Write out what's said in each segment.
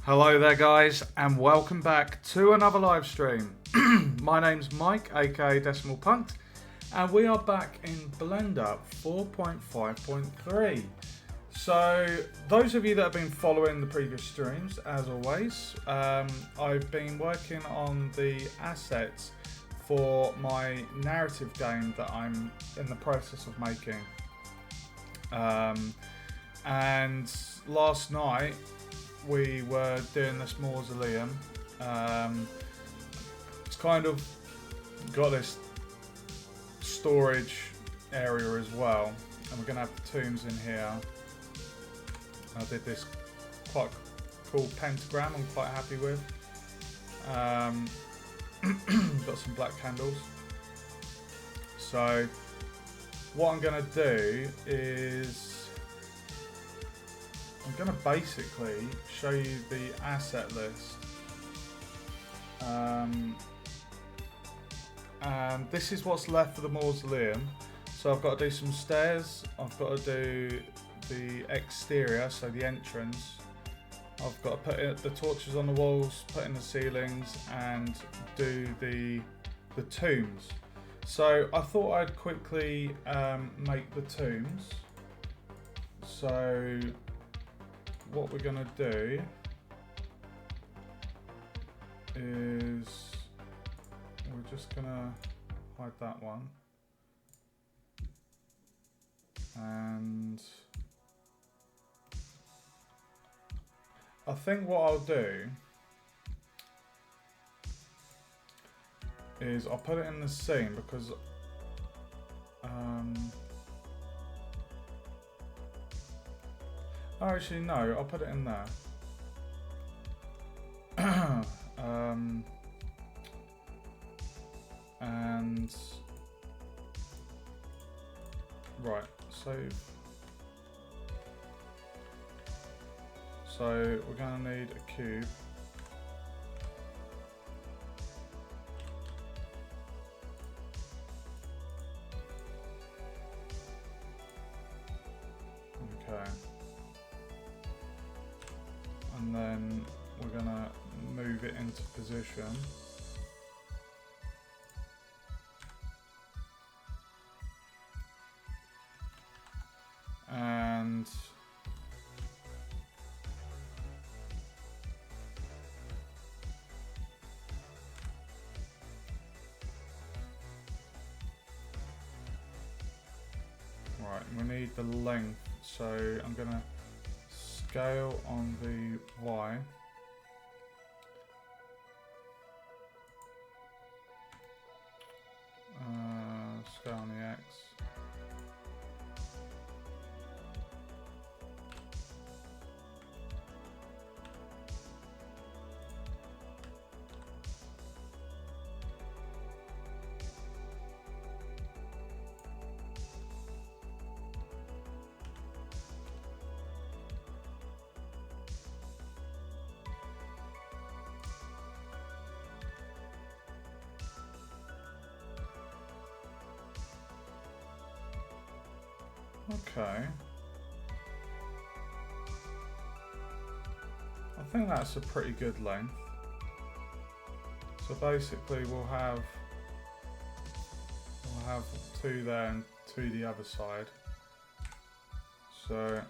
Hello there guys and welcome back to another live stream. My name's Mike aka Decimal Punked and we are back in Blender 4.5.3. So those of you that have been following the previous streams, as always, I've been working on the assets for my narrative game that I'm in the process of making. And last night we were doing this mausoleum. It's kind of got this storage area as well, and we're going to have the tombs in here. I did this quite cool pentagram I'm quite happy with. Got some black candles. So what I'm going to do is I'm going to basically show you the asset list. And this is what's left for the mausoleum. So I've got to do some stairs, I've got to do the exterior, so the entrance. I've got to put the torches on the walls, put in the ceilings, and do the tombs. So I thought I'd quickly make the tombs. So what we're going to do is we're just going to hide that one, and I think what I'll do is I'll put it in the scene because oh, actually no, I'll put it in there. And right, save. So we're going to need a cube. Okay. And then we're going to move it into position. And right, we need the length, so I'm going to scale on the Y. Scale on the X. Okay. I think that's a pretty good length. So basically we'll have two there and two the other side. So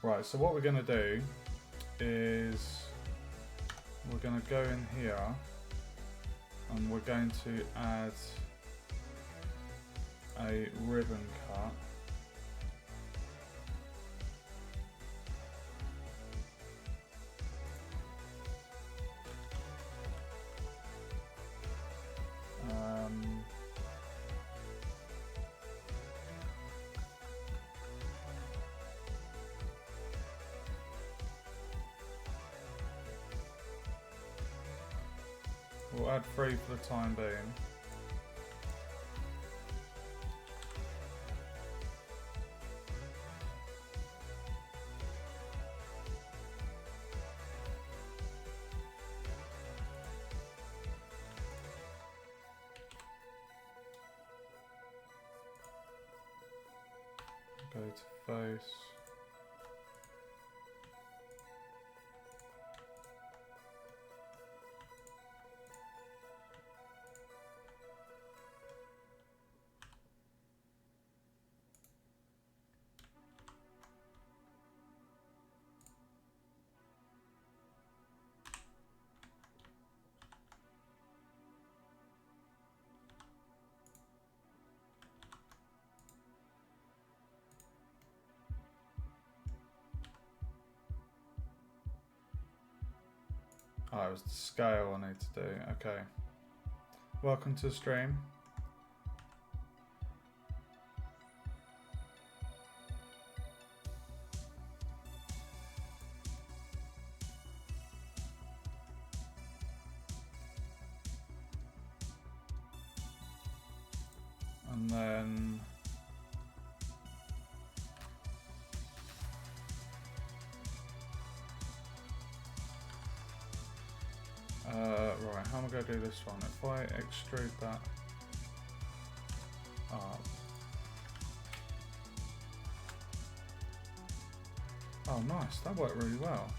right, so what we're going to do is we're going to go in here and we're going to add a ribbon cut. We'll add 3 for the time being. Go to face. Oh, it was the scale I need to do. Okay. Welcome to the stream. And then right, how am I going to do this one? If I extrude that up. Oh nice, that worked really well.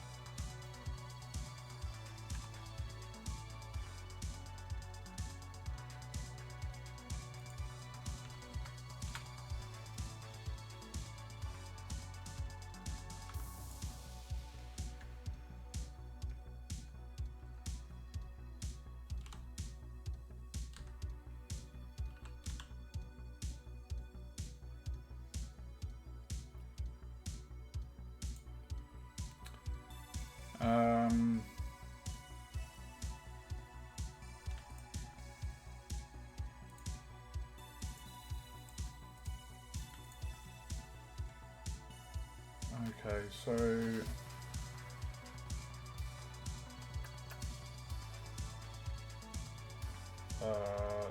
Okay, so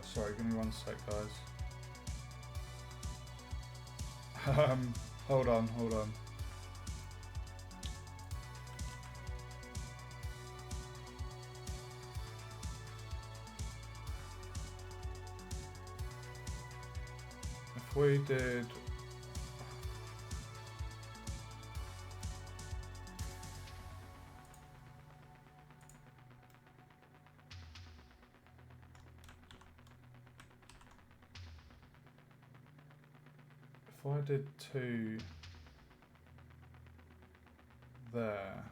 sorry, give me one sec, guys. Hold on. If we did if I did 2 there,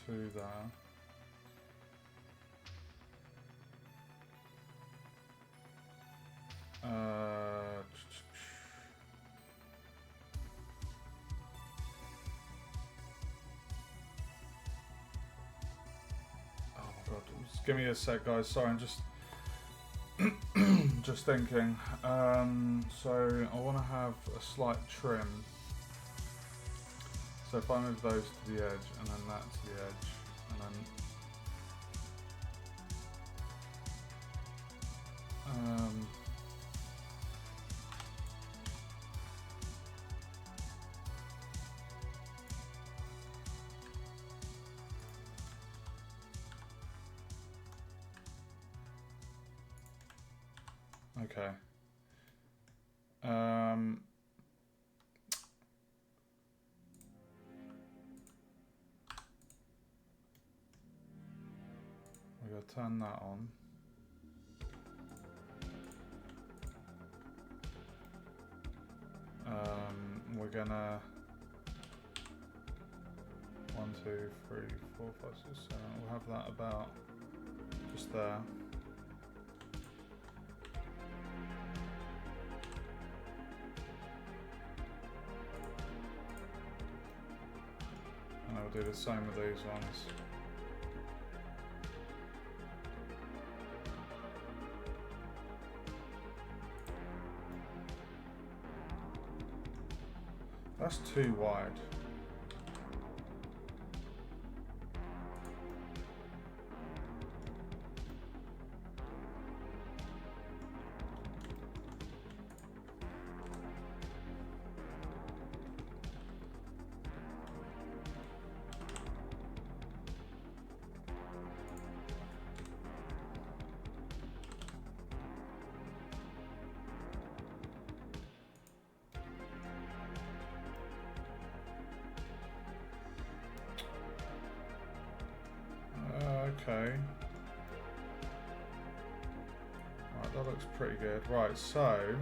to there. Oh my god, just give me a sec, guys. Sorry, I'm just just thinking. So I want to have a slight trim. So if I move those to the edge and then that to the edge and then okay. We gotta turn that on. We're gonna 1, 2, 3, 4, 5, 6, 7. We'll have that about just there. And I'll do the same with these ones. That's too wide. Okay. Right, that looks pretty good. Right, so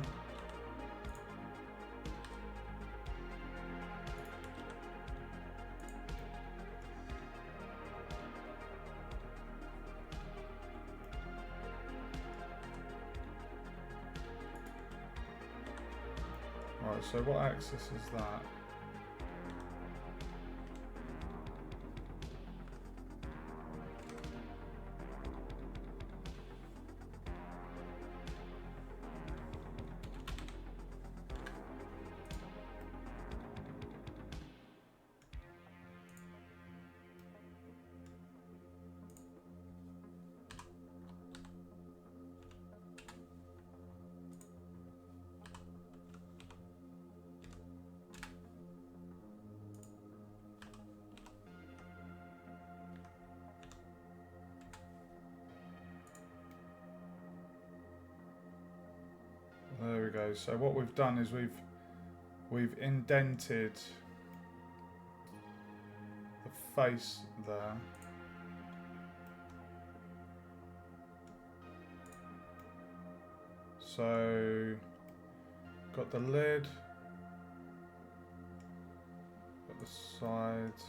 So what axis is that? There we go. So what we've done is we've indented the face there. So got the lid, got the sides,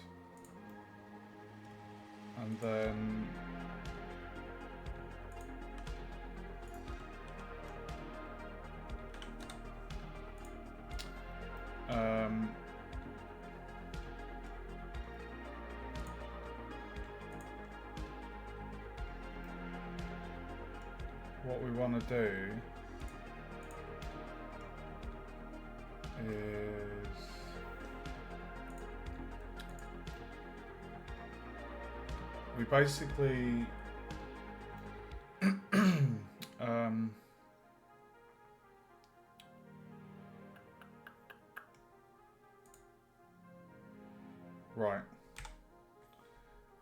and then what we want to do is we basically right.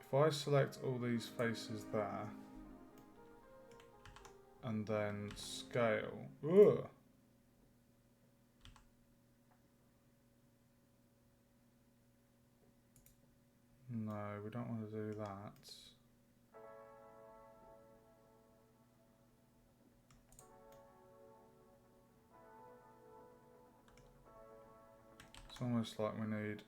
If I select all these faces there and then scale. Ugh. No, we don't want to do that. It's almost like we need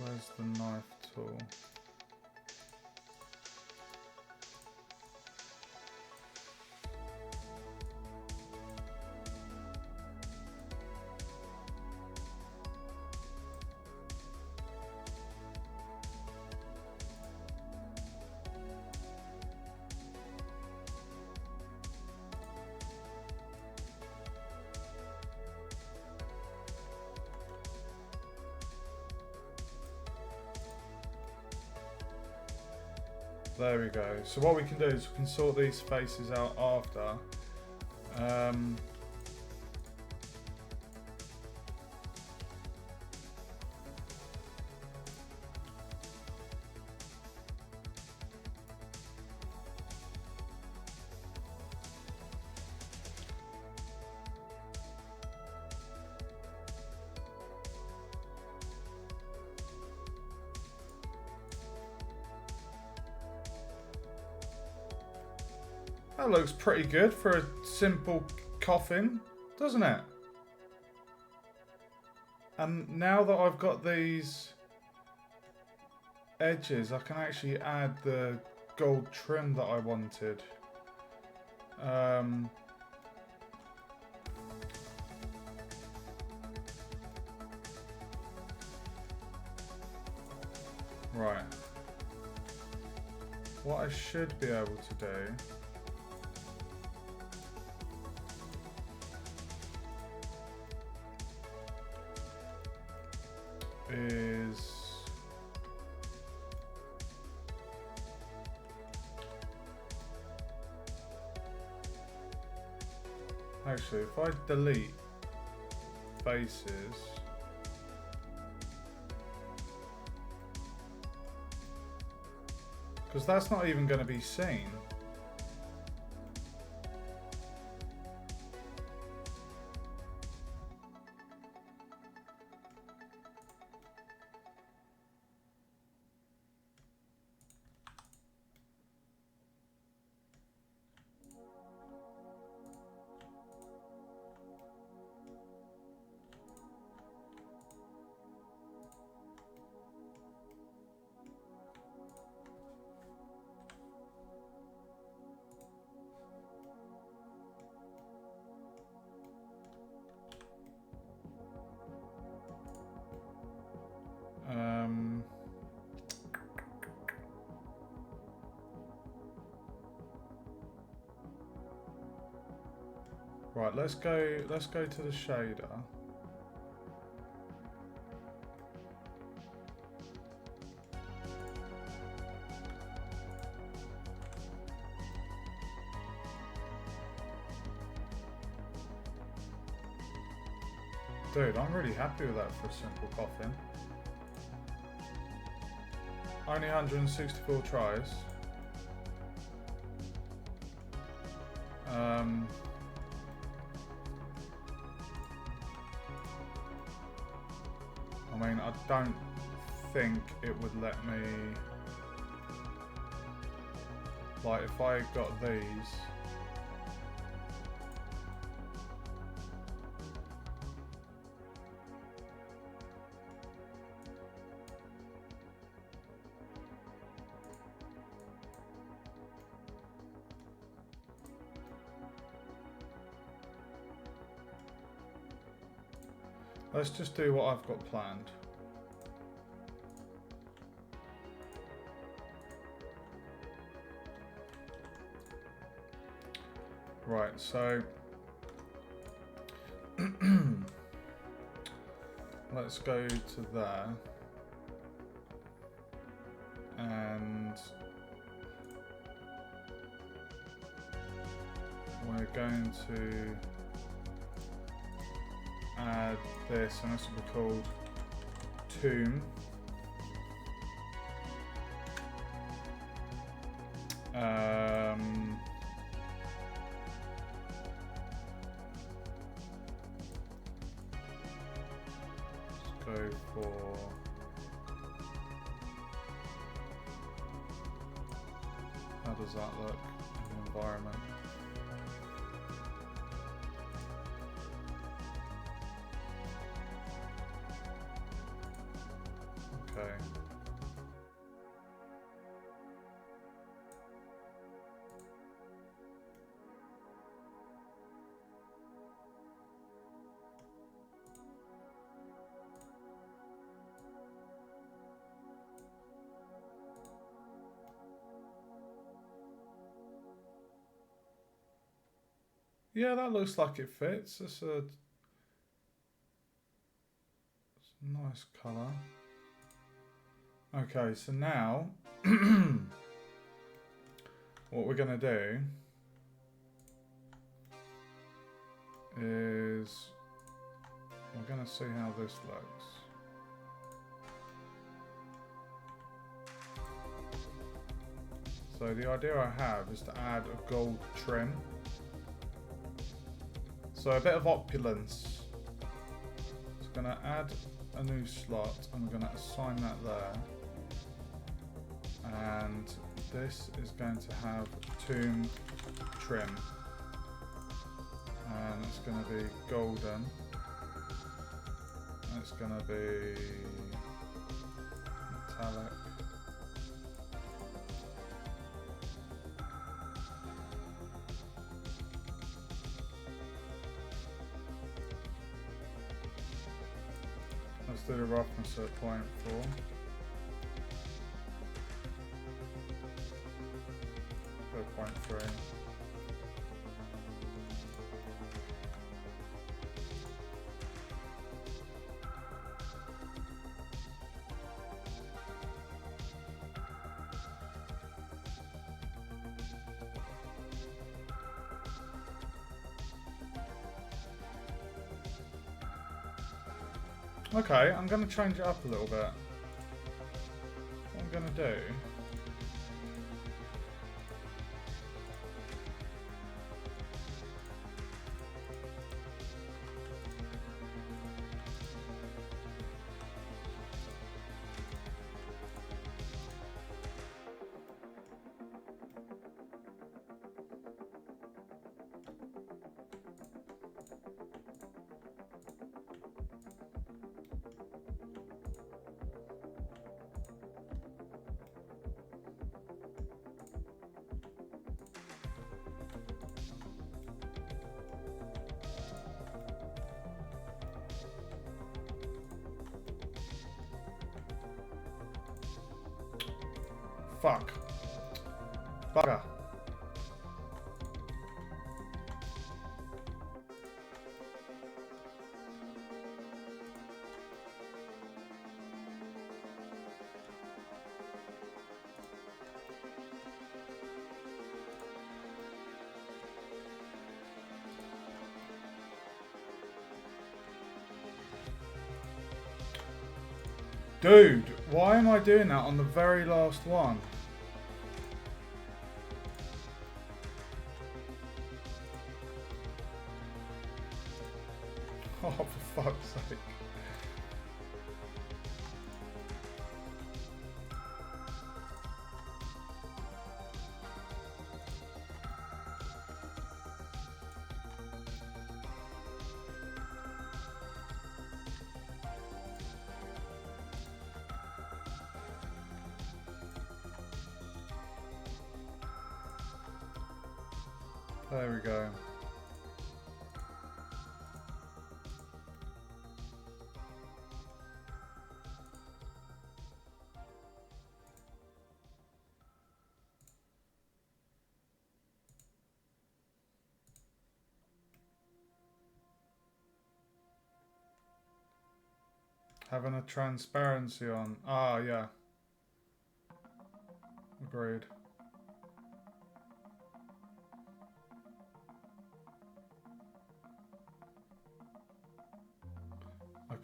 where's the knife tool? There we go. So what we can do is we can sort these faces out after. That looks pretty good for a simple coffin, doesn't it? And now that I've got these edges, I can actually add the gold trim that I wanted. Right. What I should be able to do is actually, if I delete faces, because that's not even going to be seen. Right, let's go to the shader. Dude, I'm really happy with that for a simple coffin. Only 164 tries. I mean, I don't think it would let me... Like, if I got these... Let's just do what I've got planned. Right, so let's go to there, and we're going to add this, and this will be called Tomb. Let's go for how does that look in the environment? Okay. Yeah, that looks like it fits. It's a nice colour. Okay, so now what we're going to do is we're going to see how this looks. So the idea I have is to add a gold trim. So a bit of opulence. So I'm going to add a new slot, and we're going to assign that there. And this is going to have tomb trim. And it's going to be golden. And it's going to be metallic. Let's do the roughness at 0.4. 0.3. Okay, I'm going to change it up a little bit. What I'm going to do... Fuck. Bugger. Dude, why am I doing that on the very last one? Oh, for fuck's sake. There we go. Having a transparency on. Ah, yeah. Agreed.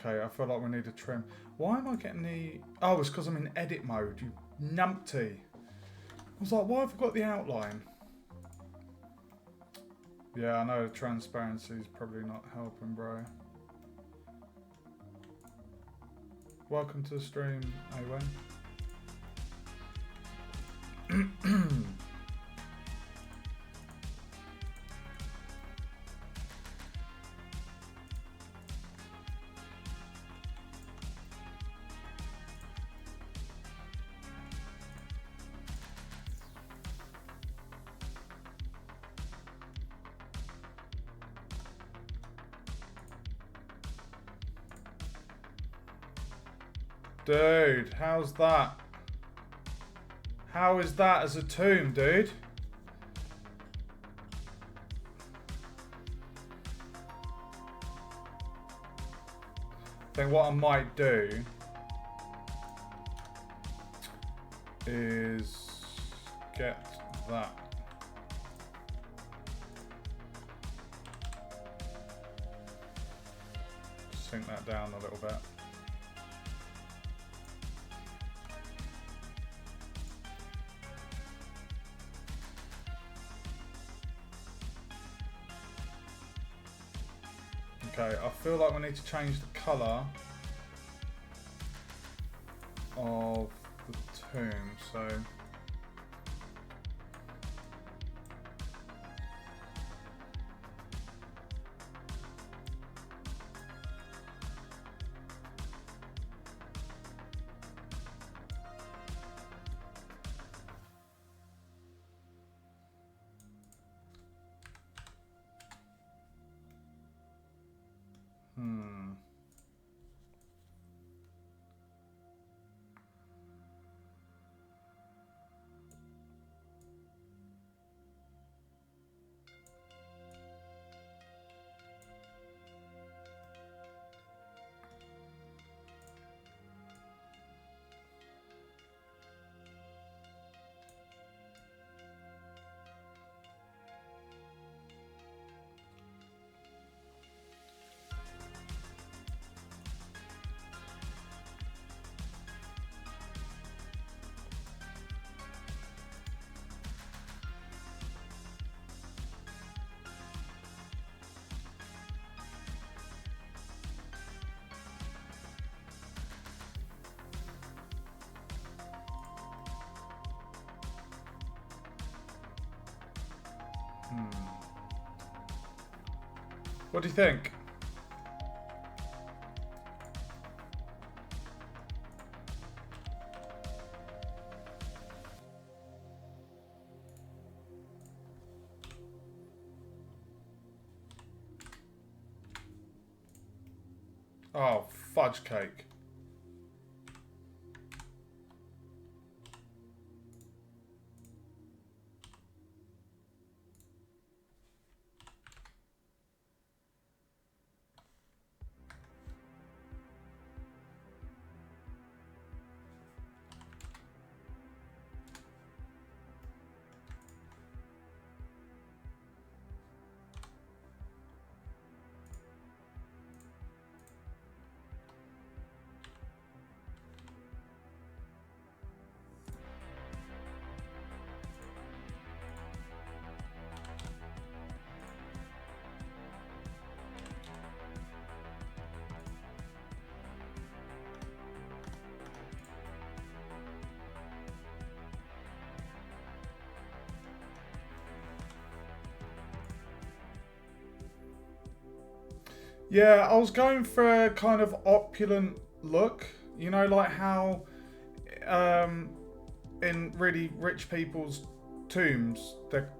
Okay, I feel like we need to trim. Why am I getting the... Oh, it's because I'm in edit mode, you numpty. I was like, why have I got the outline? Yeah, I know the transparency is probably not helping, bro. Welcome to the stream, Awen. Dude, how's that? How is that as a tomb, dude? I think what I might do is get that. Sink that down a little bit. Okay, I feel like we need to change the colour of the tomb, so... What do you think? Oh, fudge cake. Yeah, I was going for a kind of opulent look. You know, like how in really rich people's tombs, they're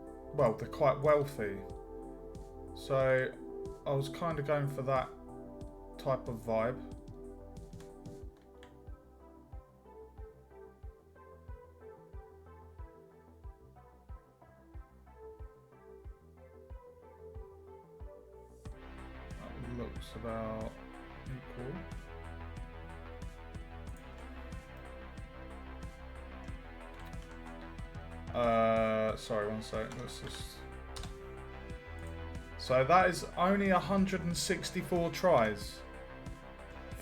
quite wealthy. So I was kind of going for that type of vibe. That looks about equal. Sorry, one sec. Let's just. So that is only 164 tries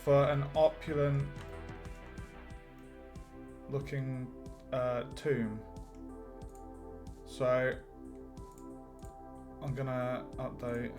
for an opulent looking tomb. So I'm gonna update.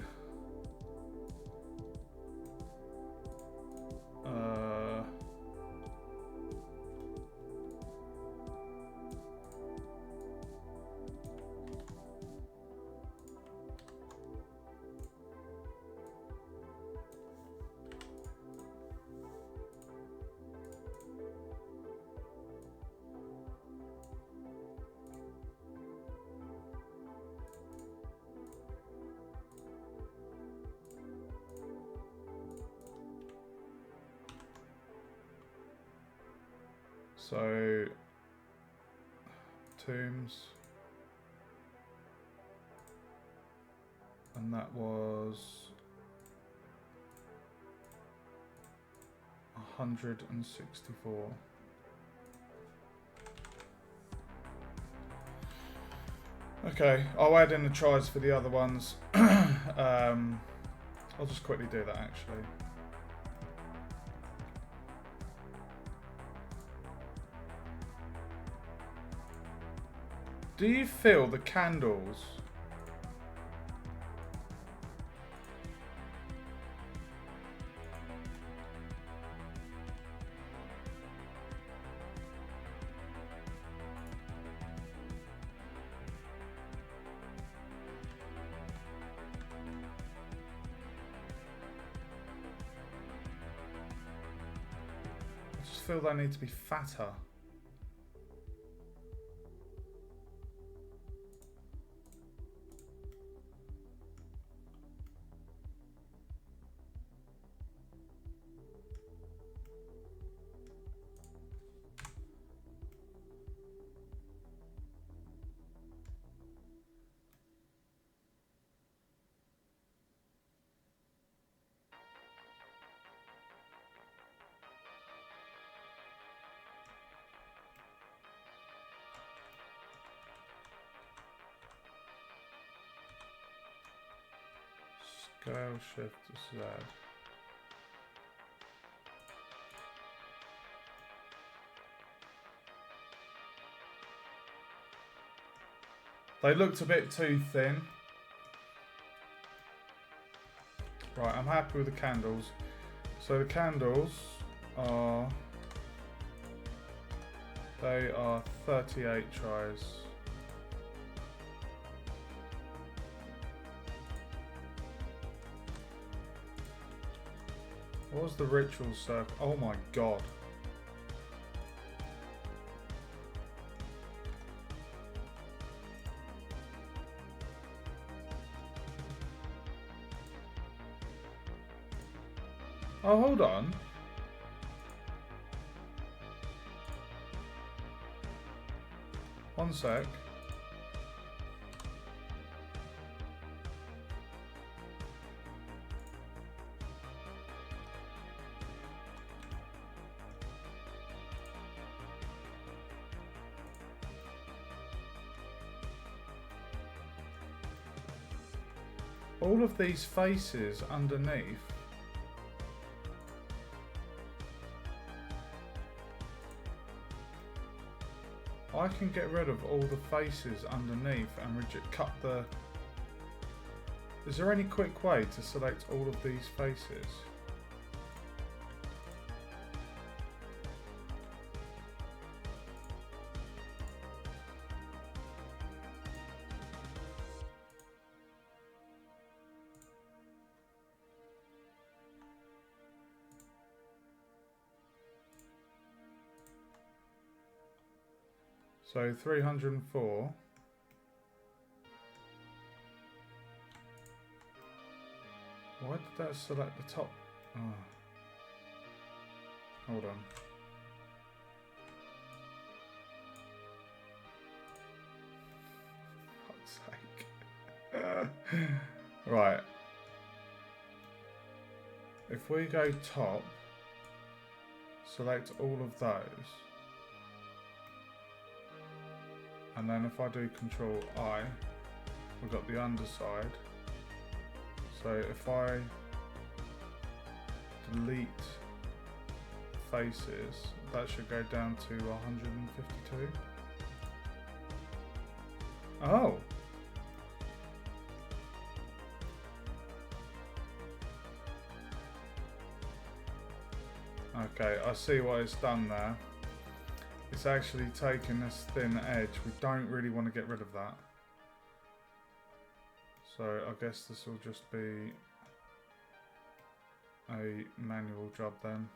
So, tombs, and that was 164. Okay, I'll add in the tries for the other ones. I'll just quickly do that actually. Do you feel the candles? I just feel they need to be fatter. Scale shift to Z. They looked a bit too thin. Right, I'm happy with the candles. So the candles are... They are 38 tries. What was the ritual circle? Oh my god. Oh, hold on. One sec. All of these faces underneath. I can get rid of all the faces underneath and cut the... Is there any quick way to select all of these faces? So 304. Why did that select the top? Oh. Hold on. Fuck's sake. Right. If we go top, select all of those. And then if I do Control I, we've got the underside. So if I delete faces, that should go down to 152. Oh! Okay, I see what it's done there. It's actually taken this thin edge. We don't really want to get rid of that. So I guess this will just be a manual job then.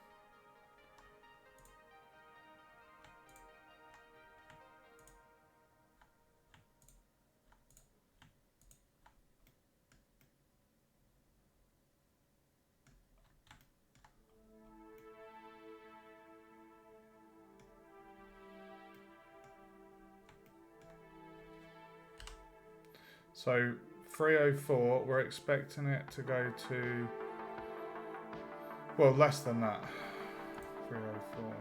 So 304, we're expecting it to go to, well, less than that. 304.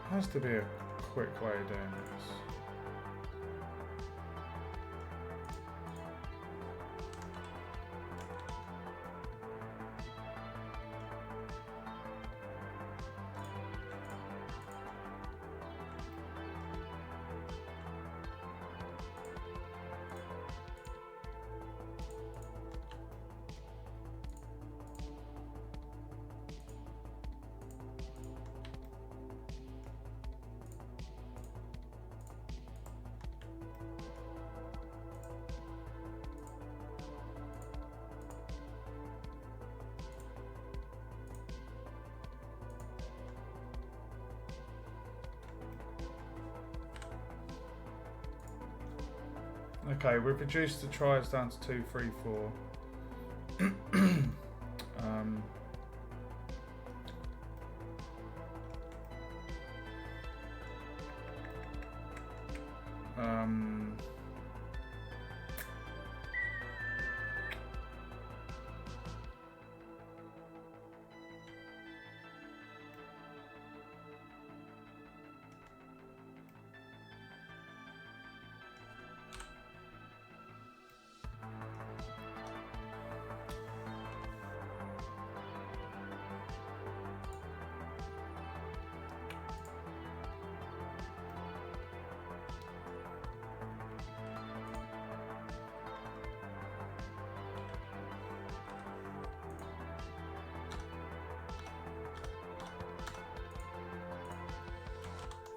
Has to be a quick way of doing this. Okay, we've reduced the tries down to 2, 3, 4.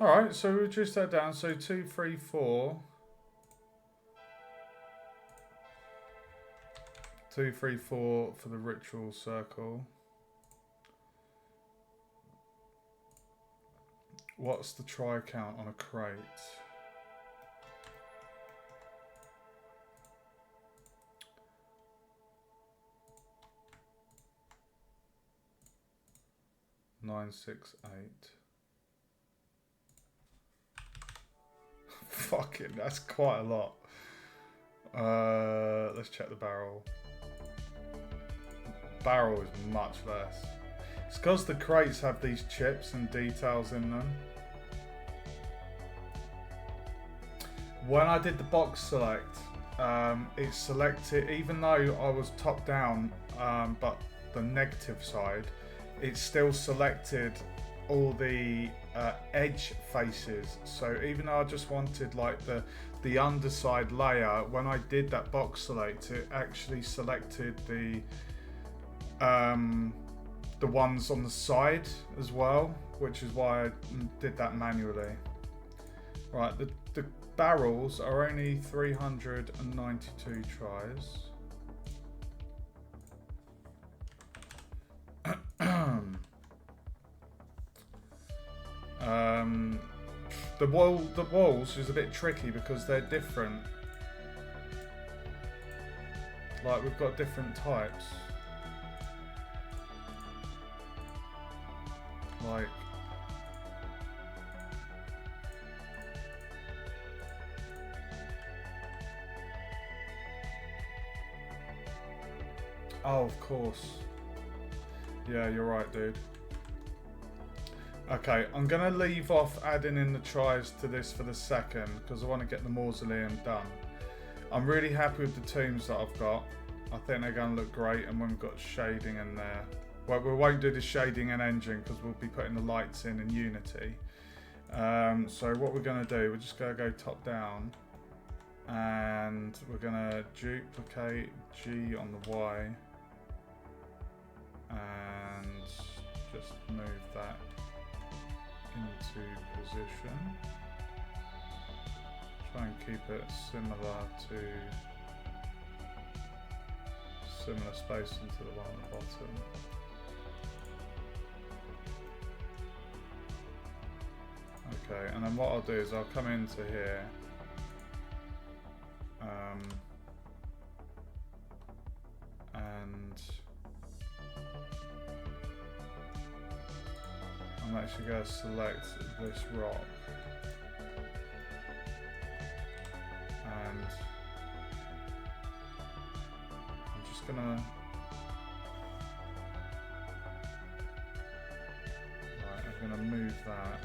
Alright, so we reduced that down. So 2, 3, 4. 2, 3, 4 for the ritual circle. What's the try count on a crate? 968. Fucking, that's quite a lot. Let's check the barrel. Barrel is much less. It's because the crates have these chips and details in them. When I did the box select, it selected, even though I was top down, but the negative side, it still selected all the edge faces. So even though I just wanted like the underside layer, when I did that box select, it actually selected the ones on the side as well, which is why I did that manually. Right, the barrels are only 392 tries. The walls is a bit tricky because they're different. Like, we've got different types. Like, oh, of course. Yeah, you're right, dude. Okay, I'm going to leave off adding in the tries to this for the second because I want to get the mausoleum done. I'm really happy with the tombs that I've got. I think they're going to look great, and when we've got shading in there. Well, we won't do the shading in Engine because we'll be putting the lights in Unity. So what we're going to do, we're just going to go top down, and we're going to duplicate G on the Y and just move that into position. Try and keep it similar spacing to the one on the bottom. Okay, and then what I'll do is I'll come into here, and I'm actually going to select this rock, and I'm just going to, right, I'm going to move that.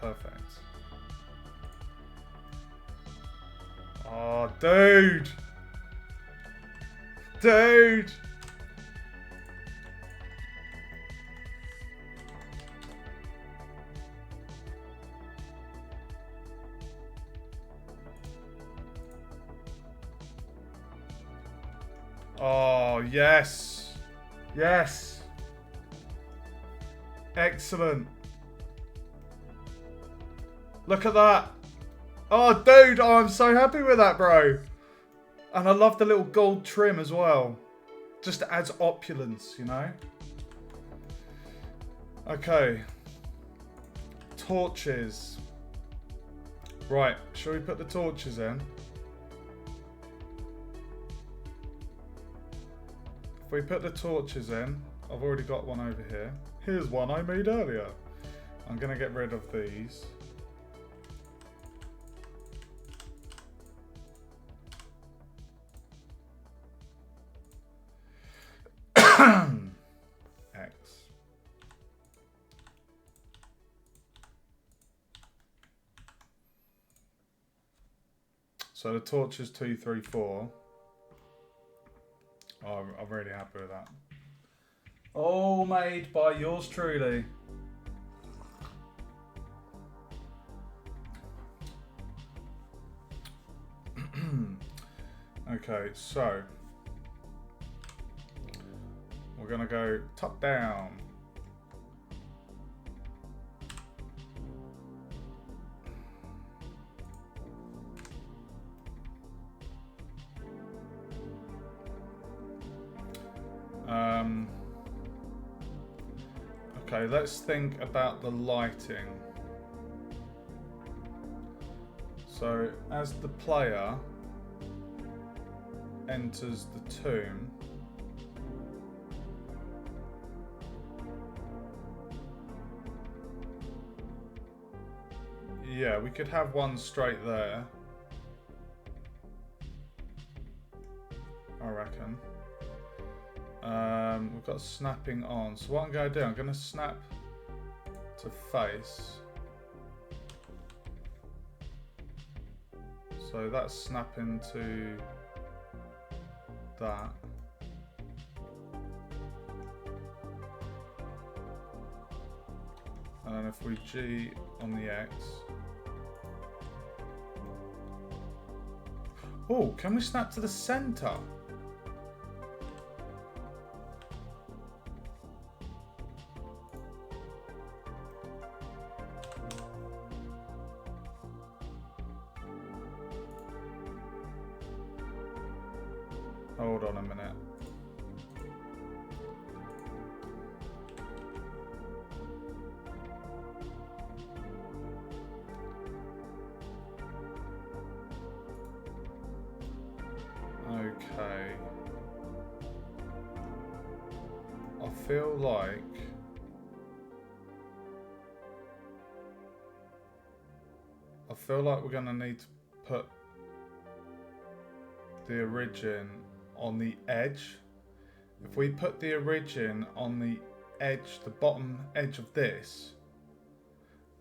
Perfect. Oh, dude! Dude! Oh, yes! Yes! Excellent. Look at that. Oh, dude. Oh, I'm so happy with that, bro. And I love the little gold trim as well. Just adds opulence, you know? Okay. Torches. Right. Shall we put the torches in? If we put the torches in, I've already got one over here. Here's one I made earlier. I'm going to get rid of these. X. So the torch is 2, 3, 4. Oh, I'm really happy with that. All made by yours truly. Okay, so we're gonna go top down. Okay, let's think about the lighting. So, as the player enters the tomb, yeah, we could have one straight there, I reckon. We've got snapping on. So what I'm going to do, I'm going to snap to face. So that's snapping to that. And then if we G on the X. Oh, can we snap to the center? Hold on a minute. Okay. I feel like we're gonna need to put the origin on the edge. If we put the origin on the edge, the bottom edge of this,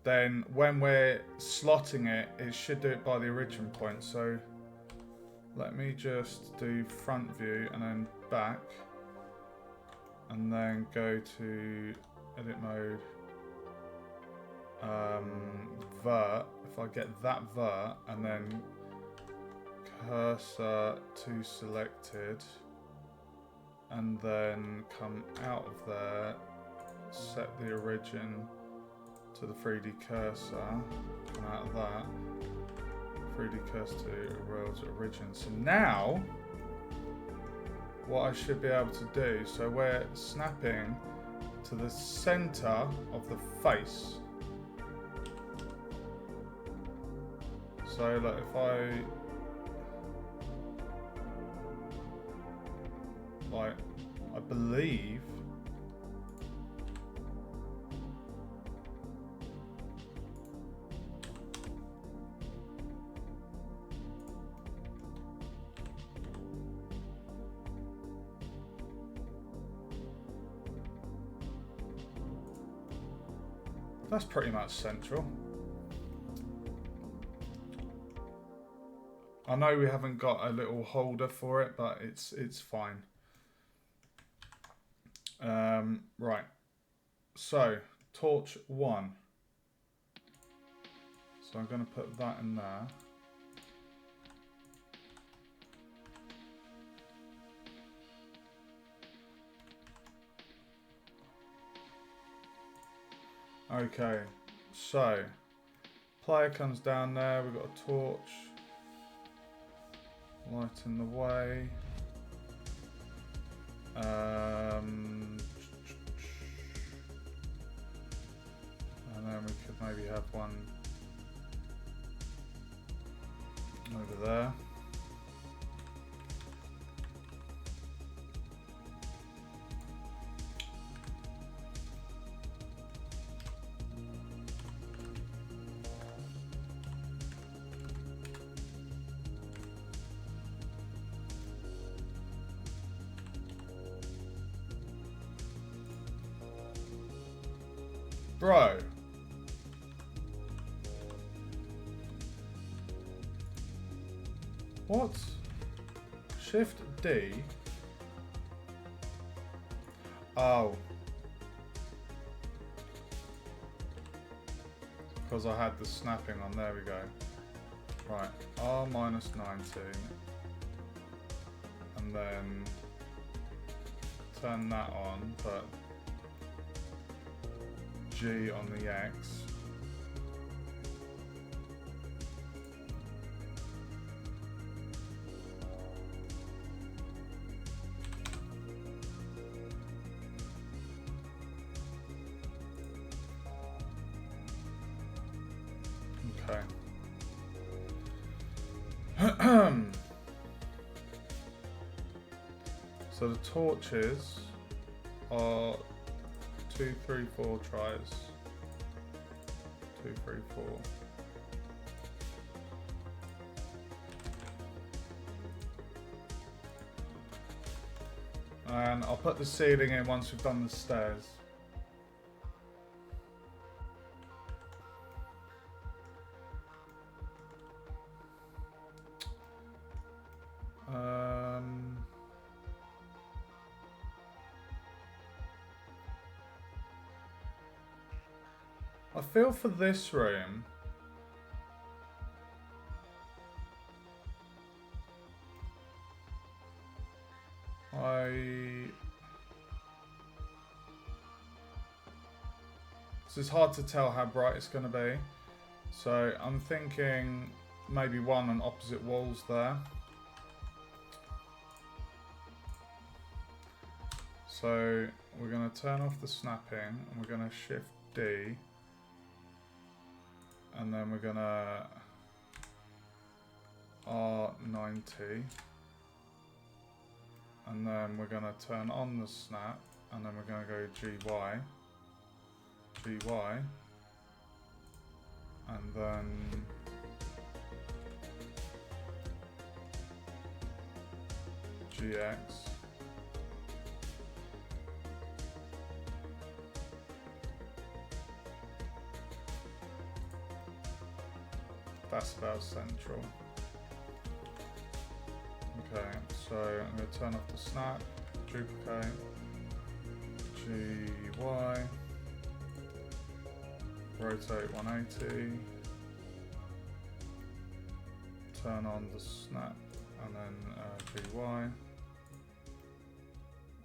then when we're slotting it, it should do it by the origin point. So let me just do front view and then back, and then go to edit mode, vert. If I get that vert and then cursor to selected, and then come out of there, set the origin to the 3D cursor, and out of that 3D cursor to Rails origin. So now what I should be able to do, so we're snapping to the center of the face. So like if I believe that's pretty much central. I know we haven't got a little holder for it, but it's fine. Right, so torch 1. So I'm going to put that in there. Okay, so player comes down there, we've got a torch, light in the way. And then we could maybe have one over there. Bro. What? Shift D. Oh. Because I had the snapping on. There we go. Right. R minus 90. And then turn that on, but G on the X. So the torches are 2, 3, 4 tries. 2, 3, 4. And I'll put the ceiling in once we've done the stairs. I feel for this room, this is hard to tell how bright it's going to be, so I'm thinking maybe one on opposite walls there. So we're going to turn off the snapping and we're going to shift D, and then we're going to R90, and then we're going to turn on the snap, and then we're going to go GY, and then GX, that's about central. Okay, so I'm going to turn off the snap, duplicate, GY, rotate 180, turn on the snap, and then GY,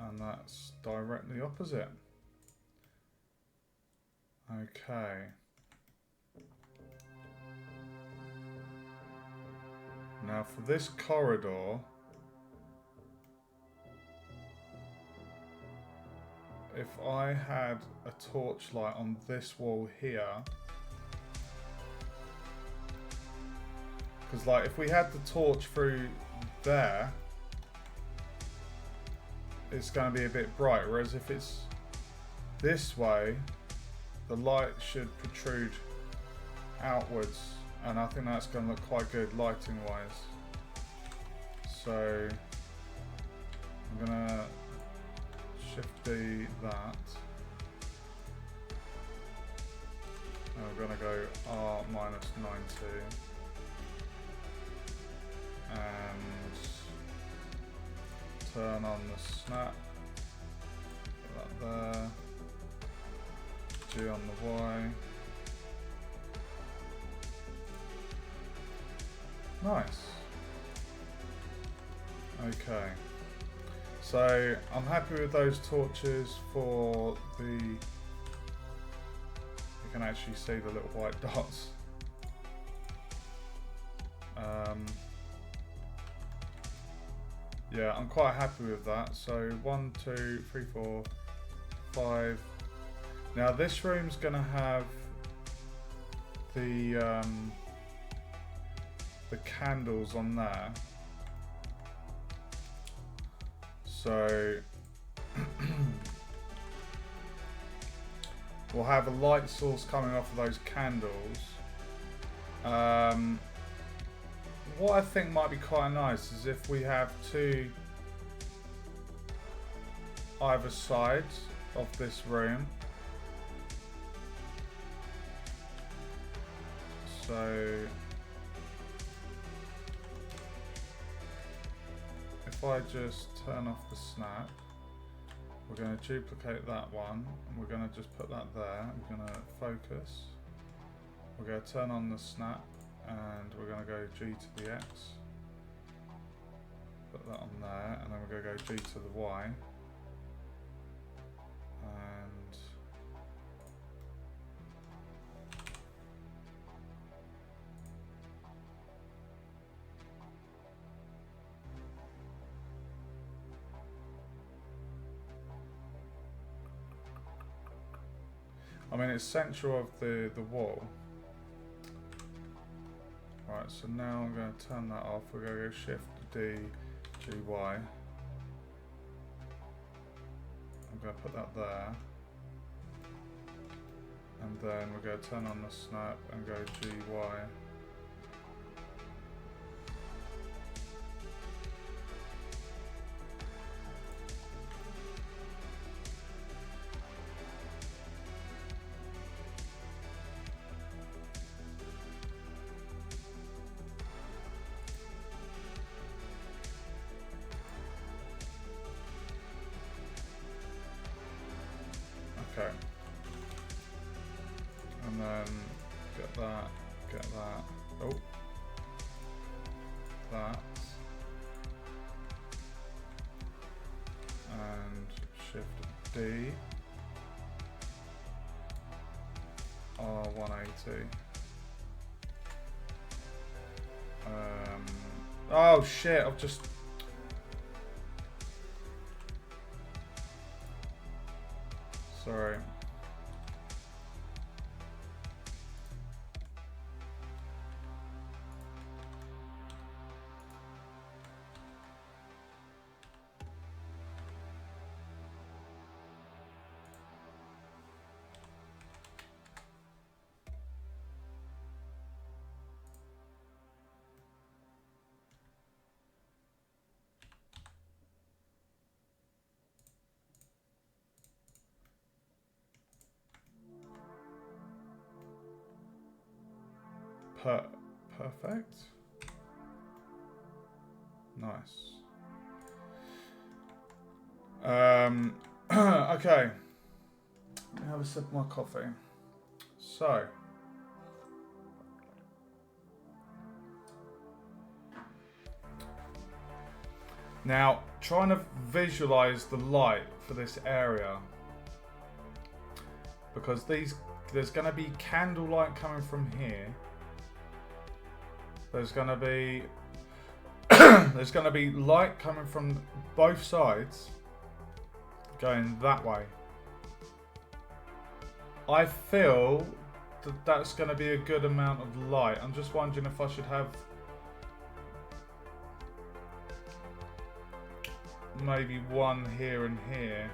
and that's directly opposite. Okay. Now for this corridor, if I had a torchlight on this wall here, because like if we had the torch through there, it's going to be a bit bright, whereas if it's this way, the light should protrude outwards, and I think that's going to look quite good lighting wise. So I'm going to shift D that, and we're going to go R minus 90, and turn on the snap, put that there, G on the Y. Nice. Okay. So I'm happy with those torches for the, you can actually see the little white dots. Yeah, I'm quite happy with that. So 1, 2, 3, 4, 5. Now this room's gonna have the candles on there. So we'll have a light source coming off of those candles. What I think might be quite nice is if we have two either side of this room. So if I just turn off the snap, we're going to duplicate that one, and we're going to just put that there. We're going to focus. We're going to turn on the snap, and we're going to go G to the X. Put that on there, and then we're going to go G to the Y. And I mean, it's central of the wall. Right, Right, so now I'm going to turn that off. We're going to go Shift D, G, Y. I'm going to put that there. And then we're going to turn on the snap and go G, Y. Okay. And then get that, oh, that, and Shift D, R180. Oh shit, I've just... Sorry. Perfect. Nice. Okay. Let me have a sip of my coffee. So. Now, trying to visualize the light for this area. Because there's going to be candlelight coming from here. There's going to be light coming from both sides going that way. I feel that that's going to be a good amount of light. I'm just wondering if I should have maybe one here and here.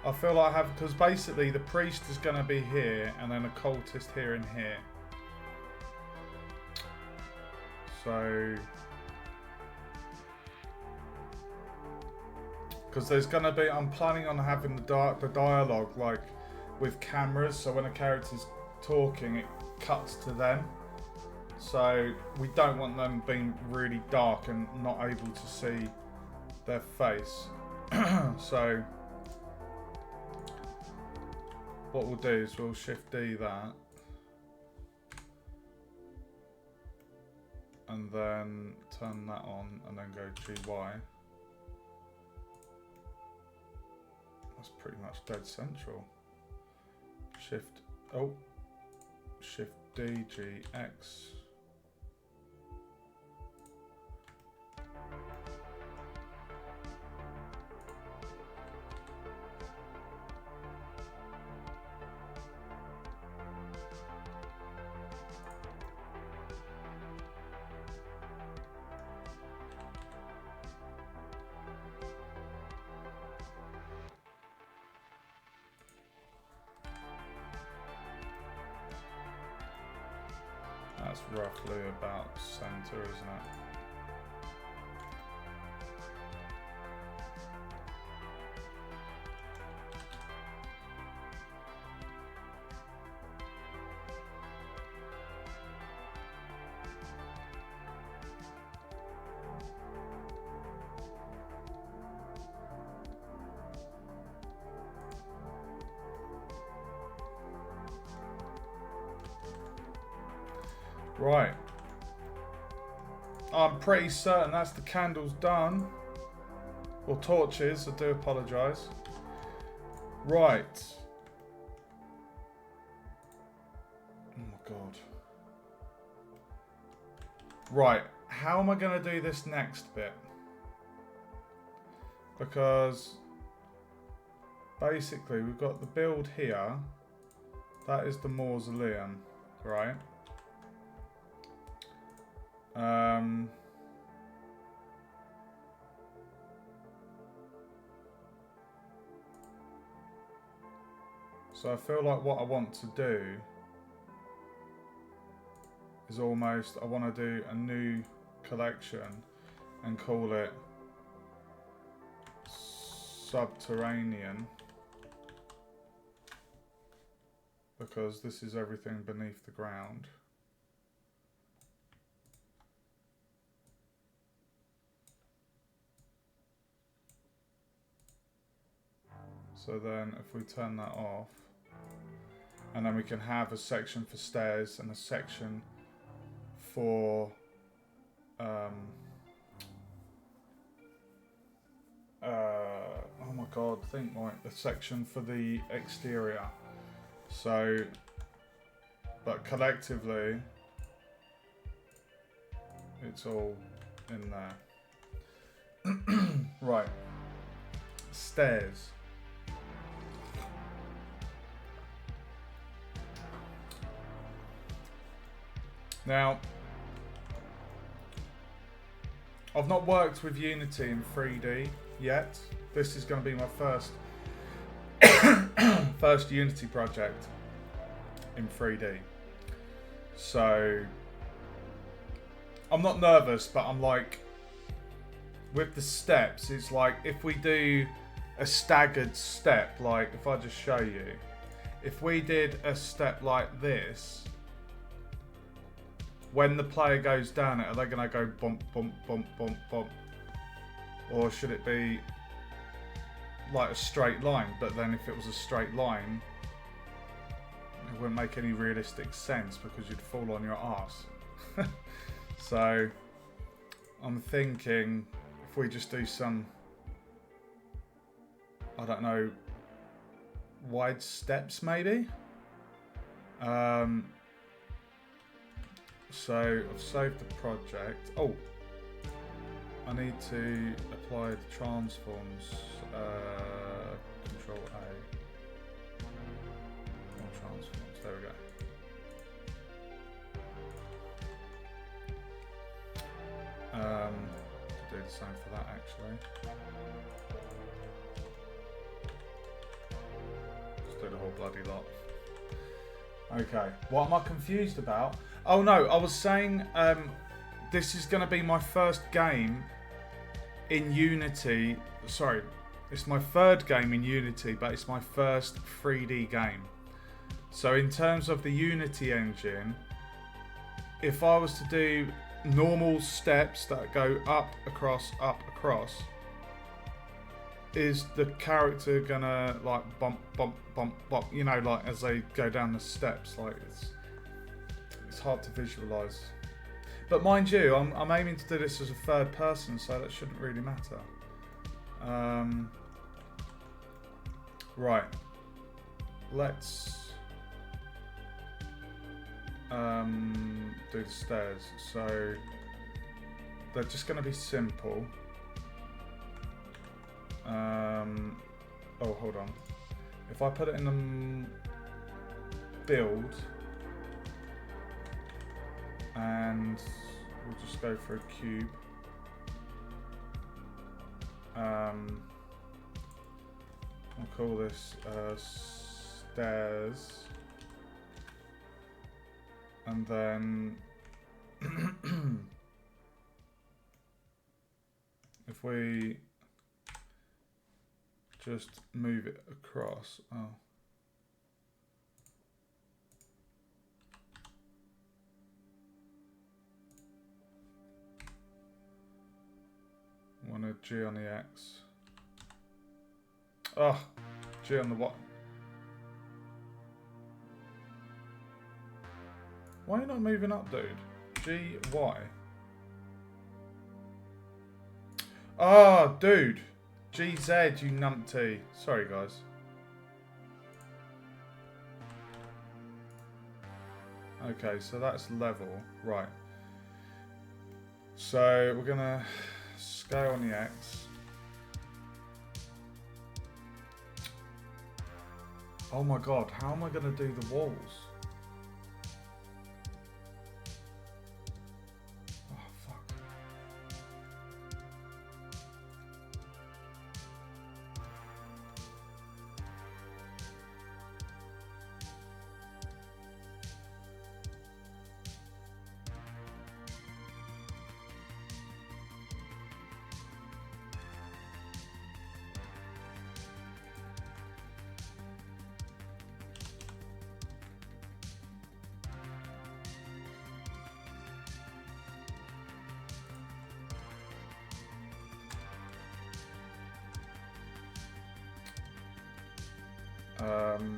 I feel like I have, because basically the priest is going to be here and then a cultist here and here. So, because there's going to be, I'm planning on having the dialogue like with cameras, so when a character's talking it cuts to them. So we don't want them being really dark and not able to see their face. So what we'll do is we'll Shift D that. And then turn that on and then go GY. That's pretty much dead central. Shift D, G, X. That's roughly about center, isn't it? Right. I'm pretty certain that's the candles done. Or torches, I do apologise. Right. Right, how am I going to do this next bit? Because basically we've got the build here. That is the mausoleum, right? So I feel like what I want to do is almost, I want to do a new collection and call it Subterranean, because this is everything beneath the ground. So then if we turn that off, and then we can have a section for stairs and a section for oh my god, think like the section for the exterior. So, but collectively, it's all in there. Right, stairs. Now, I've not worked with Unity in 3D yet. This is going to be my first Unity project in 3D. So, I'm not nervous, but I'm like, with the steps, it's like if we do a staggered step, like if I just show you, if we did a step like this, when the player goes down it, are they going to go bump, bump, bump, bump, bump? Or should it be like a straight line? But then if it was a straight line, it wouldn't make any realistic sense because you'd fall on your arse. So I'm thinking if we just do some, I don't know, wide steps maybe? So I've saved the project. Oh, I need to apply the transforms. Control A. More transforms. There we go. Do the same for that actually. Just do the whole bloody lot. Okay, what am I confused about? Oh no, I was saying this is going to be my first game in Unity. Sorry, it's my third game in Unity, but it's my first 3D game. So in terms of the Unity engine, if I was to do normal steps that go up, across, is the character gonna like bump, bump, bump, bump, you know, like as they go down the steps? Like it's hard to visualize. But mind you, I'm aiming to do this as a third person, so that shouldn't really matter. Right. Let's do the stairs. So they're just going to be simple. Oh, hold on. If I put it in the build, and we'll just go for a cube. I'll call this stairs, and then if we just move it across, oh. Want a G on the X. Oh, G on the what? Why are you not moving up, dude? G, Y. Oh, dude. GZ, you numpty. Sorry, guys. Okay, so that's level. Right. So we're gonna scale on the X. Oh my god, how am I gonna do the walls? Oh fuck. Um,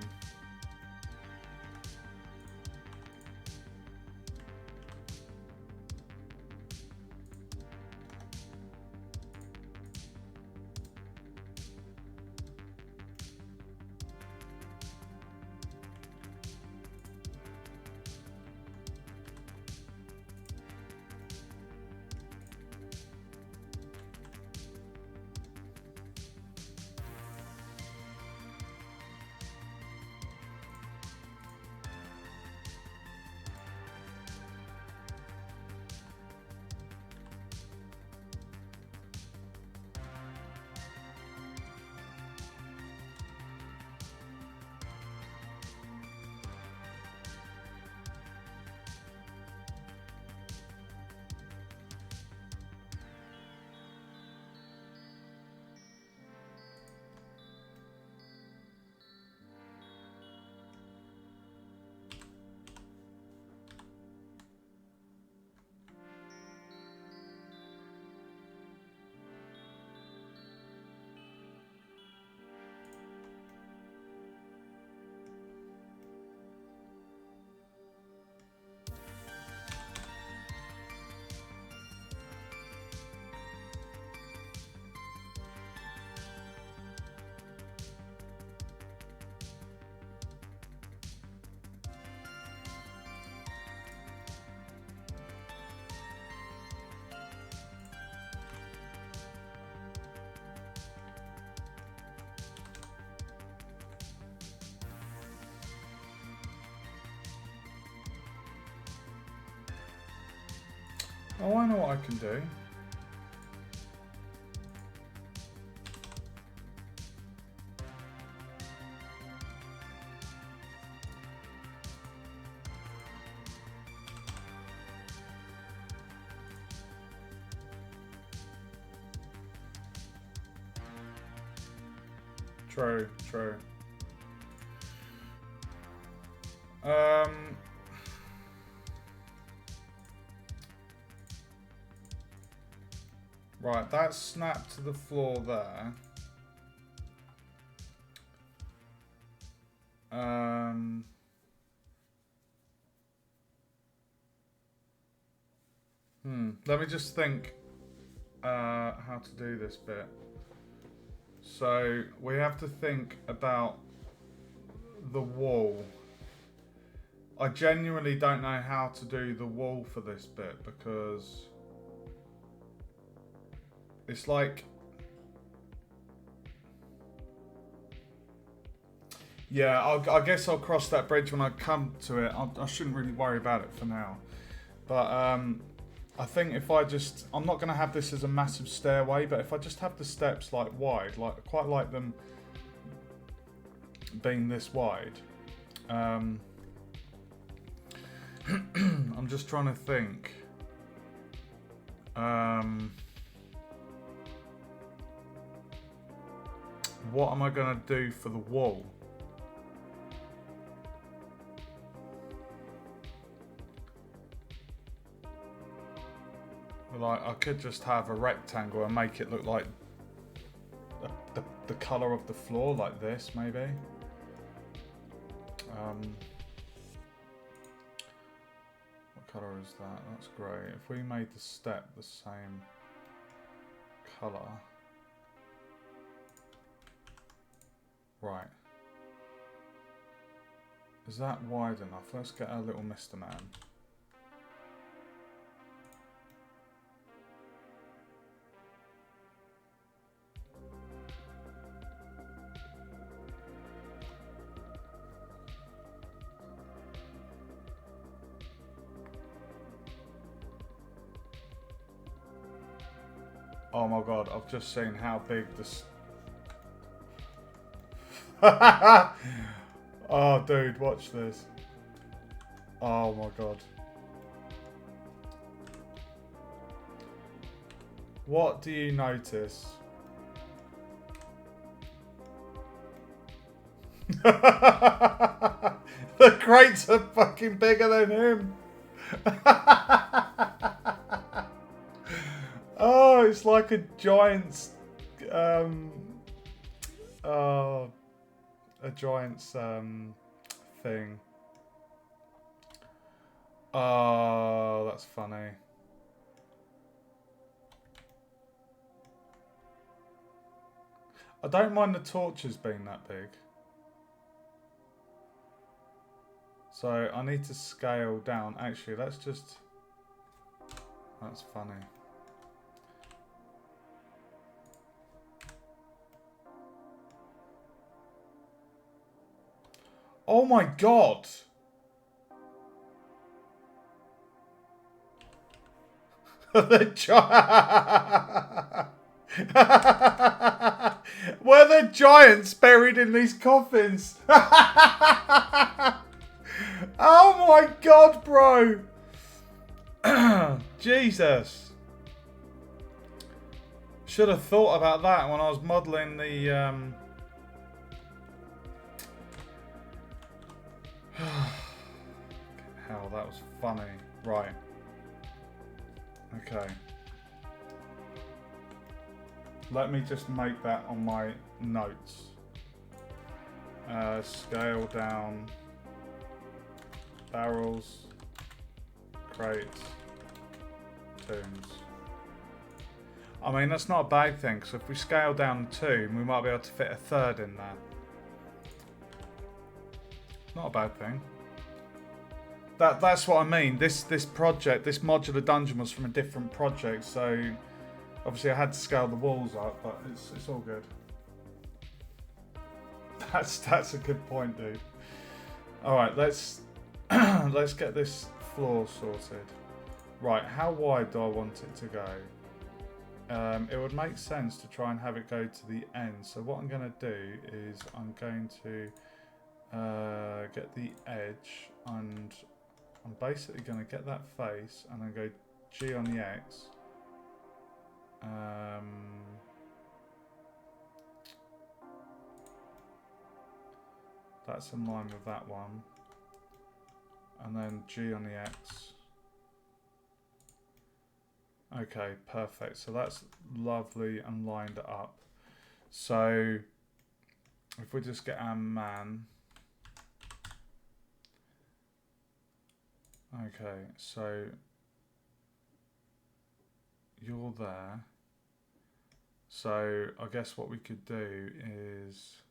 oh, I know what I can do. True, true. Right, that's snapped to the floor there. Let me just think how to do this bit. So we have to think about the wall. I genuinely don't know how to do the wall for this bit because it's like, yeah, I guess I'll cross that bridge when I come to it. I shouldn't really worry about it for now. But I think if I just, I'm not going to have this as a massive stairway, but if I just have the steps like wide, like quite like them being this wide. I'm just trying to think. What am I going to do for the wall? Like, I could just have a rectangle and make it look like the colour of the floor, like this, maybe. What colour is that? That's grey. If we made the step the same colour. Right. Is that wide enough? Let's get our little Mr. Man. Oh my god, I've just seen how big this... Oh dude, watch this. Oh my god. What do you notice? The crates are fucking bigger than him. Oh, it's like a giant's a giant's thing. Oh, that's funny. I don't mind the torches being that big. So I need to scale down. Actually, let's just... That's funny. Oh my god! The were the giants buried in these coffins? Oh my god, bro! Jesus. Should have thought about that when I was modelling the... Hell, that was funny. Right. Okay. Let me just make that on my notes. Scale down. Barrels. Crates. Tombs. I mean, that's not a bad thing, because if we scale down the tomb, we might be able to fit a third in there. Not a bad thing. That's what I mean. This project, this modular dungeon was from a different project, so obviously I had to scale the walls up, but it's all good. That's a good point, dude. All right, let's let's get this floor sorted. Right, how wide do I want it to go? It would make sense to try and have it go to the end. So what I'm going to do is I'm going to get the edge, and I'm basically going to get that face and then go G on the X. That's in line with that one. And then G on the X. Okay, perfect. So that's lovely and lined up. So if we just get our man. Okay, so you're there. So I guess what we could do is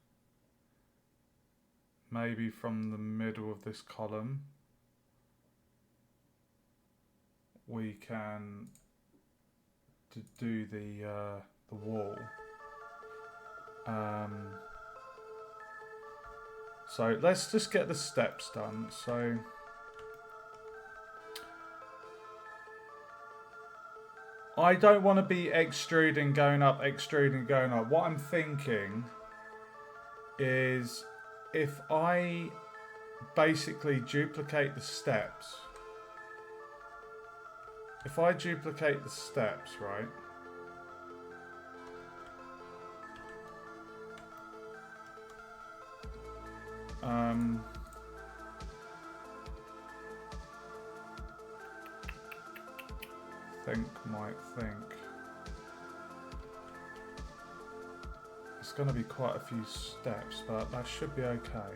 maybe from the middle of this column we can do the wall. So let's just get the steps done. So I don't want to be extruding going up, extruding going up. What I'm thinking is if I basically duplicate the steps. If I duplicate the steps, right? Might think. It's going to be quite a few steps, but that should be okay.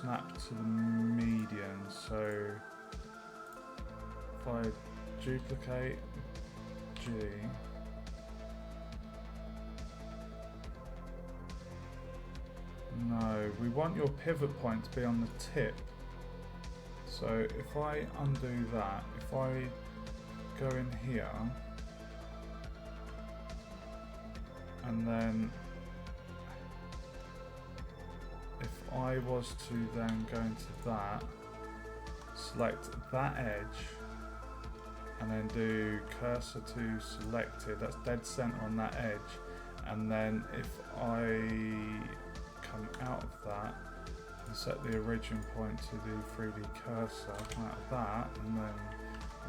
Snap to the median, so if I duplicate G, no, we want your pivot point to be on the tip. So if I undo that, if I go in here, and then if I was to then go into that, select that edge and then do cursor to selected. That's dead center on that edge. And then if I come out of that and set the origin point to the 3D cursor, come out of that and then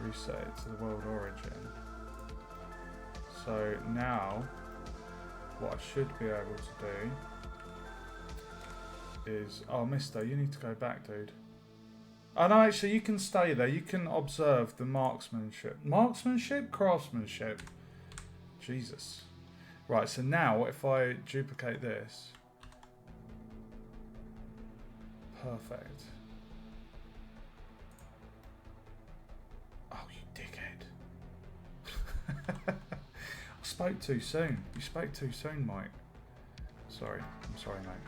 reset it to the world origin. So now what I should be able to do is, oh mister, you need to go back, dude. Oh no, actually you can stay there. You can observe the marksmanship. Marksmanship? Craftsmanship. Jesus. Right, so now if I duplicate this. Perfect. Oh, you dickhead. I spoke too soon. You spoke too soon, Mike. Sorry. I'm sorry, mate.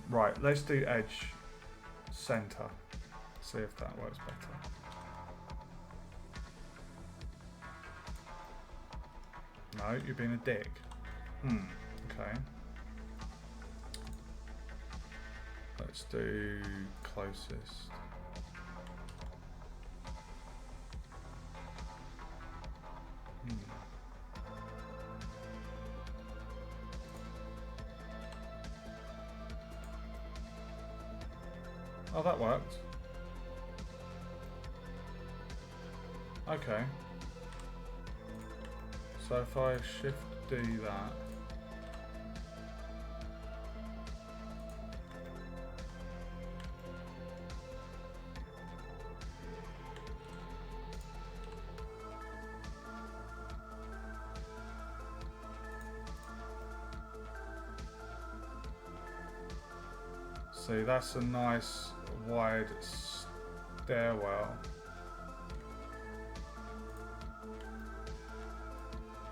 Right, let's do edge center. See if that works better. No, you're being a dick. Okay. Let's do closest. Oh, that worked. Okay. So if I shift D that. See, that's a nice wide stairwell.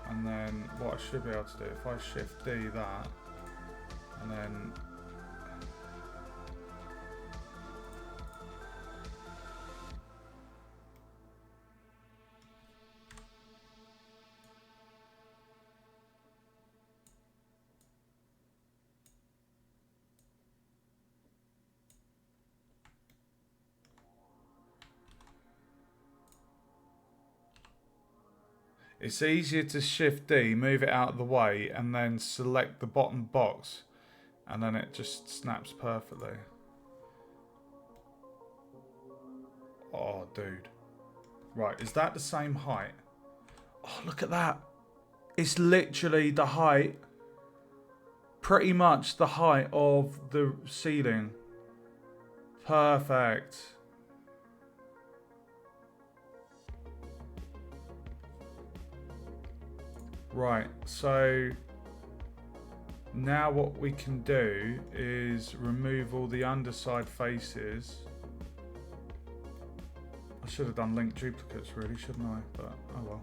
And then what I should be able to do, if I shift D that, and then it's easier to shift D, move it out of the way, and then select the bottom box, and then it just snaps perfectly. Oh, dude. Right, is that the same height? Oh, look at that. It's literally the height, pretty much the height of the ceiling. Perfect. Right, so now what we can do is remove all the underside faces. I should have done link duplicates really, shouldn't I? But oh well.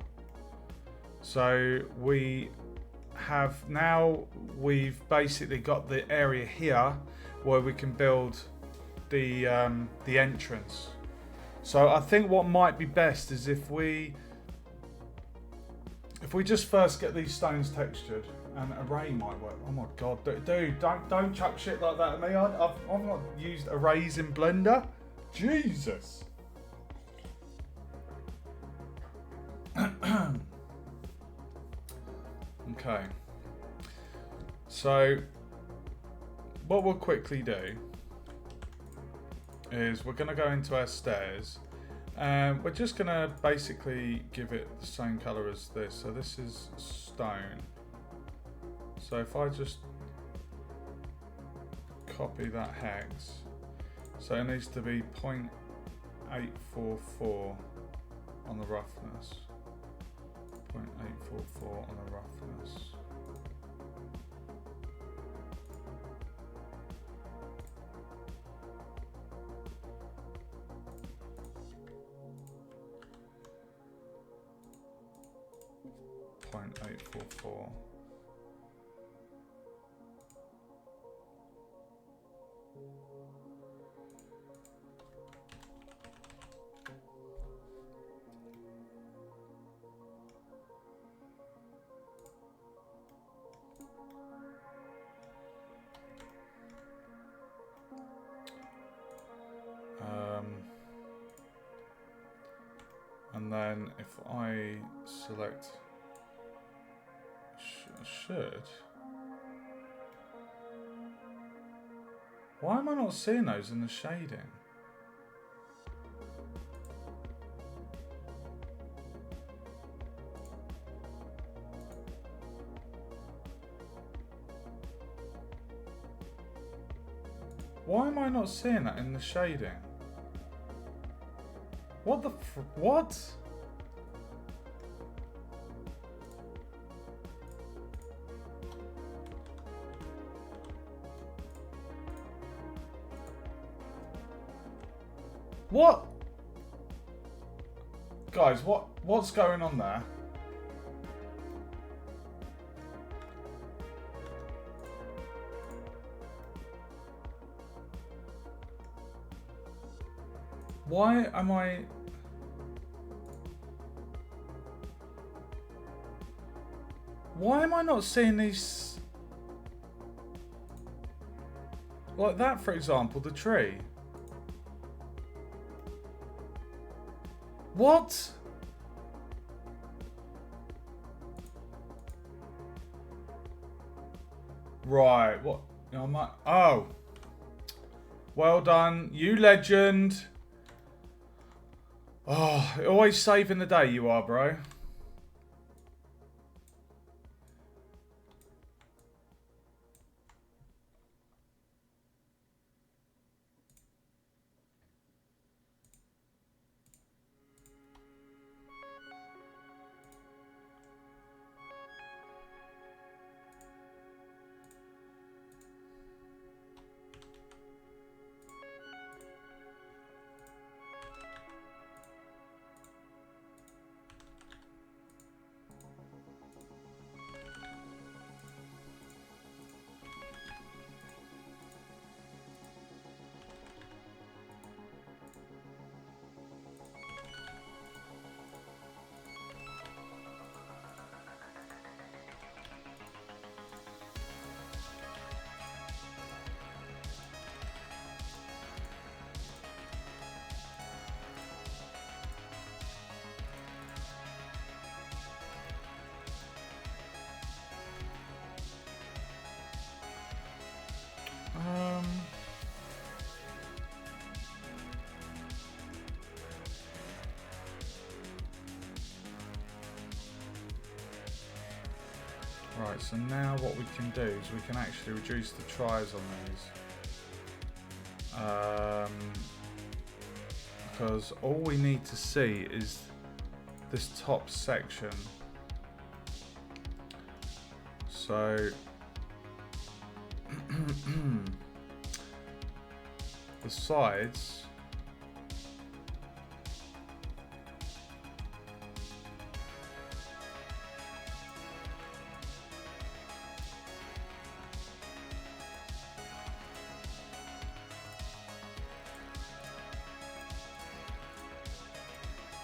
So we have now, we've basically got the area here where we can build the entrance. So I think what might be best is if we just first get these stones textured, and array might work. Oh my god, dude, don't chuck shit like that at me. I've not used arrays in Blender. Jesus. Okay. So what we'll quickly do is we're going to go into our stairs. We're just going to basically give it the same colour as this. So this is stone. So if I just copy that hex, so it needs to be 0.844 on the roughness. 0.844 on the roughness. .844. And then if I select should. Why am I not seeing those in the shading? Why am I not seeing that in the shading? What the what? What? Guys, what's going on there? Why am I... Why am I not seeing these... Like that, for example, the tree. What? Right, what? Oh. Well done, you legend. Oh, always saving the day you are, bro. Right, so now what we can do is we can actually reduce the tries on these. Because all we need to see is this top section. So the sides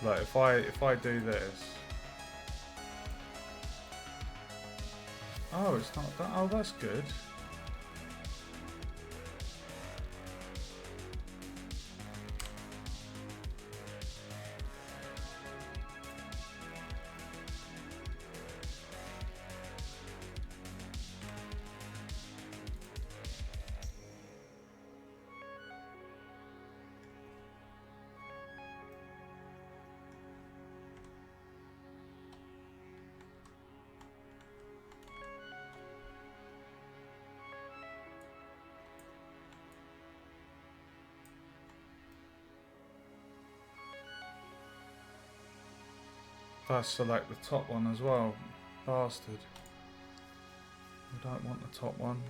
look, if I do this. Oh, it's not that. Oh, that's good. If I select the top one as well, bastard. I don't want the top one.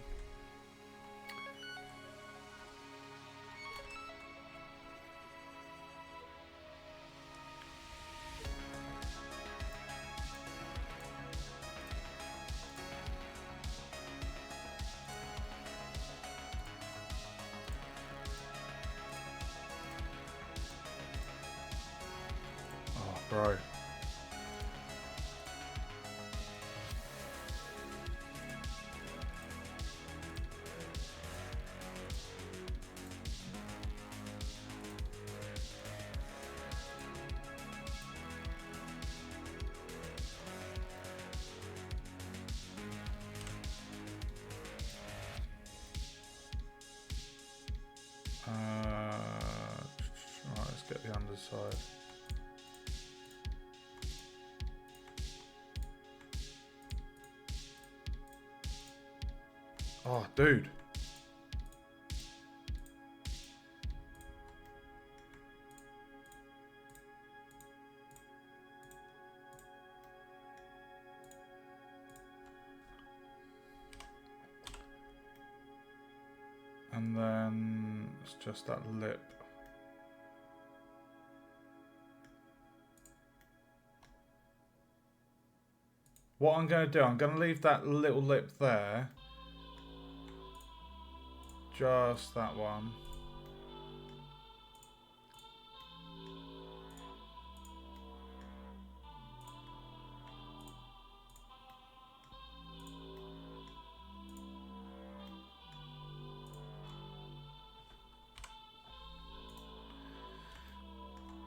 Oh, bro. side. Oh, dude. And then it's just that lip. What I'm going to do, I'm going to leave that little lip there. Just that one.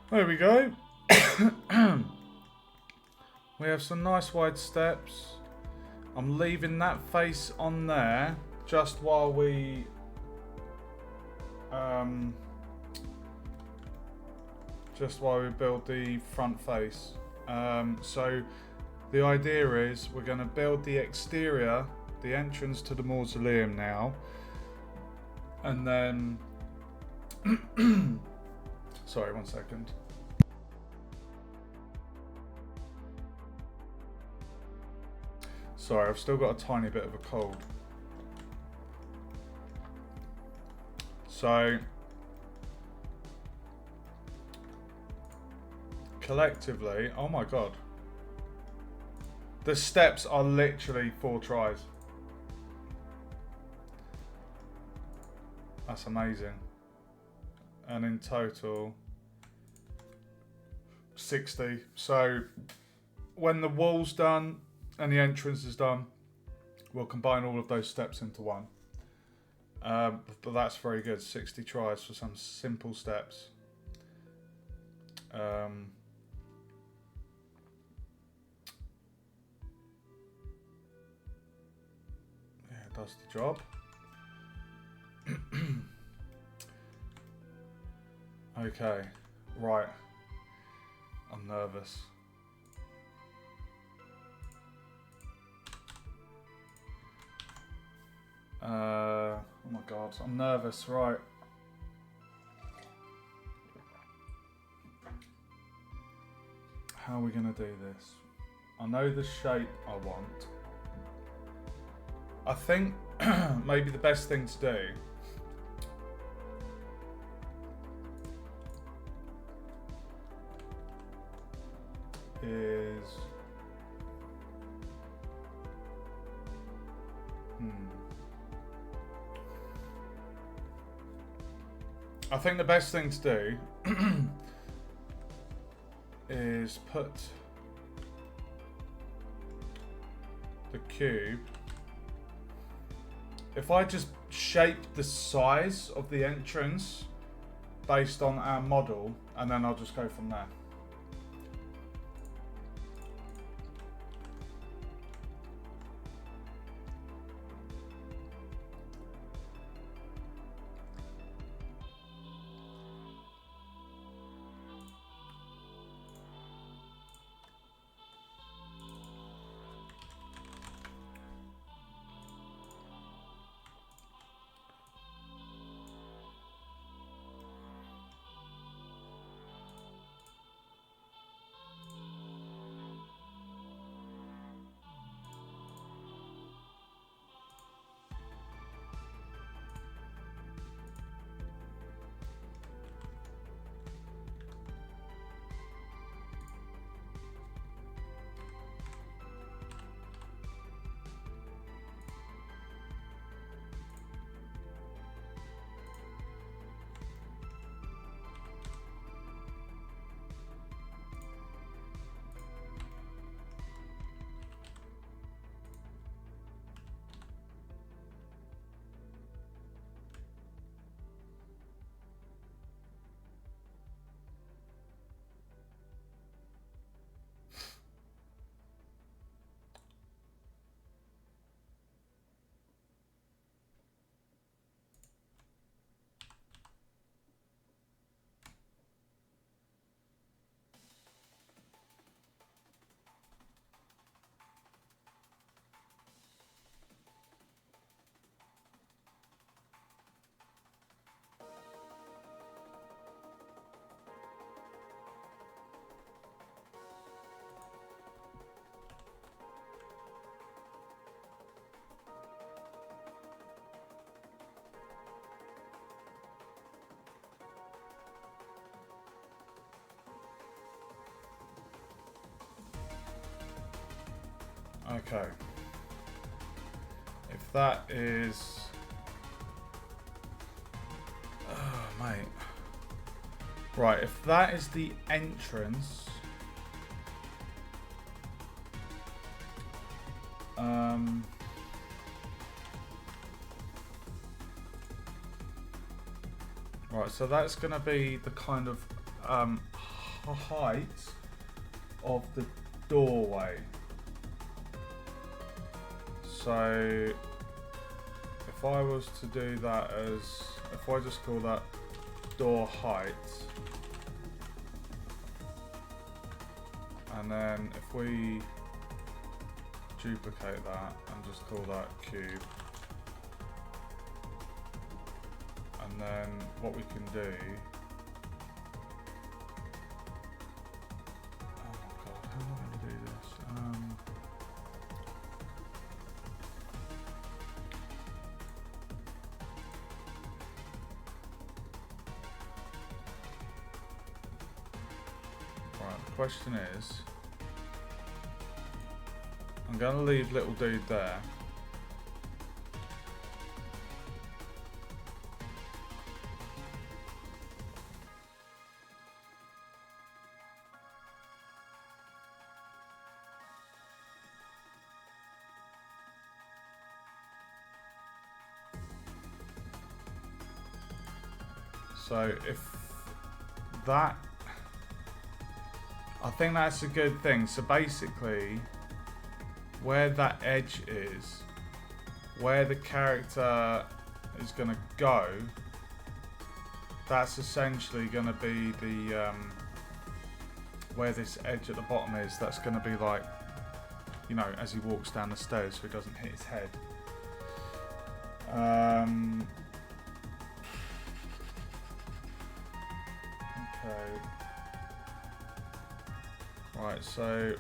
There we go. We have some nice wide steps. I'm leaving that face on there just while we build the front face. So the idea is we're going to build the exterior, the entrance to the mausoleum now, and then sorry, 1 second. Sorry, I've still got a tiny bit of a cold. So collectively, oh my god. The steps are literally 4 tries. That's amazing. And in total, 60. So when the wall's done and the entrance is done, we'll combine all of those steps into one. But that's very good. 60 tries for some simple steps. Yeah, it does the job. Okay, right. I'm nervous. Oh my god, I'm nervous, right. How are we gonna do this? I know the shape I want. I think maybe the best thing to do is I think the best thing to do is put the cube. If I just shape the size of the entrance based on our model, and then I'll just go from there. Okay. If that is... Oh, mate. Right, if that is the entrance... Right, so that's going to be the kind of height of the doorway. So if I was to do that as, if I just call that door height, and then if we duplicate that and just call that cube, and then what we can do, oh my god, how am I going to do this? Right, the question is, I'm going to leave little dude there. So if that, I think that's a good thing. So basically, where that edge is, where the character is going to go, that's essentially going to be the, where this edge at the bottom is, that's going to be like, you know, as he walks down the stairs so he doesn't hit his head. Okay. Right, so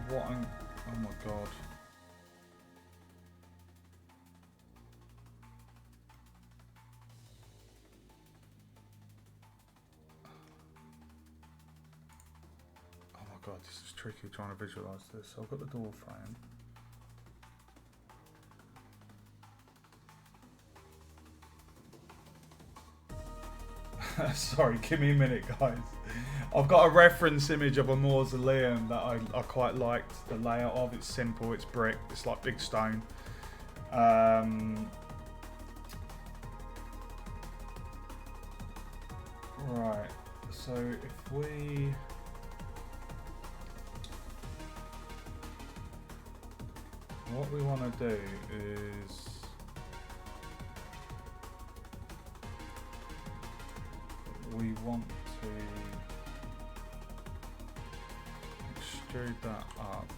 what I'm, oh my god. Oh my god, this is tricky trying to visualize this. So I've got the door frame. Sorry, give me a minute, guys. I've got a reference image of a mausoleum that I quite liked the layout of. It's simple, it's brick, it's like big stone. Right, so if we... What we want to do is... We want to extrude that up.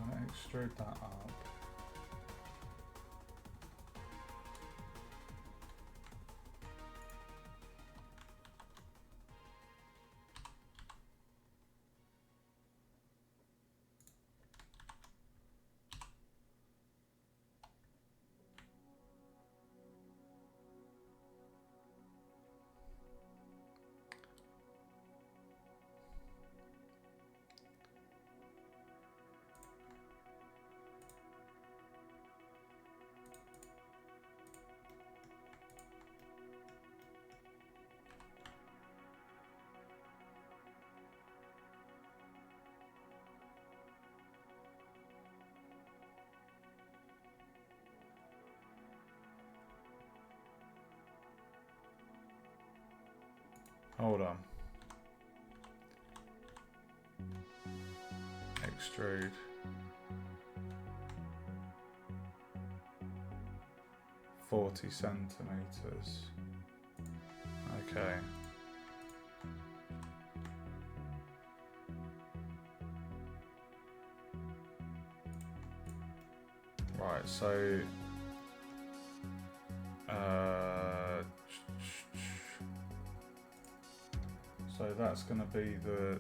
I'm going to extrude that up. Hold on. Extrude. .40 centimeters. Okay. Right, so so that's going to be the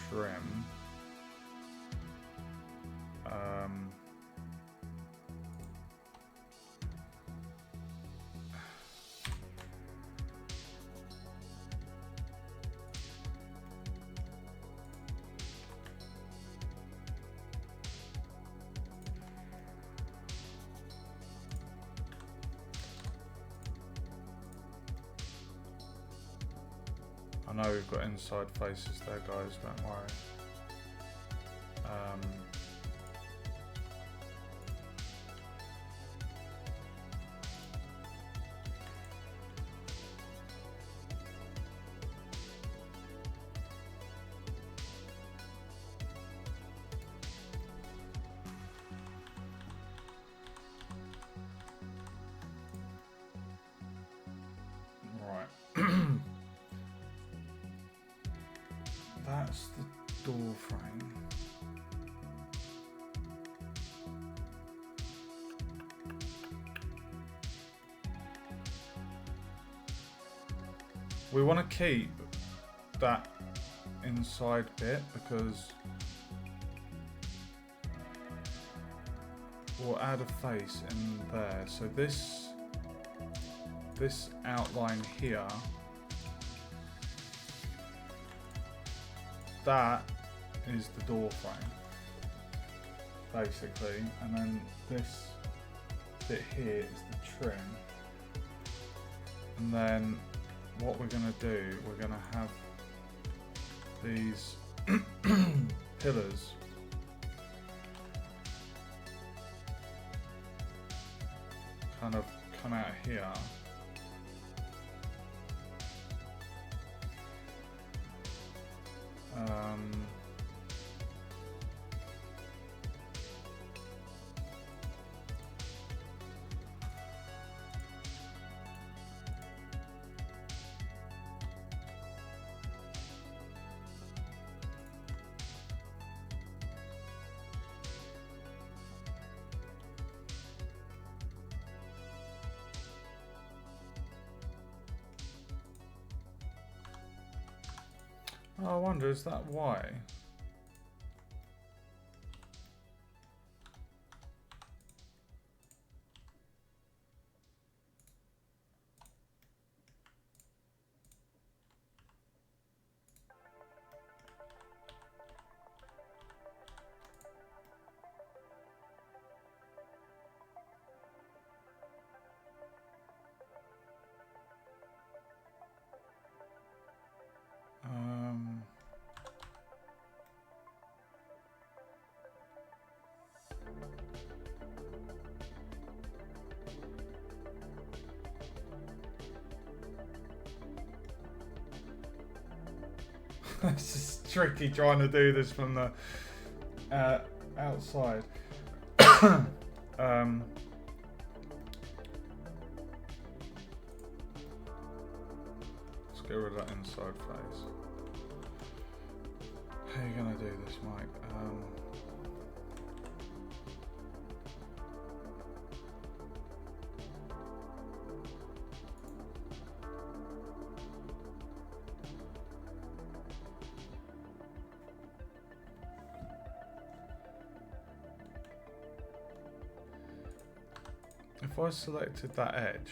trim. know we've got inside faces there, guys, don't worry. That's the door frame. We want to keep that inside bit because we'll add a face in there. So this outline here, that is the door frame, basically, and then this bit here is the trim, and then what we're going to do, we're going to have these pillars kind of come out here. I wonder, is that why? It's just tricky trying to do this from the outside. Let's get rid of that inside face. How are you gonna do this, Mike? If I selected that edge,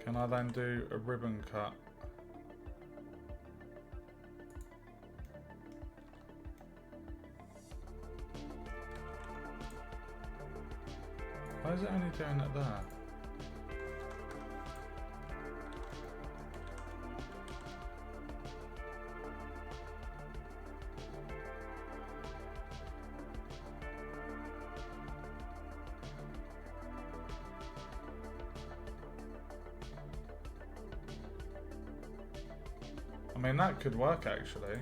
can I then do a ribbon cut? Why is it only doing it there? I mean, that could work actually.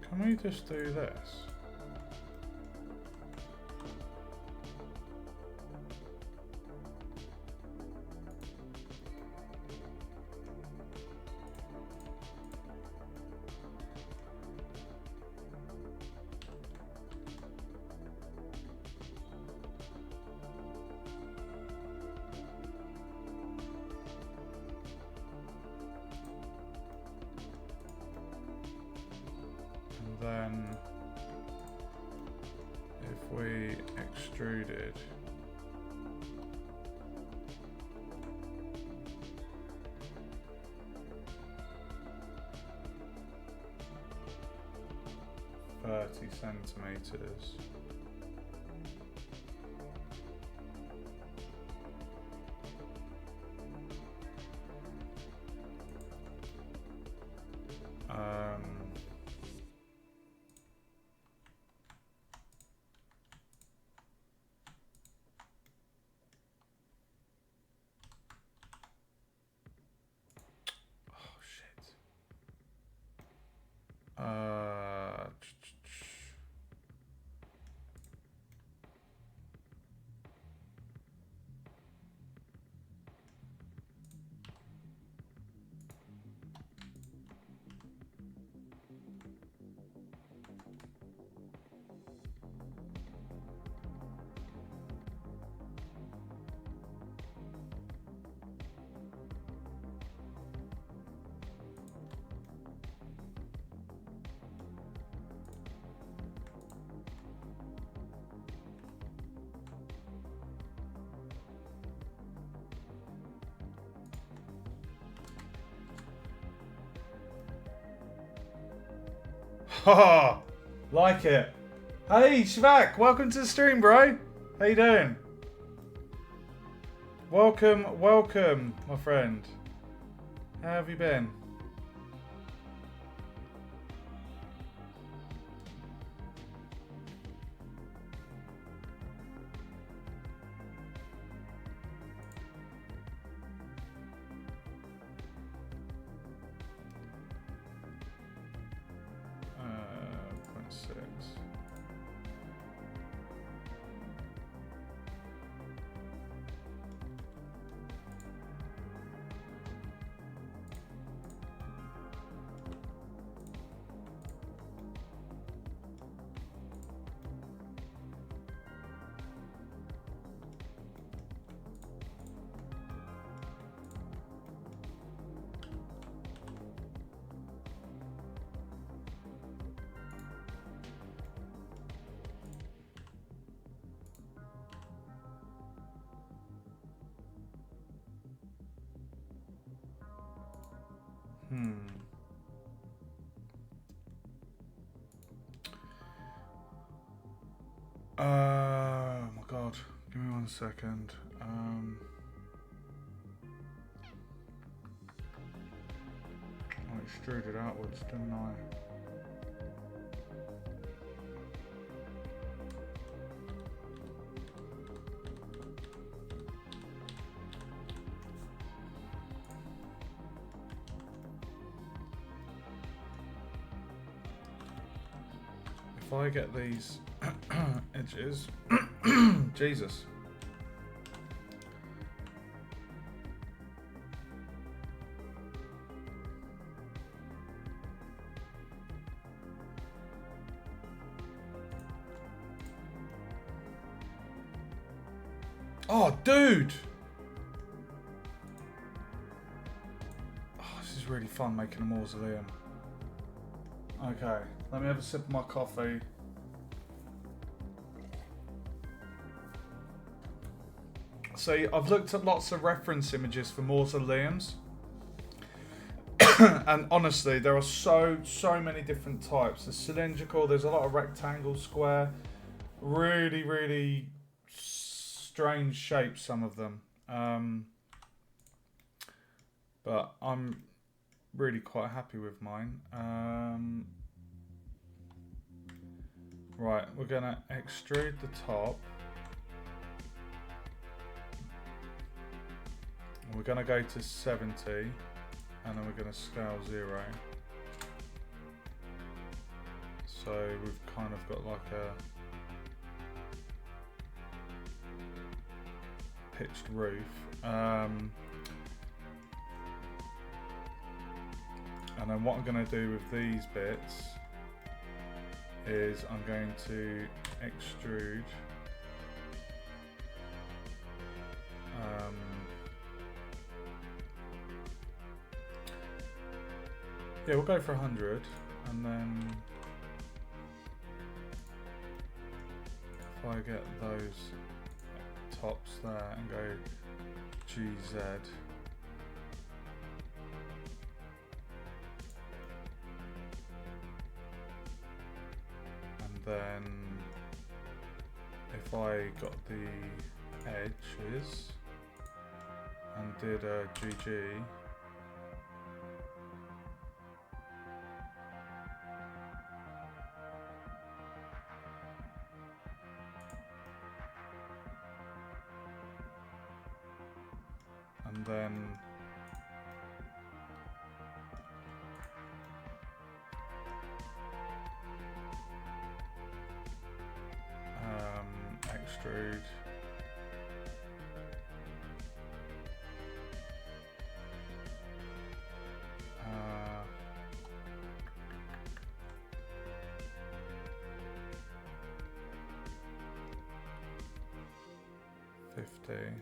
Can we just do this? Then if we extruded centimeters. Haha, like it. Hey Shvak, welcome to the stream, bro. How you doing? Welcome, my friend. How have you been? Oh my god, give me 1 second. I extruded outwards, didn't I? If I get these edges, Jesus. Oh, dude! Oh, this is really fun making a mausoleum. Okay, let me have a sip of my coffee. See, I've looked at lots of reference images for mausoleums. And honestly, there are so many different types. There's cylindrical, there's a lot of rectangle, square. Really strange shapes, some of them. But I'm really quite happy with mine. Right, we're gonna extrude the top. We're gonna go to 70, and then we're gonna scale 0. so we've kind of got like a pitched roof. And then what I'm going to do with these bits is I'm going to extrude yeah, we'll go for 100, and then if I get those tops there and go GZ, and then if I got the edges and did a GG, and then extrude, $50.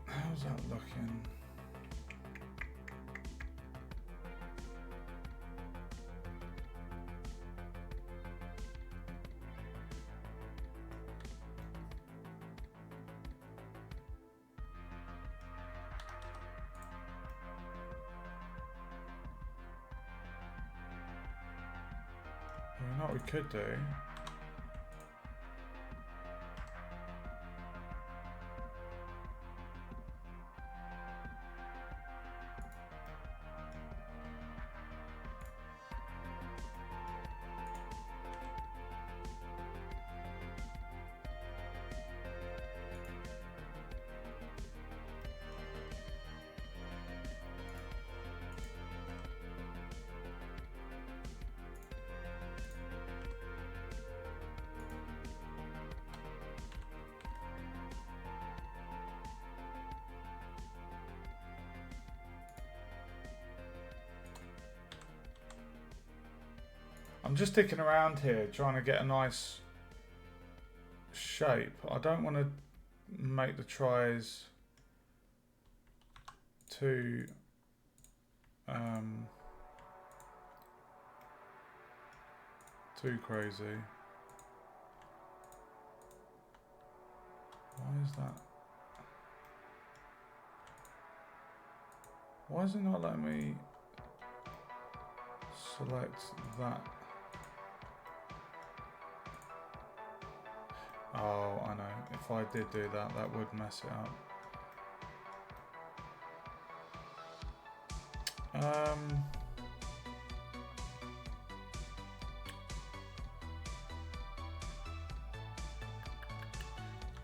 How's that looking? You know what we could do? I'm just sticking around here trying to get a nice shape. I don't want to make the tries too too crazy. Why is that? Why is it not letting me select that? Oh, I know. If I did do that, that would mess it up.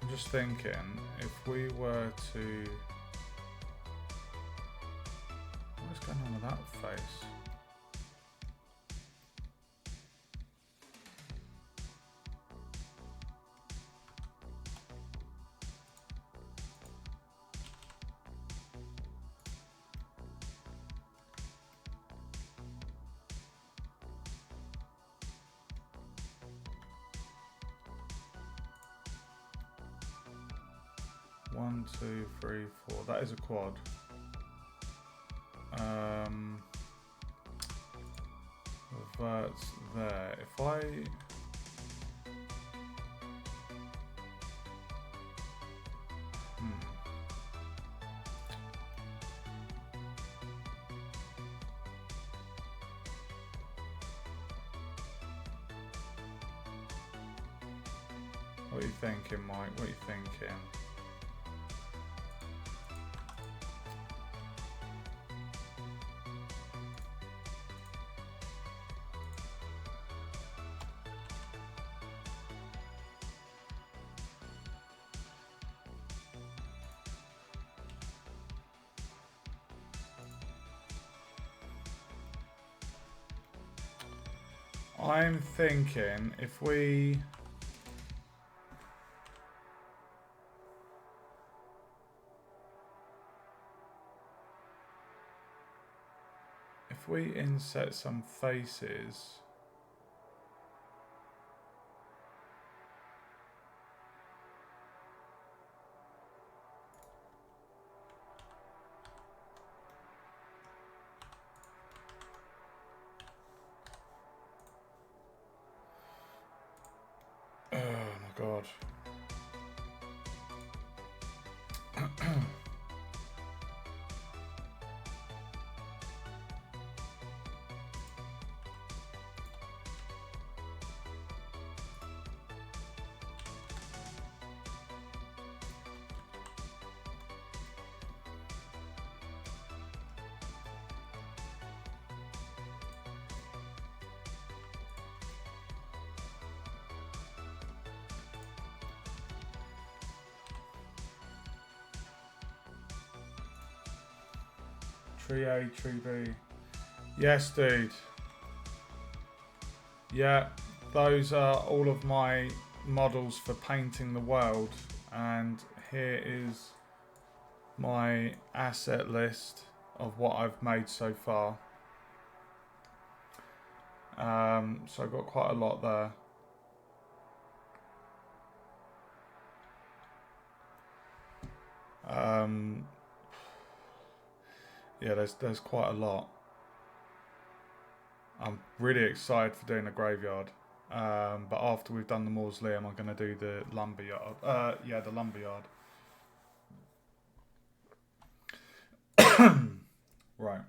I'm just thinking, if we were to... What's going on with that face? One, two, three, four. That is a quad. converts there. If I... What are you thinking, Mike? What are you thinking? I'm thinking if we... If we inset some faces... Oh my god. Tree A, tree B. Yes, dude. Yeah, those are all of my models for painting the world. And here is my asset list of what I've made so far. So I've got quite a lot there. Yeah, there's quite a lot. I'm really excited for doing a graveyard. But after we've done the mausoleum, I'm going to do the lumberyard. Yeah, the lumberyard. Right.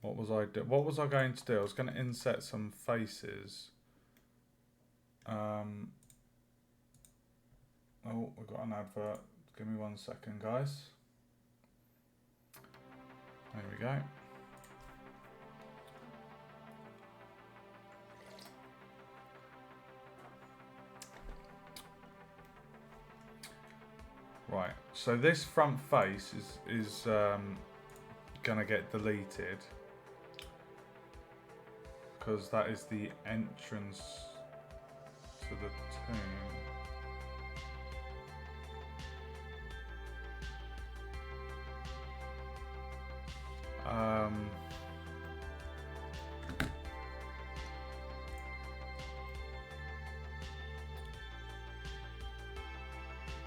What was I going to do? I was going to inset some faces. Oh, we've got an advert. Give me 1 second, guys. There we go. Right, so this front face is gonna get deleted because that is the entrance to the tomb.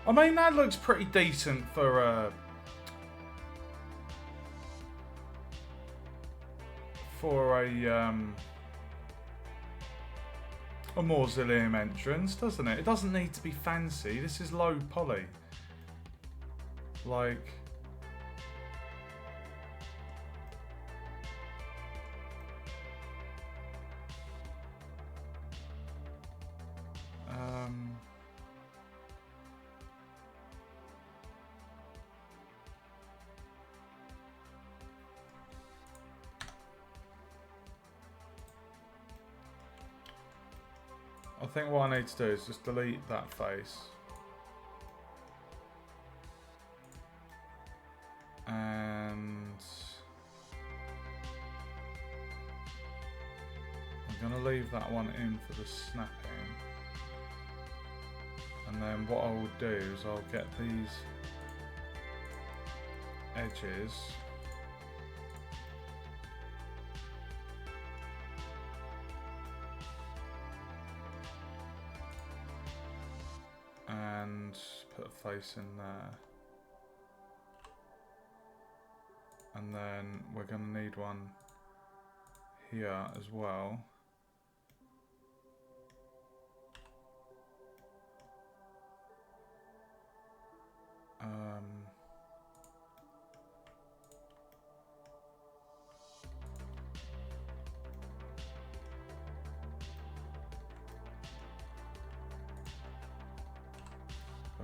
I mean, that looks pretty decent for a mausoleum entrance, doesn't it? It doesn't need to be fancy. This is low poly. Like, I think what I need to do is just delete that face. And I'm going to leave that one in for the snapping. And then what I will do is I'll get these edges . And put a face in there. And then we're going to need one here as well.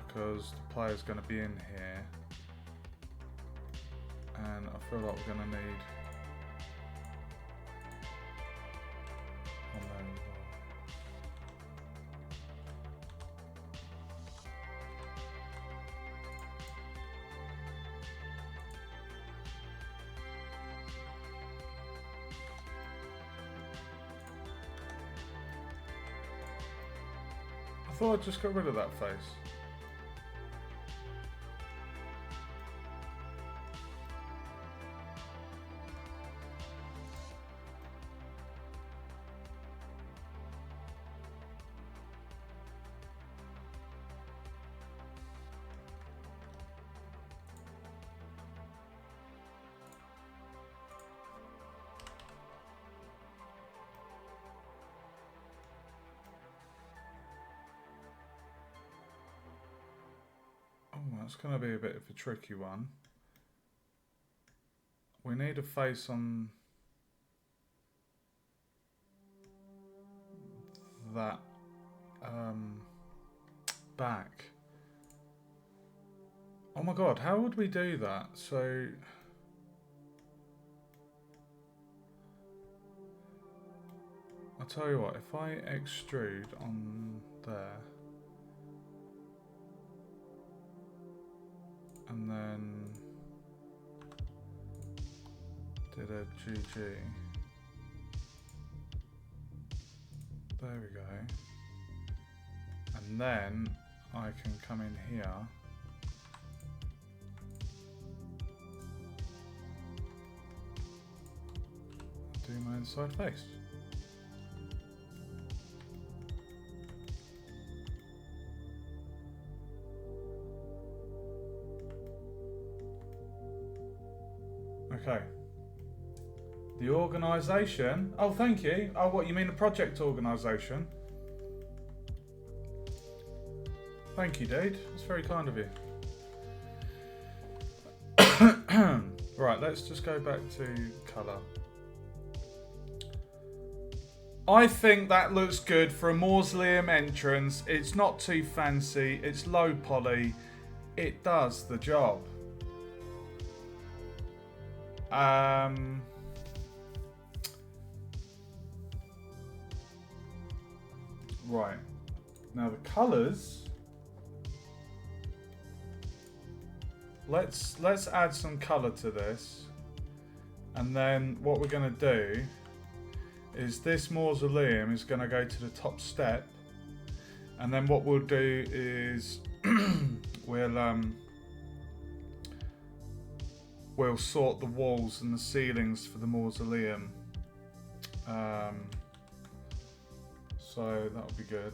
Because the player's going to be in here, and I feel like we're going to need one there as well. I thought I'd just got rid of that face. That's going to be a bit of a tricky one. We need a face on that back. Oh my god, how would we do that? So I'll tell you what, if I extrude on there and then did a GG. There we go. And then I can come in here and do my inside face. Okay. The organisation. Oh, thank you. Oh, what, you mean the project organisation? Thank you, dude. That's very kind of you. Right, let's just go back to colour. I think that looks good for a mausoleum entrance. It's not too fancy. It's low poly. It does the job. Right. Now the colours. Let's add some colour to this. And then what we're going to do is this mausoleum is going to go to the top step. And then what we'll do is we'll sort the walls and the ceilings for the mausoleum. So that'll be good.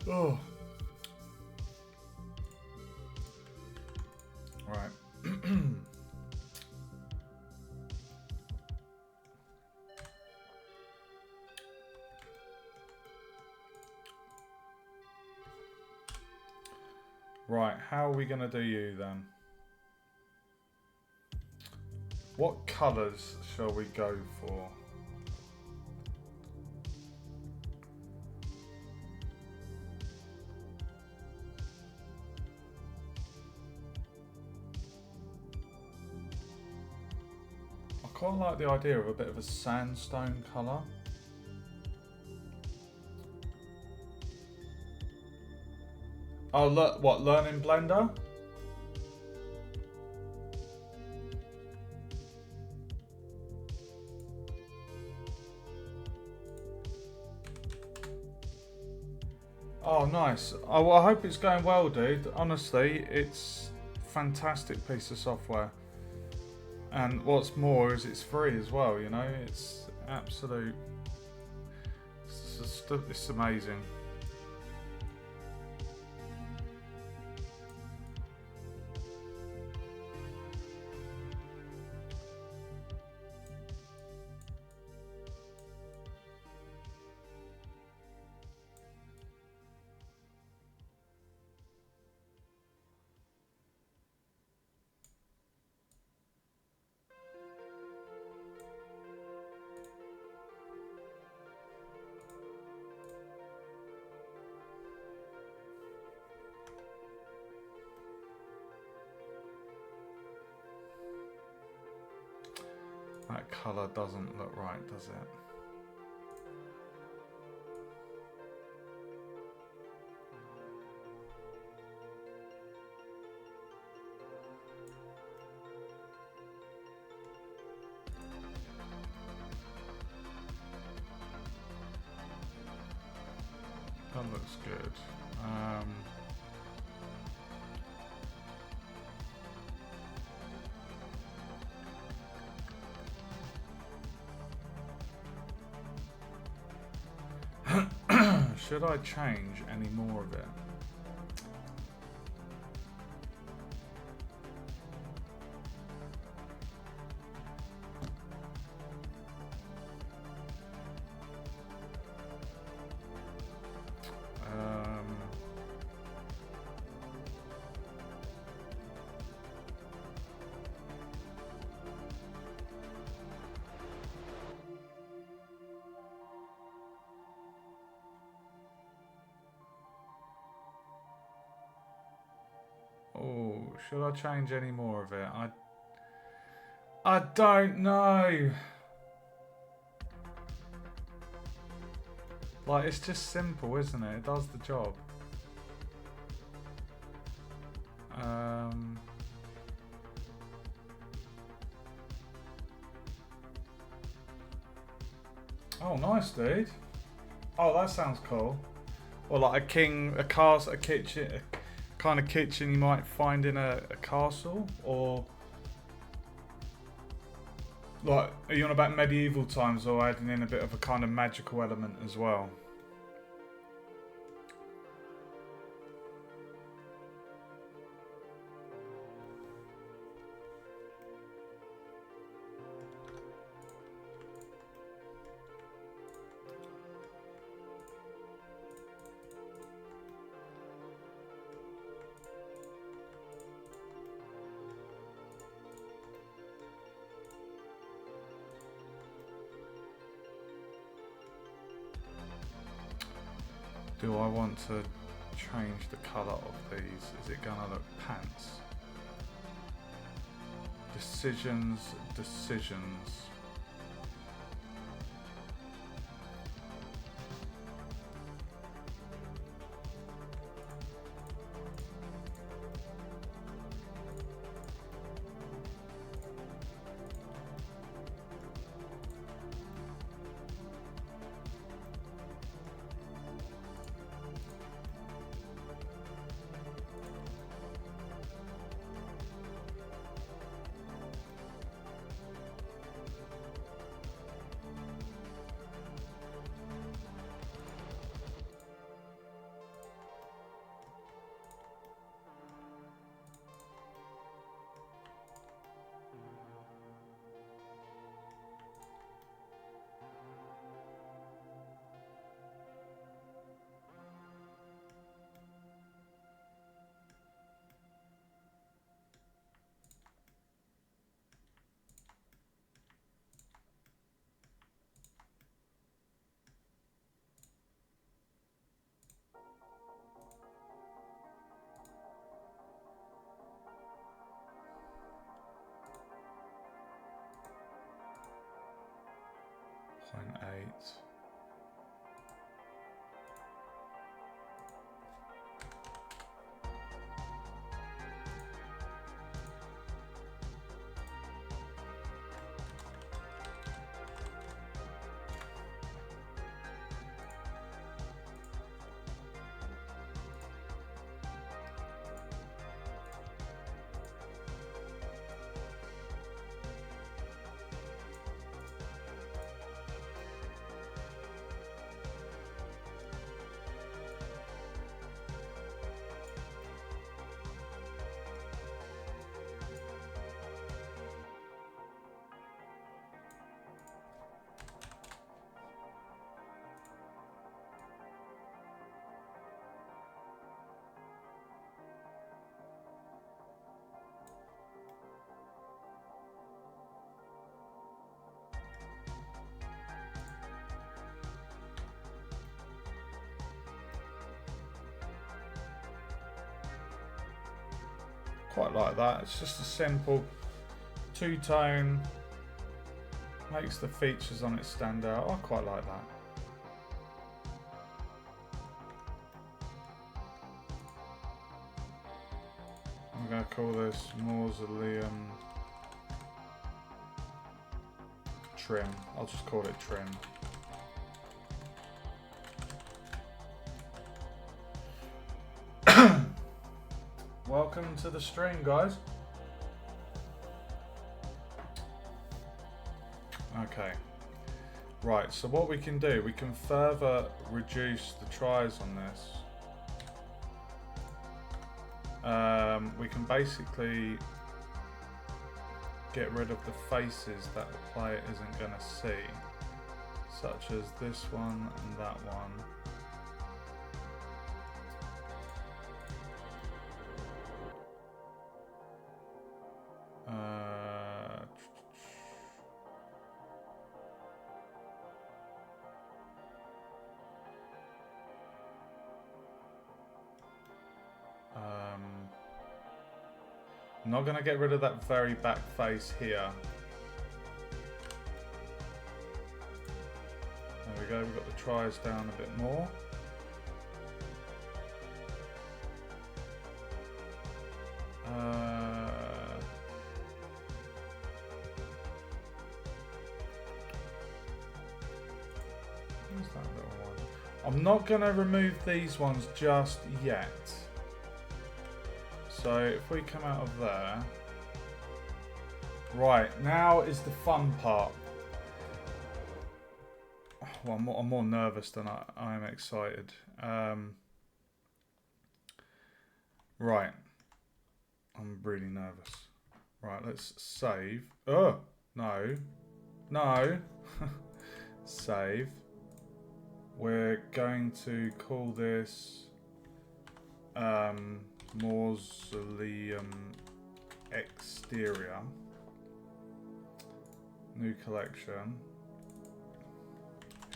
Oh. Right. Right, how are we going to do you then? What colours shall we go for? I quite like the idea of a bit of a sandstone colour. Oh, look, what, learning Blender? Oh, nice. Oh, well, I hope it's going well, dude. Honestly, it's a fantastic piece of software. And what's more is it's free as well, you know? It's absolute... It's amazing. That colour doesn't look right, does it? That looks good. Should I change any more of it? Oh, should I change any more of it? I don't know. Like, it's just simple, isn't it? It does the job. Oh, nice, dude. Oh, that sounds cool. Or like a castle, a kitchen, a kind of kitchen you might find in a castle, or like, are you on about medieval times, or adding in a bit of a kind of magical element as well? Do I want to change the colour of these? Is it gonna look pants? Decisions. Point 8. Quite like that. It's just a simple two-tone Makes the features on it stand out. I quite like that. I'm going to call this Mausoleum Trim. I'll just call it Trim. Welcome to the stream, guys. Okay. Right, so what we can do, we can further reduce the tries on this. We can basically get rid of the faces that the player isn't going to see, such as this one and that one. I'm not going to get rid of that very back face here. There we go, we've got the tries down a bit more. Where's that little one? I'm not going to remove these ones just yet. So if we come out of there, right, now is the fun part. Well, I'm more nervous than I am excited. Right, I'm really nervous. Right, let's save. Oh, no, save. We're going to call this Mausoleum Exterior. New collection.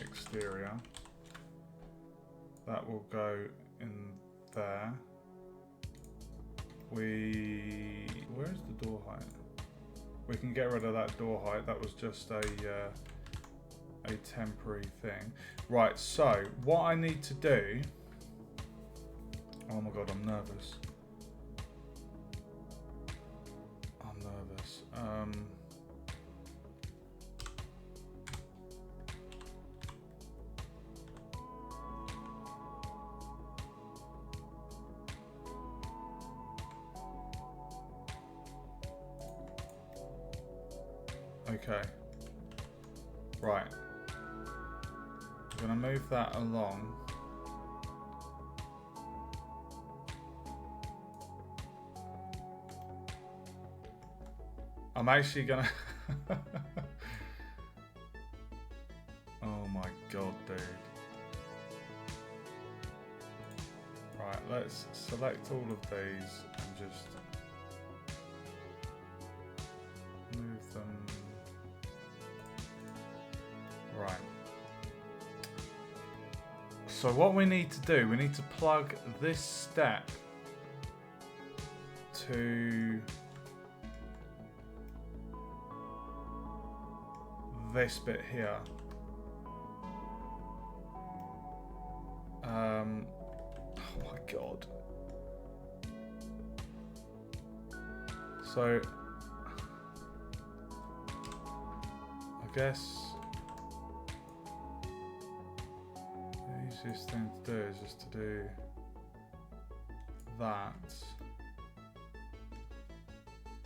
Exterior. That will go in there. Where's the door height? We can get rid of that door height. That was just a temporary thing. Right, so what I need to do... Oh my god, I'm nervous. Okay. Right. I'm going to move that along. I'm actually going to... Oh my god, dude. Right, let's select all of these and just move them. Right. So what we need to do, we need to plug this step to this bit here. Oh my god. So I guess the easiest thing to do is just to do that.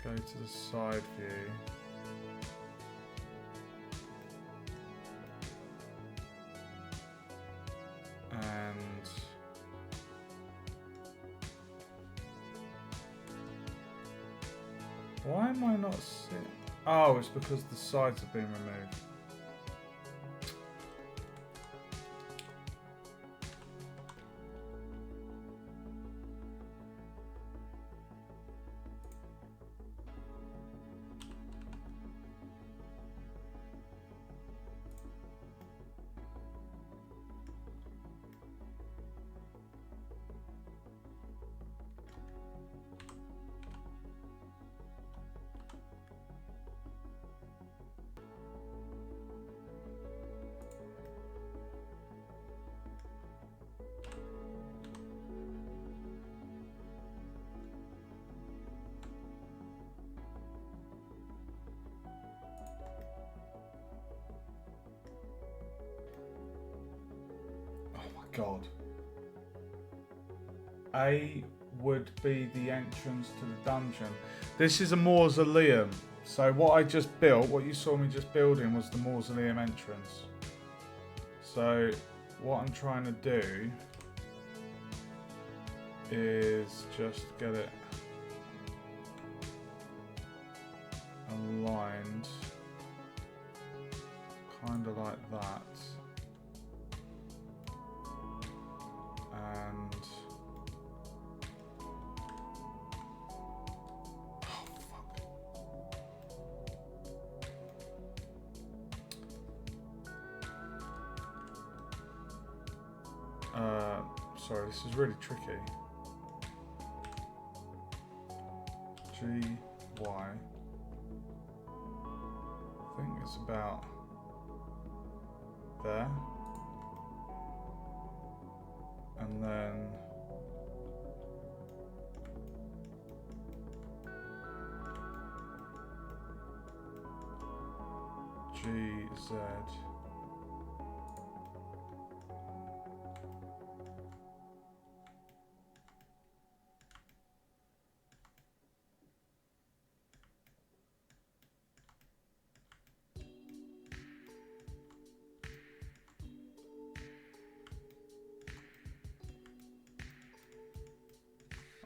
Go to the side view. And why am I not seeing? Oh, it's because the sides have been removed. God. A would be the entrance to the dungeon. This is a mausoleum. So what I just built, what you saw me just building, was the mausoleum entrance. So what I'm trying to do is just get it aligned kind of like that, and sorry, this is really tricky. G, Y. I think it's about there. And then G, Z.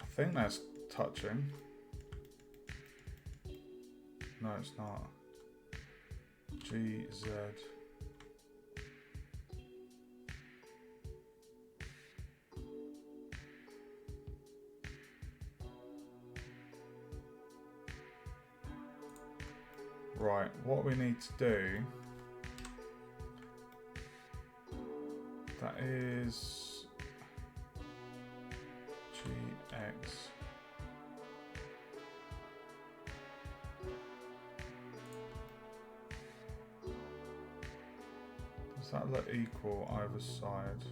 I think that's touching. No, it's not. G, Z. Right, what we need to do, that is GX. Does that look equal either side?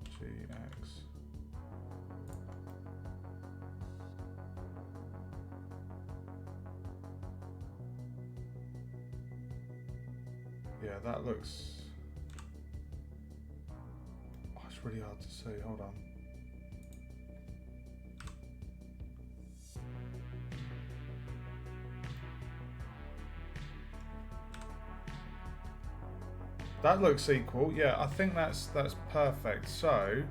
GX. Yeah, that looks... Oh, it's really hard to see. Hold on. That looks equal. Yeah, I think that's perfect. So,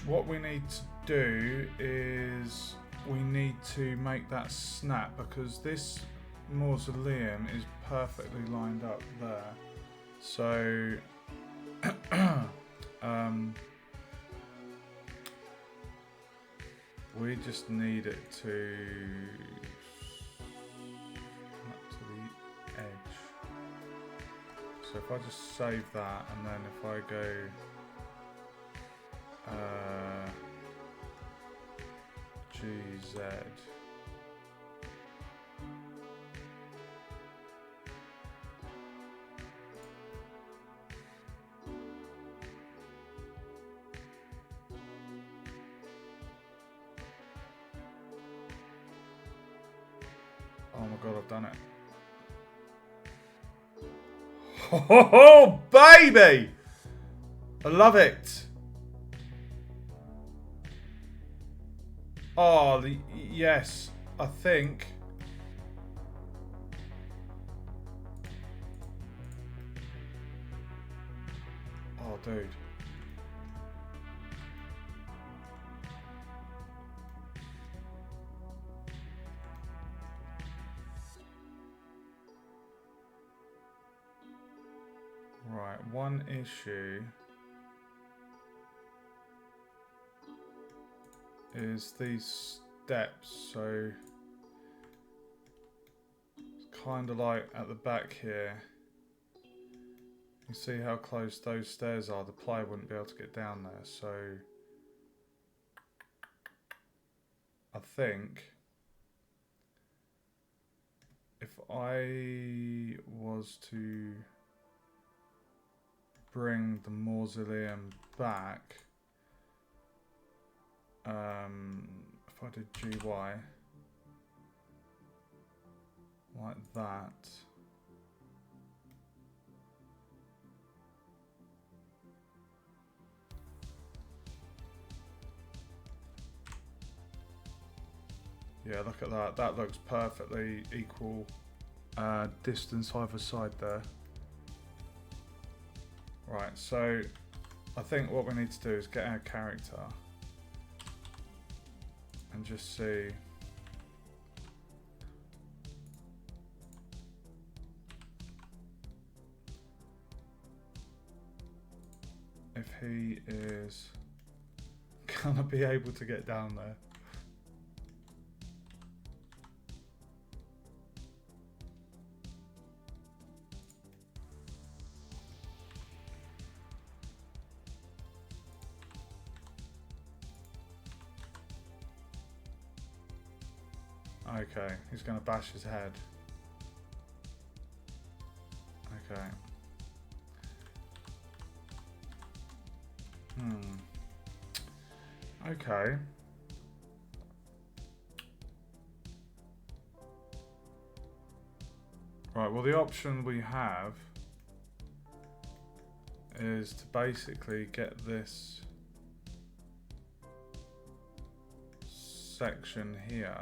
what we need to do is we need to make that snap, because this mausoleum is perfectly lined up there. So we just need it to come up to the edge. So if I just save that, and then if I go GZ. Oh my god, I've done it. Oh, baby! I love it. Oh, yes, I think. Oh, dude. Right, one issue is these steps, so it's kind of like at the back here. You see how close those stairs are, the player wouldn't be able to get down there, so I think if I was to bring the mausoleum back, if I did GY, like that. Yeah, look at that. That looks perfectly equal distance either side there. Right, so I think what we need to do is get our character and just see if he is gonna be able to get down there. Okay, he's going to bash his head. Okay. Okay. Right, well the option we have is to basically get this section here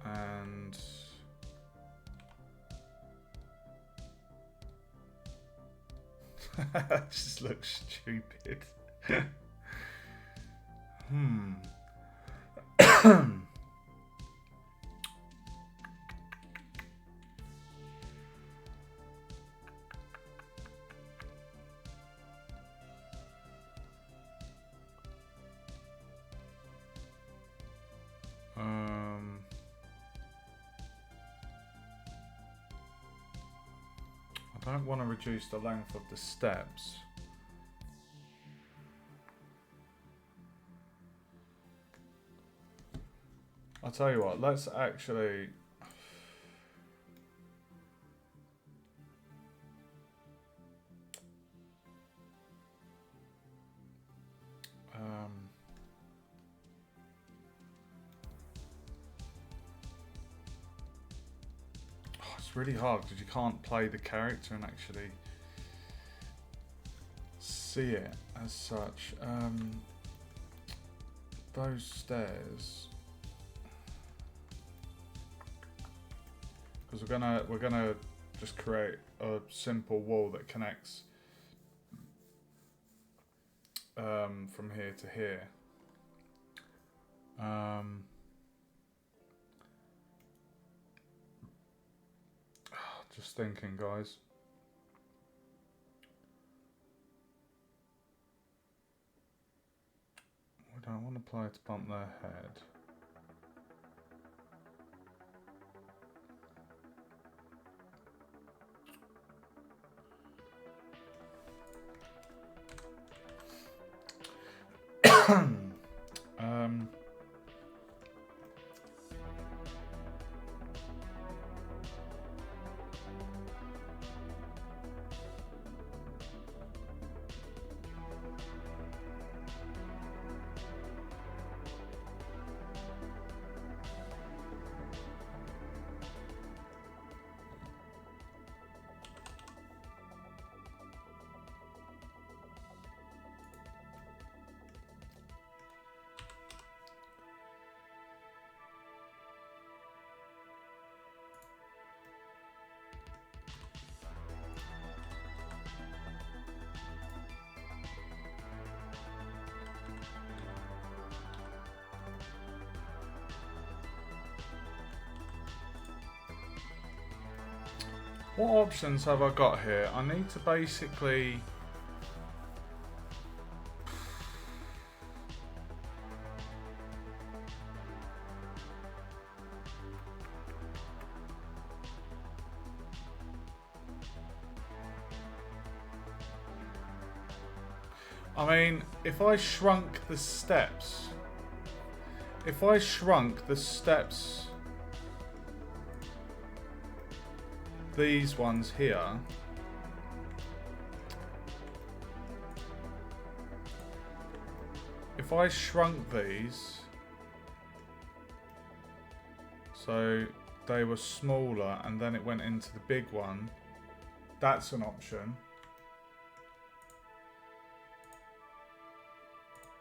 and that just looks stupid. I don't want to reduce the length of the steps. I'll tell you what, let's actually... it's really hard because you can't play the character and actually see it as such. Those stairs, because we're gonna just create a simple wall that connects from here to here. Just thinking, guys. We don't want to play to bump their head. What options have I got here? I need to basically... I mean, if I shrunk the steps... these ones here, if I shrunk these So they were smaller and then it went into the big one. That's an option.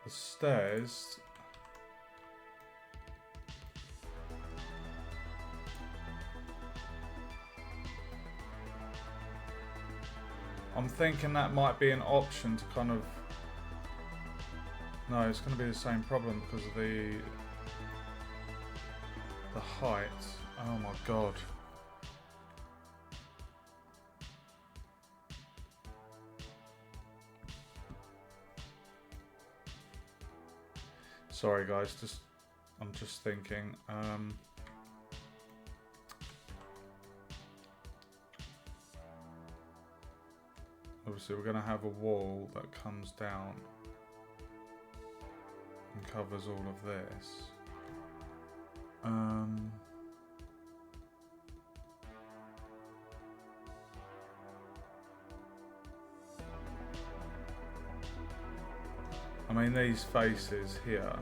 The stairs. I'm thinking that might be an option to kind of... No, it's going to be the same problem because of the height. Oh my god. Sorry guys, I'm just thinking. Obviously we're going to have a wall that comes down and covers all of this. I mean, these faces here.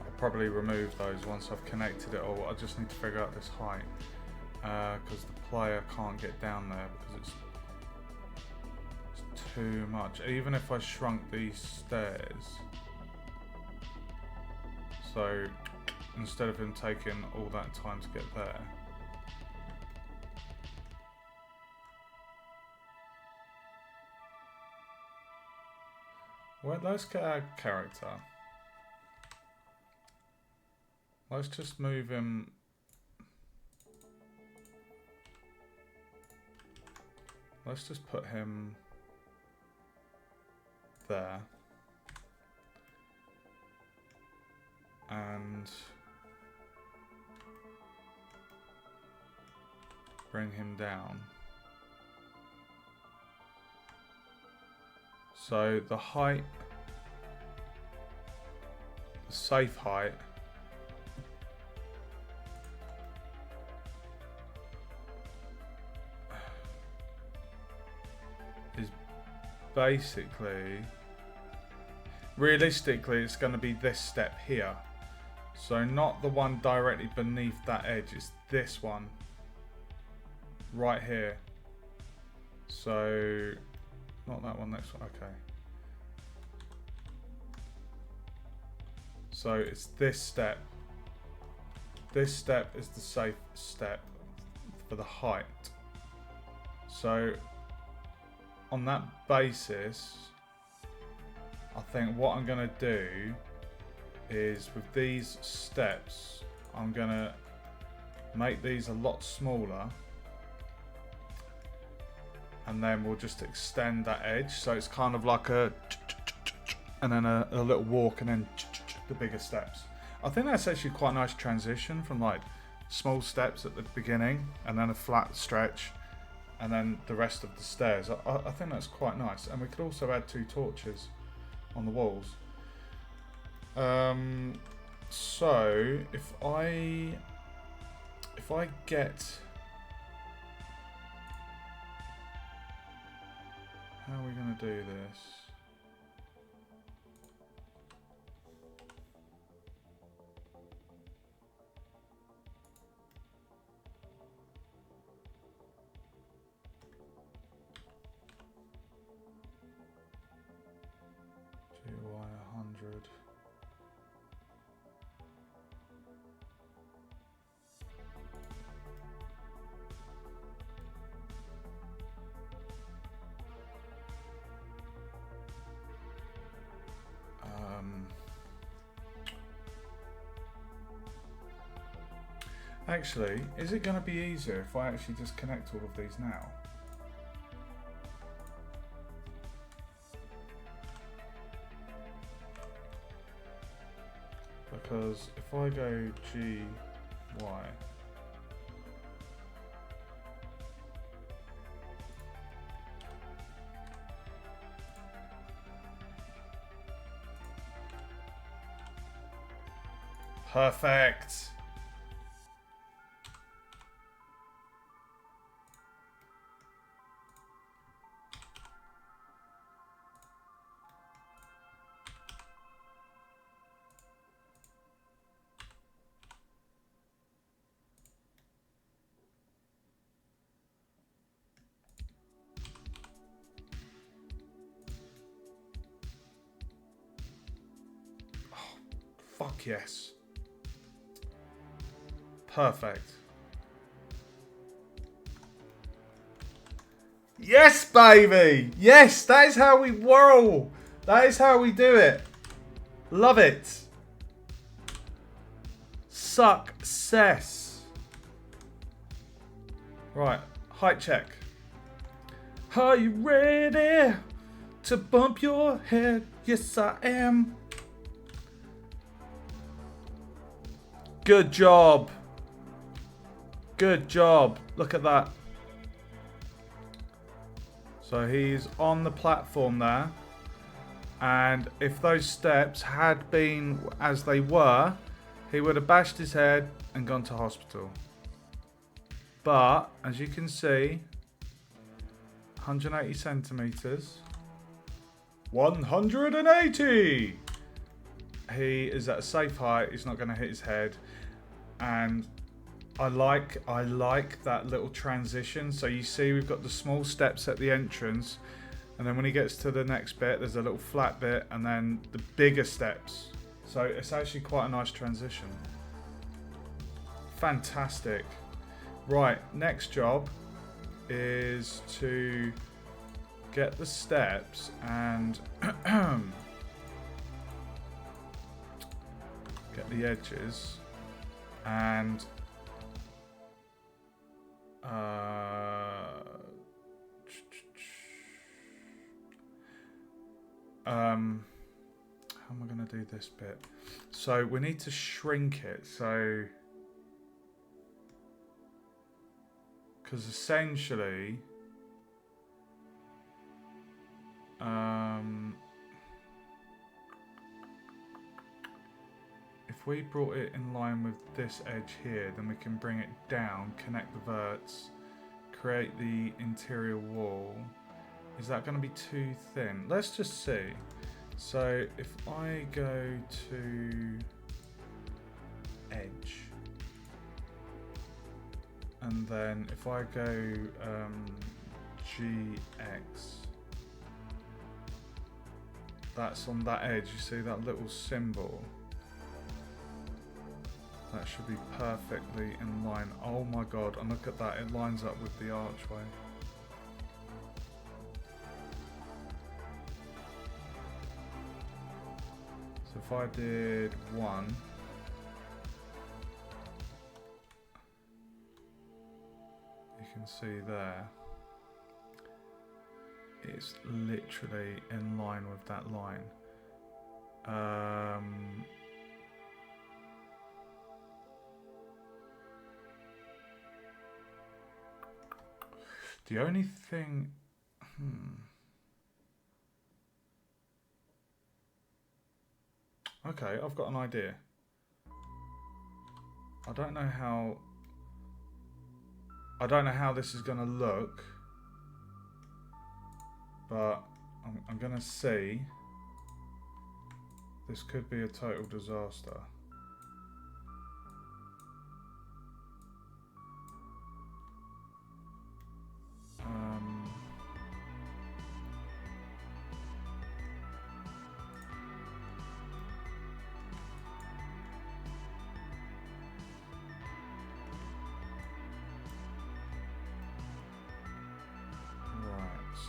I'll probably remove those once I've connected it all. I just need to figure out this height. Because the player can't get down there because it's too much. Even if I shrunk these stairs. So, instead of him taking all that time to get there. Well, let's get our character. Let's just move him. Let's just put him there. And bring him down. So the height, the safe height, is basically, realistically it's going to be this step here. So not the one directly beneath that edge, it's this one right here. So not that one, next one, okay. So it's this step. This step is the safe step for the height. So on that basis, I think what I'm gonna do is with these steps, I'm gonna make these a lot smaller. And then we'll just extend that edge, so it's kind of like a, and then a little walk, and then the bigger steps. I think that's actually quite a nice transition from like small steps at the beginning, and then a flat stretch, and then the rest of the stairs. I think that's quite nice, and we could also add 2 torches on the walls. So if I get... How are we going to do this? GUI 100. Actually, is it going to be easier if I actually just connect all of these now? Because if I go GY, perfect. Fuck yes. Perfect. Yes, baby. Yes, that is how we whirl. That is how we do it. Love it. Success. Right, height check. Are you ready to bump your head? Yes, I am. Good job. Good job. Look at that. So he's on the platform there. And if those steps had been as they were, he would have bashed his head and gone to hospital. But, as you can see, 180 centimetres. 180! He is at a safe height. He's not going to hit his head. And I like that little transition. So you see we've got the small steps at the entrance. And then when he gets to the next bit, there's a little flat bit. And then the bigger steps. So it's actually quite a nice transition. Fantastic. Right, next job is to get the steps and get the edges and how am I going to do this bit? So we need to shrink it. So because essentially if we brought it in line with this edge here, then we can bring it down, connect the verts, create the interior wall. Is that going to be too thin? Let's just see. So if I go to edge, and then if I go GX, that's on that edge. You see that little symbol? That should be perfectly in line. Oh my god, and look at that, it lines up with the archway. So if I did 1, you can see there, it's literally in line with that line. The only thing, okay, I've got an idea. I don't know how this is going to look, but I'm going to see. This could be a total disaster.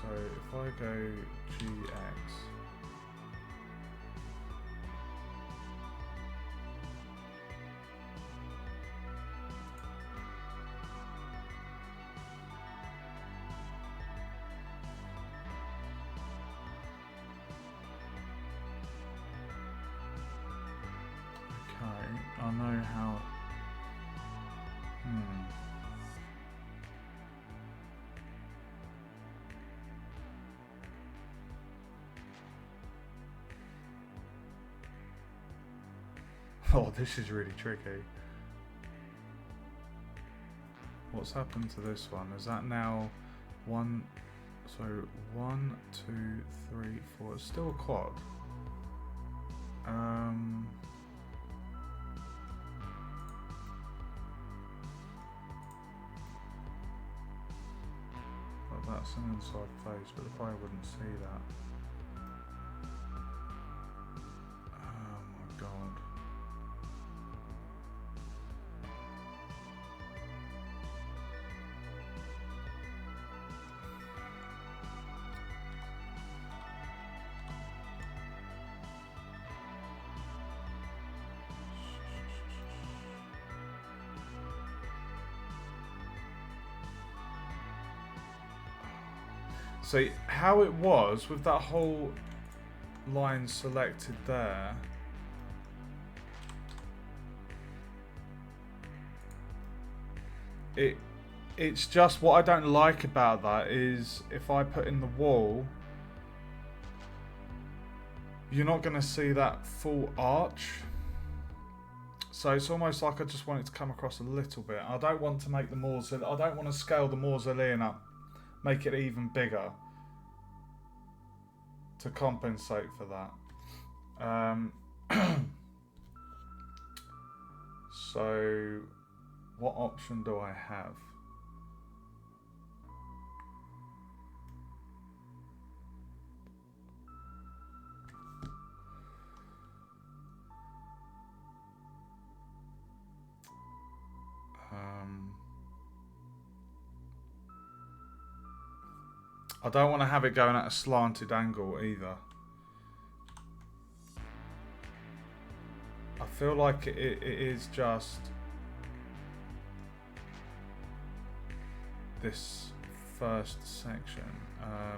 So if I go GX, okay, I know how. Oh, this is really tricky. What's happened to this one? Is that now one? So 1, 2, 3, 4. It's still a quad. But that's an inside face, but the player wouldn't see that. Oh my god. So how it was with that whole line selected there. It's just what I don't like about that is if I put in the wall, you're not going to see that full arch. So it's almost like I just want it to come across a little bit. I don't want to make the mausoleum, I don't want to scale the mausoleum up, make it even bigger to compensate for that. So what option do I have? I don't want to have it going at a slanted angle either. I feel like it is just this first section. Oh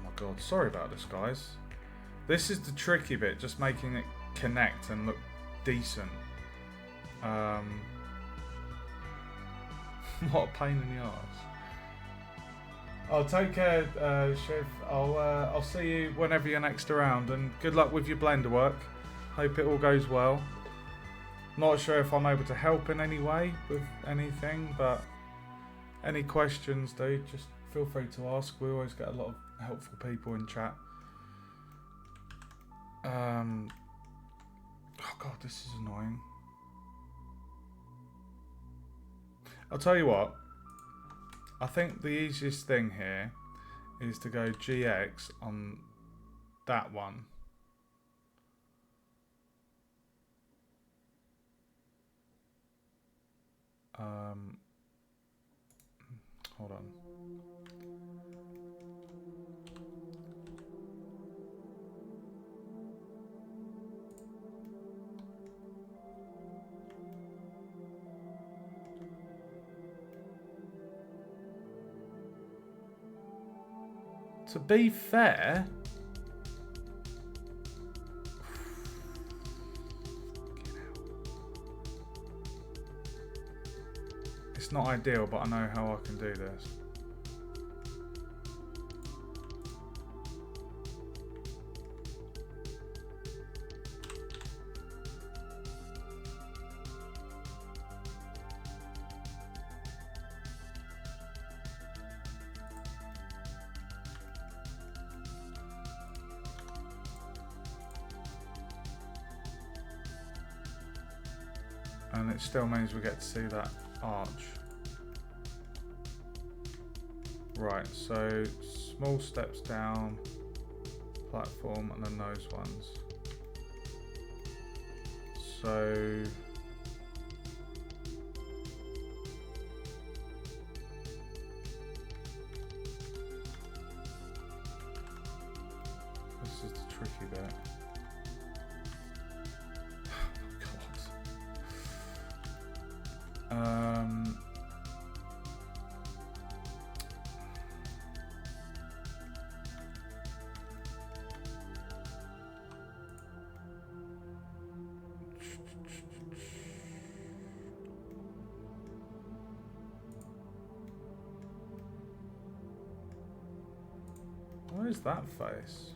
my god, sorry about this, guys. This is the tricky bit, just making it connect and look decent. What a pain in the arse. Oh, take care, Shiv. I'll see you whenever you're next around, and good luck with your Blender work. Hope it all goes well. Not sure if I'm able to help in any way with anything, but any questions, dude, just feel free to ask. We always get a lot of helpful people in chat. Oh god, this is annoying. I'll tell you what, I think the easiest thing here is to go GX on that one. Hold on. To be fair, it's not ideal, but I know how I can do this. And it still means we get to see that arch. Right, so small steps down, platform, and then those ones. So this is the tricky bit. Where's that face?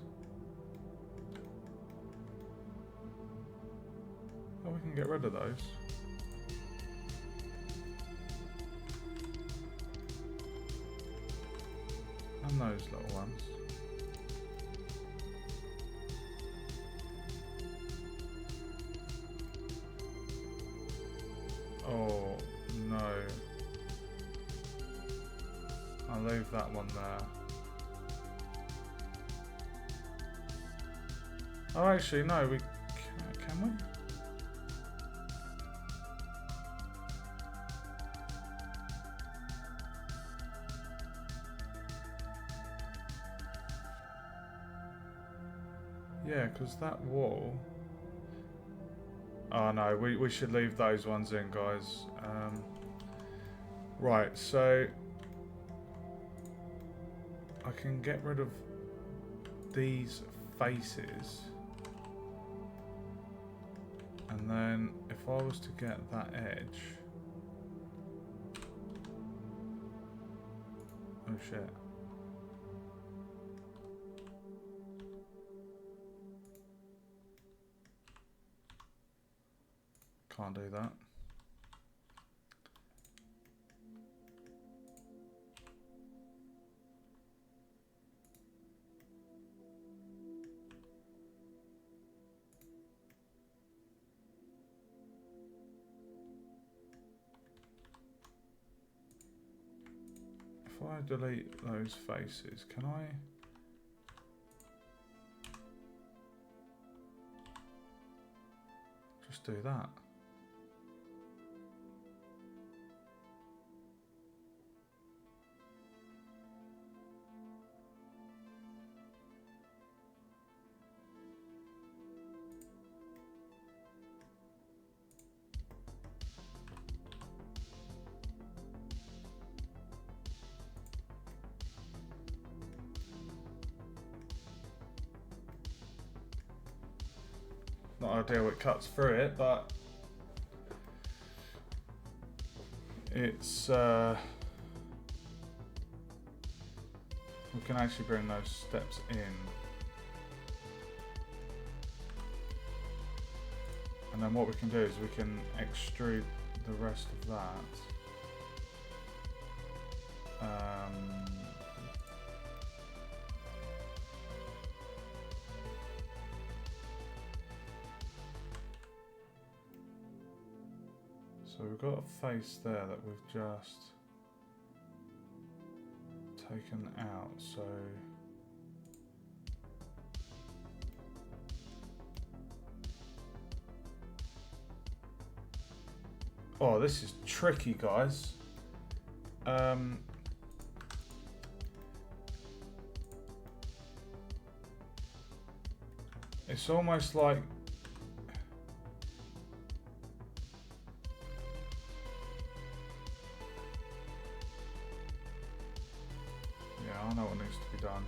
Oh, we can get rid of those. And those little ones. Oh, no. I'll leave that one there. Oh, actually, no, we can we? Yeah, because that wall... Oh no, we should leave those ones in, guys. Right, so I can get rid of these faces. And then if I was to get that edge... Oh shit. Can't do that. If I delete those faces, can I? Just do that. Not ideal, it cuts through it, but it's we can actually bring those steps in, and then what we can do is we can extrude the rest of that. So we've got a face there that we've just taken out, so oh, this is tricky, guys. It's almost like I know what needs to be done.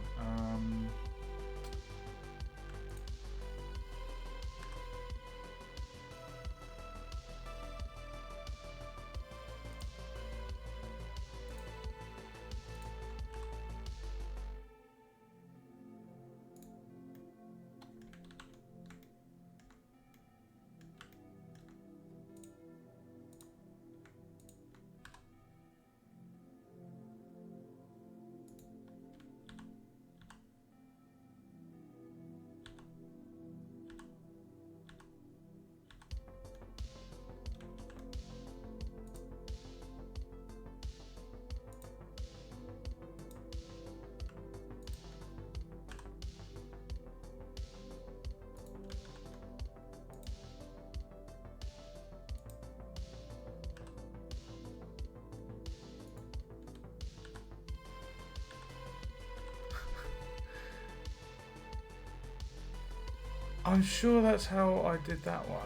I'm sure that's how I did that one.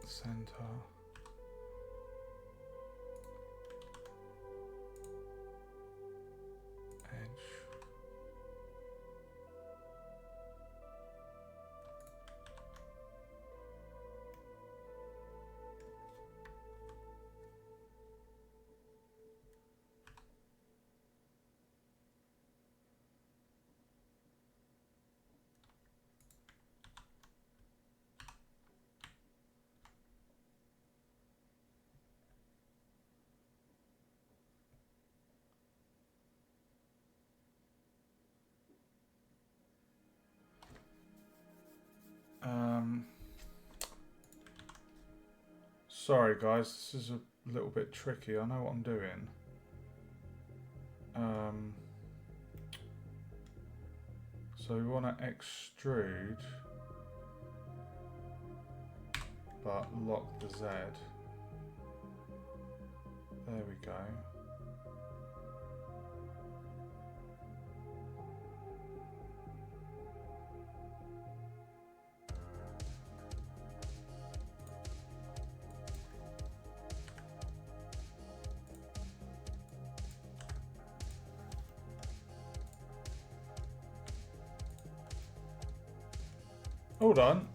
Center. Sorry guys, this is a little bit tricky. I know what I'm doing. So we want to extrude but lock the Z. There we go. Hold on.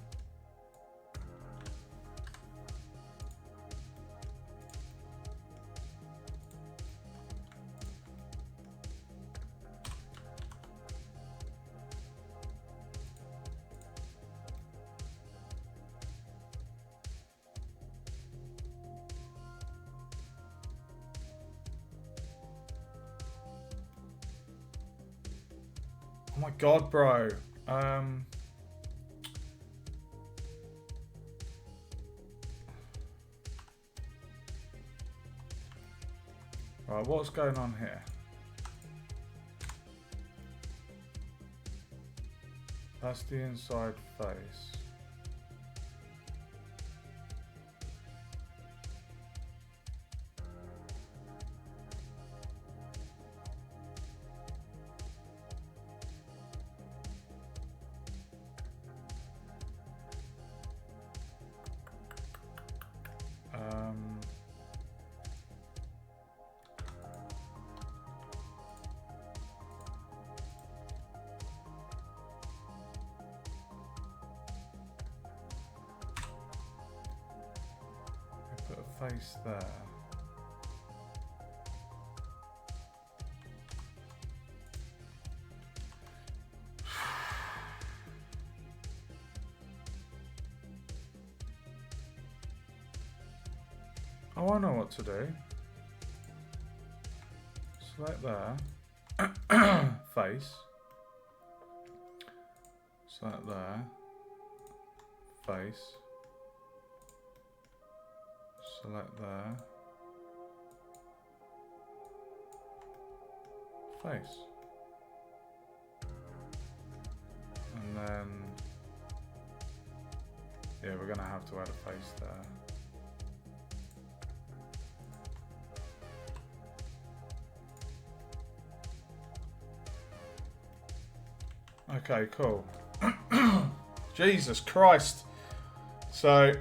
Oh my god, bro. Right, what's going on here? That's the inside face. Put a face there. Oh, I know what to do. Select there. Face. Select there. Face. Select there. Face. And then, yeah, we're going to have to add a face there. Okay, cool. Jesus Christ. So,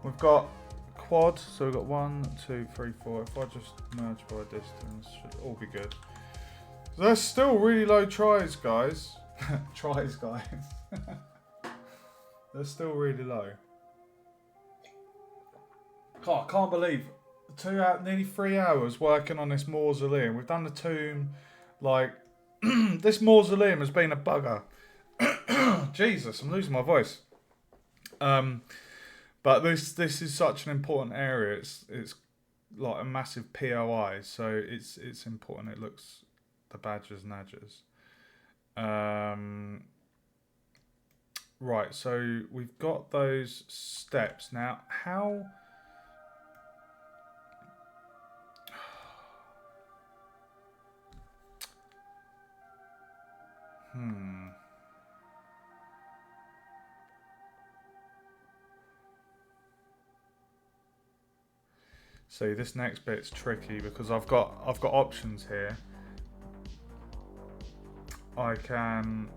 we've got quad, so we've got 1, 2, 3, 4. If I just merge by distance, should all be good. So that's still really low tries, guys. Tries, guys. They're still really low. God, I can't believe nearly 3 hours working on this mausoleum. We've done the tomb, like, this mausoleum has been a bugger. Jesus, I'm losing my voice. But this is such an important area. It's like a massive POI, so it's important. It looks the badgers nadgers. Right, so we've got those steps now. How? See, this next bit's tricky because I've got options here. I can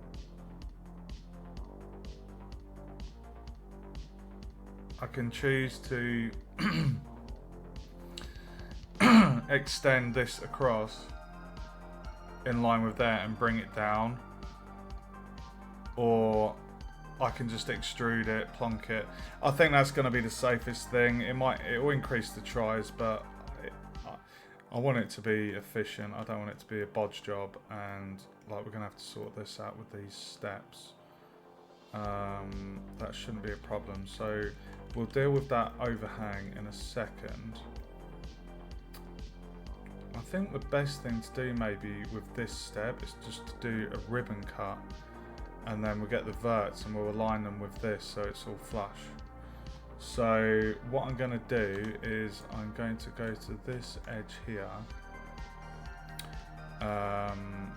choose to extend this across in line with that and bring it down, or I can just extrude it, plonk it. I think that's going to be the safest thing. It will increase the tries, but I want it to be efficient. I don't want it to be a bodge job, and like we're going to have to sort this out with these steps. That shouldn't be a problem. So we'll deal with that overhang in a second. I think the best thing to do maybe with this step is just to do a ribbon cut, and then we'll get the verts and we'll align them with this so it's all flush. So what I'm going to do is I'm going to go to this edge here. I'm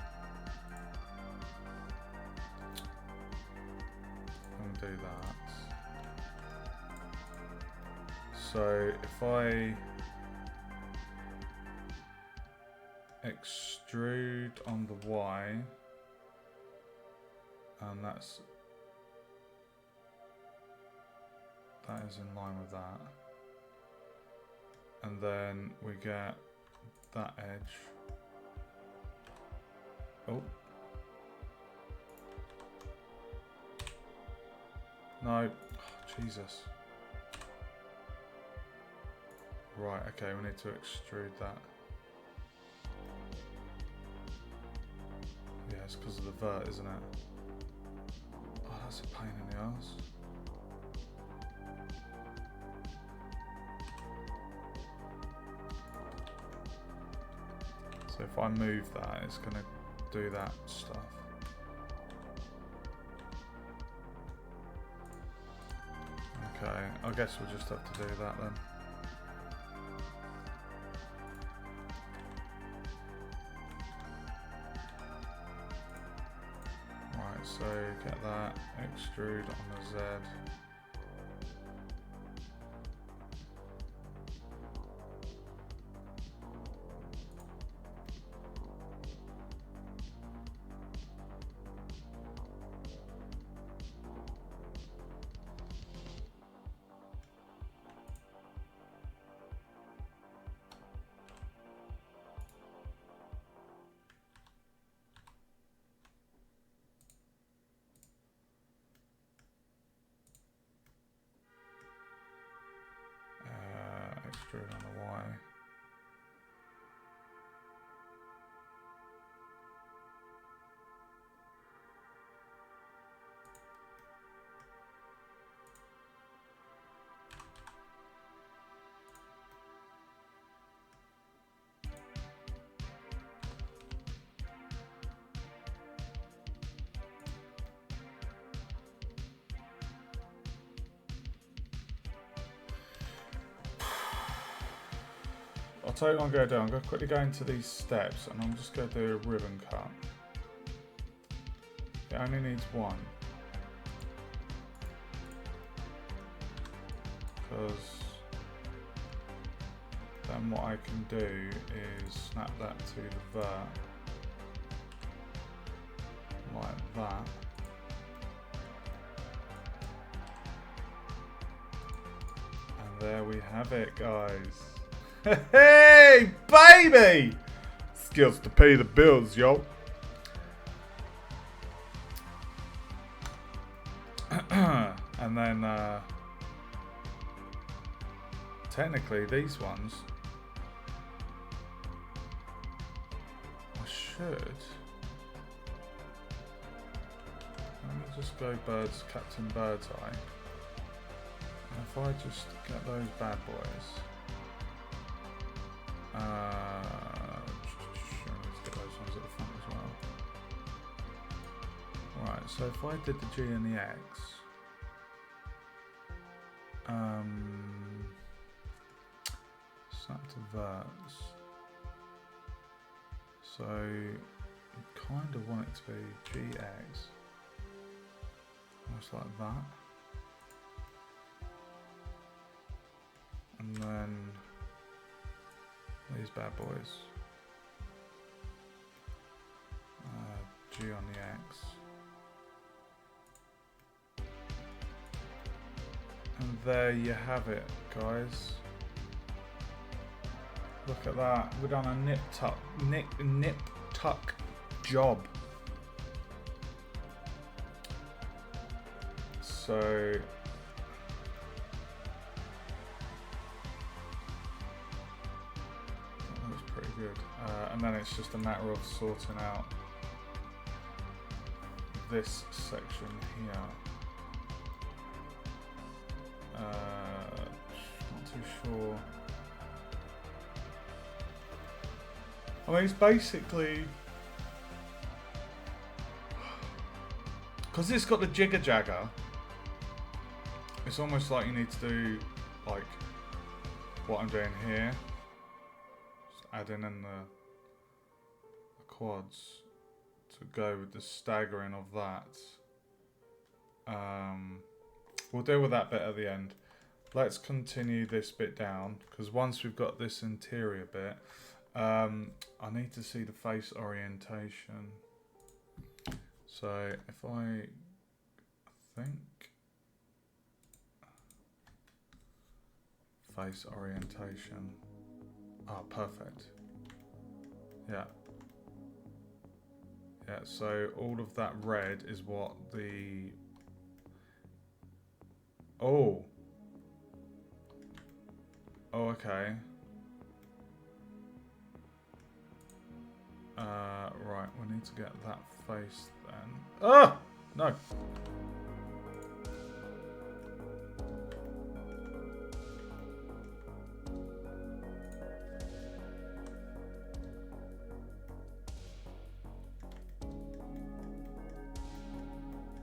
going to do that. so if I extrude on the Y, and that is in line with that, and then we get that edge. Oh. No. Oh, Jesus. Right, okay, we need to extrude that. Yeah, it's because of the vert, isn't it? Oh, that's a pain in the ass. So if I move that, it's going to do that stuff. Okay, I guess we'll just have to do that then. Right, so get that, extrude on the Z. Extrude on the Y. I'll tell you what I'm going to do. I'm going to quickly go into these steps and I'm just going to do a ribbon cut. It only needs one. Because then what I can do is snap that to the vert. Like that. And there we have it, guys. Hey, baby! Skills to pay the bills, yo. And then, technically, these ones, I should. Let me just go Captain Birdseye. And if I just get those bad boys. Let's get those ones at the front as well. Right, so if I did the G and the X, snap to verts. So you kind of want it to be GX, almost like that, and then these bad boys, G on the X, and there you have it, guys. Look at that, we've done a nip tuck job. So good. And then it's just a matter of sorting out this section here. Not too sure. I mean, it's basically, because it's got the jigger jagger, it's almost like you need to do like what I'm doing here. Adding in the quads to go with the staggering of that. We'll deal with that bit at the end. let's continue this bit down, because once we've got this interior bit, I need to see the face orientation. So if I think face orientation, perfect. Yeah. Yeah, so all of that red is what the... Oh, okay. Right, we need to get that face then. Ah! No.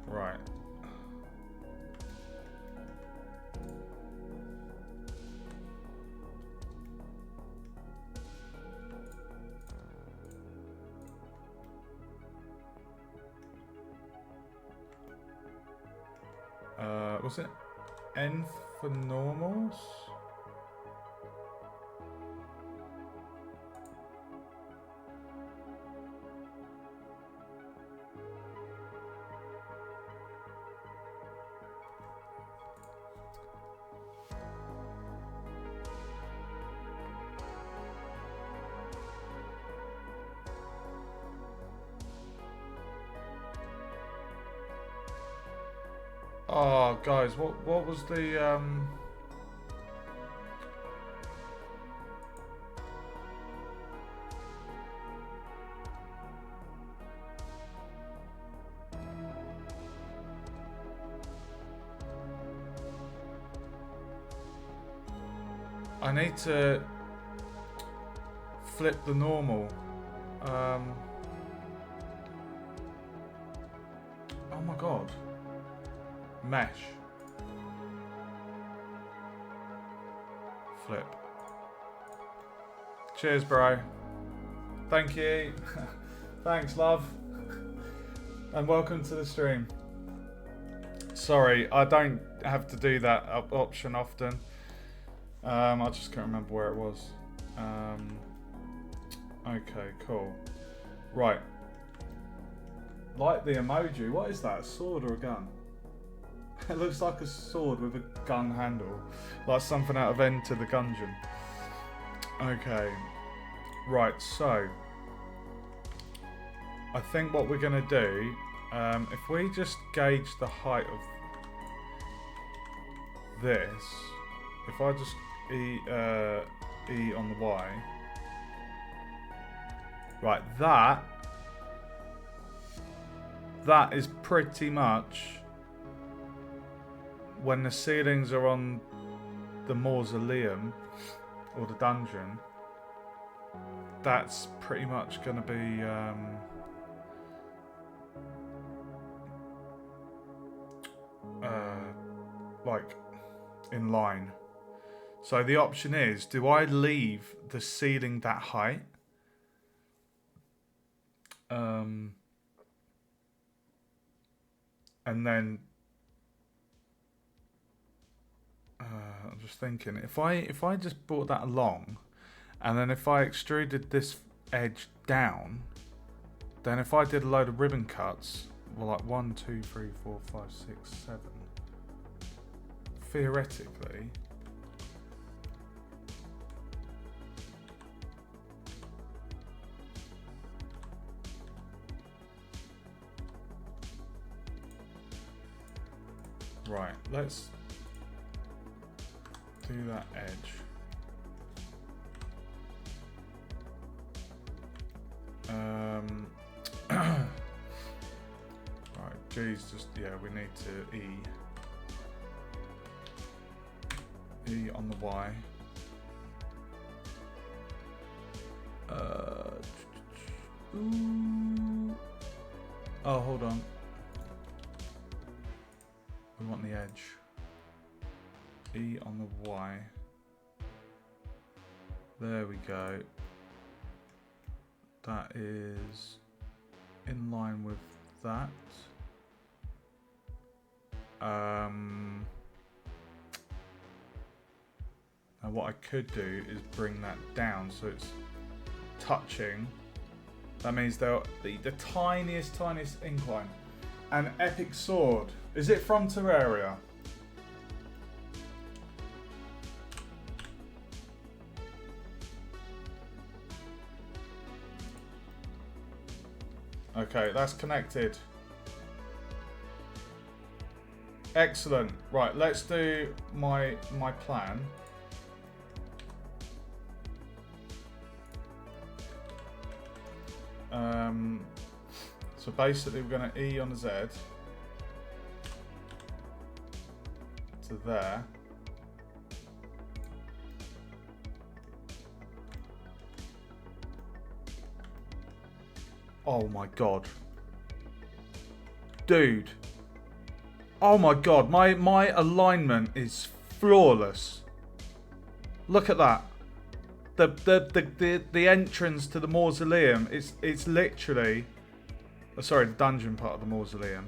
Right. Was it N for normals? Oh, guys, what was the I need to flip the normal. Oh my god. Mesh. Flip. Cheers, bro. Thank you. Thanks, love. And welcome to the stream. Sorry, I don't have to do that option often. I just can't remember where it was. Okay, cool. Right. Like the emoji. What is that? A sword or a gun? It looks like a sword with a gun handle. Like something out of Enter the Gungeon. Okay. Right, so I think what we're going to do, if we just gauge the height of this, if I just E on the Y, right, that is pretty much when the ceilings are on the mausoleum or the dungeon. That's pretty much going to be like in line. So the option is, do I leave the ceiling that height? And then I'm just thinking, if I just brought that along, and then if I extruded this edge down, then if I did a load of ribbon cuts, well, like 1, 2, 3, 4, 5, 6, 7, theoretically, right, let's do that edge. Right, G's just, yeah, we need to E on the Y. Ooh. Oh, hold on. We want the edge. E on the Y. There we go. That is in line with that. And what I could do is bring that down so it's touching. That means they're the tiniest incline. An epic sword. Is it from Terraria? Okay, that's connected. Excellent. Right, let's do my plan. So basically we're going to E on the Z to there. Oh my god. Dude. Oh my god, my alignment is flawless. Look at that. The entrance to the mausoleum, it's literally, oh, sorry, the dungeon part of the mausoleum.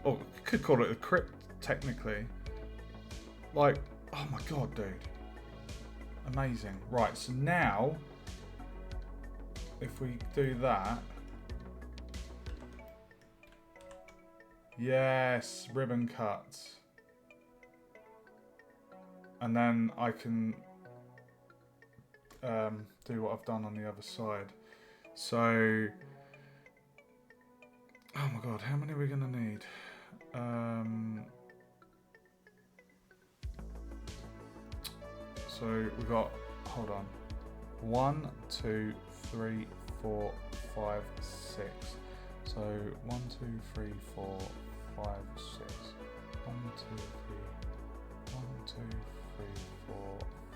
Or you could call it a crypt technically. Like, oh my god, dude. Amazing. Right, so now if we do that, yes, ribbon cuts. And then I can do what I've done on the other side. So, oh my god, how many are we going to need? So we got, hold on, 1, 2, 3, 4, 5, 6. So 1, 2, 3, 4, 5, 6. 1, 2, 3, 1, 2, 3, 4,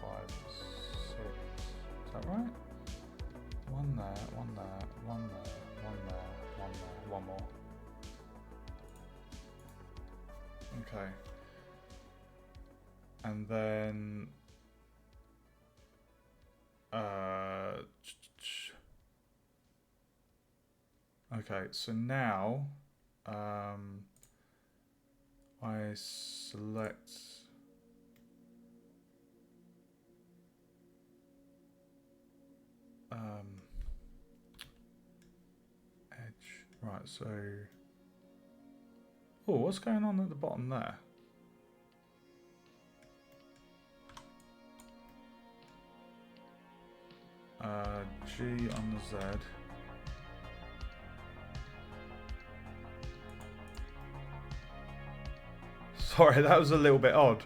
5, 6. Is that right? One there, one there, one there, one there, one there, one more. Okay. And then okay, so now I select edge. Right, so oh, what's going on at the bottom there? G on the Z. Sorry, that was a little bit odd.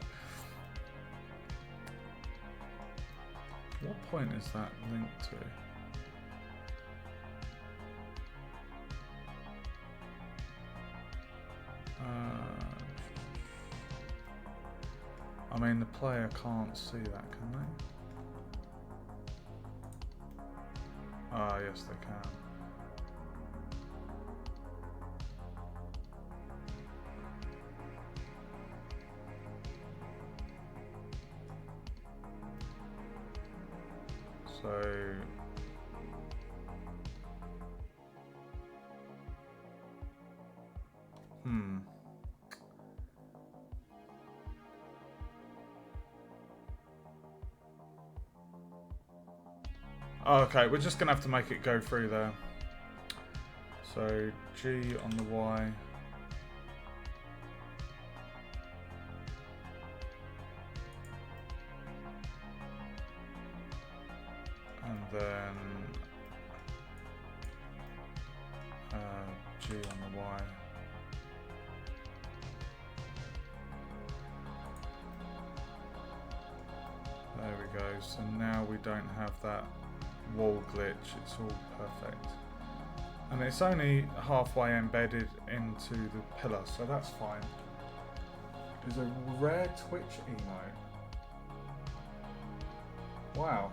What point is that linked to? I mean, the player can't see that, can they? Ah, yes, they can. So okay, we're just gonna have to make it go through there. So G on the Y. And then G on the Y. There we go. So now we don't have that wall glitch. It's all perfect. And it's only halfway embedded into the pillar, so that's fine. There's a rare Twitch emote. Wow.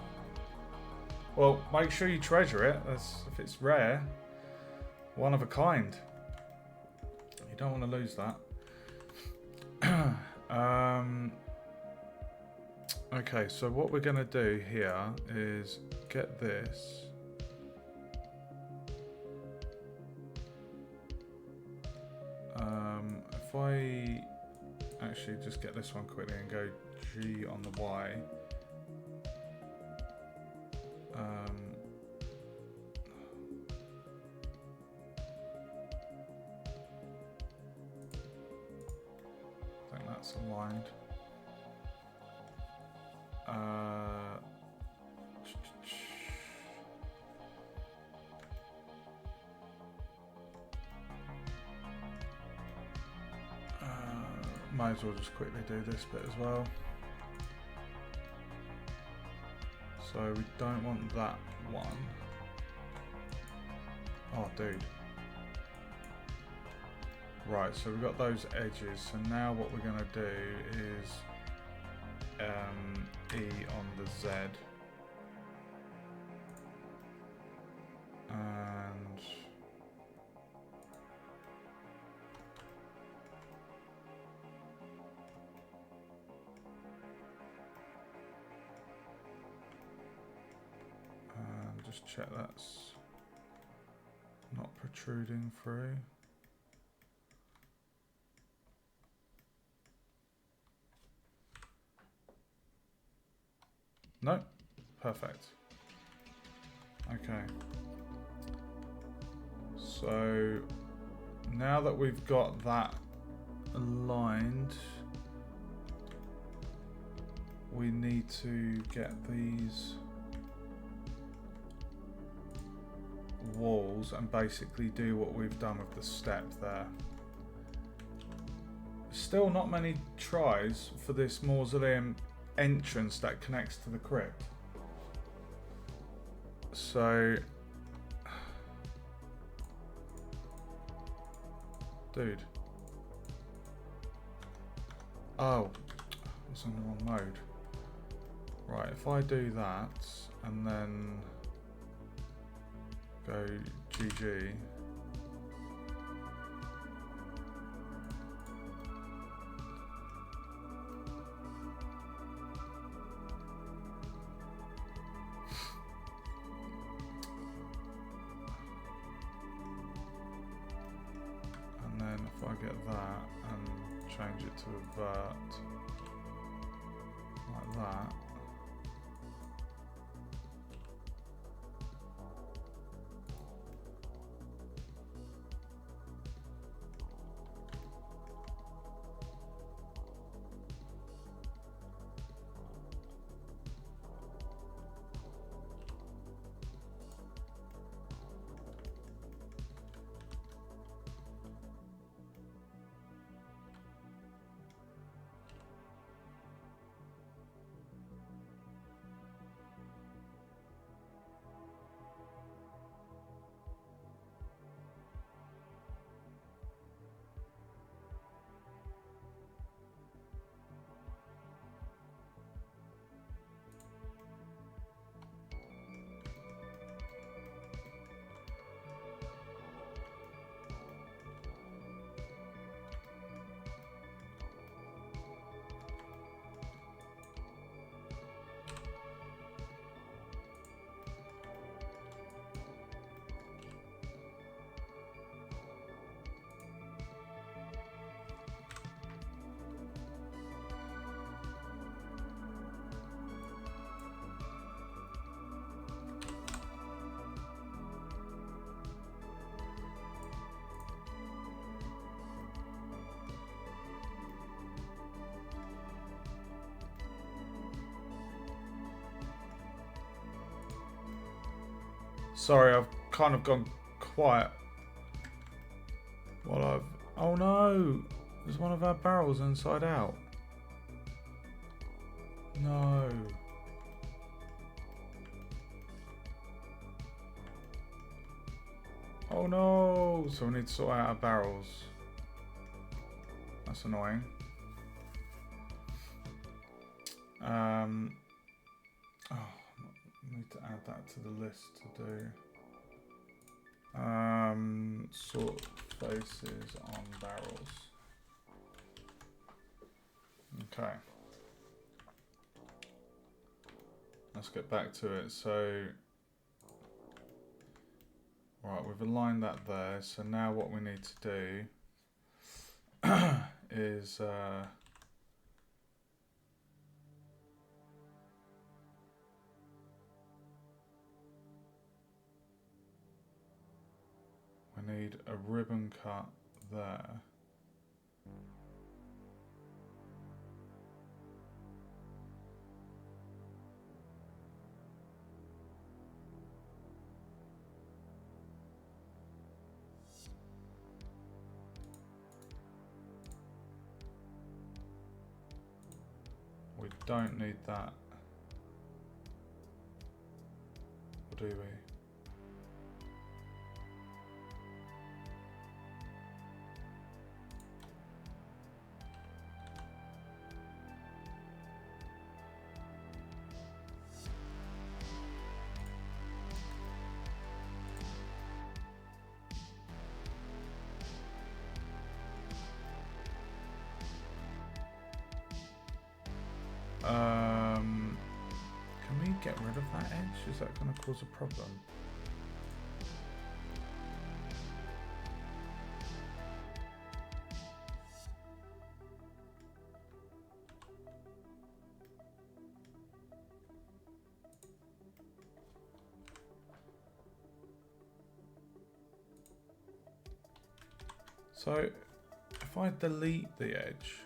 Well, make sure you treasure it. If it's rare, one of a kind. You don't want to lose that. Okay, so what we're going to do here is get this. If I actually just get this one quickly and go G on the Y. I think that's aligned. Might as well just quickly do this bit as well. So we don't want that one. Oh, dude. Right, so we've got those edges. So now what we're going to do is E on the Z. And just check that's not protruding through. No, perfect. Okay. So now that we've got that aligned, we need to get these walls and basically do what we've done with the step there. Still not many tries for this mausoleum entrance that connects to the crypt. So, dude. Oh, I was on the wrong mode. Right, if I do that and then go GG. And then if I get that and change it to a vert like that. Sorry, I've kind of gone quiet while I've... Oh no! There's one of our barrels inside out. No. Oh no! So we need to sort out our barrels. That's annoying. Oh, I need to add that to the list to do. Sort faces on barrels. Okay. Let's get back to it. So, right, we've aligned that there. So now what we need to do is need a ribbon cut there. We don't need that. Or do we? Can we get rid of that edge? Is that going to cause a problem? So, if I delete the edge,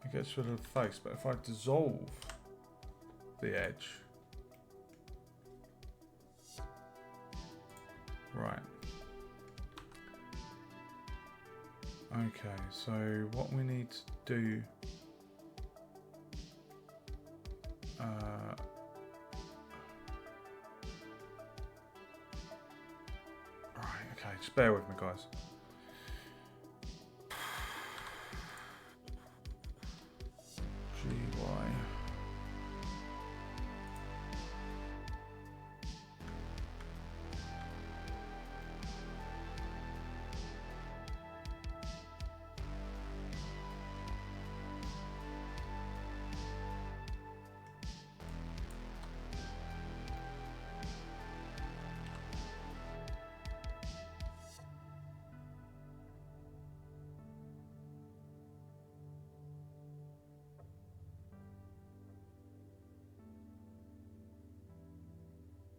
it gets rid of the face, but if I dissolve the edge, right. Okay, so what we need to do, right, okay, just bear with me, guys.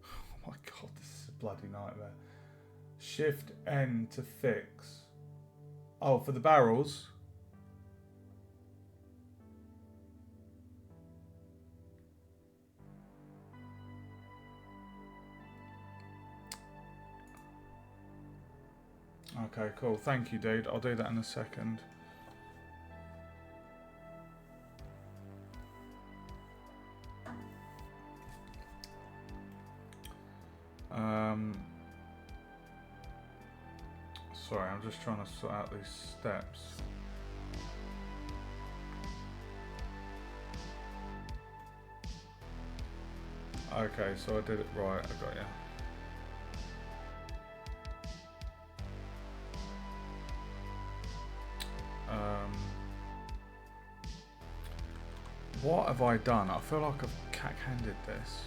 Oh my god, this is a bloody nightmare. Shift N to fix. Oh, for the barrels. Okay, cool. Thank you, dude. I'll do that in a second. Sorry, I'm just trying to sort out these steps. Okay, so I did it right. I got you. What have I done? I feel like I've cack-handed this.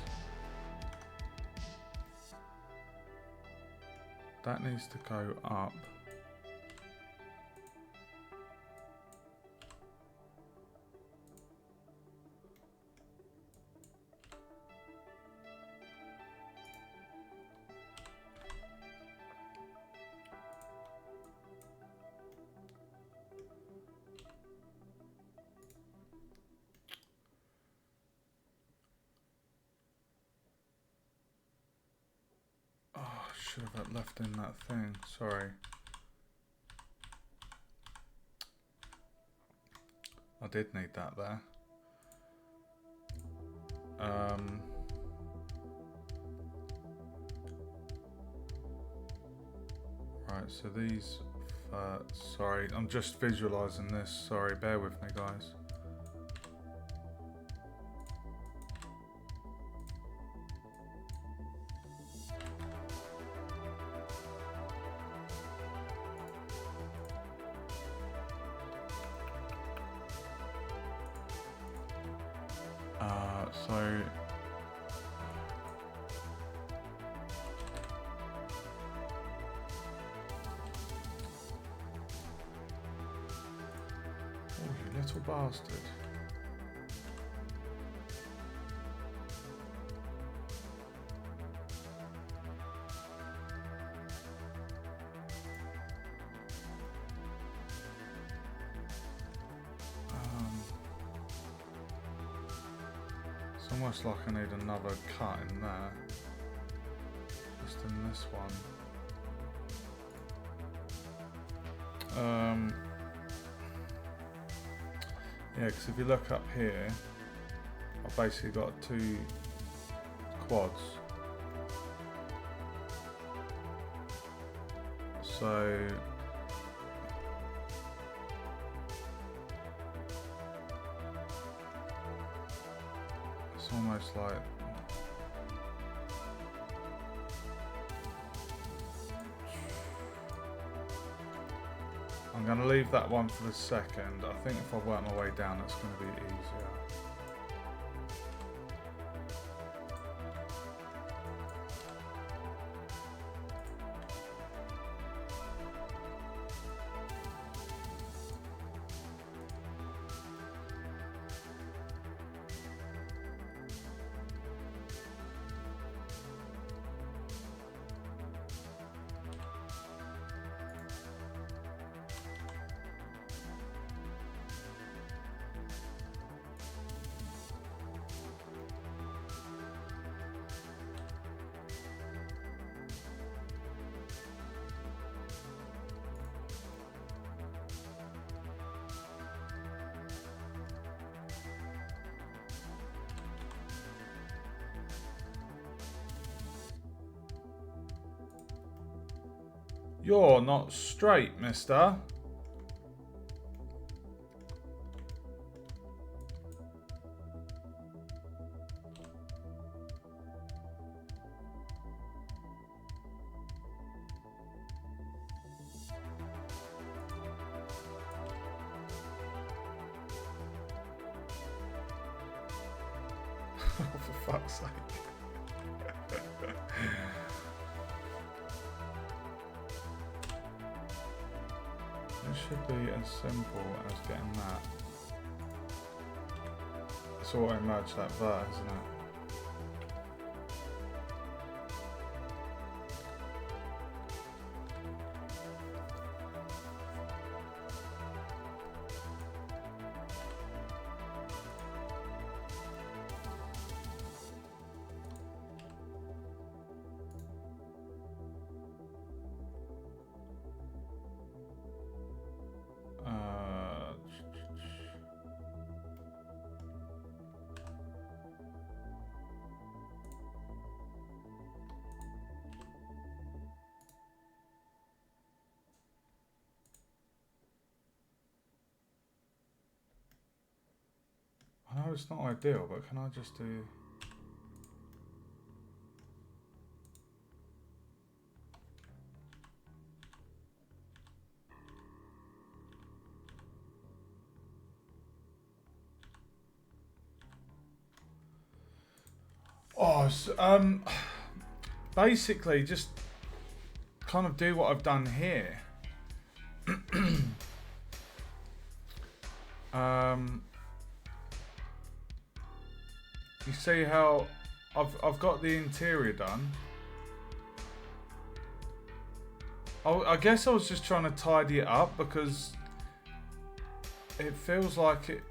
That needs to go up. Should have left in that thing, sorry. I did need that there. Right, so these, sorry, I'm just visualizing this, sorry, bear with me guys. Little bastard. It's almost like I need another cut in there. Just in this one. Yeah, because if you look up here, I've basically got 2 quads. So it's almost like I'm going to leave that one for the second. I think if I work my way down, it's going to be easier. You're not straight, mister. For fuck's sake. It should be as simple as getting that. It's auto-merged that there, isn't it? I know it's not ideal, but can I just do... Oh, so, basically just kind of do what I've done here. You see how I've got the interior done. I guess I was just trying to tidy it up because it feels like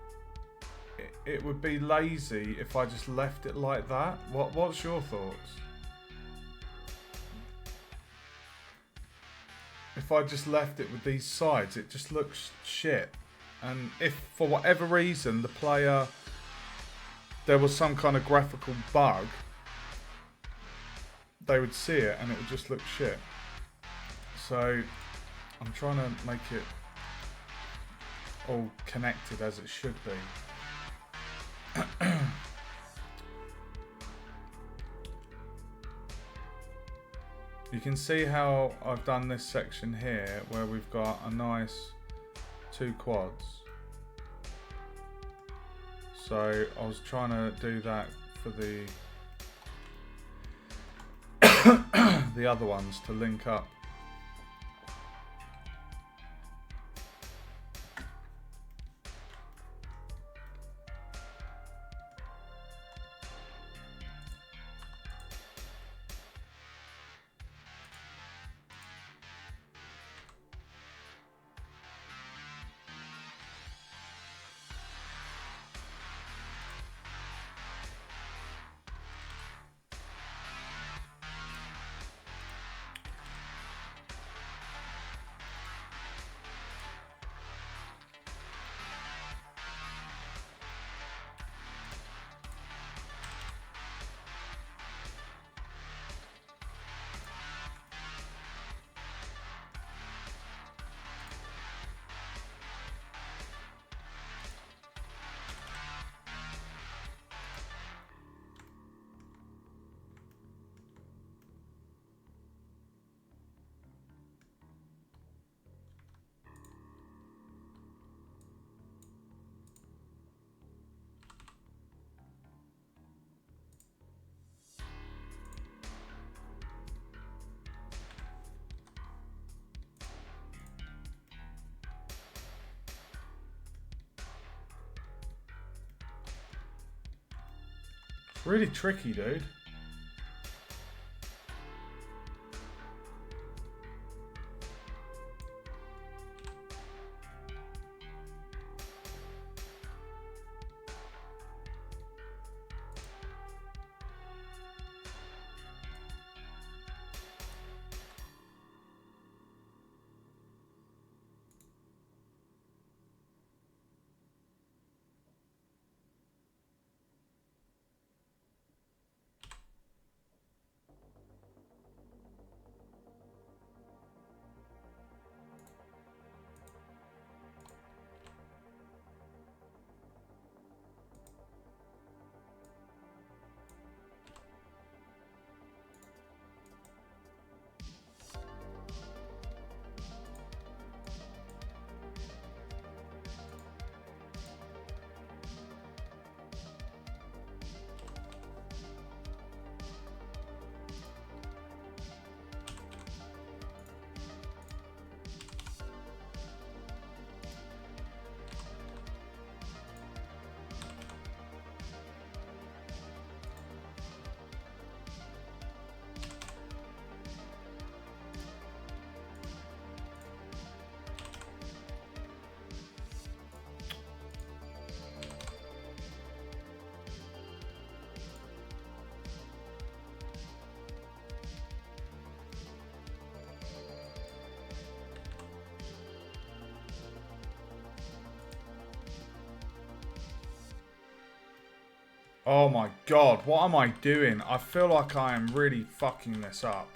it would be lazy if I just left it like that. What's your thoughts? If I just left it with these sides, it just looks shit. And if for whatever reason the player, there was some kind of graphical bug, they would see it and it would just look shit. So I'm trying to make it all connected as it should be. You can see how I've done this section here where we've got a nice 2 quads. So I was trying to do that for the the other ones to link up. Really tricky, dude. Oh my god, what am I doing? I feel like I am really fucking this up.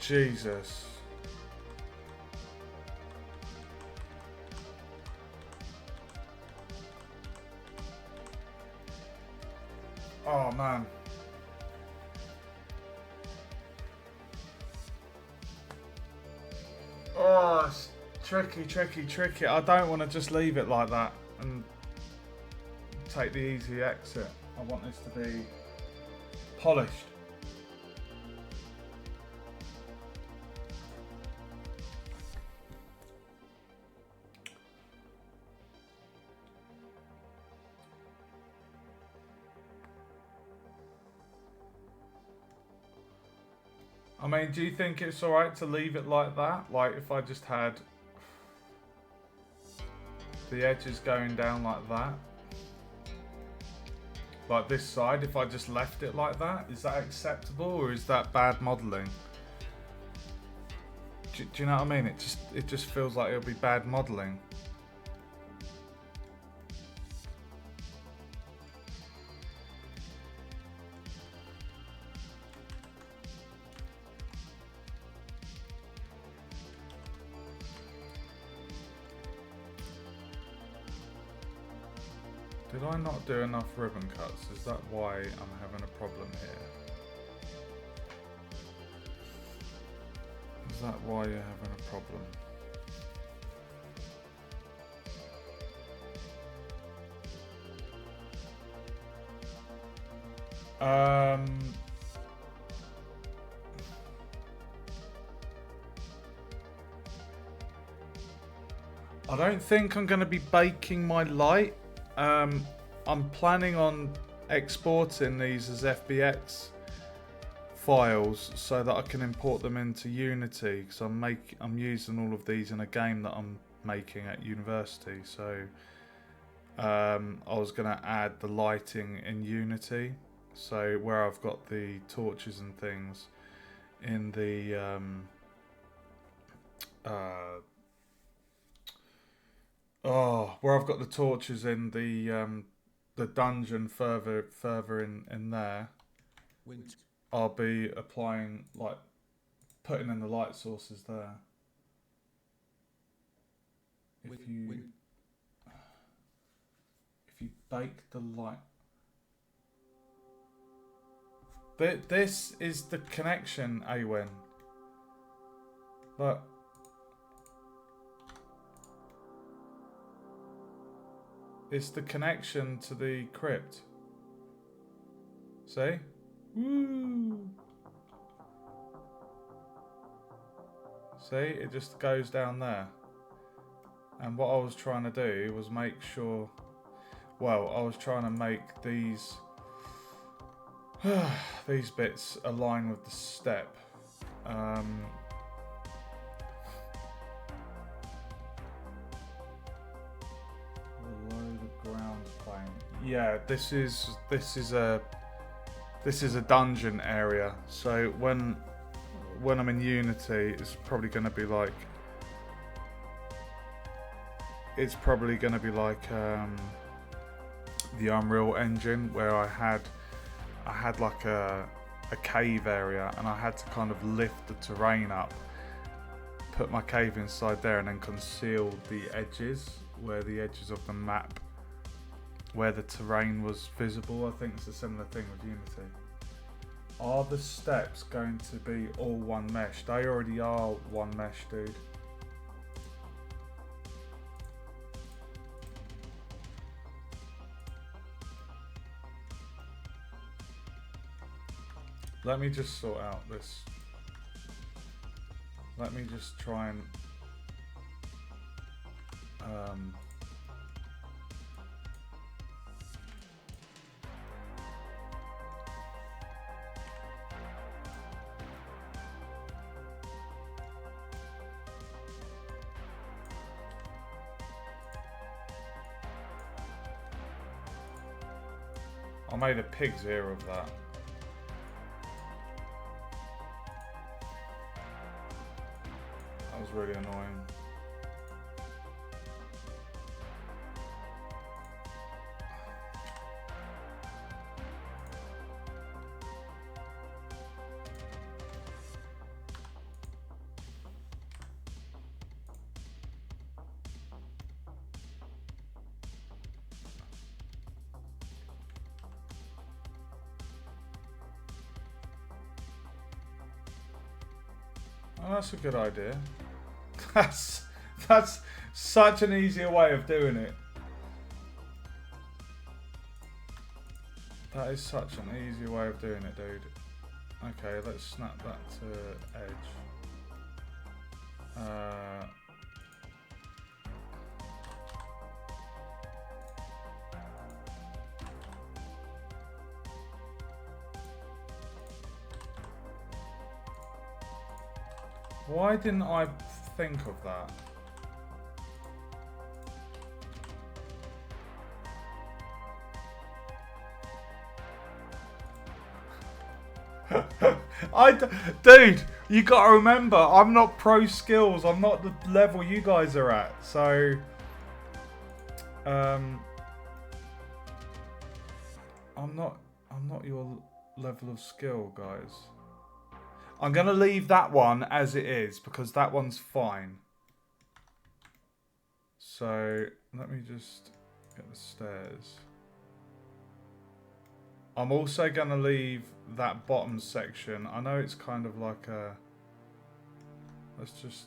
Jesus. Oh man. Oh, it's tricky, tricky, tricky. I don't want to just leave it like that and take the easy exit. I want this to be polished. I mean, do you think it's alright to leave it like that? Like if I just had the edges going down like that? Like this side, if I just left it like that, is that acceptable or is that bad modelling? Do you know what I mean? It just feels like it'll be bad modelling. Did I not do enough ribbon cuts? Is that why I'm having a problem here? Is that why you're having a problem? I don't think I'm going to be baking my light. I'm planning on exporting these as FBX files so that I can import them into Unity, because I'm using all of these in a game that I'm making at university. So I was going to add the lighting in Unity, so where I've got the torches and things in the where I've got the torches in the dungeon further in there, I'll be applying, like, putting in the light sources there. If you bake the light, this is the connection, Awen. Look. It's the connection to the crypt. See? Woo! See? It just goes down there. And what I was trying to do was make sure, well, I was trying to make these these bits align with the step. Below the ground plane. Yeah, this is a dungeon area. So when I'm in Unity, it's probably going to be like the Unreal Engine, where I had like a cave area, and I had to kind of lift the terrain up, put my cave inside there, and then conceal the edges, where the edges of the map, where the terrain was visible. I think it's a similar thing with Unity. Are the steps going to be all one mesh? They already are one mesh, dude. Let me just sort out this. Let me just try and I made a pig's ear of that. That was really annoying. Oh, that's a good idea. That's such an easier way of doing it. That is such an easy way of doing it, dude. Okay, let's snap that to edge. Why didn't I think of that? Dude, you gotta remember, I'm not pro skills. I'm not the level you guys are at. So, I'm not your level of skill, guys. I'm gonna leave that one as it is because that one's fine. So let me just get the stairs. I'm also gonna leave that bottom section. I know it's kind of like a. Let's just.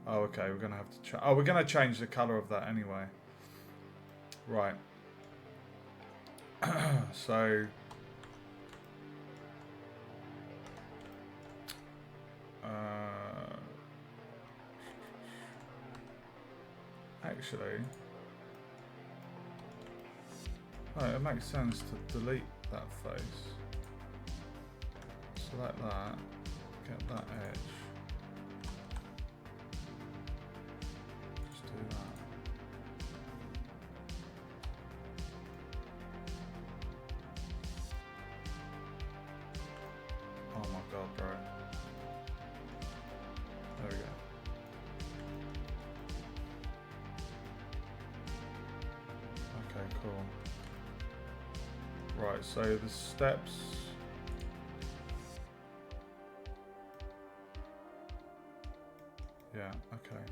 Oh, okay. We're gonna have to. We're gonna change the color of that anyway. Right. So. Actually, it makes sense to delete that face. Select that, get that edge. Just do that. Oh my god, bro. There we go. Okay, cool. Right, so the steps. Yeah, okay.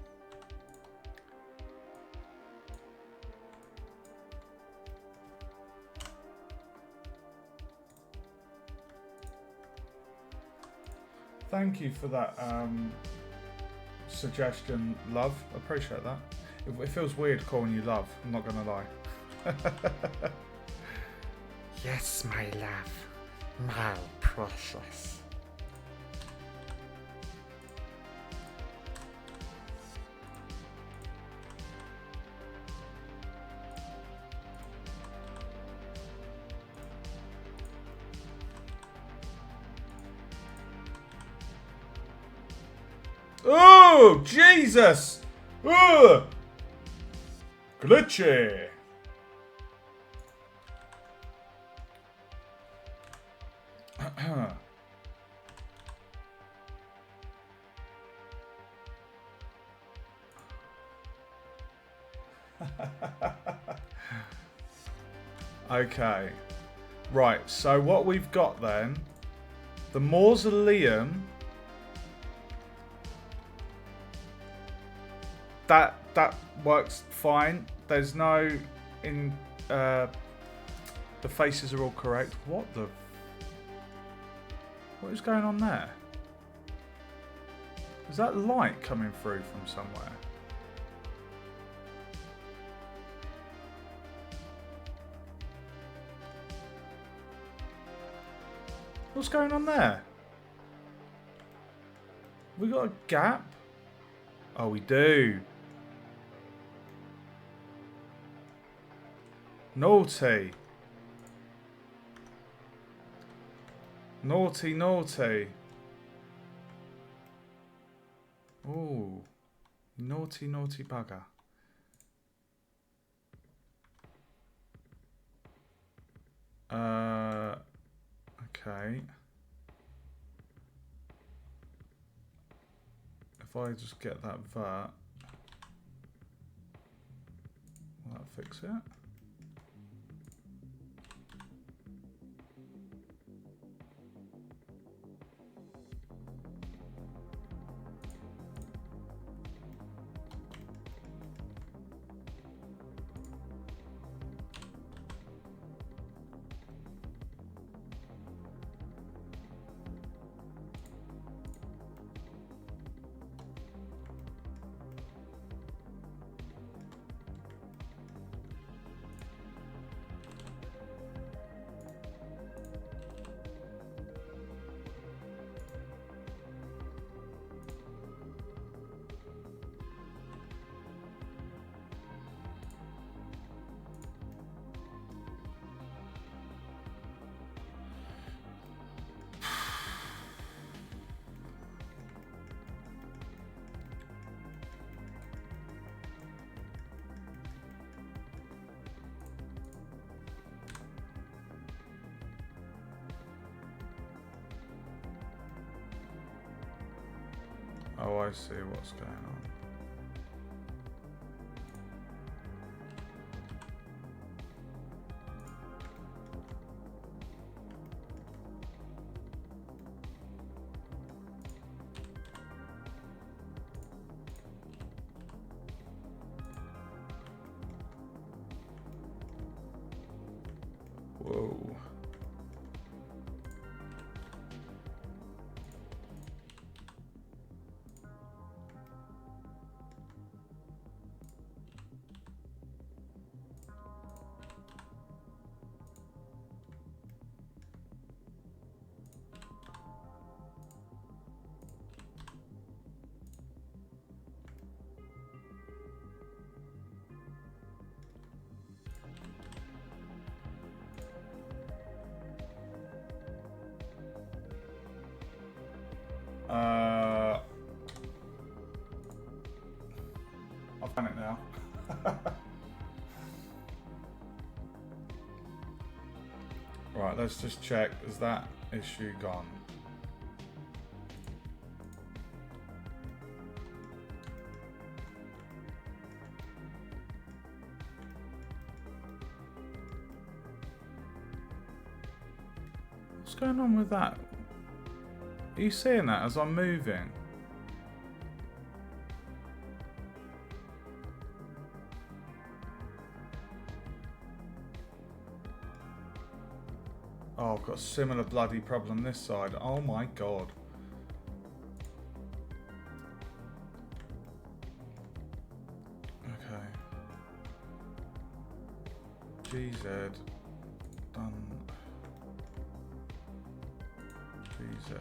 Thank you for that suggestion, love. Appreciate that. It feels weird calling you love, I'm not gonna lie. Yes, my love, my precious. Oh, Jesus! Ugh! Glitchy! Okay. Right, so what we've got then, the mausoleum, that works fine. There's no the faces are all correct. What is going on there? Is that light coming through from somewhere? What's going on there? We got a gap? Oh, we do. Naughty. Naughty, naughty. Ooh. Naughty, naughty bugger. Okay. If I just get that vert, will that fix it? Oh, I see what's going on. Whoa. I've done it now. Right, let's just check. Is that issue gone? What's going on with that? Are you seeing that as I'm moving? Oh, I've got a similar bloody problem this side. Oh my god. Okay. GZ. Done. GZ.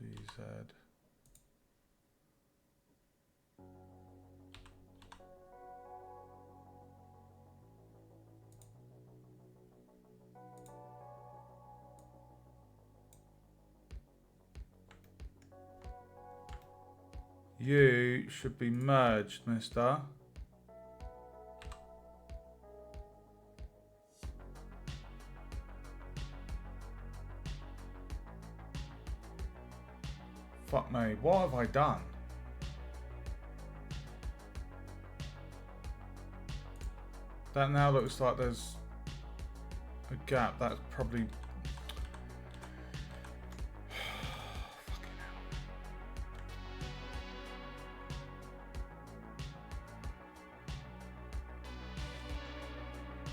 GZ. You should be merged, mister. Fuck me, what have I done? That now looks like there's a gap. That's probably...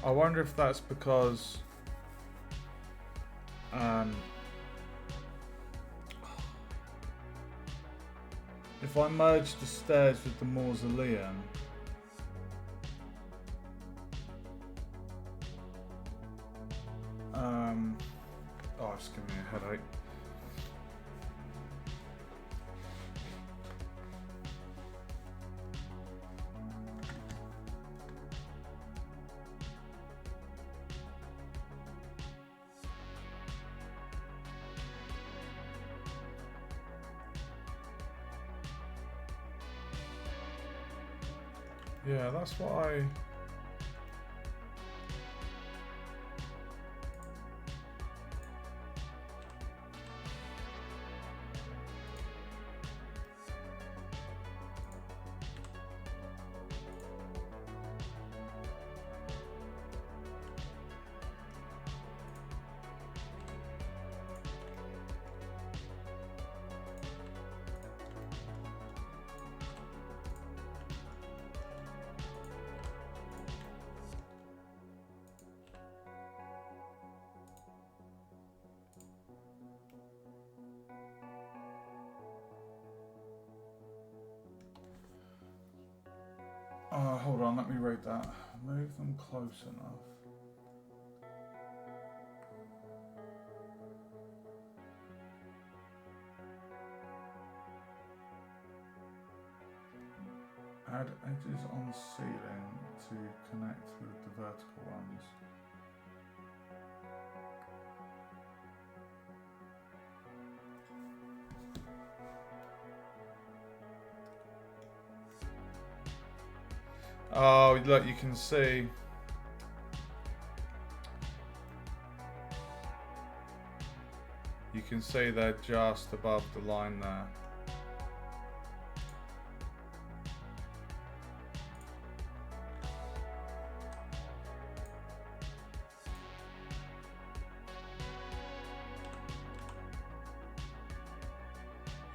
I wonder if that's because... if I merge the stairs with the mausoleum... oh, it's giving me a headache. Yeah, that's what I... hold on, let me read that. Move them close enough. Add edges on ceiling to connect with the vertical ones. Oh, look, you can see. You can see they're just above the line there.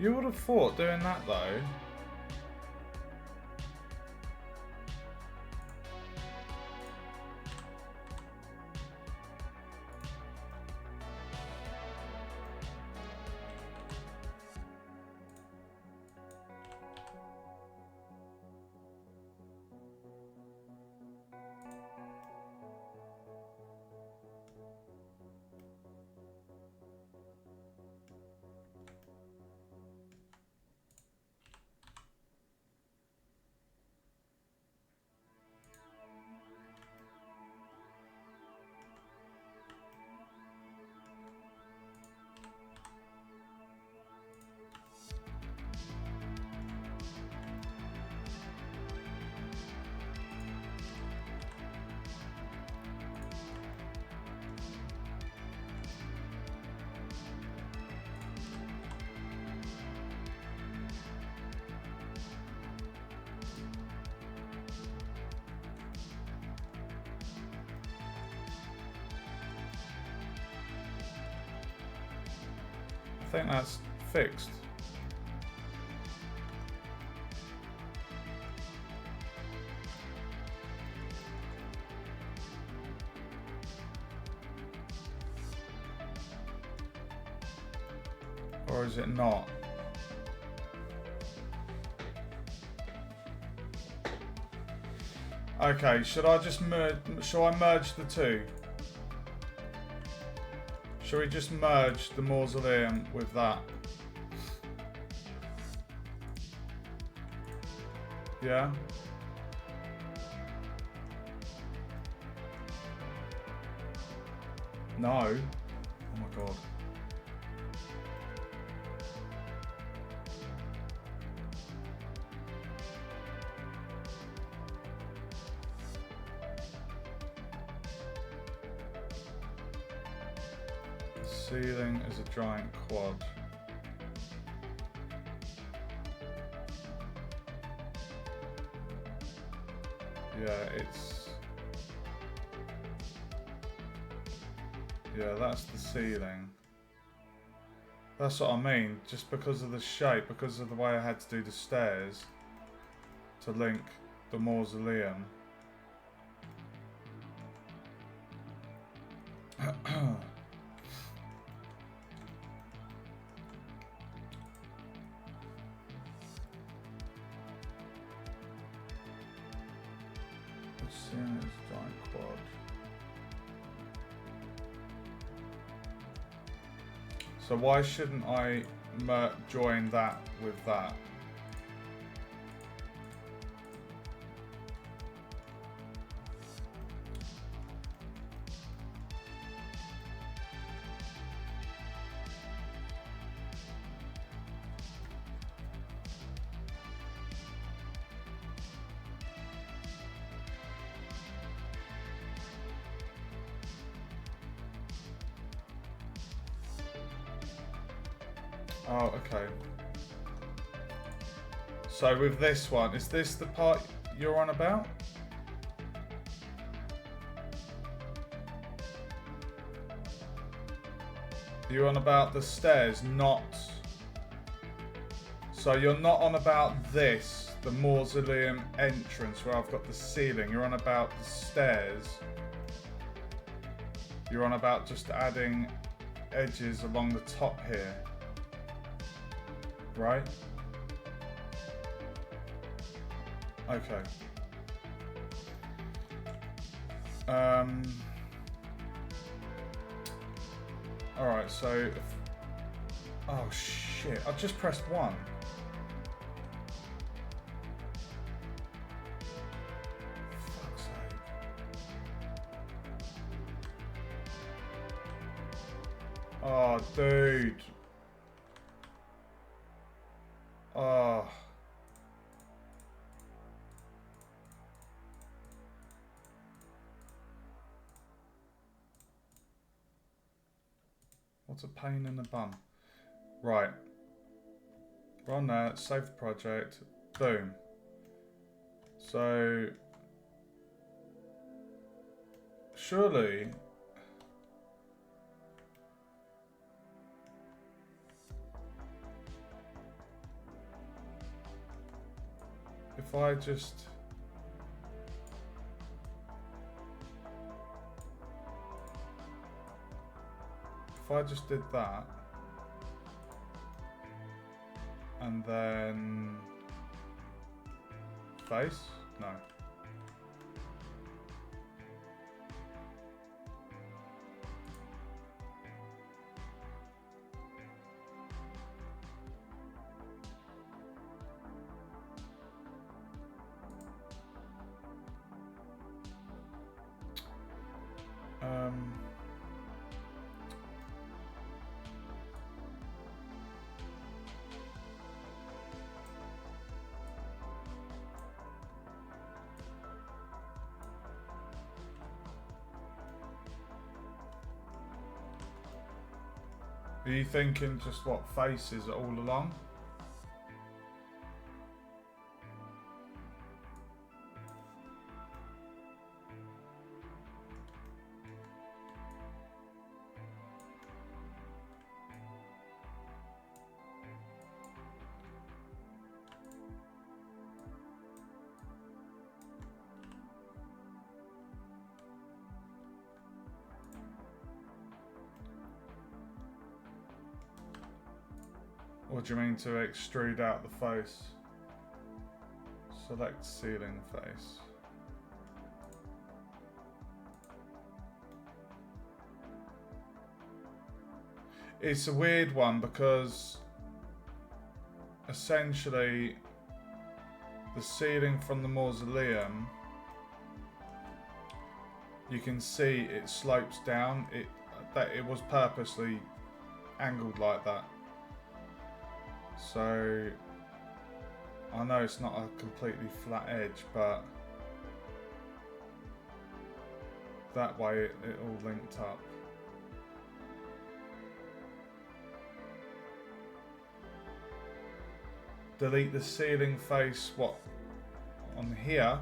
You would have thought doing that though. I think that's fixed. Or is it not? Okay, should I just merge? Shall I merge the two? Shall we just merge the mausoleum with that? Yeah? No. Oh my god. ceiling is a giant quad. Yeah, yeah, that's the ceiling. That's what I mean, just because of the shape, because of the way I had to do the stairs to link the mausoleum. Ceiling is a giant quad. So why shouldn't I join that with that? Oh, okay. So with this one, is this the part you're on about? You're on about the stairs, not... So you're not on about this, the mausoleum entrance where I've got the ceiling. You're on about the stairs. You're on about just adding edges along the top here. Right? Okay. Alright, so... Oh shit, I've just pressed 1. Fuck's sake. Oh, dude. Oh. What a pain in the bum. Right. Run that, save the project, boom. So, surely, if I just... If I just did that, and then face? No. Are you thinking just what faces all along? What do you mean to extrude out the face? Select ceiling face. It's a weird one because essentially the ceiling from the mausoleum, you can see it slopes down. It was purposely angled like that. So I know it's not a completely flat edge, but that way it all linked up. delete the ceiling face, what, on here.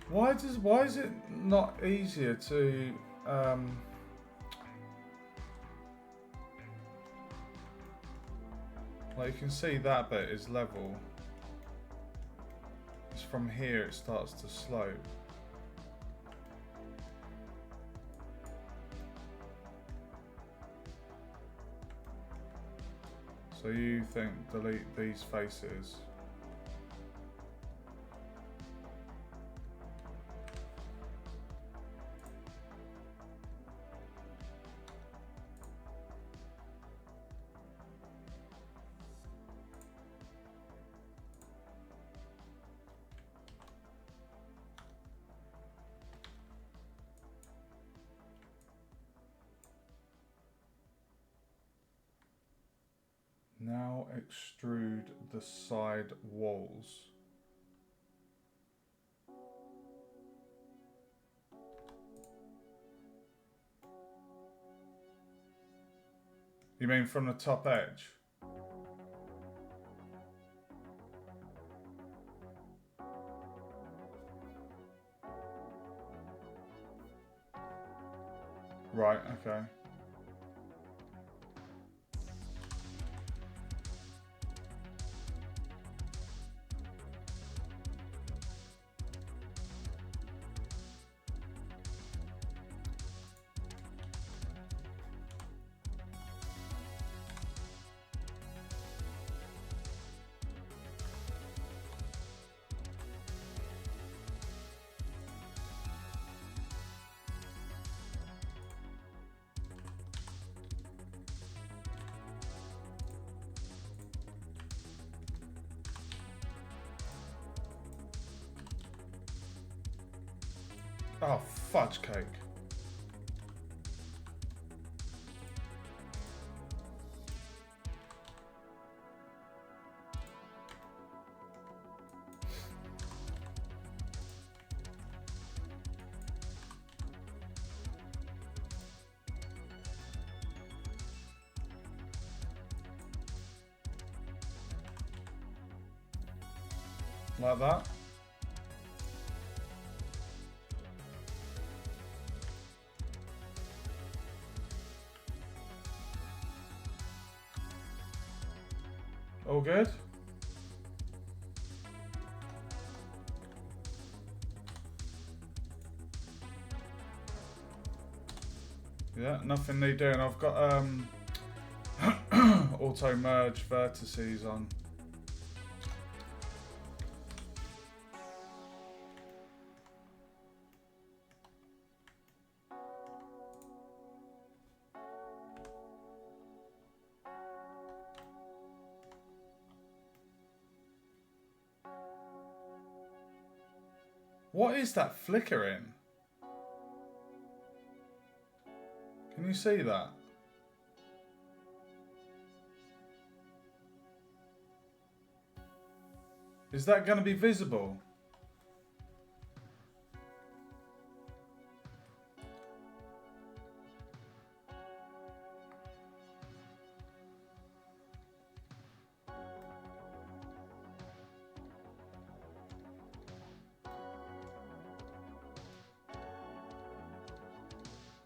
Why is it not easier to like, you can see that bit is level. It's from here it starts to slope. So you think delete these faces? Now extrude the side walls. You mean from the top edge? Right, okay. Oh, fudge cake. Like that. All good? Yeah, nothing need doing. I've got auto merge vertices on. What is that flickering? Can you see that? Is that going to be visible?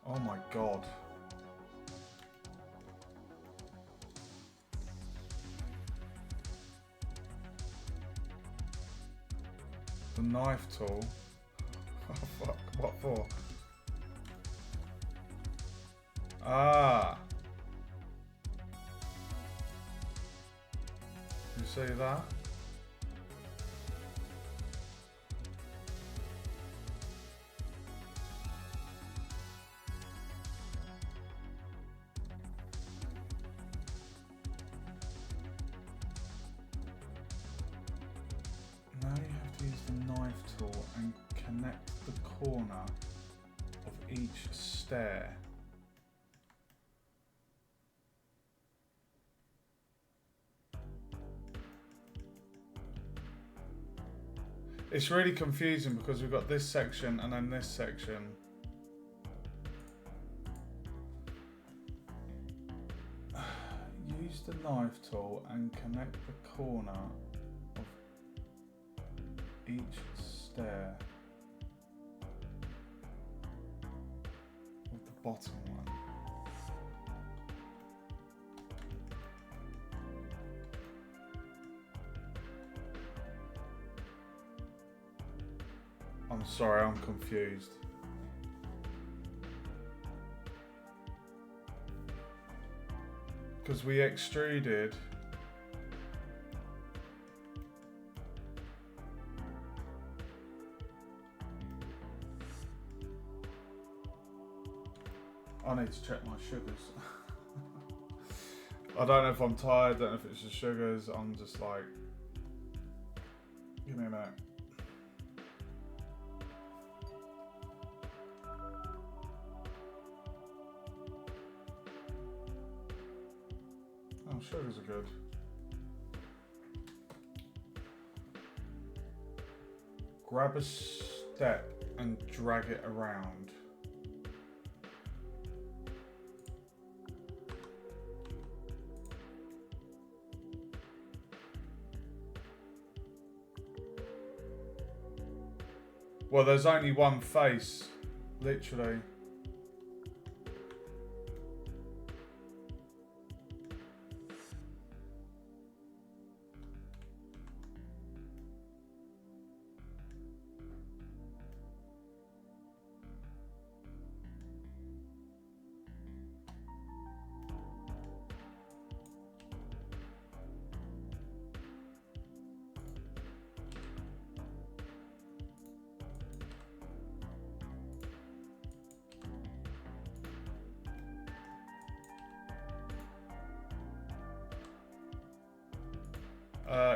Oh my god. The knife tool. Oh fuck, what for? Ah. You see that? Now you have to use the knife tool and connect the corner of each stair. It's really confusing because we've got this section and then this section. Use the knife tool and connect the corner of each stair with the bottom one. I'm sorry, I'm confused. Because we extruded I need to check my sugars. I don't know if I'm tired, I don't know if it's the sugars, I'm just like, give me a minute. Oh, sugars are good. Grab a step and drag it around. Well, there's only one face, literally.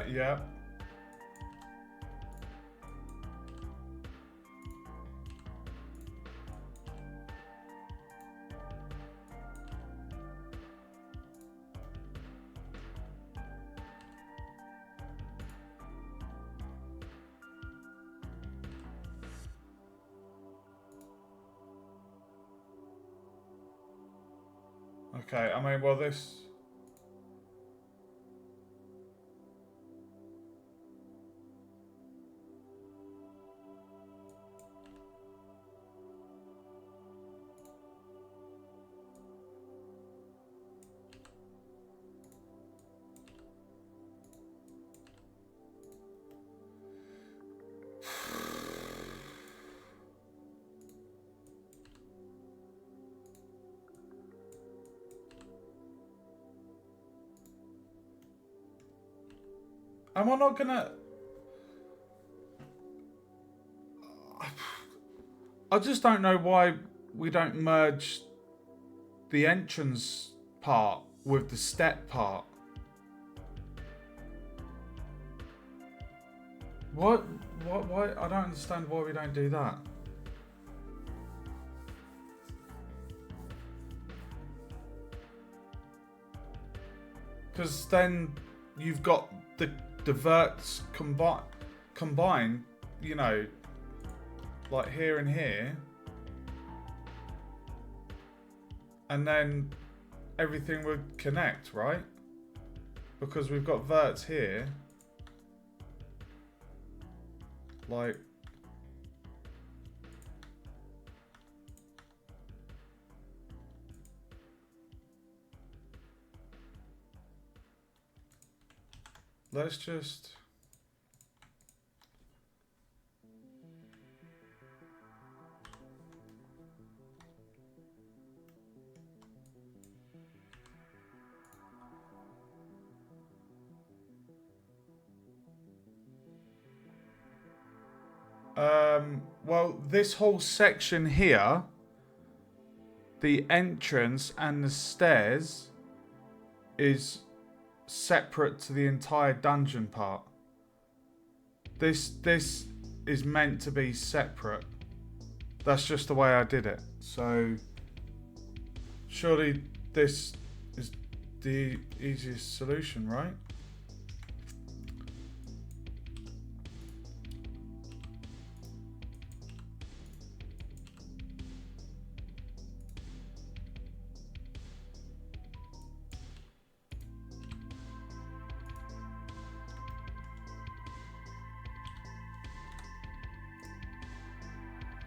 Yeah. Okay, I mean, well, this... Am I not gonna... I just don't know why we don't merge the entrance part with the step part. What? Why? I don't understand why we don't do that. Because then you've got the verts combine, you know, like here and here, and then everything would connect, right? Because we've got verts here, like, let's just... well, this whole section here, the entrance and the stairs, is separate to the entire dungeon part. This is meant to be separate. That's just the way I did it. So surely this is the easiest solution, right?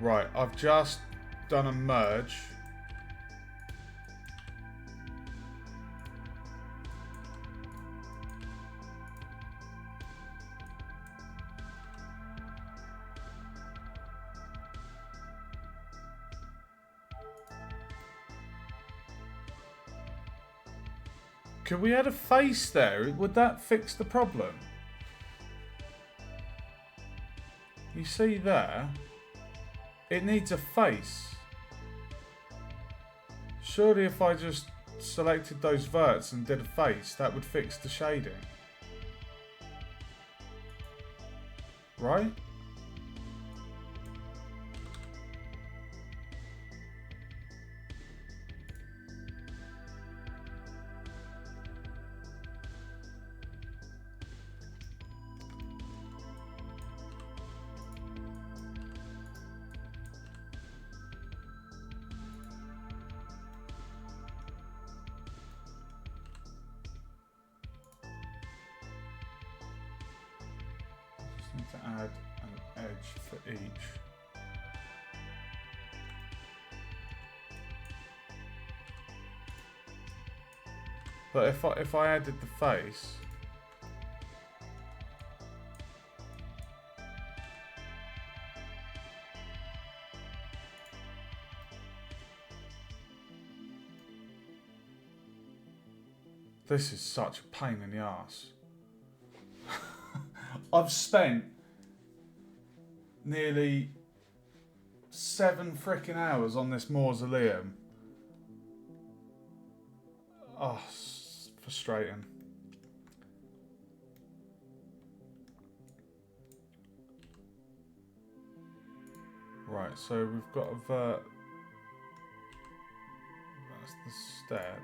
Right, I've just done a merge. Could we add a face there? Would that fix the problem? You see there? It needs a face. Surely if I just selected those verts and did a face, that would fix the shading. Right? To add an edge for each. But if I added the face, this is such a pain in the ass. I've spent nearly 7 freaking hours on this mausoleum. Oh, it's frustrating. Right, so we've got a vert. That's the step.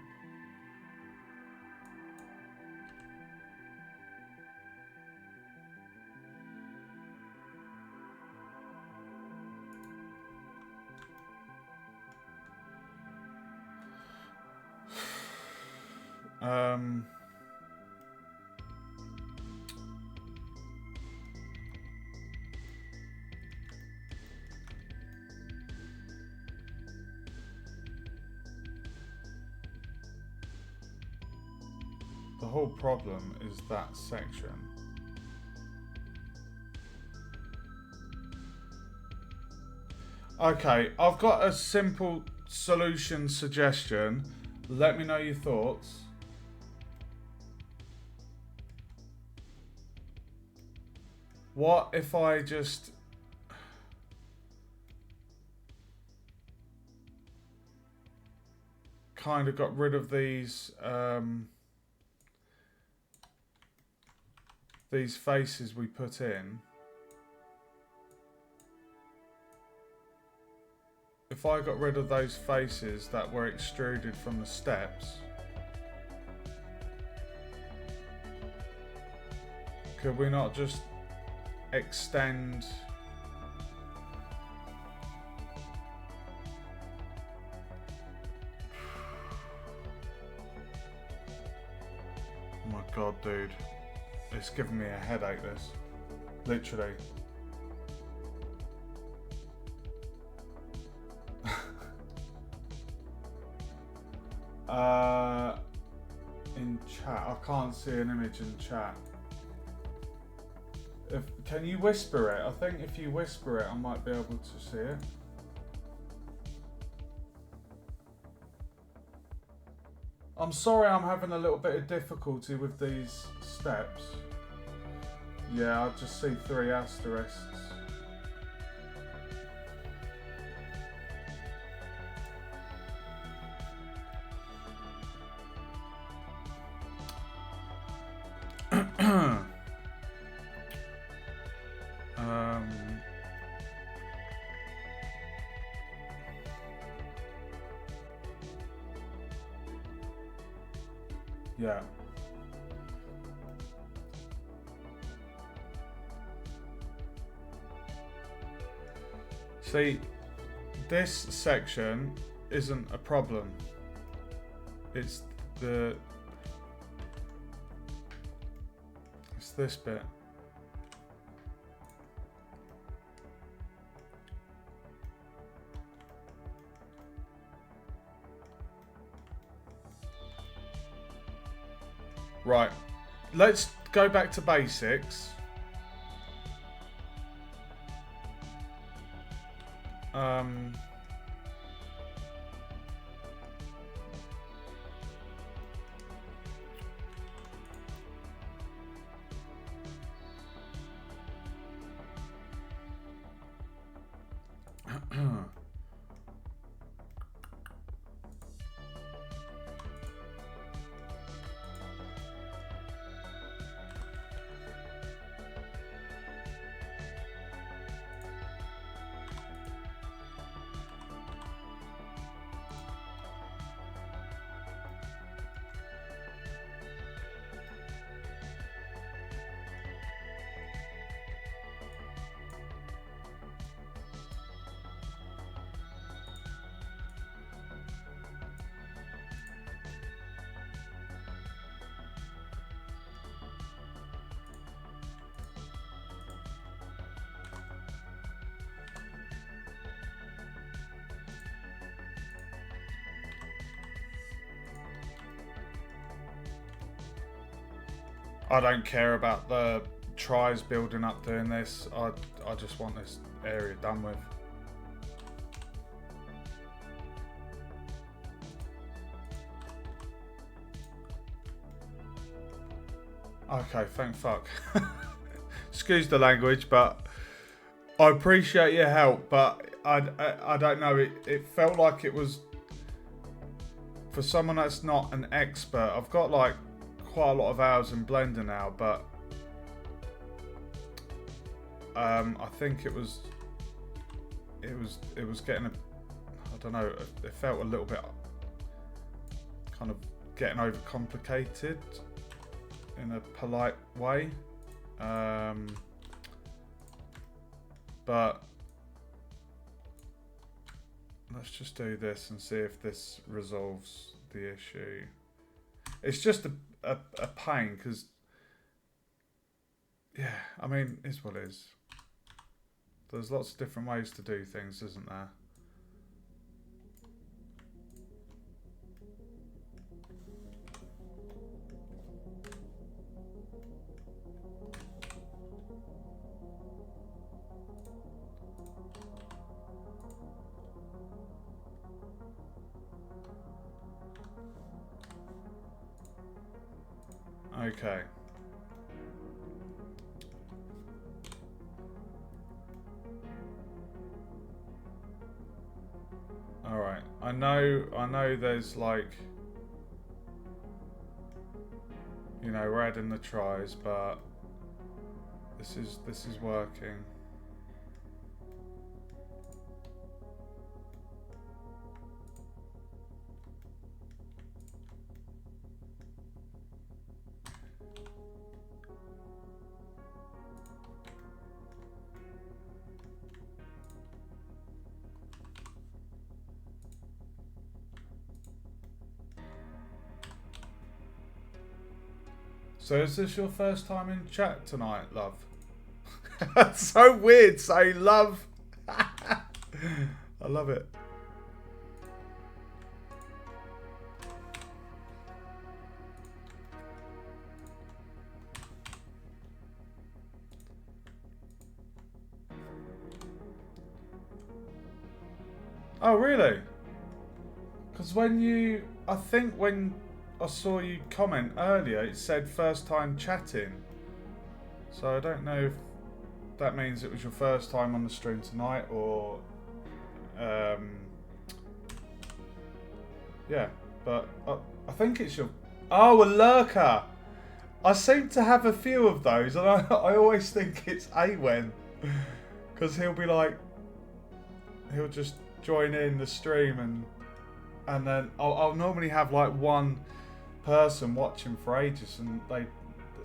The whole problem is that section. Okay, I've got a simple solution suggestion. Let me know your thoughts. What if I just kind of got rid of these faces we put in? If I got rid of those faces that were extruded from the steps, could we not just extend oh my god, dude, it's giving me a headache, this, literally. In chat, I can't see an image in chat. Can you whisper it? I think if you whisper it, I might be able to see it. I'm sorry I'm having a little bit of difficulty with these steps. Yeah, I just see 3 asterisks. Yeah. See, this section isn't a problem. It's this bit. Right. Let's go back to basics. I don't care about the tries building up doing this. I just want this area done with. Okay, thank fuck. Excuse the language, but I appreciate your help, but I don't know. It felt like it was for someone that's not an expert. I've got like quite a lot of hours in Blender now, but I think it was getting I don't know, it felt a little bit kind of getting over complicated in a polite way, but let's just do this and see if this resolves the issue. It's just a pain because, yeah, I mean, it's what it is. There's lots of different ways to do things, isn't there? Okay. All right. I know there's like, you know, we're adding the tries, but this is working. So is this your first time in chat tonight, love? That's so weird saying love. I love it. Oh, really? Because I think when I saw you comment earlier, it said first time chatting. So I don't know if that means it was your first time on the stream tonight or... yeah, but I think it's your... Oh, a lurker! I seem to have a few of those, and I always think it's Awen. Because he'll be like... He'll just join in the stream and then I'll normally have like one person watching for ages, and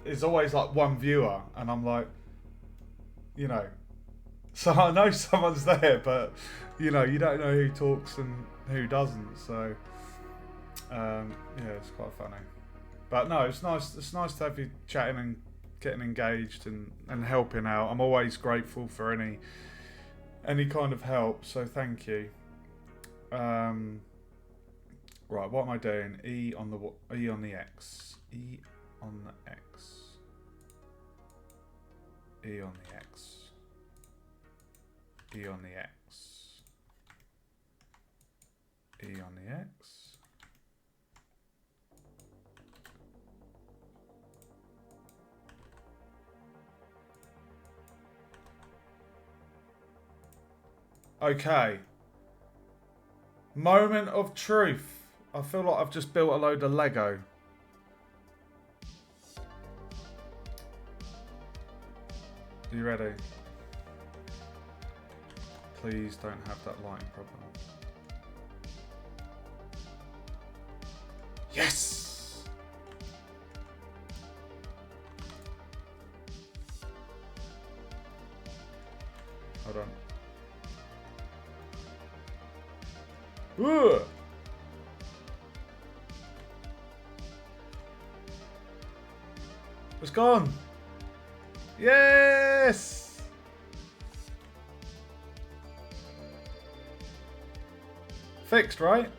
there's always like one viewer, and I'm like, you know, so I know someone's there, but you know, you don't know who talks and who doesn't, so yeah, it's quite funny. But no, it's nice to have you chatting and getting engaged and helping out. I'm always grateful for any kind of help, so thank you. Right, what am I doing? E on the X. E on the X. E on the X. E on the X. E on the X. Okay. Moment of truth. I feel like I've just built a load of Lego. Are you ready? Please don't have that lighting problem. Yes! Hold on. Ugh. It's gone. Yes! Fixed, right?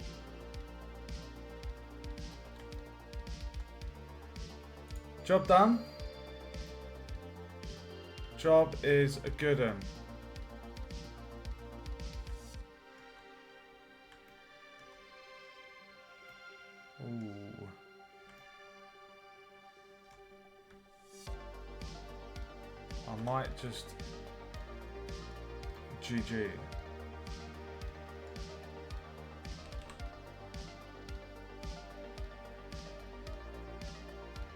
Job done. Job is a good one. Ooh. I might just GG.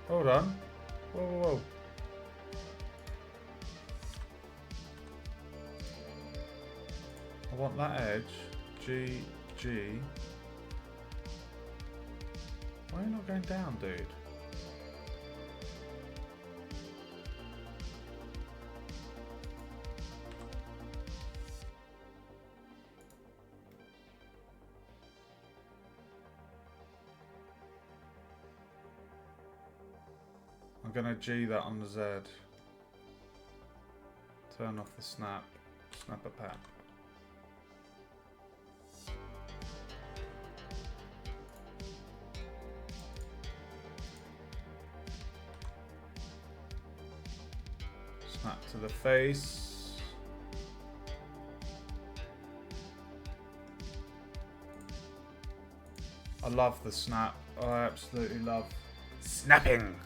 Hold on. Whoa, whoa, whoa. I want that edge. GG. Why are you not going down, dude? I'm gonna G that on the Z. Turn off the snap. Snap a pap. Snap to the face. I love the snap. I absolutely love snapping.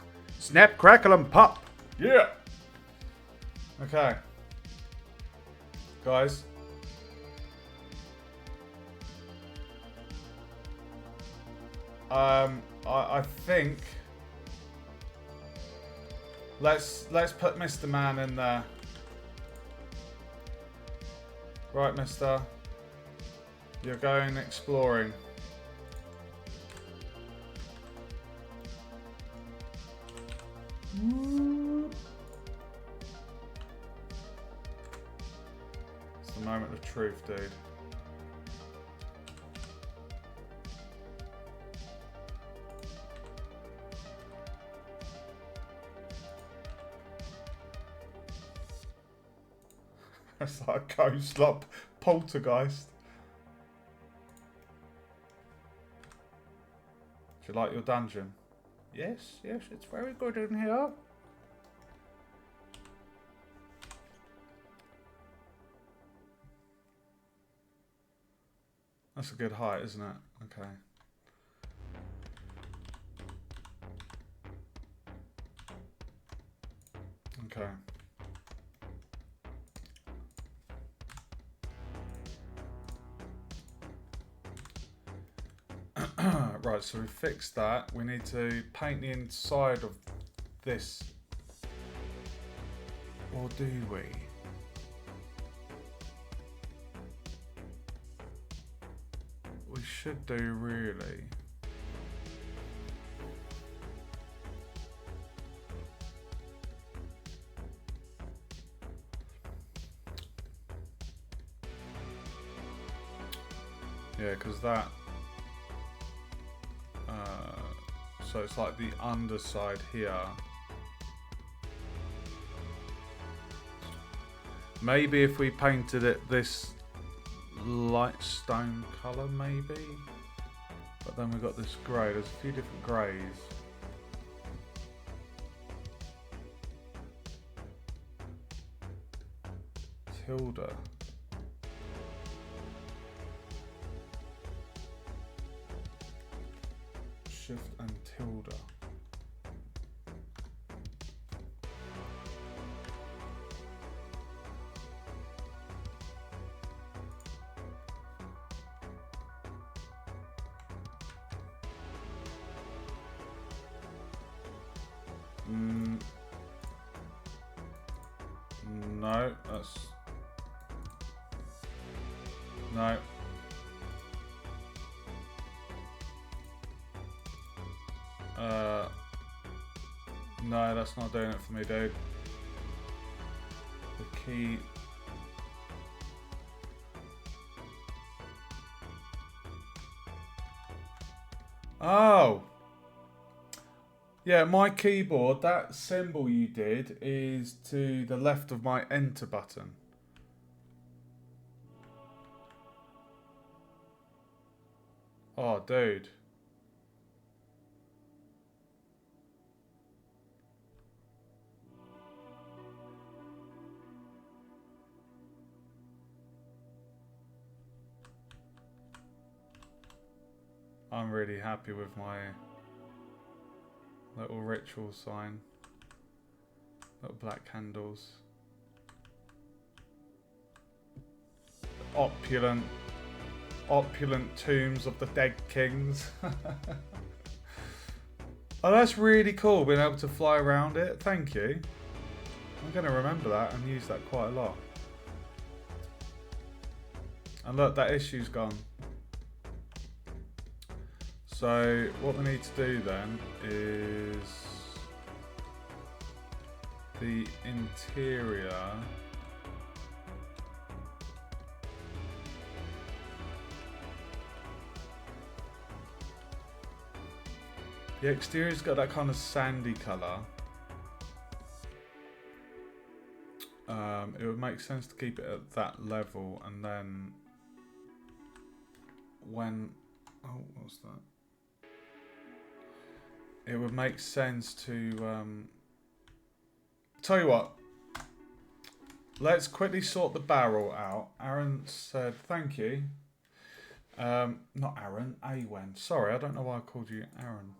Snap, crackle, and pop. Yeah. Okay. Guys. I think let's put Mr. Man in there. Right, Mister. You're going exploring. It's the moment of truth, dude. It's like a ghost, like poltergeist. Do you like your dungeon? Yes, yes, it's very good in here. That's a good height, isn't it? Okay. Okay. Right, so we fixed that. We need to paint the inside of this. Or do we? We should do, really. Yeah, because that... so it's like the underside here. Maybe if we painted it this light stone colour, maybe. But then we've got this grey. There's a few different greys. tilde. Shift and tilde. No, that's... No. No, that's not doing it for me, dude. The key... Oh! Yeah, my keyboard, that symbol you did is to the left of my enter button. Oh, dude. I'm really happy with my little ritual sign. Little black candles. Opulent tombs of the dead kings. Oh, that's really cool, being able to fly around it. Thank you. I'm going to remember that and use that quite a lot. And look, that issue's gone. So what we need to do then is the interior. The exterior's got that kind of sandy colour. It would make sense to keep it at that level, and then when... Oh, what's that? It would make sense to... Tell you what. Let's quickly sort the barrel out. Aaron said, thank you. Not Aaron, Awen. Sorry, I don't know why I called you Aaron.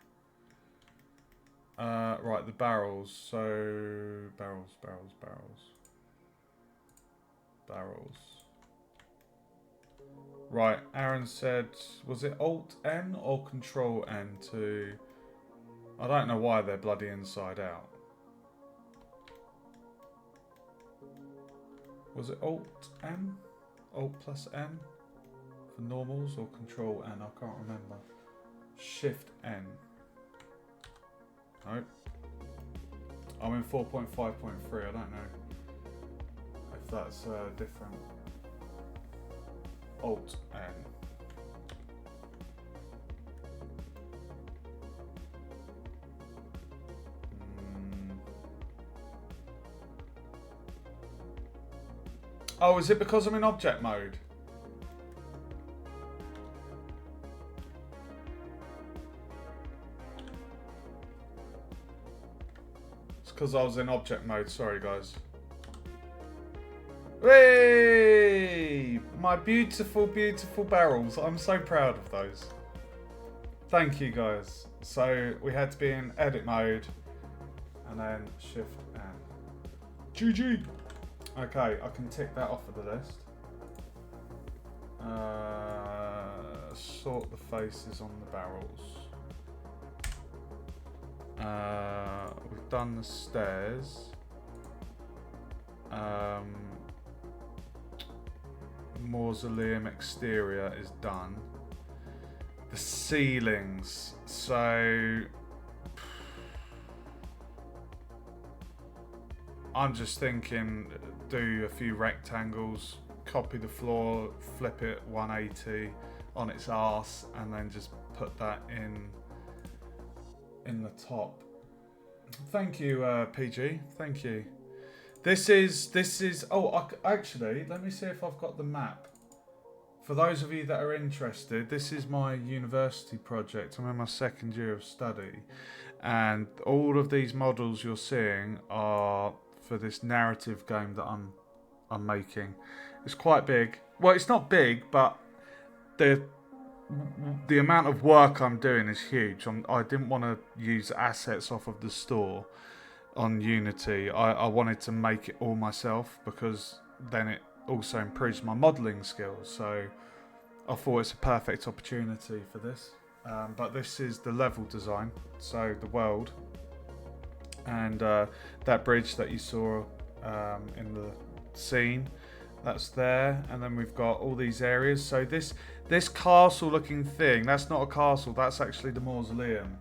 Right, the barrels. So, barrels. Right, Aaron said, was it Alt-N or Control-N to... I don't know why they're bloody inside out. Was it Alt-N? Alt plus N? For normals or Control-N? I can't remember. Shift-N. Nope. I'm in 4.5.3, I don't know if that's different. Alt-N. Oh, is it because I'm in object mode? It's because I was in object mode, sorry guys. Hey! My beautiful, beautiful barrels. I'm so proud of those. Thank you guys. So we had to be in edit mode and then shift and GG. Okay, I can tick that off of the list. Sort the faces on the barrels. We've done the stairs. Mausoleum exterior is done. The ceilings. So I'm just thinking, do a few rectangles, copy the floor, flip it 180 on its arse, and then just put that in the top. Thank you, PG. Thank you. This is. Oh, actually, let me see if I've got the map. For those of you that are interested, this is my university project. I'm in my second year of study, and all of these models you're seeing are for this narrative game that I'm I'm making. It's quite big. Well, it's not big, but the amount of work I'm doing is huge. I didn't want to use assets off of the store on Unity. I wanted to make it all myself because then it also improves my modelling skills. So I thought it's a perfect opportunity for this. But this is the level design, so the world, and that bridge that you saw in the scene, that's there, and then we've got all these areas. So this castle looking thing, that's not a castle, that's actually the mausoleum.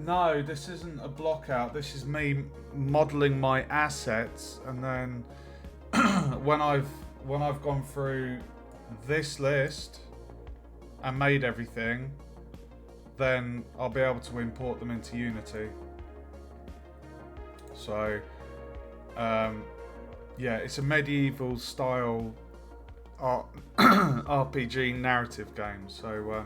No, this isn't a block out, this is me modelling my assets, and then when I've gone through this list and made everything, then I'll be able to import them into Unity. So yeah, it's a medieval style RPG narrative game. So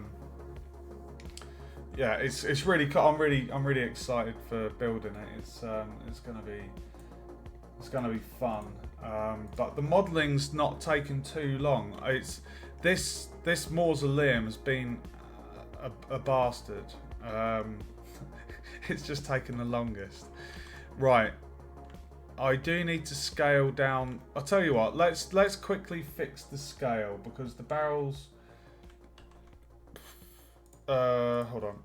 yeah, it's really cool. I'm really excited for building it. It's gonna be fun. But the modelling's not taken too long. It's this mausoleum has been a bastard. It's just taken the longest. Right. I do need to scale down. I'll tell you what. Let's quickly fix the scale because the barrels. Hold on.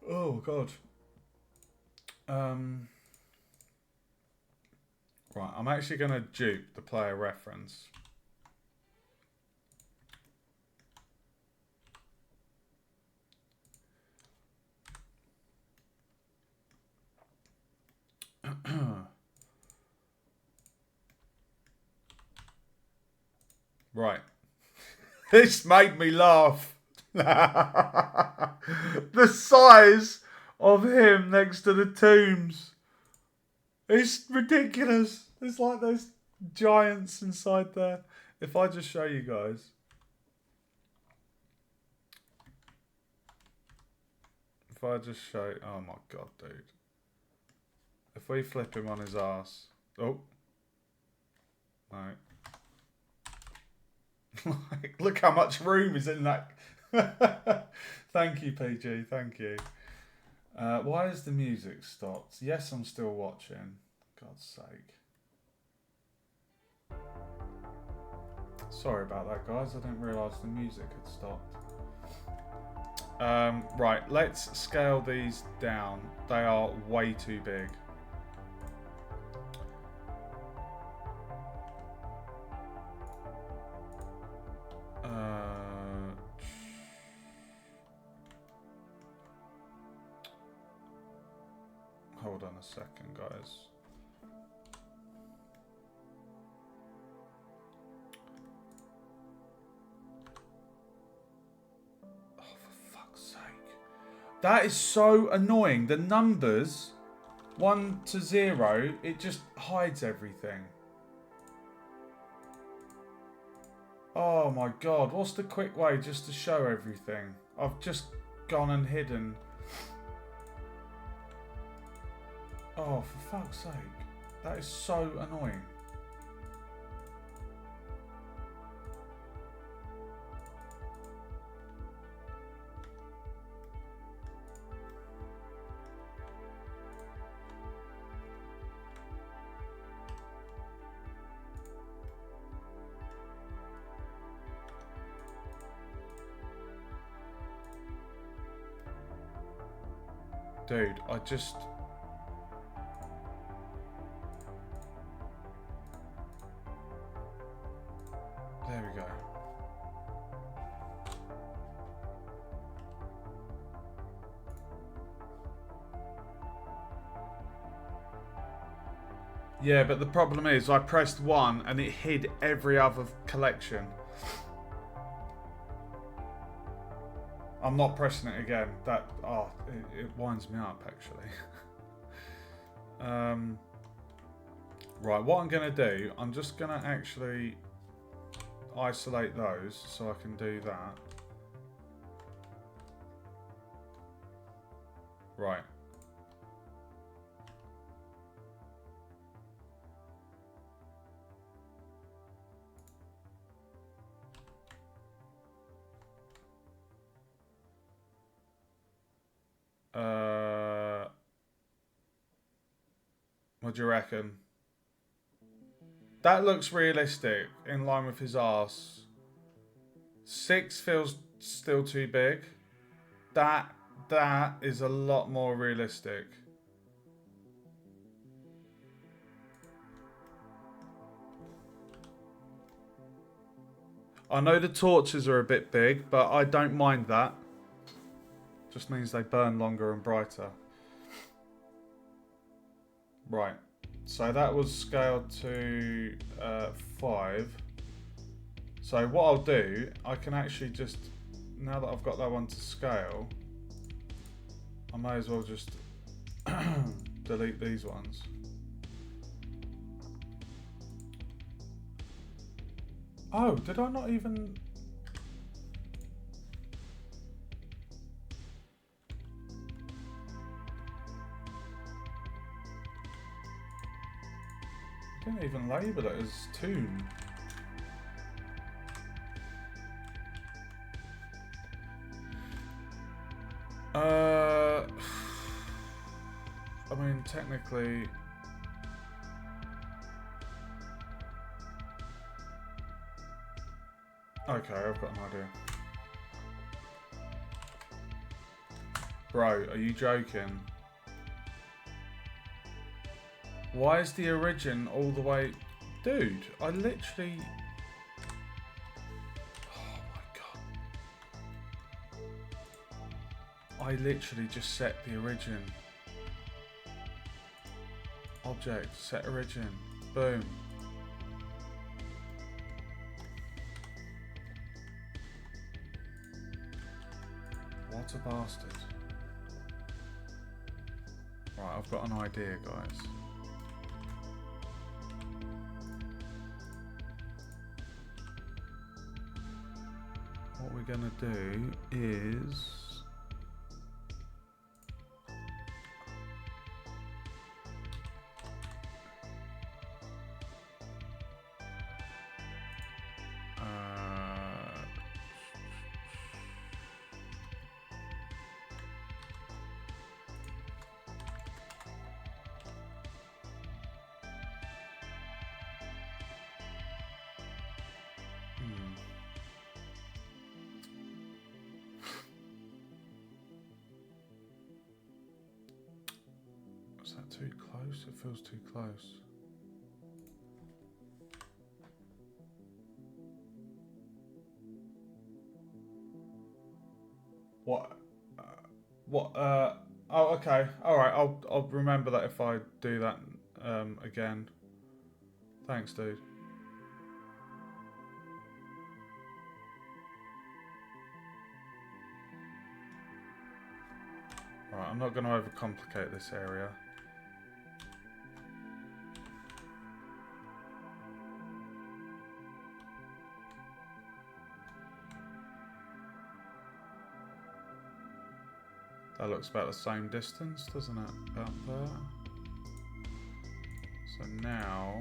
Oh God. Right, I'm actually going to dupe the player reference. Right. This made me laugh. The size of him next to the tombs. It's ridiculous. It's like those giants inside there. If I just show you guys. If I just show... Oh my God, dude. If we flip him on his ass. Oh. No. Look how much room is in that. Thank you, PG. Thank you. Why has the music stopped? Yes, I'm still watching. God's sake. Sorry about that, guys. I didn't realise the music had stopped. Right, let's scale these down. They are way too big. Hold on a second, guys. Oh, for fuck's sake. That is so annoying. The numbers, 1 to 0, it just hides everything. Oh my God, what's the quick way just to show everything? I've just gone and hidden. Oh, for fuck's sake. That is so annoying. Dude, I just... There we go. Yeah, but the problem is I pressed 1 and it hid every other collection. I'm not pressing it again. That it winds me up actually. Right, what I'm gonna do, I'm just gonna actually isolate those so I can do that. Right. What do you reckon? That looks realistic, in line with his arse. 6 feels still too big. That is a lot more realistic. I know the torches are a bit big, but I don't mind that. Just means they burn longer and brighter. Right. So that was scaled to 5. So what I'll do, I can actually just, now that I've got that one to scale, I may as well just delete these ones. Oh, did I not even... I didn't even label it as tomb. I mean, technically... Okay, I've got an idea. Bro, are you joking? Why is the origin all the way... Dude, I literally... Oh my god. I literally just set the origin. Object, set origin. Boom. What a bastard. Right, I've got an idea, guys. What we're gonna do is... Is that too close? It feels too close. What? Oh, okay. All right. I'll remember that if I do that again. Thanks, dude. Right. I'm not going to overcomplicate this area. That looks about the same distance, doesn't it? About there. So now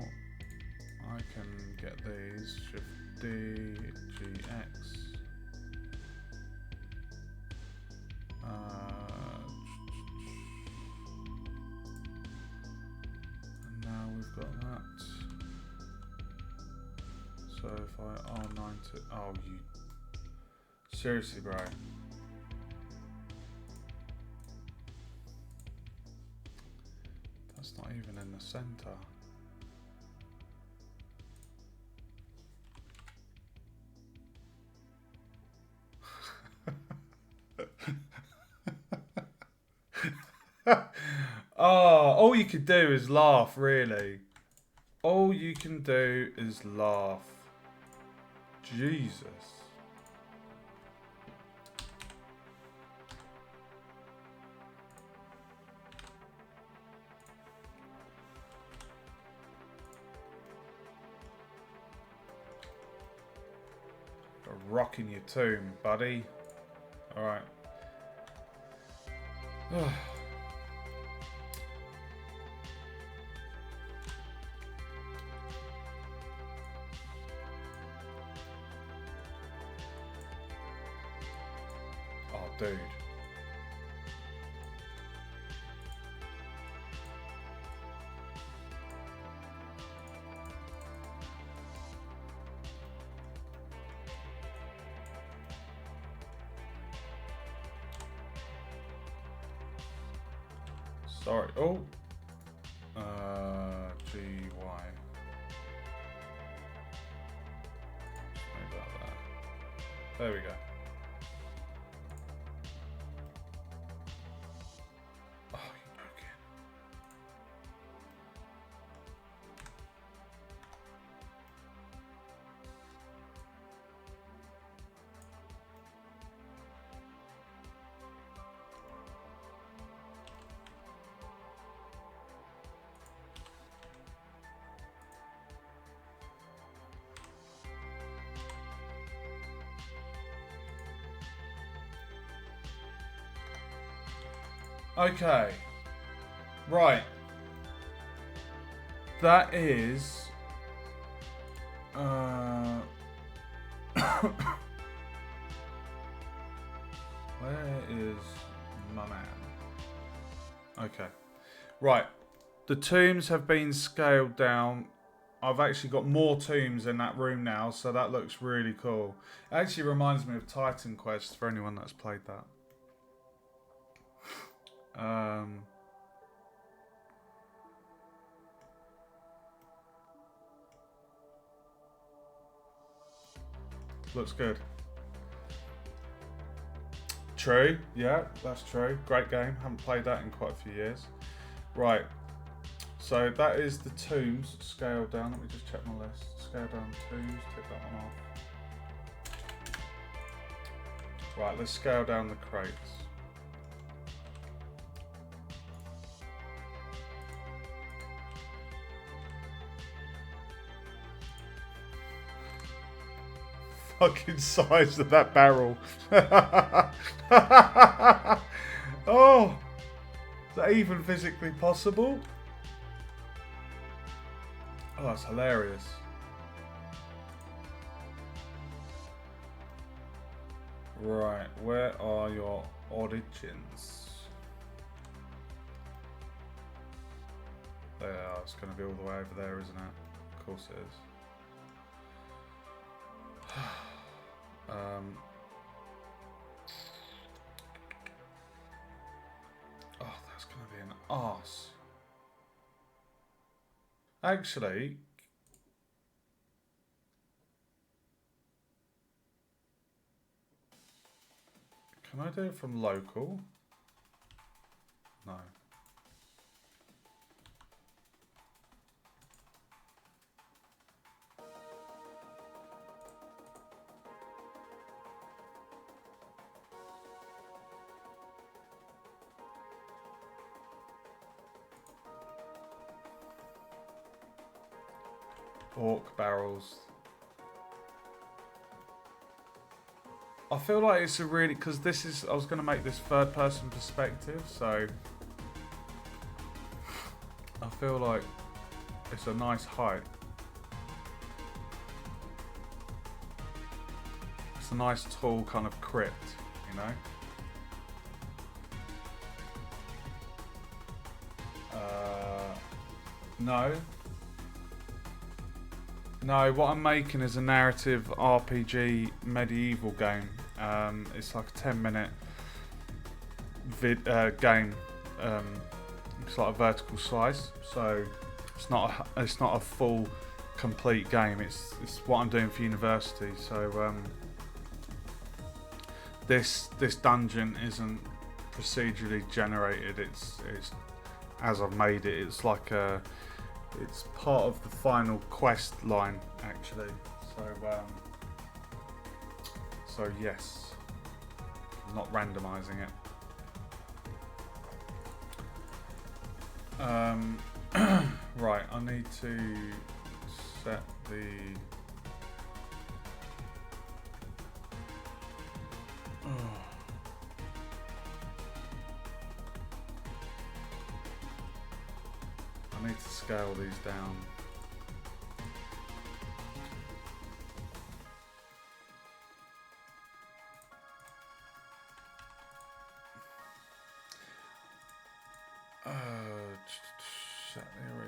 I can get these. Shift D, GX. And now we've got that. So if I R9 to... Oh, you... Seriously, bro. That's not even in the center. Oh, all you could do is laugh, really. All you can do is laugh. Jesus. A rock in your tomb, buddy. Alright. dude. Sorry. Oh. GY. Sorry about that. There we go. Oh, you broke it. Okay. Right. That is... Where is my man? Okay. Right. The tombs have been scaled down. I've actually got more tombs in that room now, so that looks really cool. It actually reminds me of Titan Quest for anyone that's played that. Looks good. True, yeah, that's true. Great game. Haven't played that in quite a few years. Right. So that is the tombs scaled down. Let me just check my list. Scale down tombs, tick that one off. Right, let's scale down the crates. Fucking size of that barrel. Oh, is that even physically possible? Oh, that's hilarious. Right, where are your origins? There, it's going to be all the way over there, isn't it? Of course it is. Oh, that's going to be an arse. Actually, can I do it from local? No. Orc barrels. I feel like it's a really, because this is, I was going to make this third person perspective, so I feel like it's a nice height. It's a nice tall kind of crypt, you know? No. No, what I'm making is a narrative RPG medieval game. It's like a 10-minute game. It's like a vertical slice, so it's not a full, complete game. It's what I'm doing for university. So this dungeon isn't procedurally generated. It's as I've made it. It's like it's part of the final quest line, actually. So yes, I'm not randomizing it. Right, I need to set the. I need to scale these down.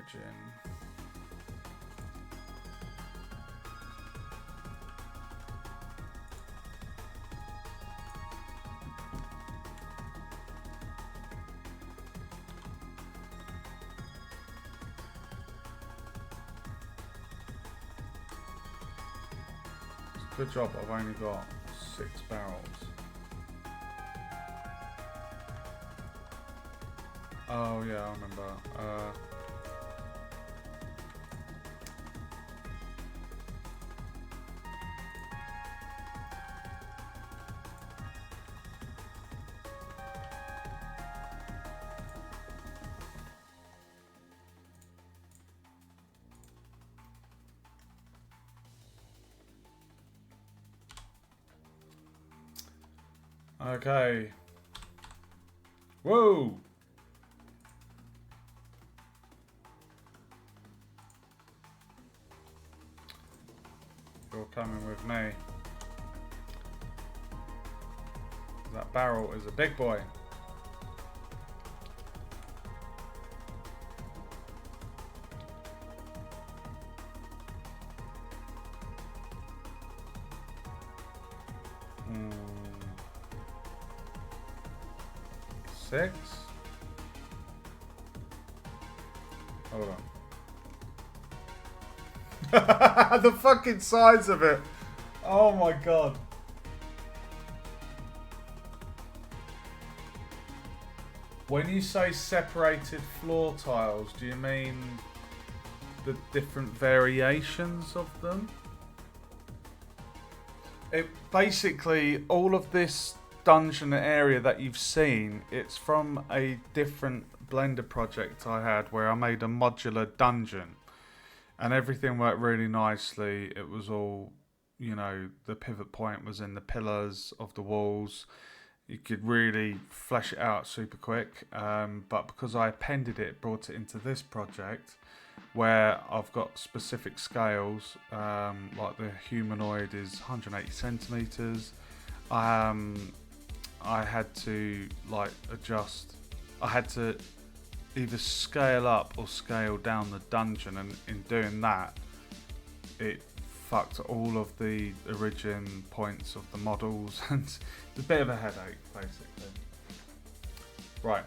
origin. Good job, I've only got 6 barrels. Oh yeah, I remember. Okay. Whoa! You're coming with me. That barrel is a big boy. Mm. 6. Hold on. The fucking size of it. Oh my god. When you say separated floor tiles, do you mean the different variations of them? It basically, all of this dungeon area that you've seen, it's from a different Blender project I had where I made a modular dungeon and everything worked really nicely. It was all, you know, the pivot point was in the pillars of the walls. You could really flesh it out super quick, but because I appended it, brought it into this project where I've got specific scales, like the humanoid is 180 centimeters. I had to like adjust. I had to either scale up or scale down the dungeon, and in doing that, it fucked all of the origin points of the models, and it's a bit of a headache, basically. Right.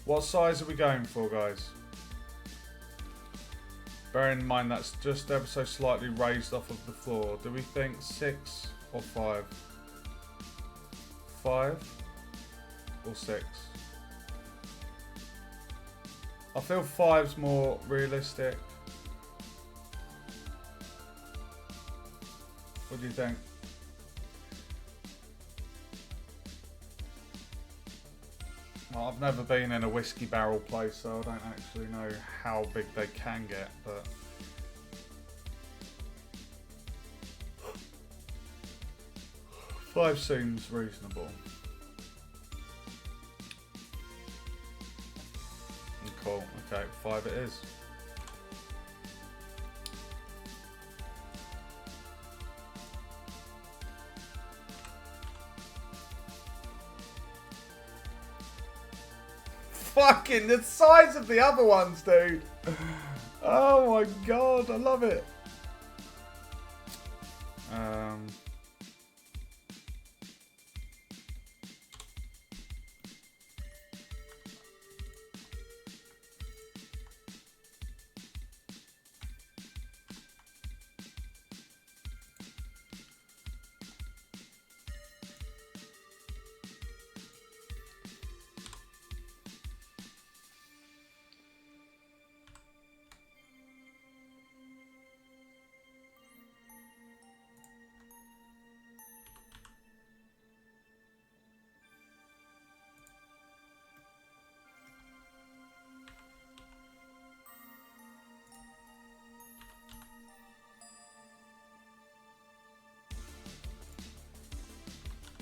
What size are we going for, guys? Bear in mind that's just ever so slightly raised off of the floor. Do we think 6 or 5? 5 or 6? I feel 5's more realistic. What do you think? Well, I've never been in a whiskey barrel place, so I don't actually know how big they can get, but... Five seems reasonable. Cool, okay, 5 it is. Fucking the size of the other ones, dude. Oh my god, I love it.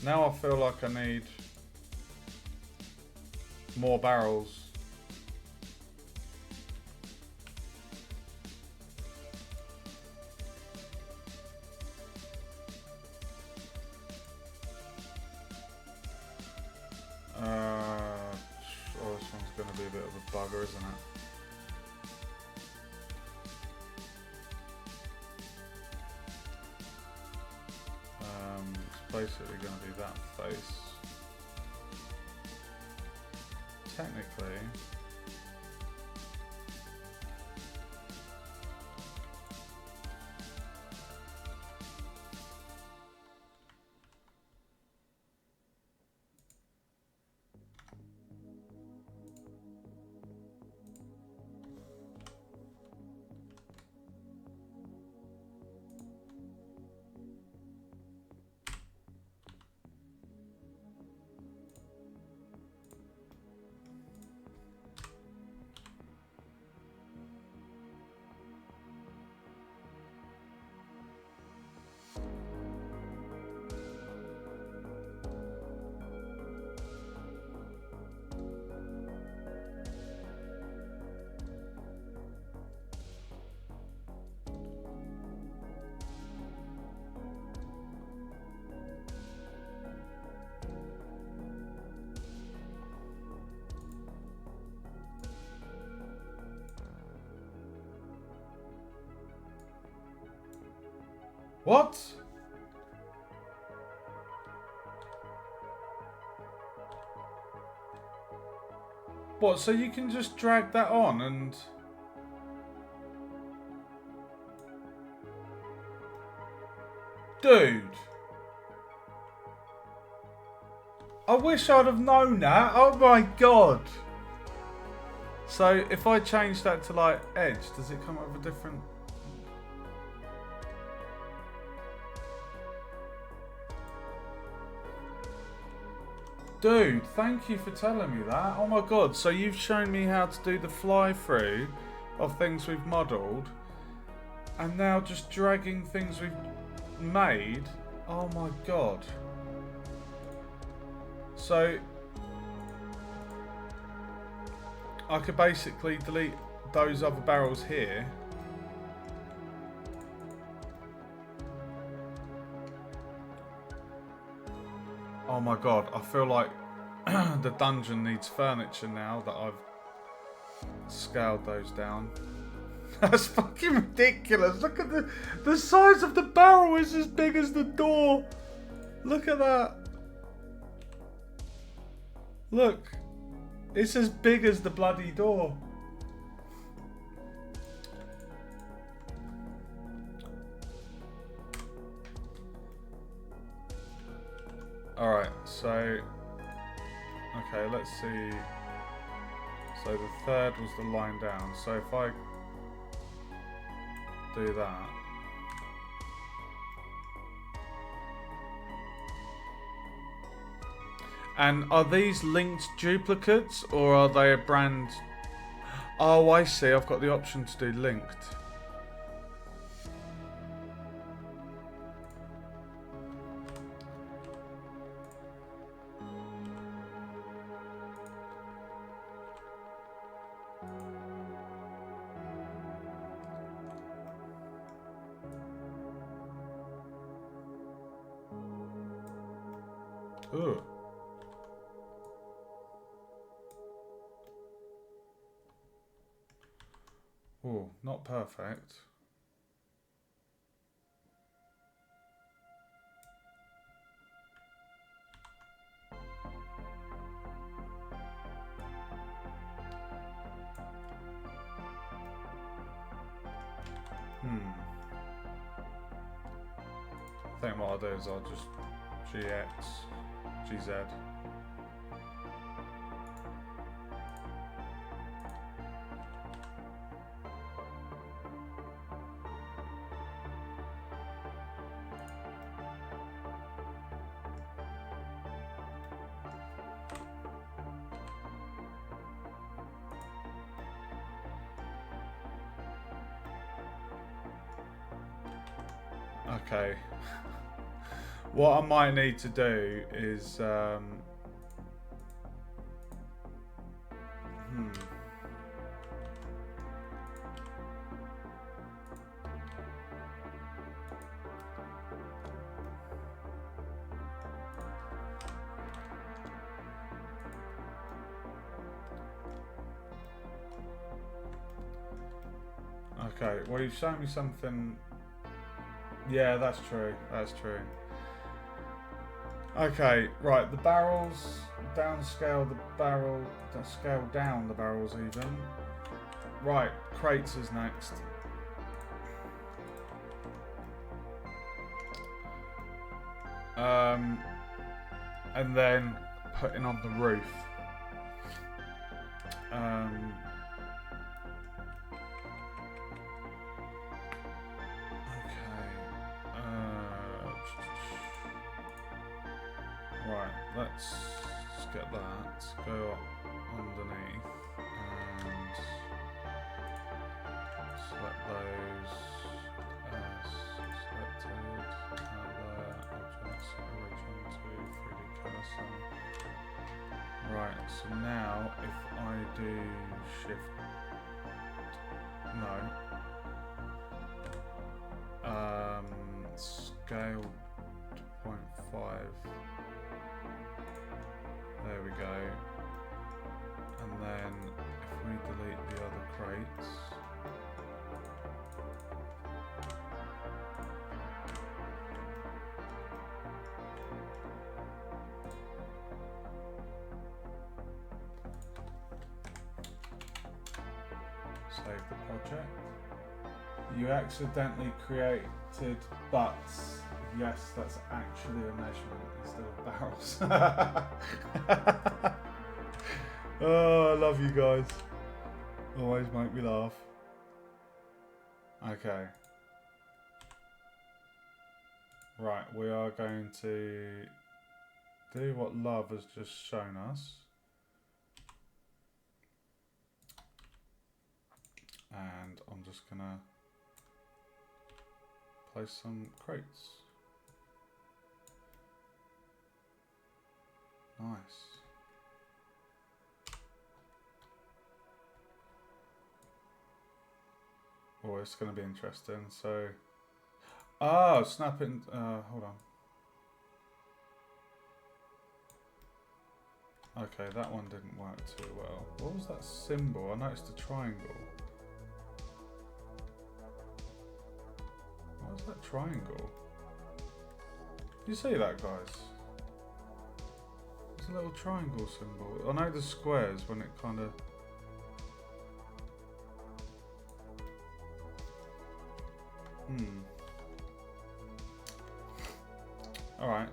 Now I feel like I need more barrels. Oh, this one's going to be a bit of a bugger, isn't it? basically going to be that face. Technically. What? What, so you can just drag that on and... Dude. I wish I'd have known that. Oh my god. So if I change that to like edge, does it come up with a different... Dude, thank you for telling me that. Oh my god, so you've shown me how to do the fly through of things we've modelled, and now just dragging things we've made. Oh my god. So I could basically delete those other barrels here. Oh my god, I feel like the dungeon needs furniture now that I've scaled those down. That's fucking ridiculous. Look at the size of the barrel is as big as the door. Look at that. Look. It's as big as the bloody door. Alright, so... Okay, let's see. So the third was the line down. So if I do that... And are these linked duplicates or are they a brand? Oh, I see. I've got the option to do linked. Ooh. Oh, not perfect. I think what I'll do is I'll just GX, GZ. Okay. What I might need to do is okay, well you've shown me something. Yeah, that's true. That's true. Okay, right, the barrels, downscale the barrel, scale down the barrels even. Right, crates is next. And then putting on the roof. Right, let's get that. Go up underneath and select those selected. There, objects, origin to 3D cursor. Right, so now if I do shift, no, scale to 0.5. There we go. And then if we delete the other crates, save the project. You accidentally created butts. Yes, that's actually a measurement instead of barrels. Oh, I love you guys. Always make me laugh. Okay. Right, we are going to do what Love has just shown us. And I'm just gonna place some crates. Nice. Oh, it's going to be interesting. So, snapping. Hold on. Okay, that one didn't work too well. What was that symbol? I noticed a triangle. What was that triangle? You see that, guys? It's a little triangle symbol. I know the squares when it kind of... Alright,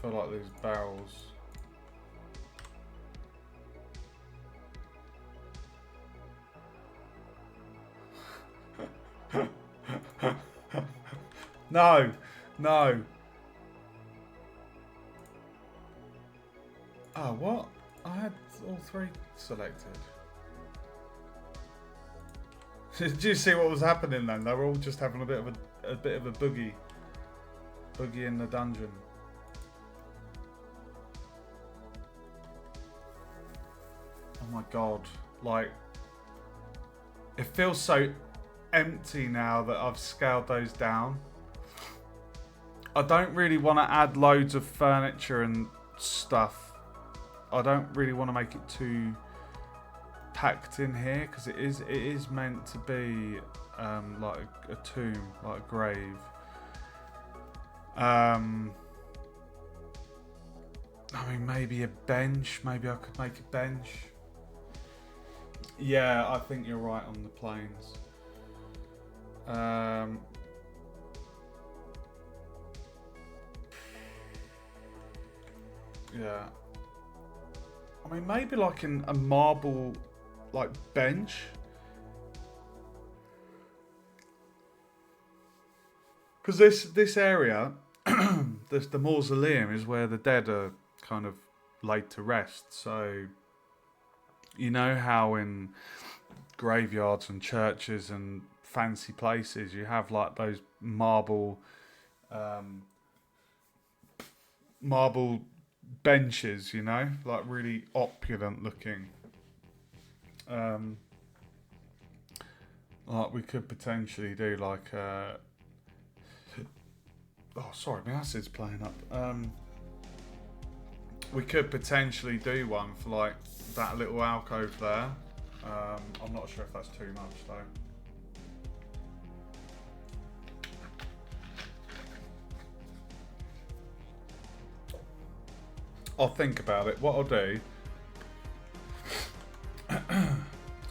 I feel like these barrels. No, no. Oh, what? I had all three selected. Did you see what was happening then? They were all just having a bit of a boogie in the dungeon. Oh my god, like, it feels so empty now that I've scaled those down. I don't really want to add loads of furniture and stuff. I don't really want to make it too packed in here because it is meant to be like a tomb, like a grave. I mean, maybe a bench. Maybe I could make a bench. Yeah, I think you're right on the planes. Yeah. I mean, maybe like a marble, like, bench. Because this area, the mausoleum is where the dead are kind of laid to rest. So, you know how in graveyards and churches and fancy places you have like those marble benches, you know, like really opulent looking. Like we could potentially do like oh sorry, my acid's playing up. We could potentially do one for like that little alcove there. I'm not sure if that's too much though. I'll think about it. What I'll do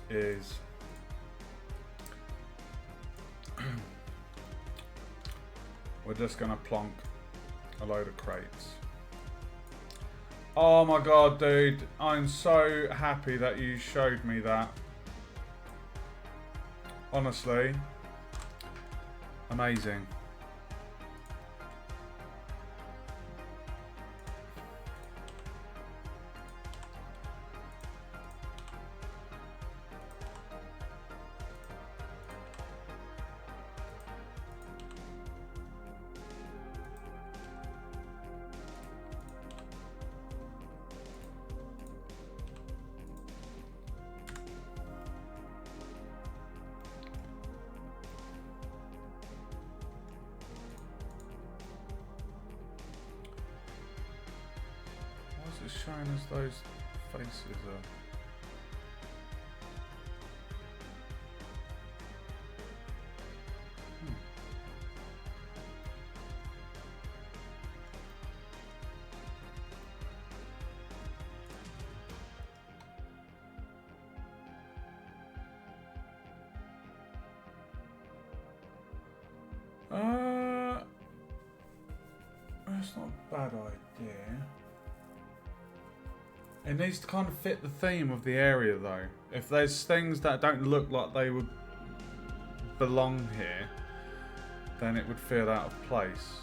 is we're just gonna plonk a load of crates. Oh my god, dude, I'm so happy that you showed me that. Honestly, amazing. It's showing us those faces are. That's not a bad idea. It needs to kind of fit the theme of the area though. If there's things that don't look like they would belong here, then it would feel out of place.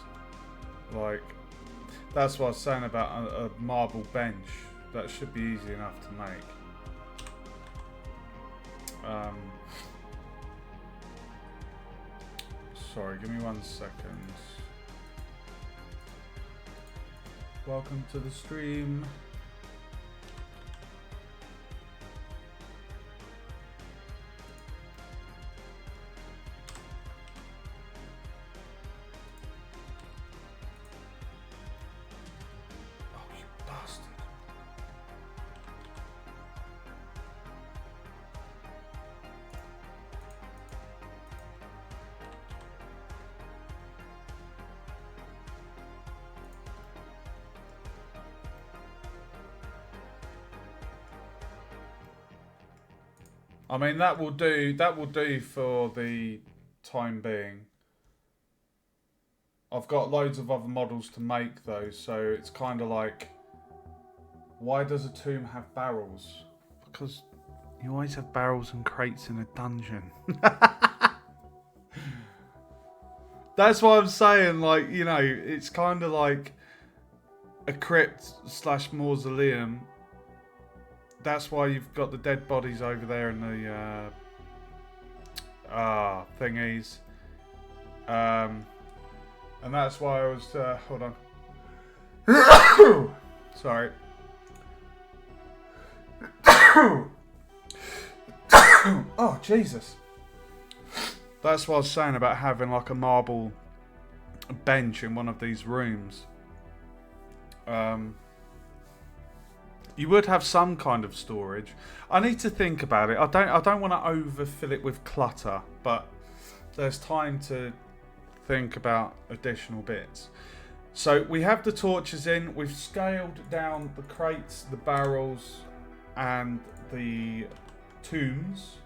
Like, that's what I was saying about a marble bench. That should be easy enough to make. Sorry, give me 1 second. Welcome to the stream. I mean, that will do. That will do for the time being. I've got loads of other models to make though, so it's kind of like, why does a tomb have barrels? Because you always have barrels and crates in a dungeon. That's what I'm saying. Like, you know, it's kind of like a crypt / mausoleum. That's why you've got the dead bodies over there and the thingies. And that's why I was hold on. Sorry. Oh Jesus. That's what I was saying about having like a marble bench in one of these rooms. You would have some kind of storage. I need to think about it. I don't want to overfill it with clutter, but there's time to think about additional bits. So we have the torches in. We've scaled down the crates, the barrels, and the tombs.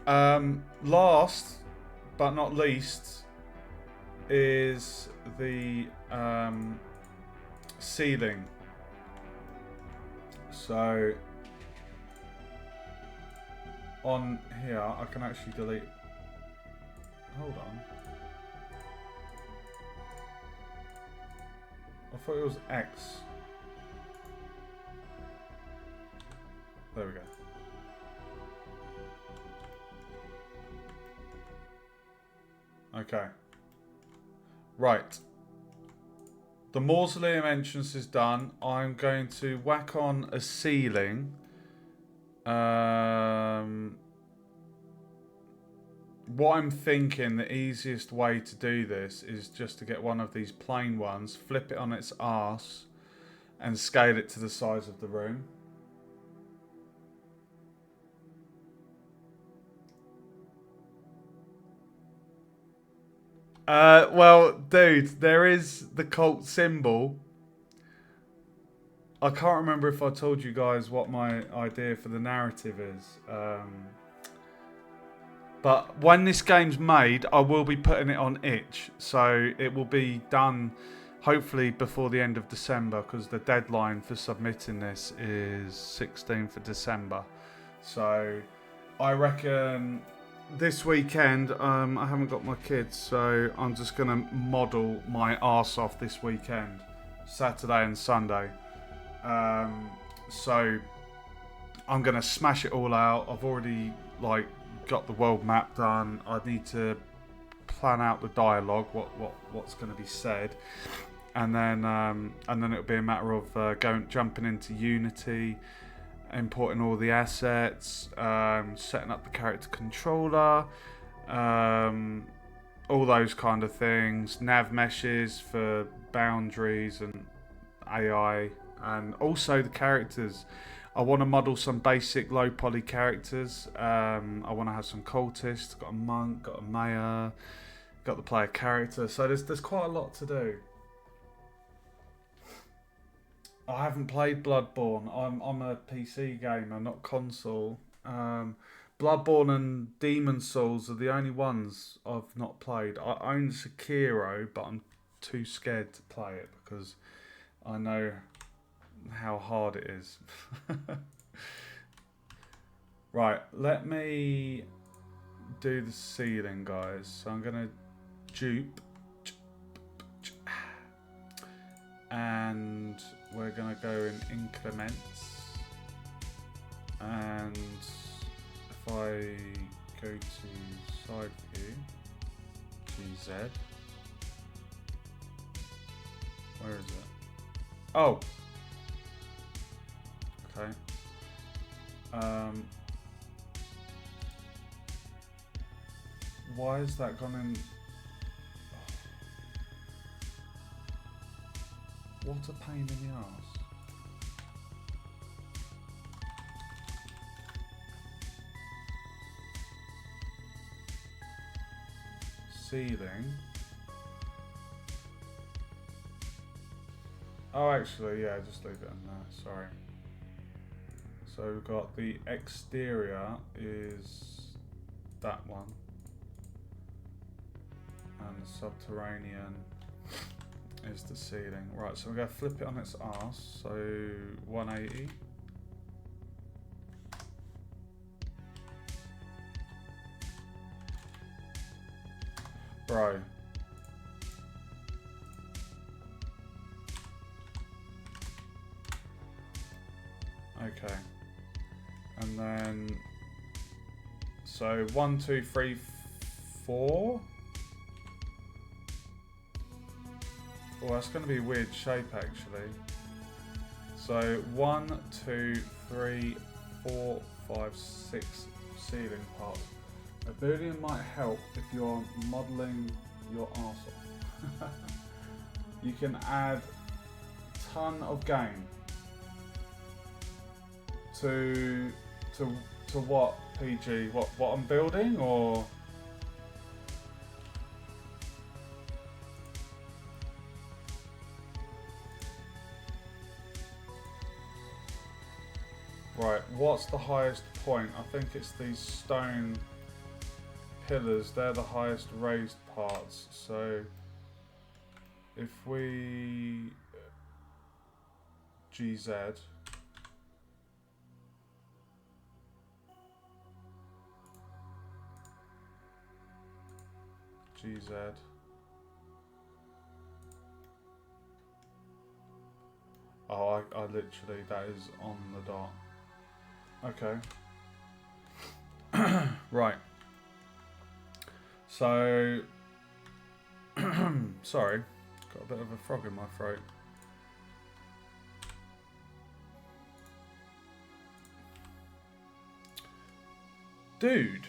Last but not least is the ceiling. So on here I can actually delete. Hold on. I thought it was X. There we go. Okay. Right. The mausoleum entrance is done. I'm going to whack on a ceiling. What I'm thinking, the easiest way to do this is just to get one of these plain ones, flip it on its arse, and scale it to the size of the room. Well, dude, there is the cult symbol. I can't remember if I told you guys what my idea for the narrative is. But when this game's made, I will be putting it on itch. So it will be done hopefully before the end of December, because the deadline for submitting this is 16th of December. So I reckon this weekend, I haven't got my kids, so I'm just going to model my arse off this weekend. Saturday and Sunday. So I'm going to smash it all out. I've already got the world map done. I need to plan out the dialogue, what's going to be said, and then it'll be a matter of jumping into Unity, importing all the assets, setting up the character controller, all those kind of things, nav meshes for boundaries and AI, and also the characters. I want to model some basic low poly characters. I want to have some cultists, got a monk, got a mayor, got the player character. So there's quite a lot to do. I haven't played Bloodborne. I'm a PC gamer, not console. Bloodborne and Demon Souls are the only ones I've not played. I own Sekiro, but I'm too scared to play it because I know how hard it is. Right, let me do the ceiling, guys. So I'm gonna dupe, and we're gonna go in increments. And if I go to side view, GZ, where is it? Oh. Okay. Why has that gone in? What a pain in the arse. Ceiling. Oh, actually, yeah, just leave it in there. Sorry. So we've got the exterior is that one, and the subterranean is the ceiling. Right, so we're going to flip it on its arse, so 180. Bro. Okay. And then, so 1, 2, 3, 4. Oh, that's going to be a weird shape actually. So 1, 2, 3, 4, 5, 6 ceiling parts. A boolean might help if you're modelling your arsehole. You can add a ton of game to what, PG? What I'm building, or? Right, what's the highest point? I think it's these stone pillars. They're the highest raised parts. So if we GZ, GZ, Oh, I literally, that is on the dot. Okay. Right. So, sorry, got a bit of a frog in my throat. Dude.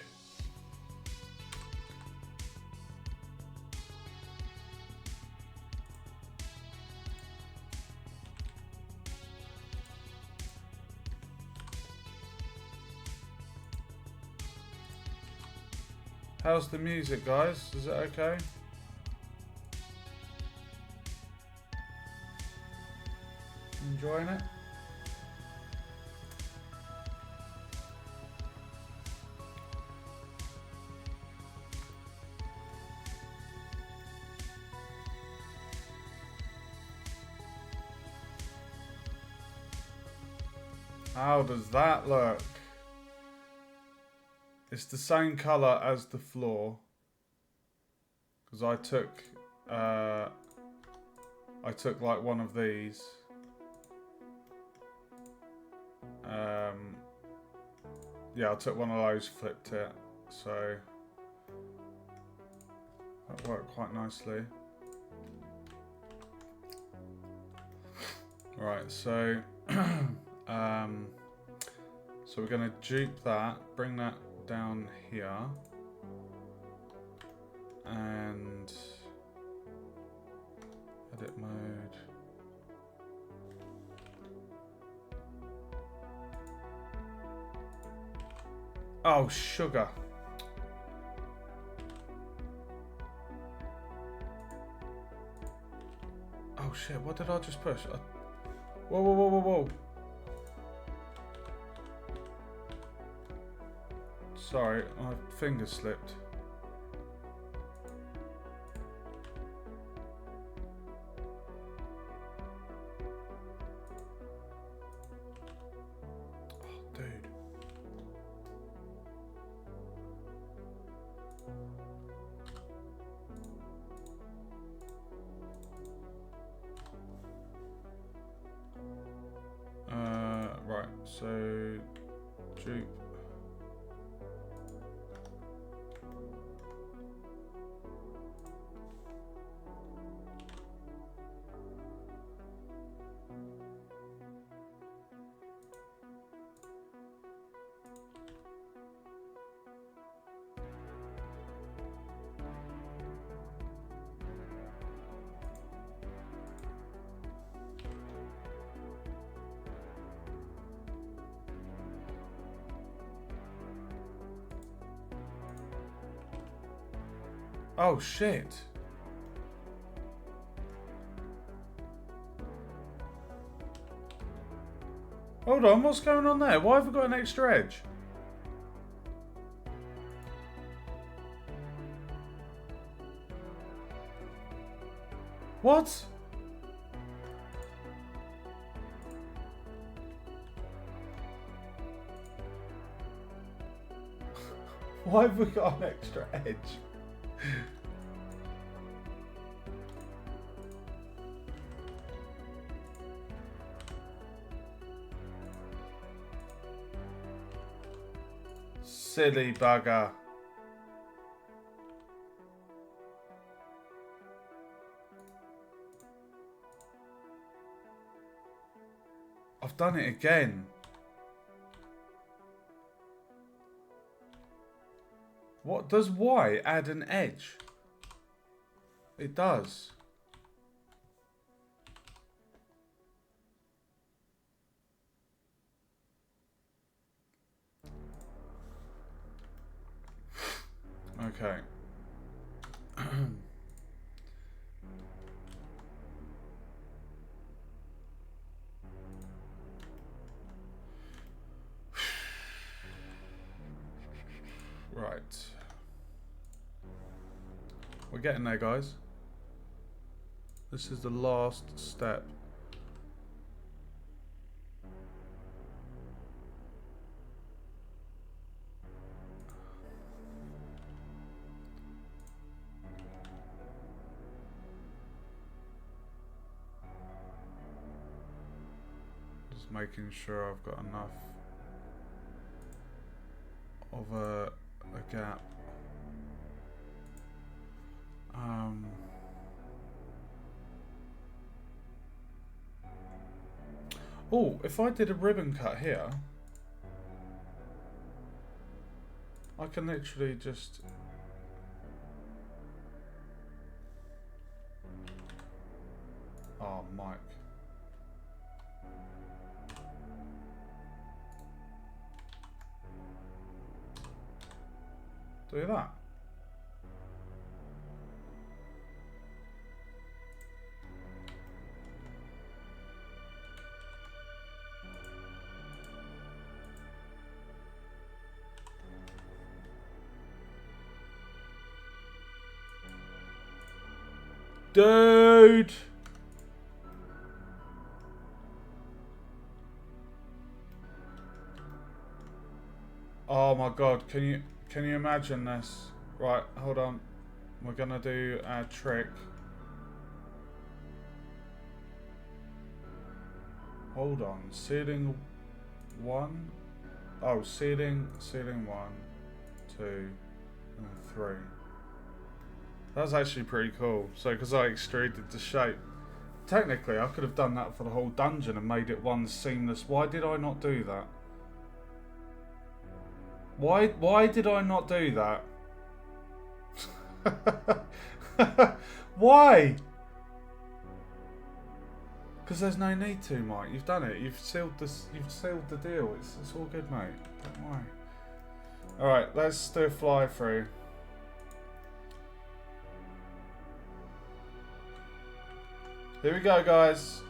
How's the music, guys? Is it okay? Enjoying it? How does that look? It's the same colour as the floor. Because I took like one of these. Yeah, I took one of those, flipped it. So that worked quite nicely. Right, so so we're going to dupe that, bring that down here, and edit mode. Oh, sugar. Oh shit, what did I just push? Whoa, whoa, whoa, whoa, whoa. Sorry, my finger slipped. Oh, dude. Right, so dupe. Oh shit. Hold on, what's going on there? Why have we got an extra edge? What? Why have we got an extra edge? Silly bugger. I've done it again. What does Y add an edge? It does. Okay. Right. We're getting there, guys. This is the last step. Just making sure I've got enough of a gap. Oh, if I did a ribbon cut here, I can literally just... Oh, Mike. Do that. Dude! Oh my god, can you imagine this? Right, hold on. We're gonna do a trick. Hold on, ceiling 1. Oh, ceiling 1, 2, and 3. That's actually pretty cool. So, because I extruded the shape. Technically, I could have done that for the whole dungeon and made it one seamless. Why did I not do that? Why did I not do that? Why? Because there's no need to, Mike. You've done it. You've sealed this. You've sealed the deal. It's all good, mate. Don't worry. All right, let's do a fly through. Here we go, guys.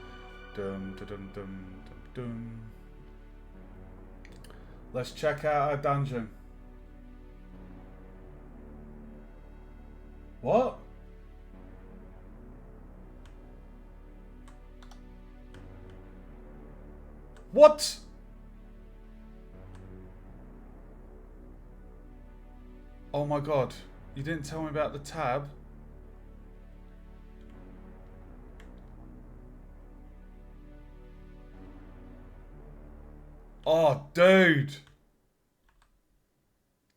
Dum dum dum dum dum. Let's check out our dungeon. What? What? Oh my god. You didn't tell me about the tab. Oh, dude.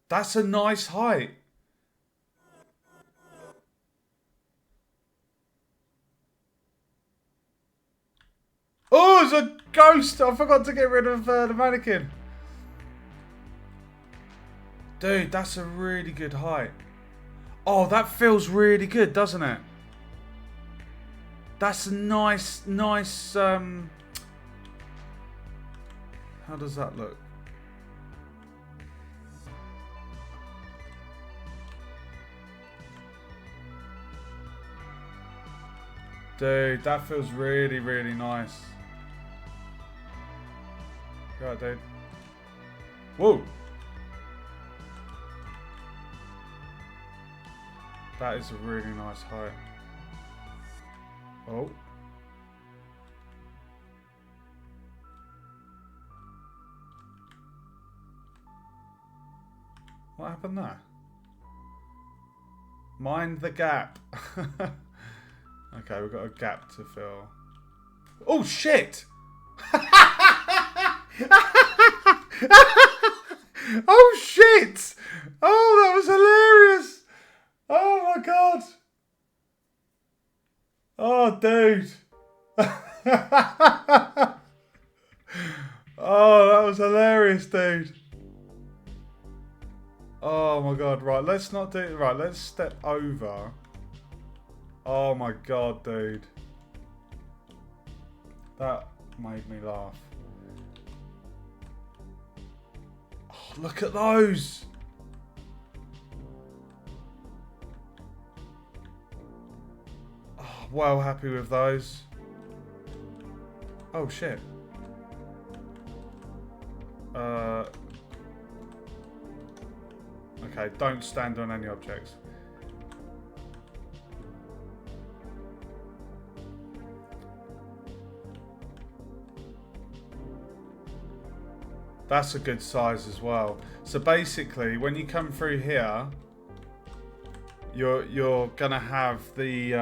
That's a nice height. Oh, it's a ghost. I forgot to get rid of the mannequin. Dude, that's a really good height. Oh, that feels really good, doesn't it? That's a nice, how does that look? Dude, that feels really, really nice. Right, dude. Whoa! That is a really nice height. Oh. What happened there? Mind the gap. Okay, we've got a gap to fill. Oh shit! Oh shit! Oh, that was hilarious! Oh my god! Oh, dude! Oh, that was hilarious, dude! Oh my god, right, let's not do it. Right, let's step over. Oh my god, dude. That made me laugh. Oh, look at those! Oh, well happy with those. Oh shit. Okay, don't stand on any objects. That's a good size as well. So basically, when you come through here, you're gonna have the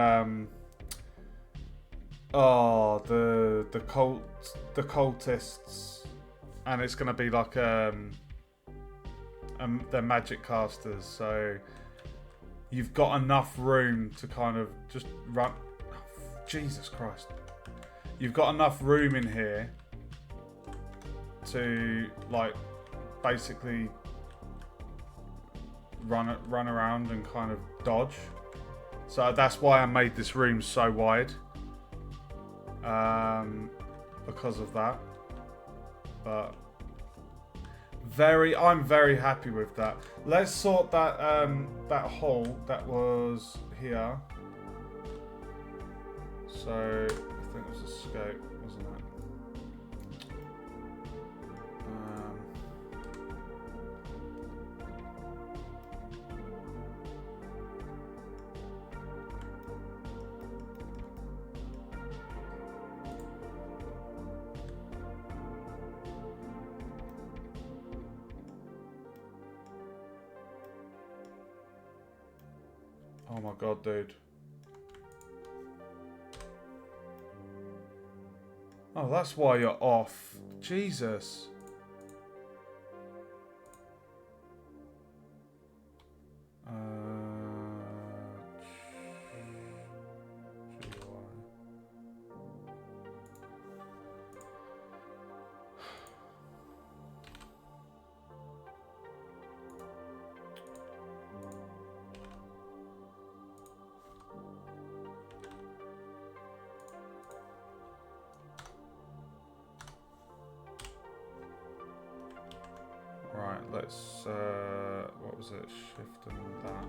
Oh, the cultists, and it's gonna be like they're magic casters, so you've got enough room to kind of just run. Oh, Jesus Christ! You've got enough room in here to like basically run around and kind of dodge. So that's why I made this room so wide. Because of that. But I'm very happy with that. Let's sort that that hole that was here. So I think it was a scope, wasn't it? Oh my god, dude. Oh, that's why you're off. Jesus. Right, let's, what was it? Shift and that,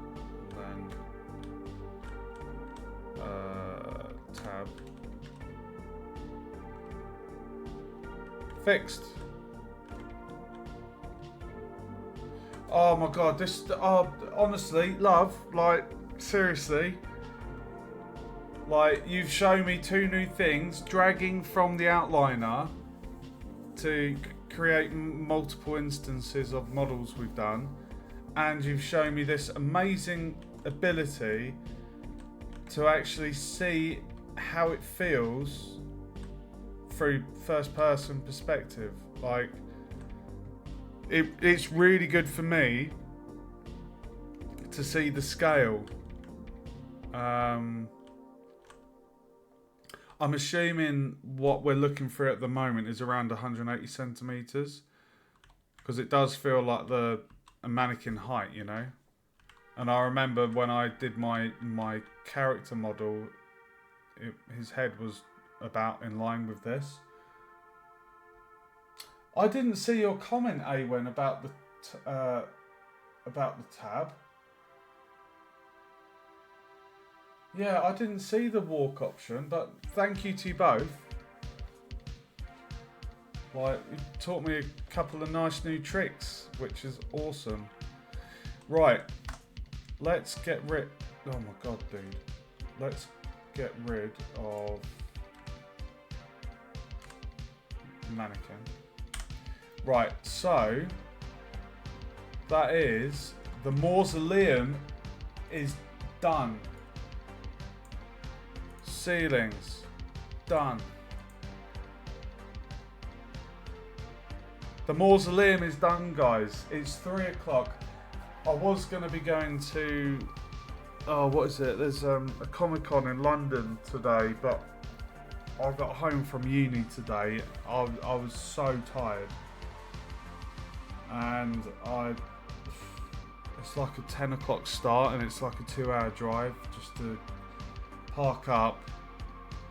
and then, tab. Fixed. Oh my god, this, honestly, love, like, seriously. Like, you've shown me 2 new things, dragging from the outliner to create multiple instances of models we've done, and you've shown me this amazing ability to actually see how it feels through first person perspective. Like, it's really good for me to see the scale. I'm assuming what we're looking for at the moment is around 180 centimeters, because it does feel like a mannequin height, you know. And I remember when I did my character model, his head was about in line with this. I didn't see your comment, Awen, about the tab. Yeah, I didn't see the walk option, but thank you to you both. Like, you taught me a couple of nice new tricks, which is awesome. Right, let's get rid... Oh my god, dude. Let's get rid of mannequin. Right, so that is... The mausoleum is done. Ceilings, done. The mausoleum is done, guys. It's 3 o'clock. I was going to be going to, oh, what is it? There's a Comic-Con in London today, but I got home from uni today. I was so tired. And it's like a 10 o'clock start, and it's like a 2-hour drive just to park up,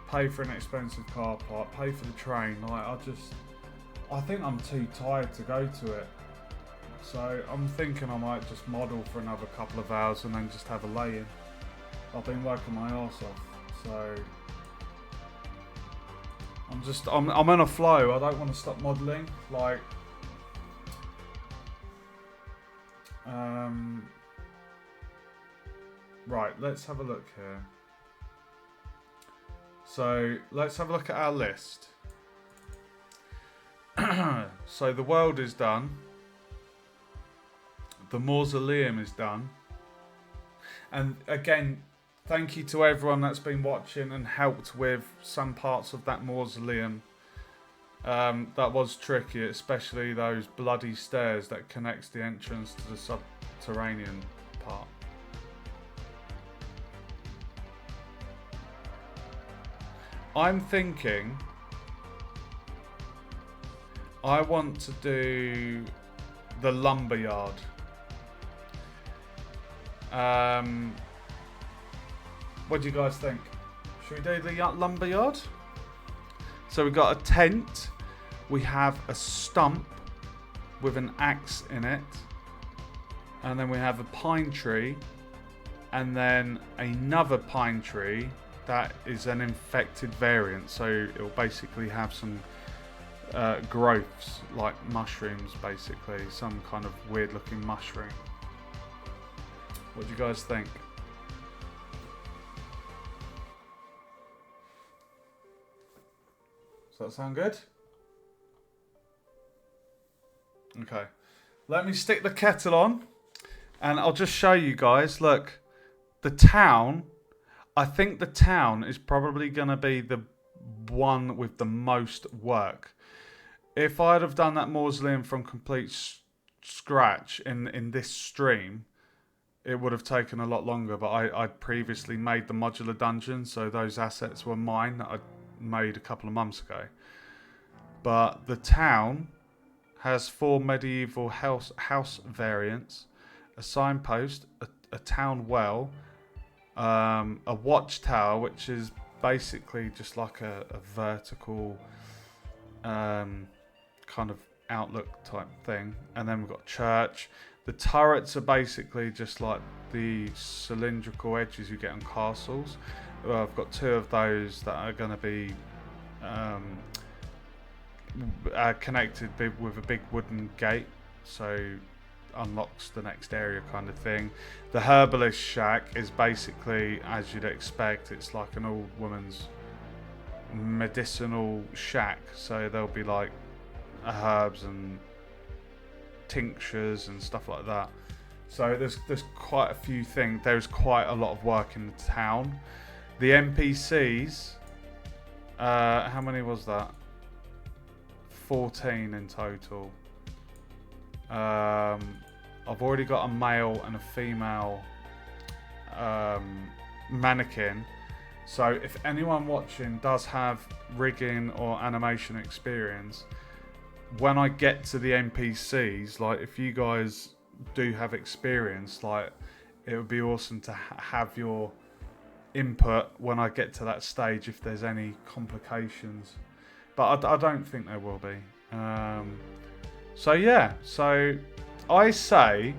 pay for an expensive car park, pay for the train. Like, I think I'm too tired to go to it. So I'm thinking I might just model for another couple of hours and then just have a lay-in. I've been working my arse off, so I'm on a flow. I don't want to stop modelling. Like, right, let's have a look here. So let's have a look at our list. So the world is done. The mausoleum is done. And again, thank you to everyone that's been watching and helped with some parts of that mausoleum. That was tricky, especially those bloody stairs that connects the entrance to the subterranean part. I'm thinking I want to do the lumberyard. What do you guys think? Should we do the lumberyard? So we've got a tent. We have a stump with an axe in it. And then we have a pine tree. And then another pine tree that is an infected variant. So it'll basically have some growths like mushrooms, basically. Some kind of weird looking mushroom. What do you guys think? Does that sound good? Okay. Let me stick the kettle on and I'll just show you guys. Look, the town, I think the town is probably going to be the one with the most work. If I'd have done that mausoleum from complete scratch in this stream, it would have taken a lot longer, but I'd previously made the modular dungeon, so those assets were mine that I'd made a couple of months ago. But the town has 4 medieval house variants, a signpost, a town well, a watchtower, which is basically just like a vertical kind of outlook type thing, and then we've got church. The turrets are basically just like the cylindrical edges you get on castles. I've got 2 of those that are going to be connected with a big wooden gate, so unlocks the next area kind of thing. The herbalist shack is basically, as you'd expect, it's like an old woman's medicinal shack, so there'll be like herbs and tinctures and stuff like that. So there's quite a few things. There's quite a lot of work in the town. The NPCs, how many was that? 14 in total. I've already got a male and a female mannequin. So if anyone watching does have rigging or animation experience, when I get to the NPCs, like if you guys do have experience, like it would be awesome to have your input when I get to that stage if there's any complications. But I don't think there will be. So yeah, so I say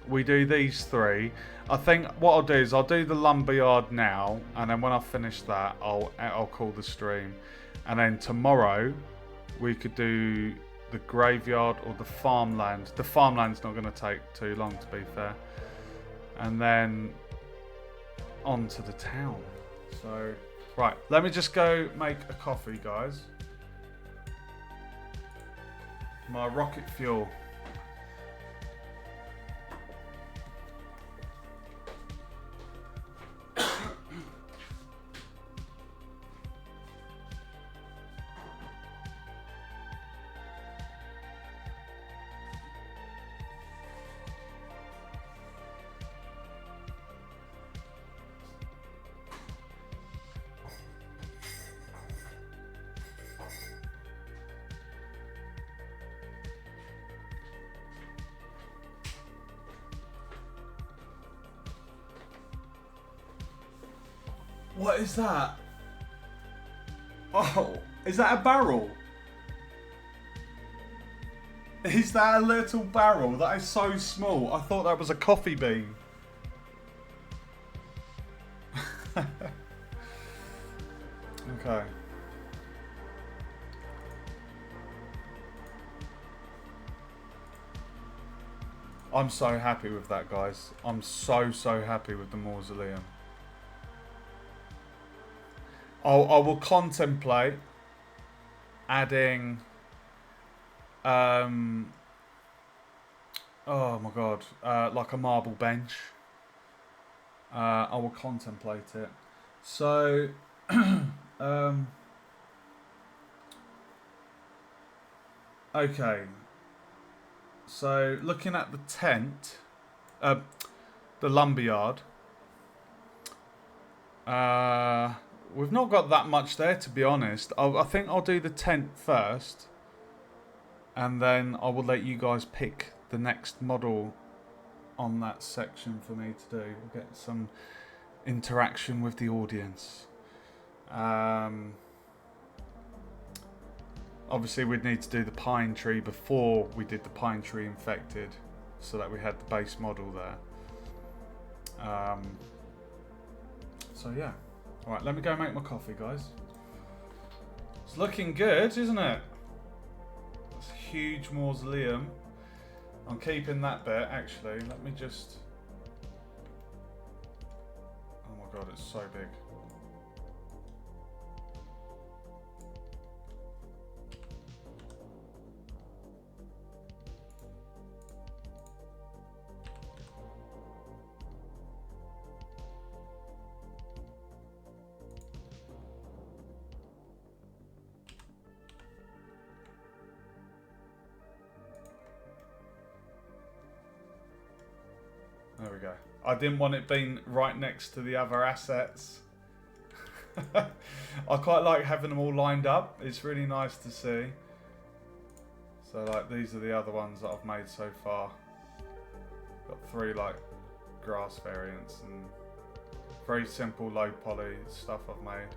we do these 3. I think what I'll do is I'll do the lumberyard now, and then when I finish that, I'll call the stream, and then tomorrow we could do the graveyard or the farmland. The farmland's not going to take too long, to be fair, and then on to the town. So right, let me just go make a coffee, guys. My rocket fuel. What is that? Oh, is that a barrel? Is that a little barrel? That is so small. I thought that was a coffee bean. Okay. I'm so happy with that, guys. I'm so happy with the mausoleum. I will contemplate adding oh my god, like a marble bench, I will contemplate it. So, okay. So, looking at the tent, the lumberyard. We've not got that much there, to be honest. I think I'll do the tent first, and then I will let you guys pick the next model on that section for me to do. We'll get some interaction with the audience. Obviously, we'd need to do the pine tree before we did the pine tree infected, so that we had the base model there. So yeah. Alright, let me go make my coffee, guys. It's looking good, isn't it? It's a huge mausoleum. I'm keeping that bit, actually. Let me just... Oh my god, it's so big. There we go. I didn't want it being right next to the other assets. I quite like having them all lined up. It's really nice to see. So like these are the other ones that I've made so far. Got 3 like grass variants and very simple low poly stuff I've made.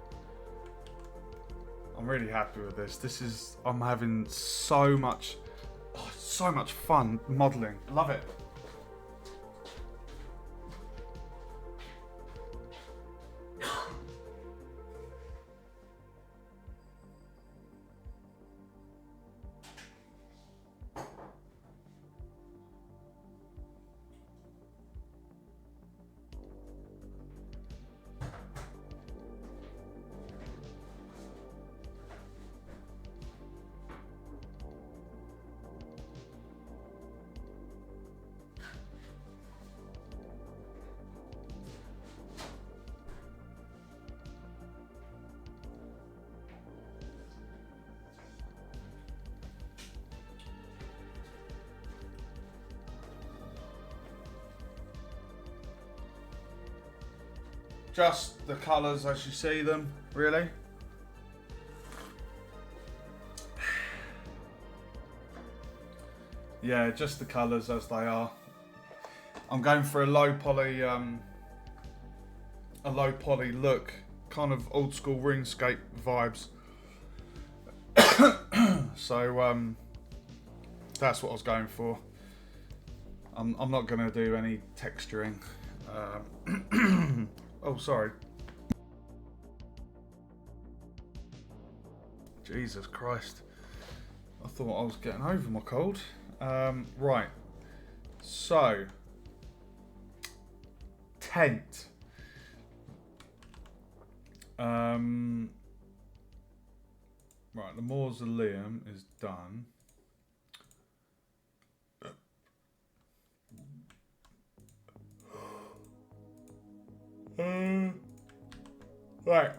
I'm really happy with this. I'm having so much fun modelling. Love it. Just the colours as you see them, really. Yeah, just the colours as they are. I'm going for a low poly look, kind of old school RuneScape vibes. So that's what I was going for. I'm not going to do any texturing. Oh, sorry. Jesus Christ. I thought I was getting over my cold. Right. So. Tent. Right, the mausoleum is done. Right,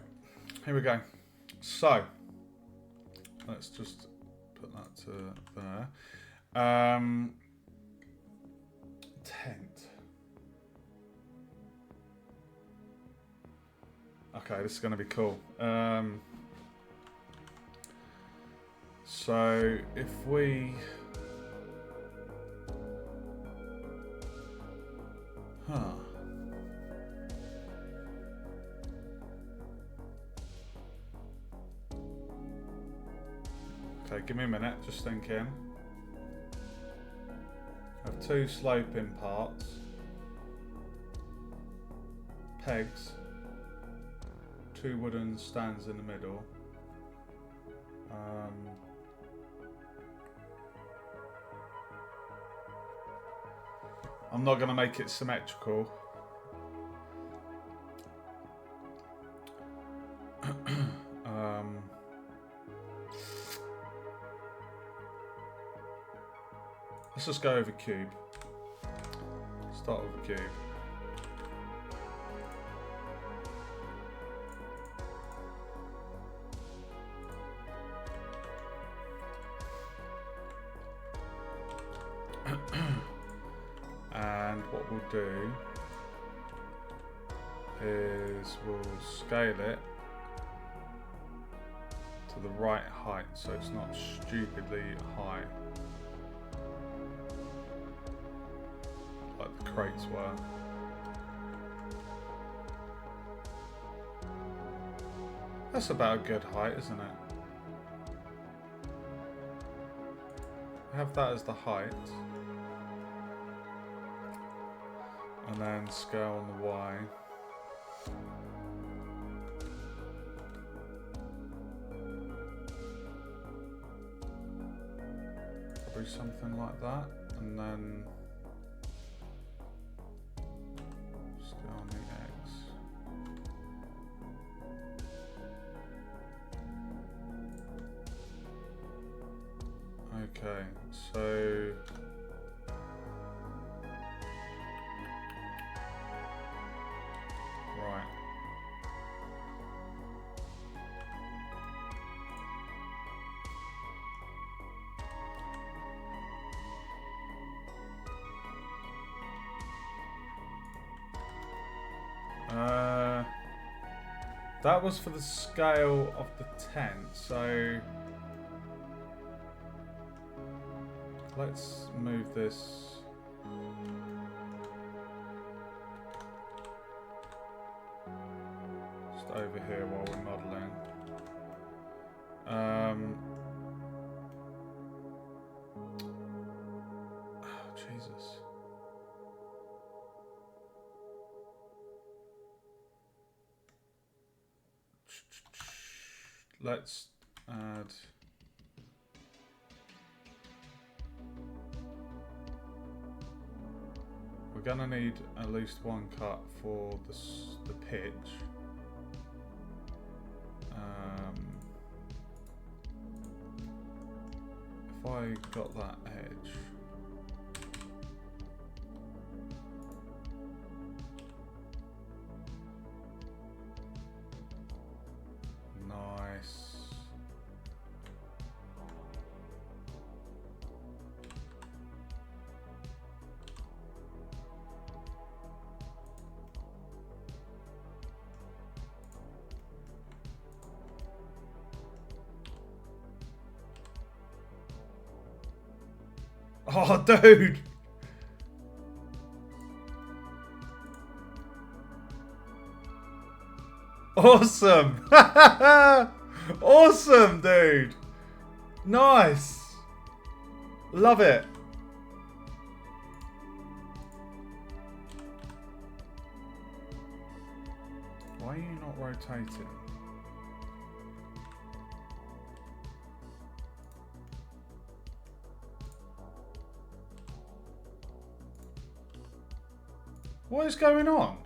here we go. So, let's just put that to there. Tent. Okay, this is going to be cool. So, if we... Huh. Okay, give me a minute, just thinking. I have 2 sloping parts. Pegs. 2 wooden stands in the middle. I'm not going to make it symmetrical. Let's just go over cube. Start with a cube. do is we'll scale it to the right height so it's not stupidly high like the crates were. That's about a good height, isn't it? Have that as the height. And then scale on the Y. Probably something like that. And then scale on the X. Okay, so right. That was for the scale of the tent, so let's move this. Just over here while we're modelling. Oh, Jesus. Let's add. We're gonna need at least one cut for the pitch. If I got that edge. Nice. Oh, dude! Awesome! Awesome, dude! Nice! Love it! Why are you not rotating? What is going on?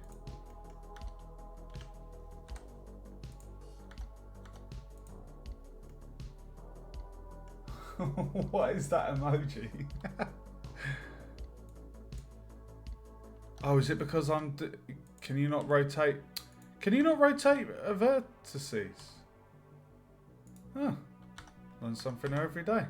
What is that emoji? Oh, is it because I'm... Can you not rotate... Can you not rotate vertices? Oh, learn something new every day.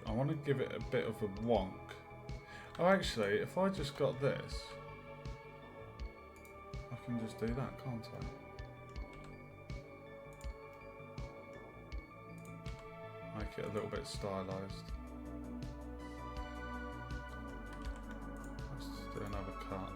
I want to give it a bit of a wonk. Oh, actually, if I just got this, I can just do that, can't I? Make it a little bit stylized. Let's do another cut.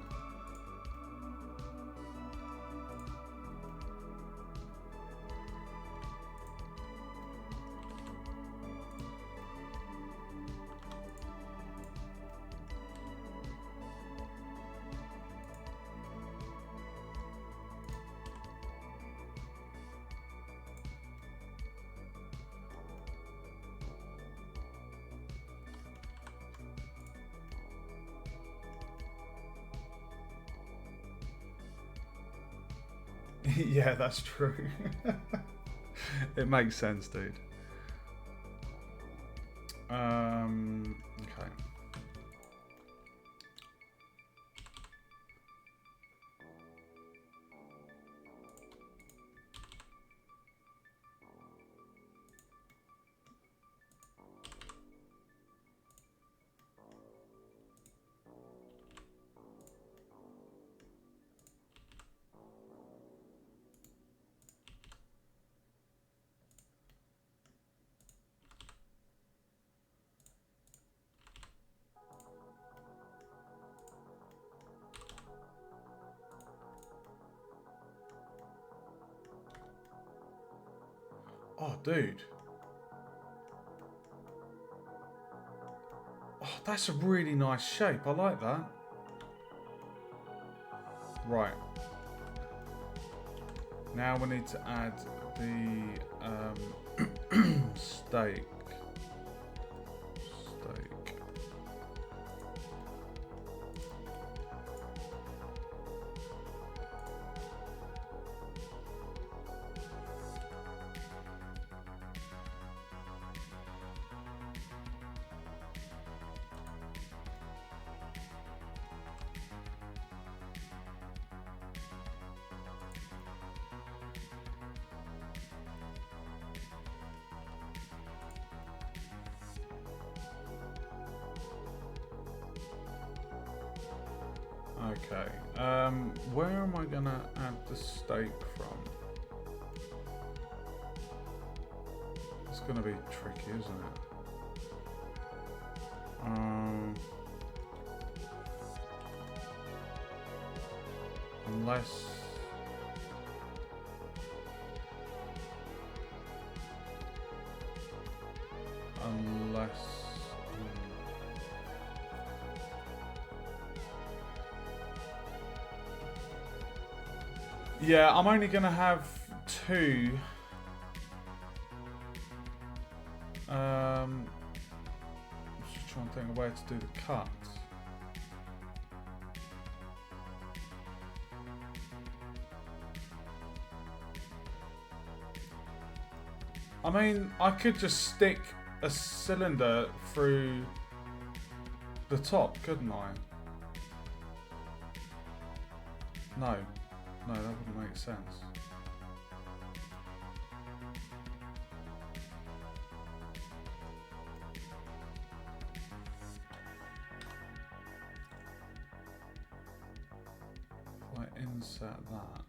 Yeah, that's true. It makes sense, dude. Okay. Oh, dude. Oh, that's a really nice shape. I like that. Right. Now we need to add the steak. Okay. Where am I gonna add the steak from? It's gonna be tricky, isn't it? Unless. Yeah, I'm only gonna have 2. Just trying to think of where to do the cuts. I mean, I could just stick a cylinder through the top, couldn't I? No. No, that wouldn't make sense. If I insert that.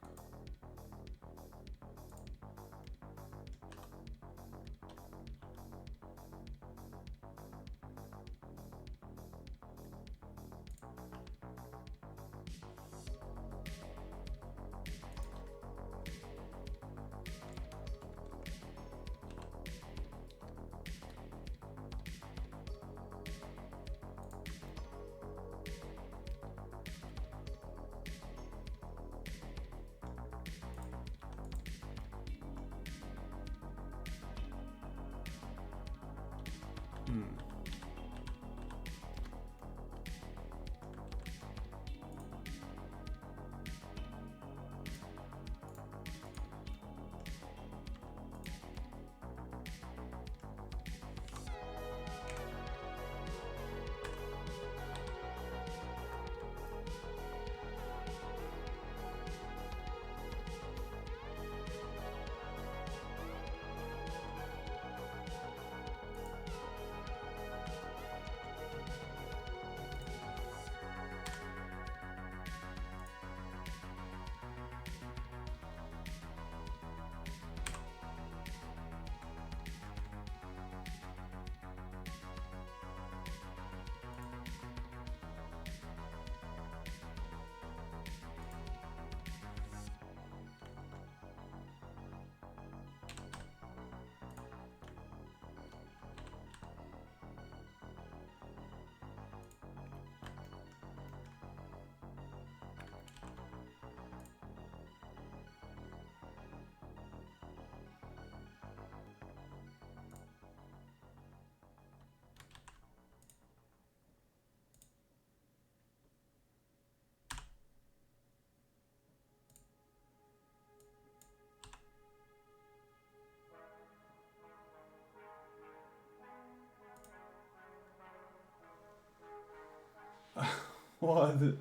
What are the...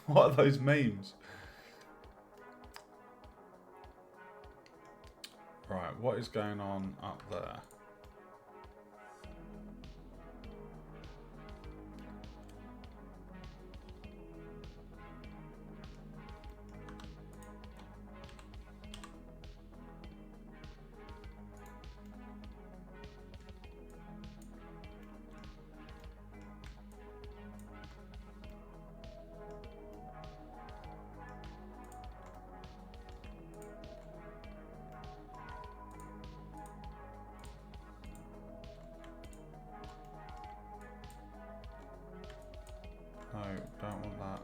What are those memes? Right, what is going on up there? No, don't want that.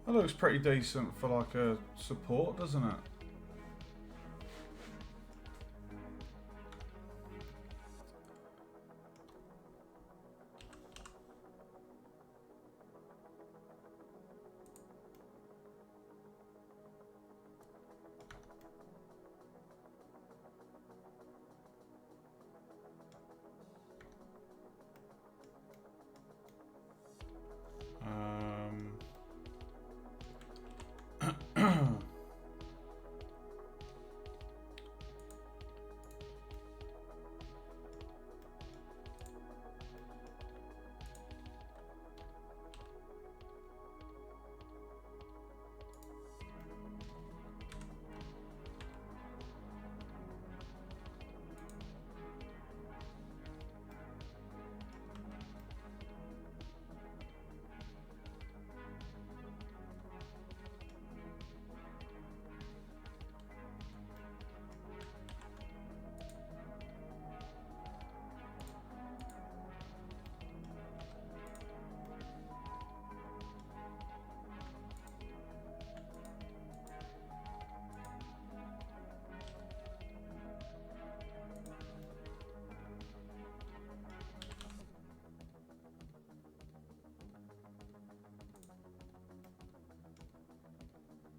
That looks pretty decent for like a support, doesn't it?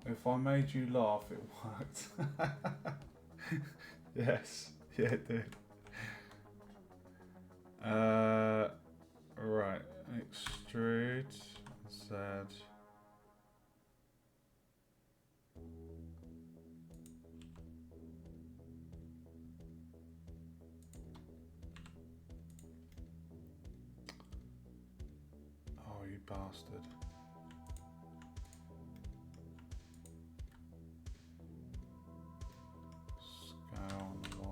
If I made you laugh, it worked. Yes, yeah, it did. Right, extrude, Z. Oh, you bastard. Scale on the Y.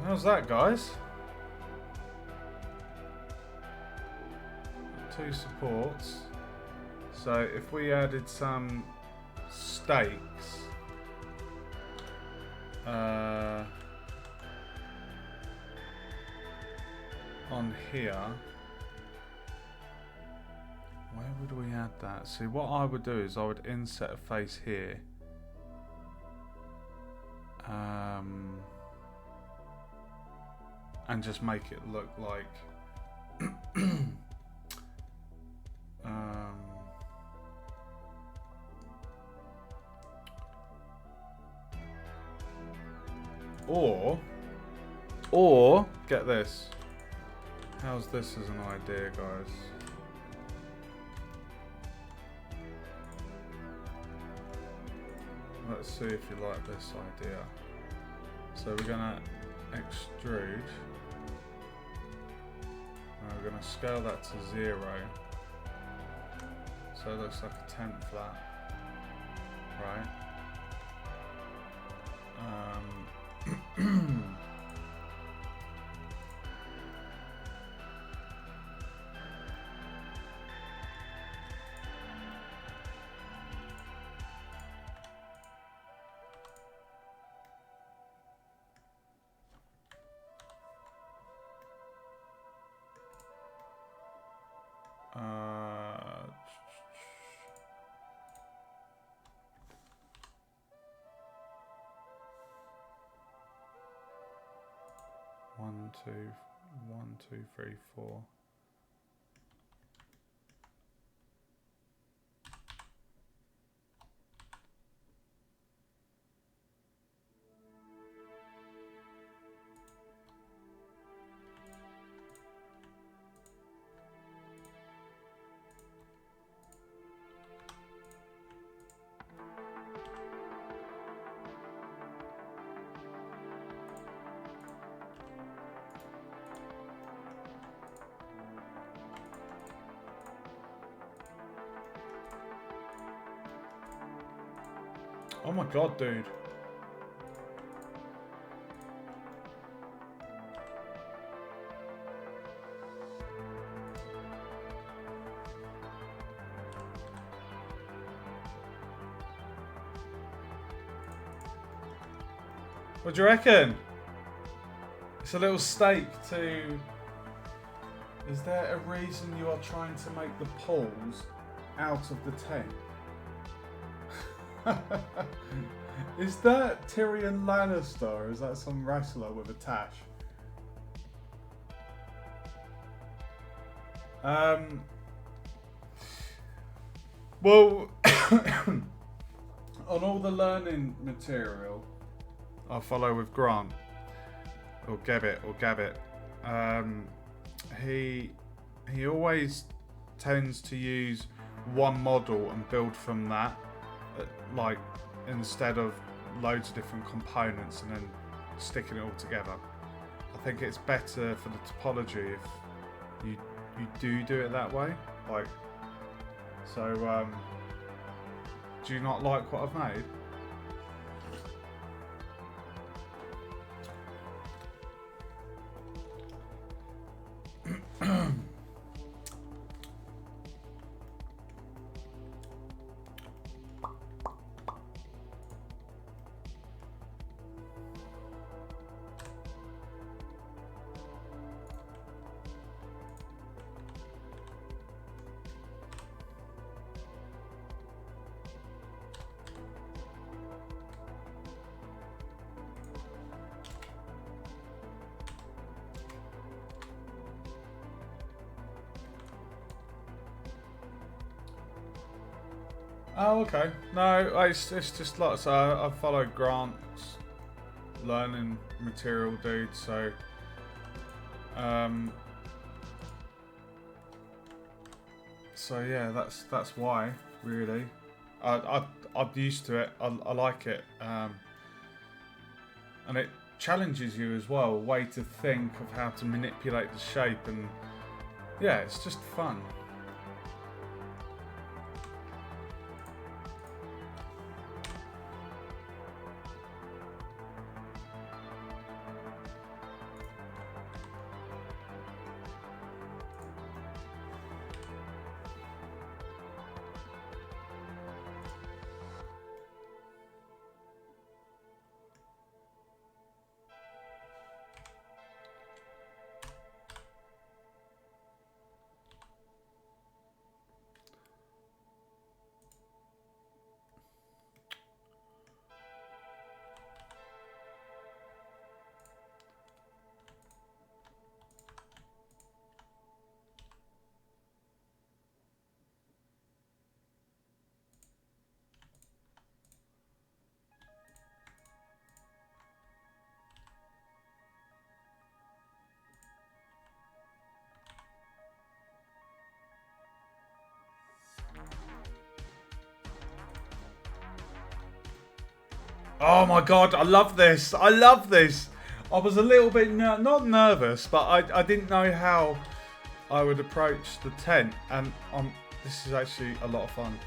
How's that, guys? 2 supports. So if we added some stakes, on here, where would we add that? See, what I would do is I would inset a face here. And just make it look like or get this. How's this as an idea, guys? Let's see if you like this idea. So we're gonna extrude. And we're gonna scale that to 0. So it looks like a tent flap, right? One, two, three, four. Oh my god, dude. What do you reckon? It's a little stake to... Is there a reason you are trying to make the poles out of the tent? Is that Tyrion Lannister or is that some wrestler with a tash? Well, on all the learning material I follow with Grant, or Gabbit, he always tends to use one model and build from that, like instead of loads of different components and then sticking it all together. I think it's better for the topology if you do it that way. Like, so do you not like what I've made? Oh, okay. No, it's just like, so I follow Grant's learning material, dude. So, so yeah, that's why really. I'm used to it. I like it, and it challenges you as well. A way to think of how to manipulate the shape, and yeah, it's just fun. Oh my god, I love this. I love this. I was a little bit not nervous, but I didn't know how I would approach the tent, and this is actually a lot of fun.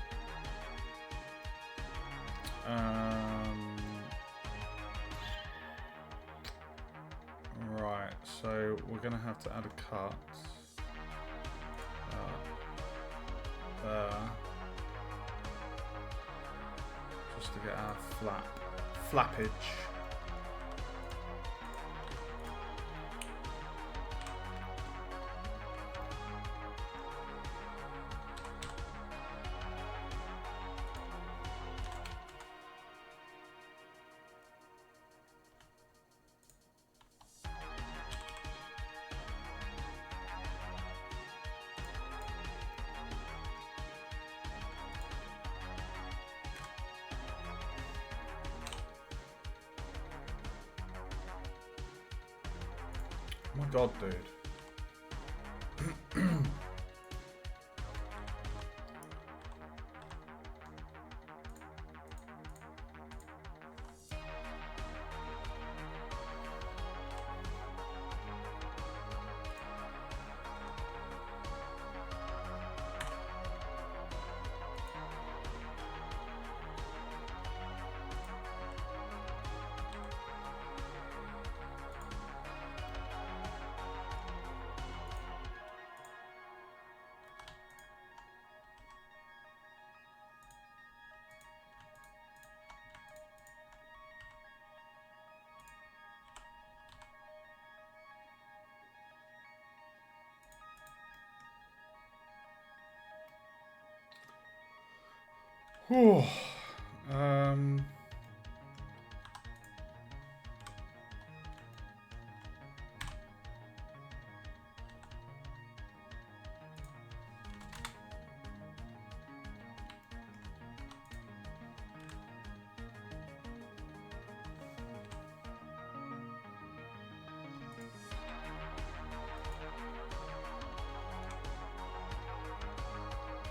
Right, so we're going to have to add a cut. There. Just to get our flappage. Oh my god, dude. Whew.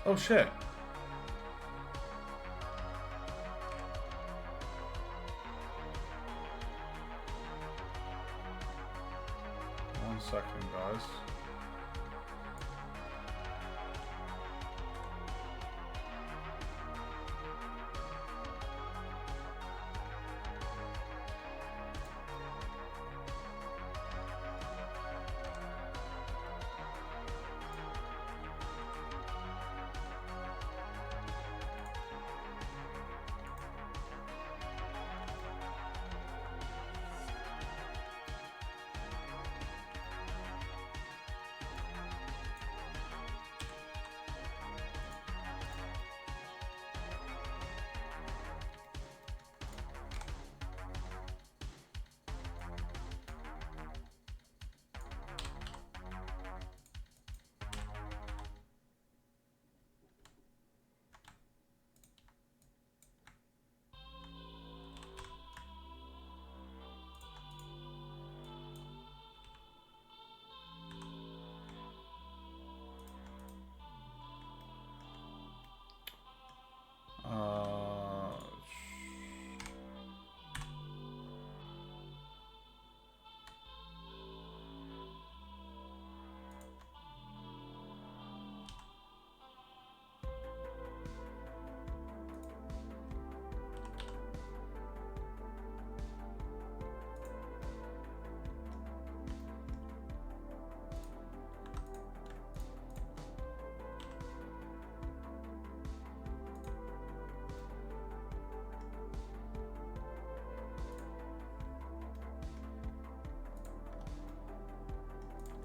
Oh shit. One second, guys.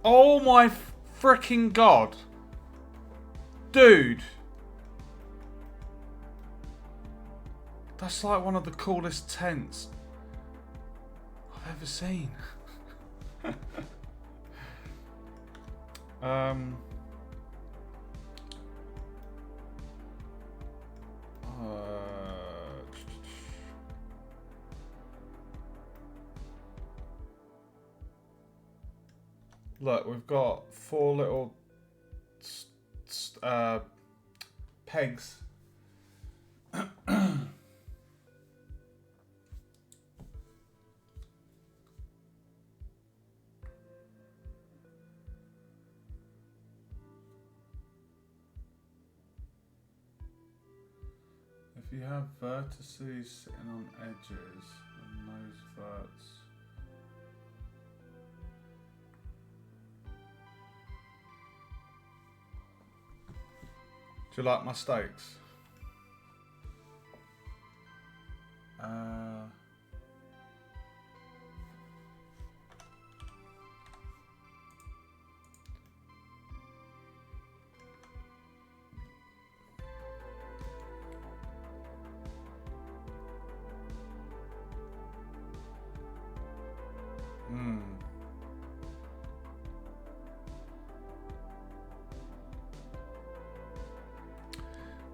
Oh my freaking god. Dude. That's like one of the coolest tents I've ever seen. Look, we've got 4 little pegs. you have vertices sitting on edges and those verts. Do you like my steaks?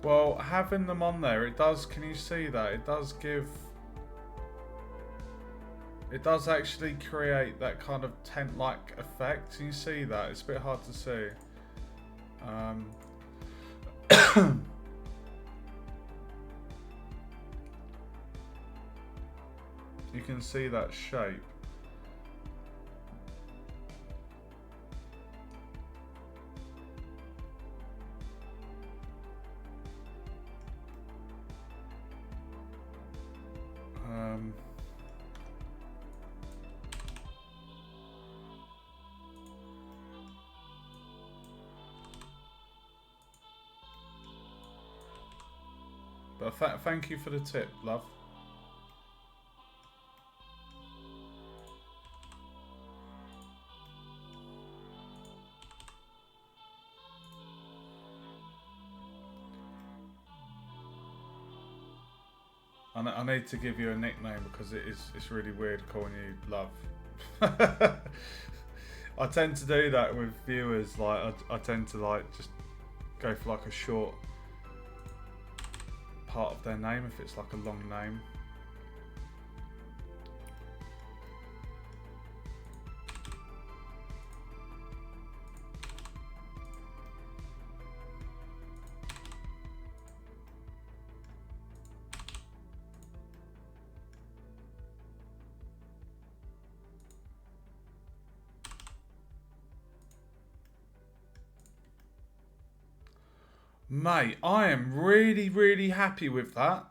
Well, having them on there, it does, can you see that? It does give, it does actually create that kind of tent-like effect. Can you see that? It's a bit hard to see. You can see that shape. But thank you for the tip, love. I need to give you a nickname because it's really weird calling you love. I tend to do that with viewers. Like I tend to like just go for like a short part of their name if it's like a long name. Mate, I am really, really happy with that.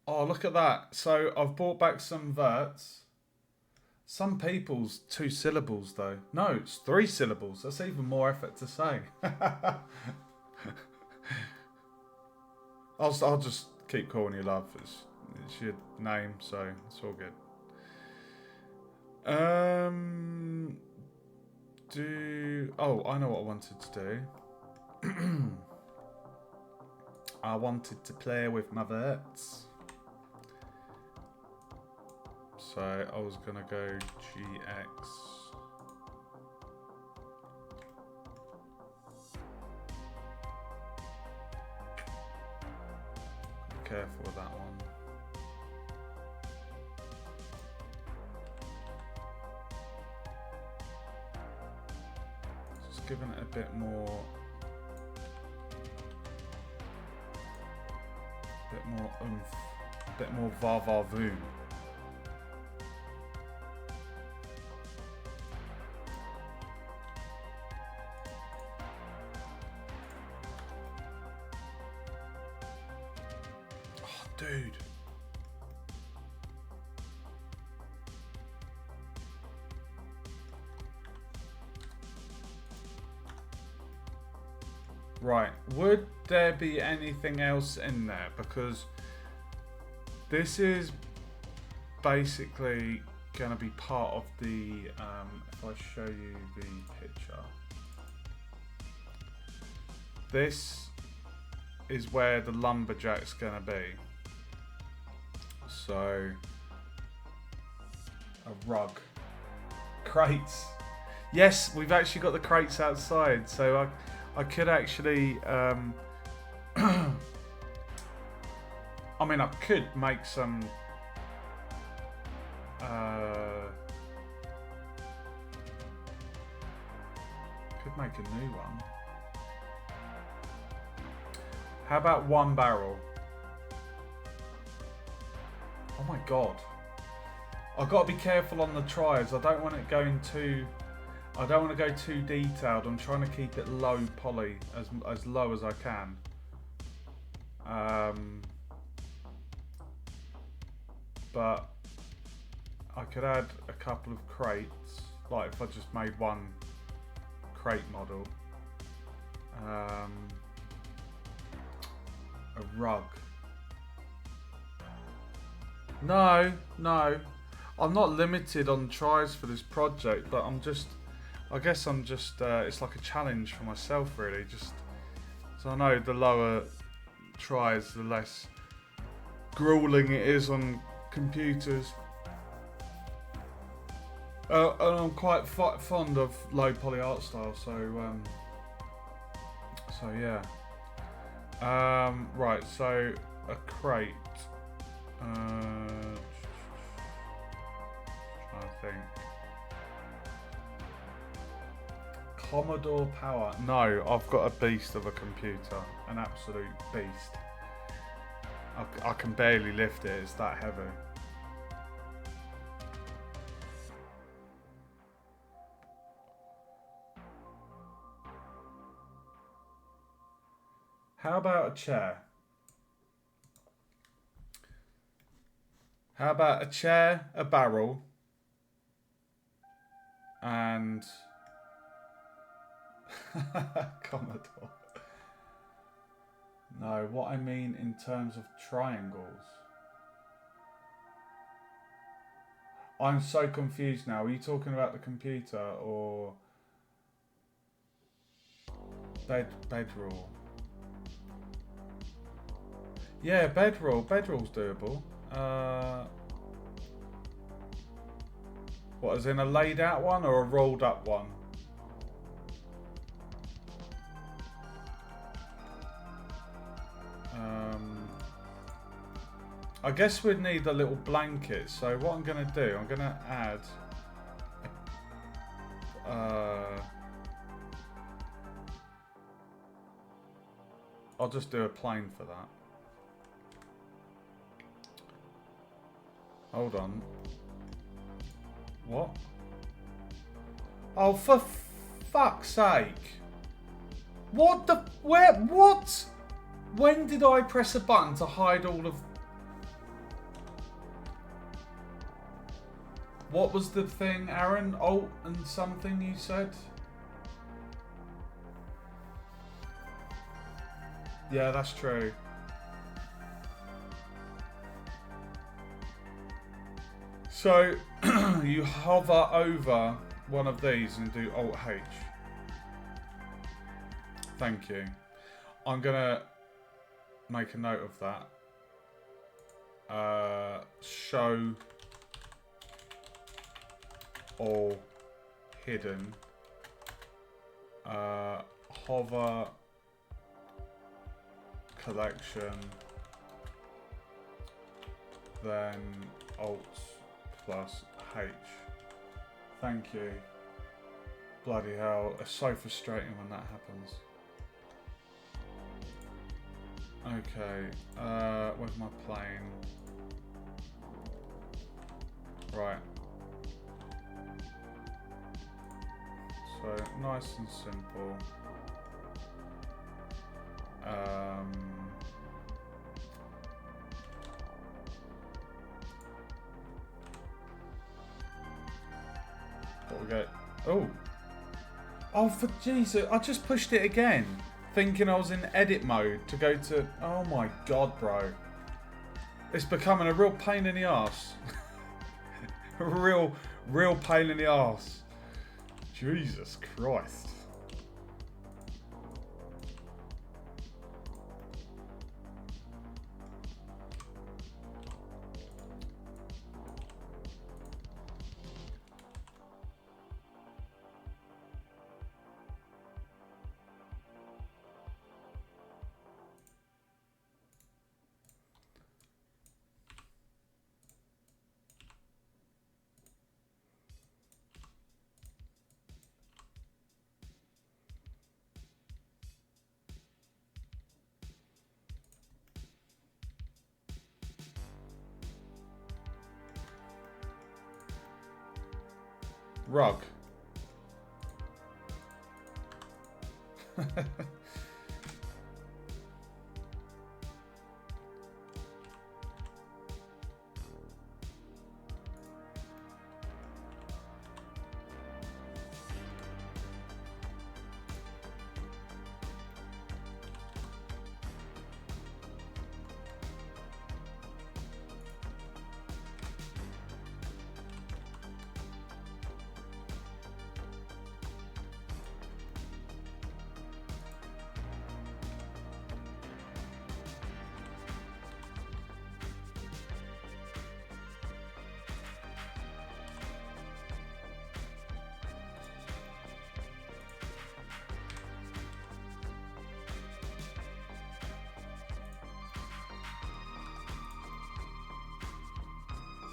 Oh, look at that. So I've brought back some verts. Some people's 2 syllables though. No, it's 3 syllables. That's even more effort to say. I'll just keep calling you love. It's your name, so it's all good. Oh, I know what I wanted to do. I wanted to play with my verts. So I was gonna go GX. Be careful with that one. Giving it a bit more oomph, a bit more va-va-voom. Oh, dude. Right, would there be anything else in there? Because this is basically going to be part of the, if I show you the picture. This is where the lumberjack's going to be. So, a rug. Crates. Yes, we've actually got the crates outside, so I could actually, I mean, I could make some, could make a new one. How about 1 barrel? Oh my god. I've got to be careful on the tries. I don't want it going too, I don't want to go too detailed. I'm trying to keep it low poly, as low as I can. But I could add a couple of crates, like if I just made one crate model. A rug. No, I'm not limited on tries for this project, but I guess I'm just, it's like a challenge for myself really, just, so I know the lower tries, the less grueling it is on computers. And I'm quite fond of low poly art style, so yeah. Right, so a crate. Trying to think. Commodore Power. No, I've got a beast of a computer, an absolute beast. I can barely lift it. It's that heavy. How about a chair? How about a chair, a barrel, and Commodore? No, what I mean in terms of triangles. I'm so confused now. Are you talking about the computer or bedroll? Yeah, bedroll. Bedroll's doable. What, as in a laid out one or a rolled up one? I guess we'd need a little blanket. So what I'm going to do, I'm going to add I'll just do a plane for that. Hold on. What? Oh, for fuck's sake. What the... Where... What? When did I press a button to hide all of... What was the thing, Aaron? Alt and something you said? Yeah, that's true. So, you hover over one of these and do Alt-H. Thank you. I'm going to make a note of that. Show all hidden. Hover collection. Then Alt plus H. Thank you. Bloody hell, it's so frustrating when that happens. Okay, where's my plane? Right. So, nice and simple. What we got? Oh, for Jesus! I just pushed it again, thinking I was in edit mode to go to. Oh my God, bro! It's becoming a real pain in the arse. A real pain in the arse. Jesus Christ. Rug.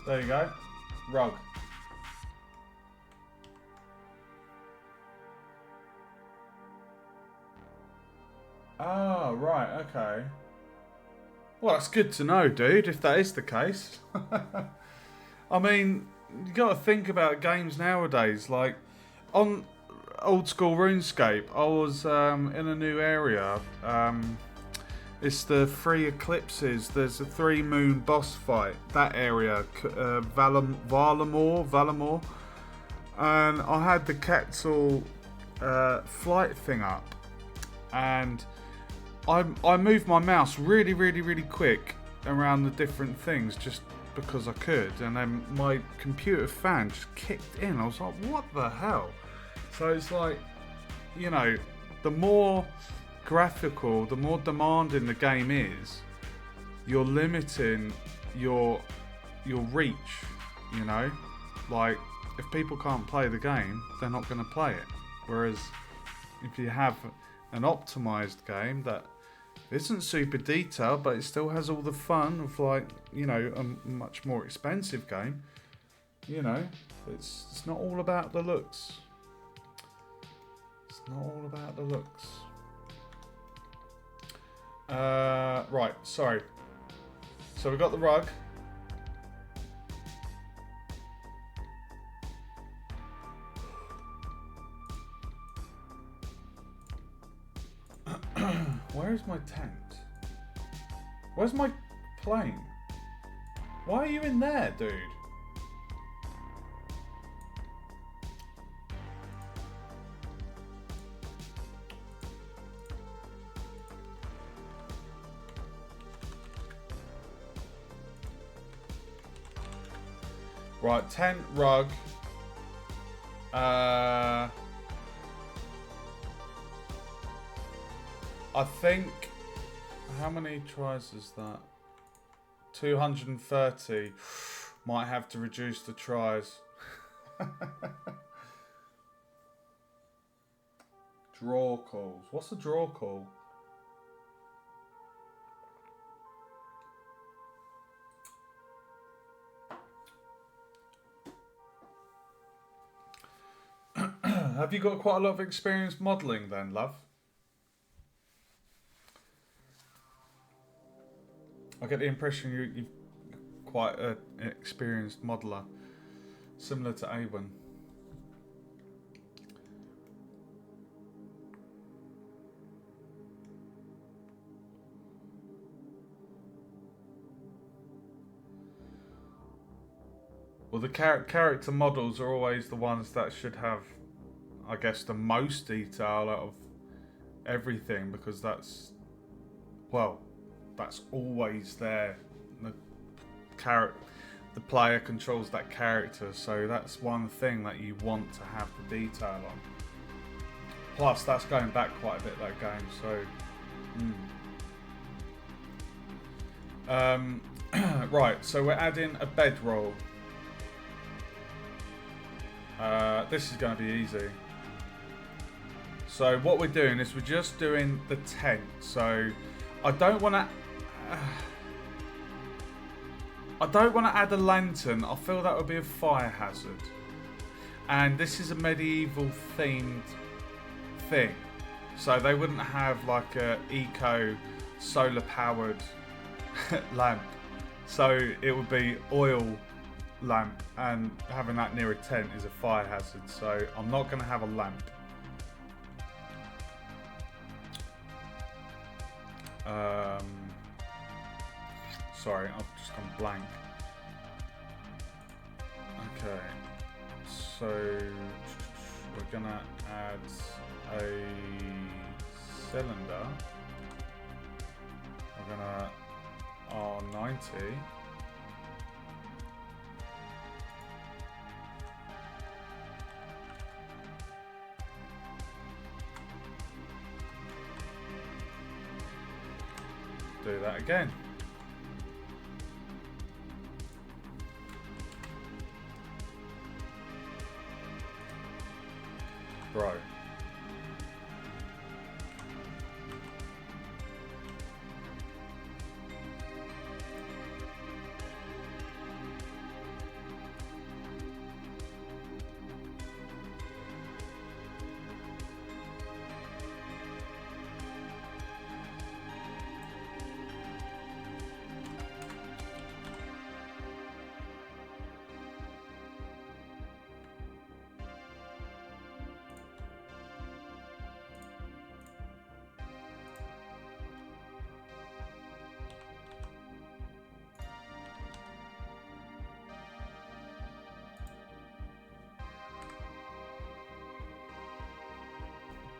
There you go. Rug. Oh, right, okay. Well, that's good to know, dude, if that is the case. I mean, you got to think about games nowadays. Like, on old school RuneScape, I was in a new area. It's the 3 eclipses. There's a 3 moon boss fight. That area, Valamor. And I had the Quetzal flight thing up. And I moved my mouse really, really, really quick around the different things just because I could. And then my computer fan just kicked in. I was like, what the hell? So it's like, you know, the more graphical, the more demanding the game is, you're limiting your reach, you know? Like, if people can't play the game, they're not going to play it. Whereas if you have an optimized game that isn't super detailed, but it still has all the fun of, like, you know, a much more expensive game, you know, it's not all about the looks. It's not all about the looks. Right, sorry. So we got the rug. Where is my tent? Where's my plane? Why are you in there, dude? Right, tent, rug. I think, how many tries is that? 230. Might have to reduce the tries. Draw calls. What's a draw call? Have you got quite a lot of experience modelling then, love? I get the impression you're quite an experienced modeller, similar to Awen. Well, the character models are always the ones that should have, I guess, the most detail out of everything, because that's, well, that's always there. The player controls that character, so that's one thing that you want to have the detail on. Plus, that's going back quite a bit, that game, so... right, so we're adding a bedroll. This is going to be easy. So what we're doing is we're just doing the tent. So I don't want to add a lantern. I feel that would be a fire hazard. And this is a medieval themed thing. So they wouldn't have like a eco solar powered lamp. So it would be oil lamp, and having that near a tent is a fire hazard. So I'm not going to have a lamp. Sorry, I've just gone blank. Okay, so we're gonna add a cylinder. We're gonna R90. Do that again. Bro.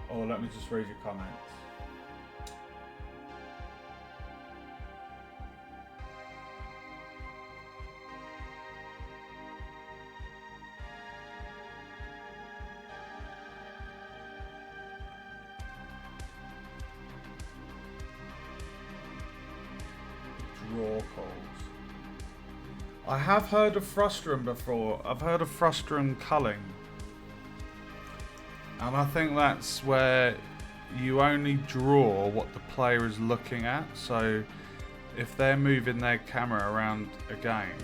Or let me just read your comments. Draw calls. I have heard of Frustrum before. I've heard of Frustrum culling. And I think that's where you only draw what the player is looking at. So if they're moving their camera around a game,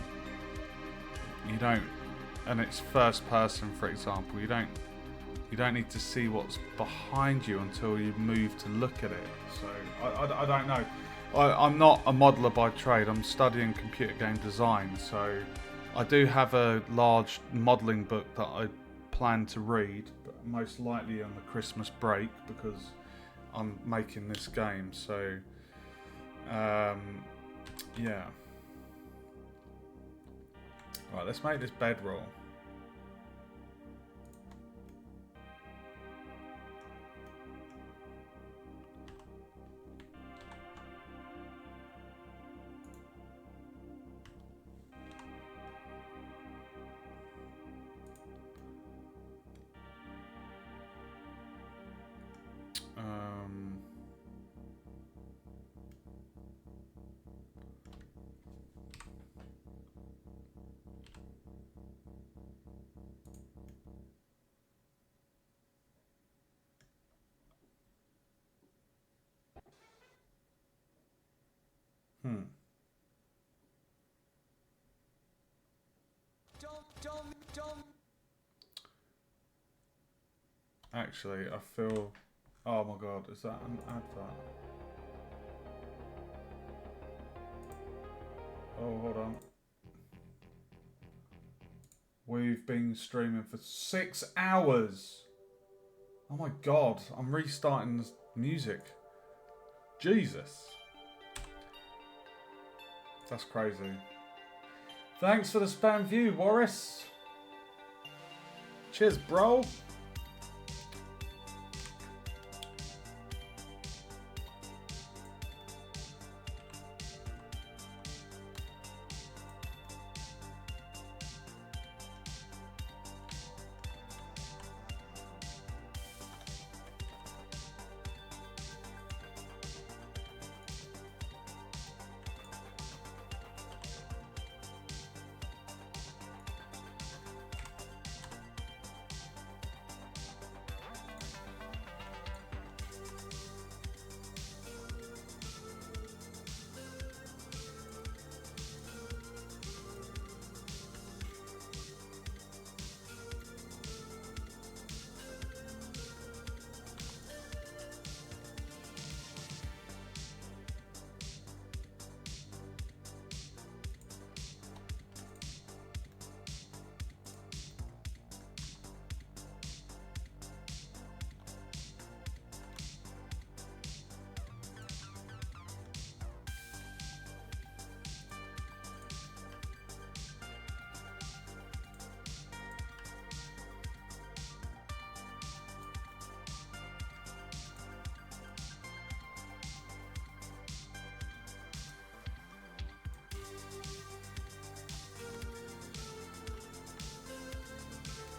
you don't, and it's first person, for example, you don't need to see what's behind you until you move to look at it. So I don't know. I'm not a modeler by trade. I'm studying computer game design. So I do have a large modeling book that I plan to read, but most likely on the Christmas break because I'm making this game. So yeah. Right, let's make this bedroll. Actually, I feel... Oh my god, is that an advert? Oh, hold on. We've been streaming for 6 hours. Oh my god, I'm restarting the music. Jesus. That's crazy. Thanks for the spam view, Warris. Cheers, bro.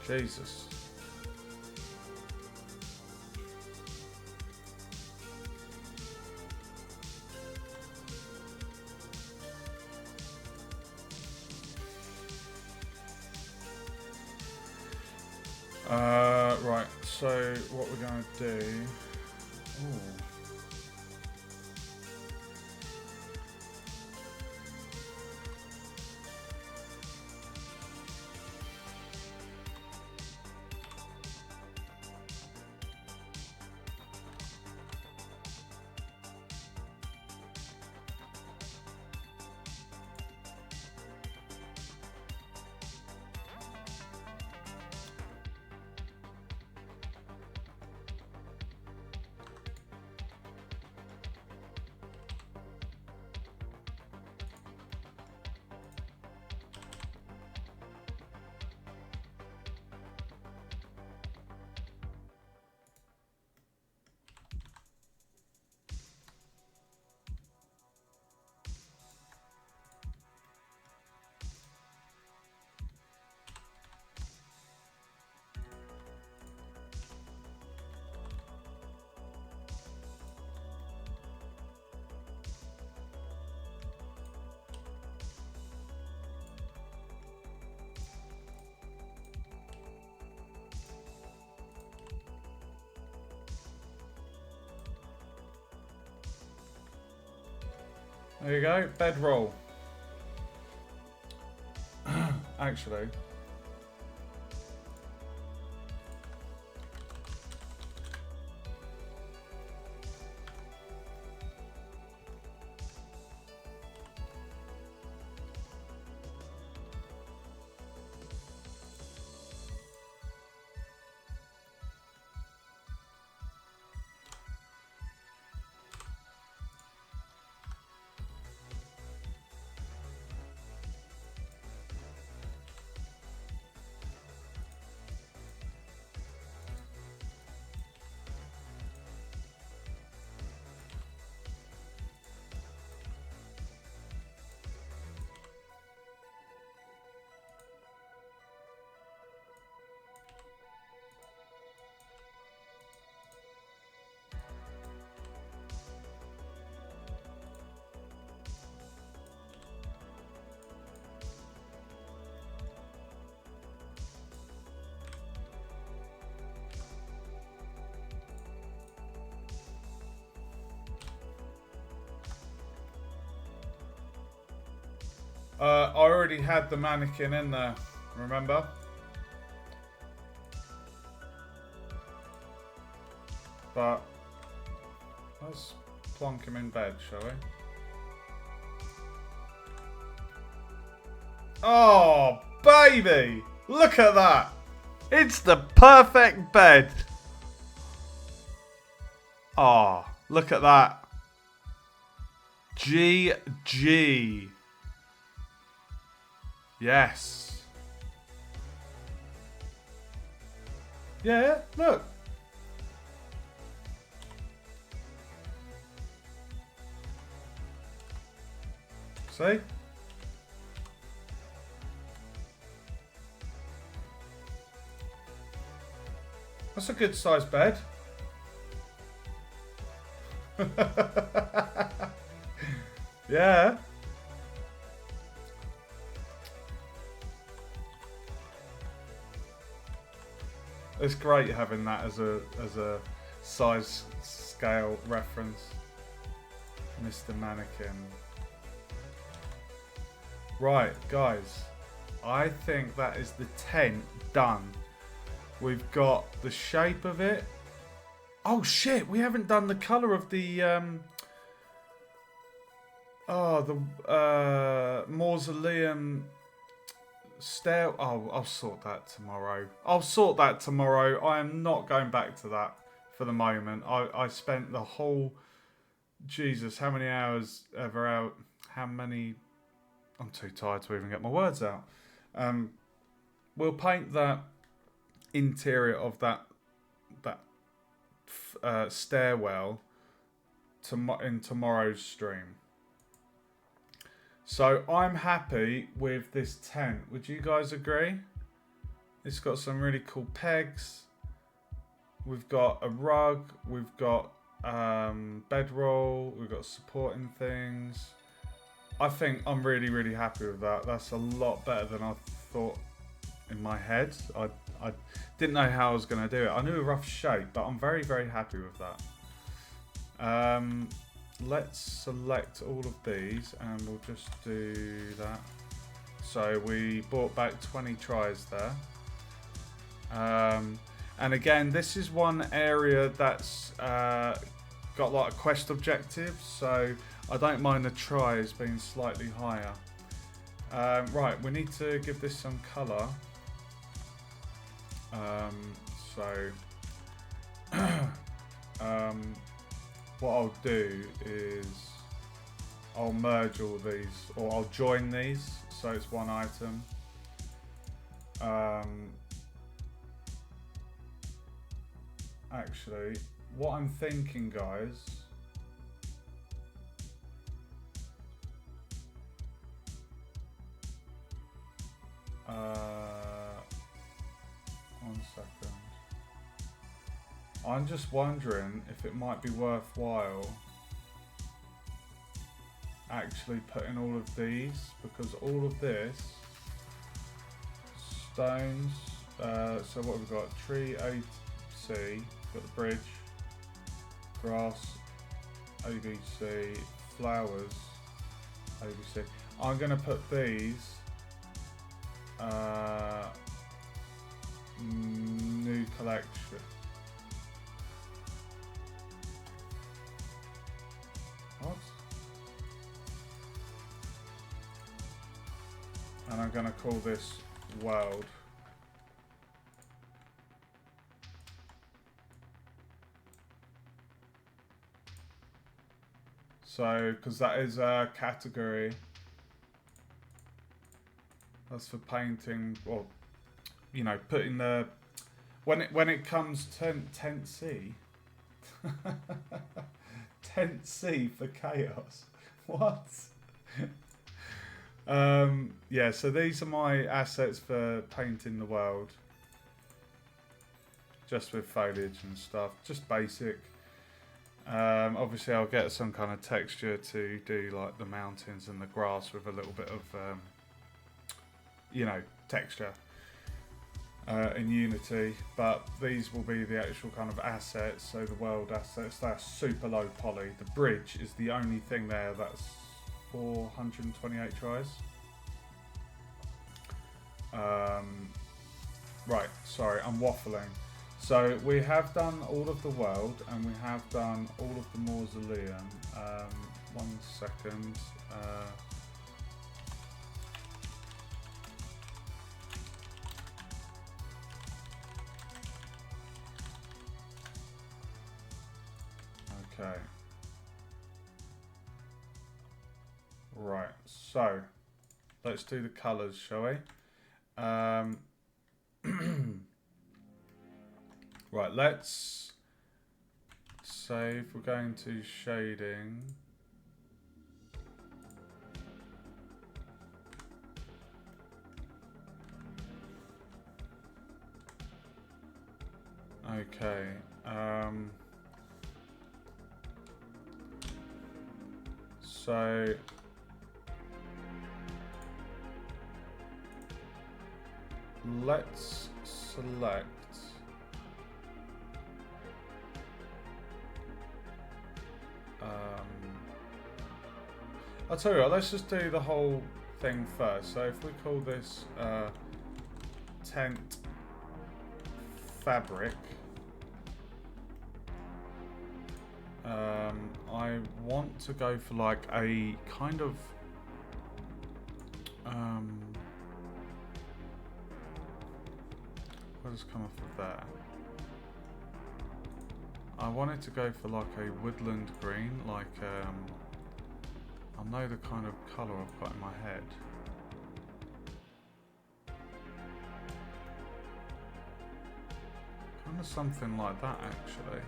Jesus. Right, so what we're going to do... Ooh. There you go, bedroll. Actually. I already had the mannequin in there, remember? But let's plonk him in bed, shall we? Oh, baby! Look at that! It's the perfect bed! Oh, look at that. GG. Yes. Yeah, look. See? That's a good sized bed. Yeah. It's great having that as a size scale reference. Mr. Mannequin. Right, guys. I think that is the tent done. We've got the shape of it. Oh shit, we haven't done the colour of the mausoleum stair. Oh, I'll sort that tomorrow. I am not going back to that for the moment. I spent the whole, Jesus, how many hours ever out? How many? I'm too tired to even get my words out. We'll paint that interior of that stairwell in tomorrow's stream. So I'm happy with this tent. Would you guys agree? It's got some really cool pegs. We've got a rug. We've got bedroll. We've got supporting things. I think I'm really, really happy with that. That's a lot better than I thought in my head. I didn't know how I was going to do it. I knew a rough shape, but I'm very, very happy with that. Let's select all of these and we'll just do that. So we brought back 20 tries there. And again, this is one area that's got like a quest objective, so I don't mind the tries being slightly higher. Right, we need to give this some colour. What I'll do is I'll merge all these, or I'll join these, so it's one item. Actually, what I'm thinking, guys, one second. I'm just wondering if it might be worthwhile actually putting all of these, because all of this, stones, so what we've got, tree AC, got the bridge, grass, ABC, flowers, ABC. I'm going to put these new collection. What? And I'm going to call this world. So, because that is a category. That's for painting, or you know, putting the when it comes to tent C. Tent C for chaos. What? Yeah, so these are my assets for painting the world. Just with foliage and stuff, just basic. Obviously I'll get some kind of texture to do like the mountains and the grass with a little bit of, you know, texture in Unity. But these will be the actual kind of assets, so the world assets, they're super low poly. The bridge is the only thing there that's 428 tries. Right, sorry, I'm waffling. So we have done all of the world and we have done all of the mausoleum. 1 second. Okay. Right, so let's do the colours, shall we? Right, let's say if we're going to shading. Okay. So let's select I'll tell you what, let's just do the whole thing first. So if we call this tent fabric, I want to go for like a kind of what has come off of there? I wanted to go for like a woodland green, like I know the kind of colour I've got in my head. Kind of something like that, actually.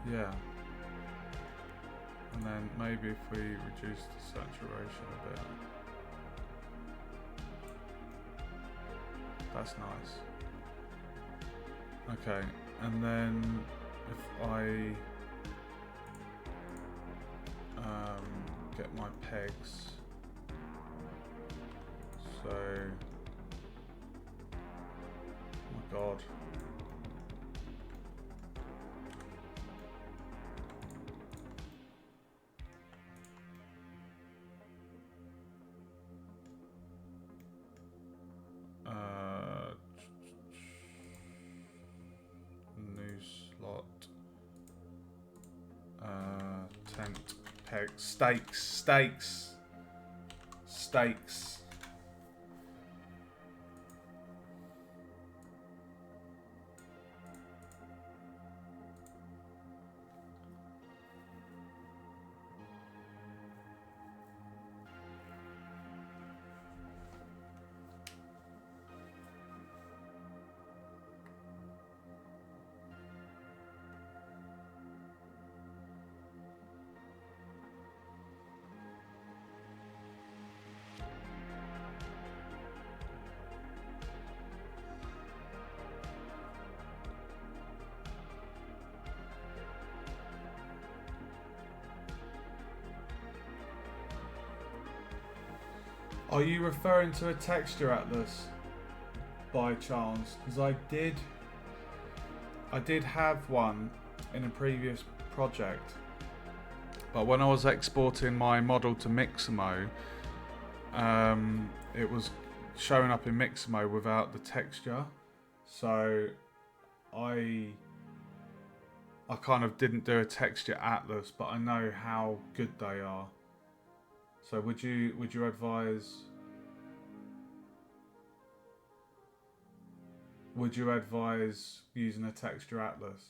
Yeah. And then maybe if we reduce the saturation a bit. That's nice. Okay, and then if I get my pegs, so, oh my god. New slot. Tent. Peg. Stakes. Are you referring to a texture atlas by chance? Because I did have one in a previous project, but when I was exporting my model to Mixamo, it was showing up in Mixamo without the texture, so I kind of didn't do a texture atlas, but I know how good they are. So would you advise using a texture atlas?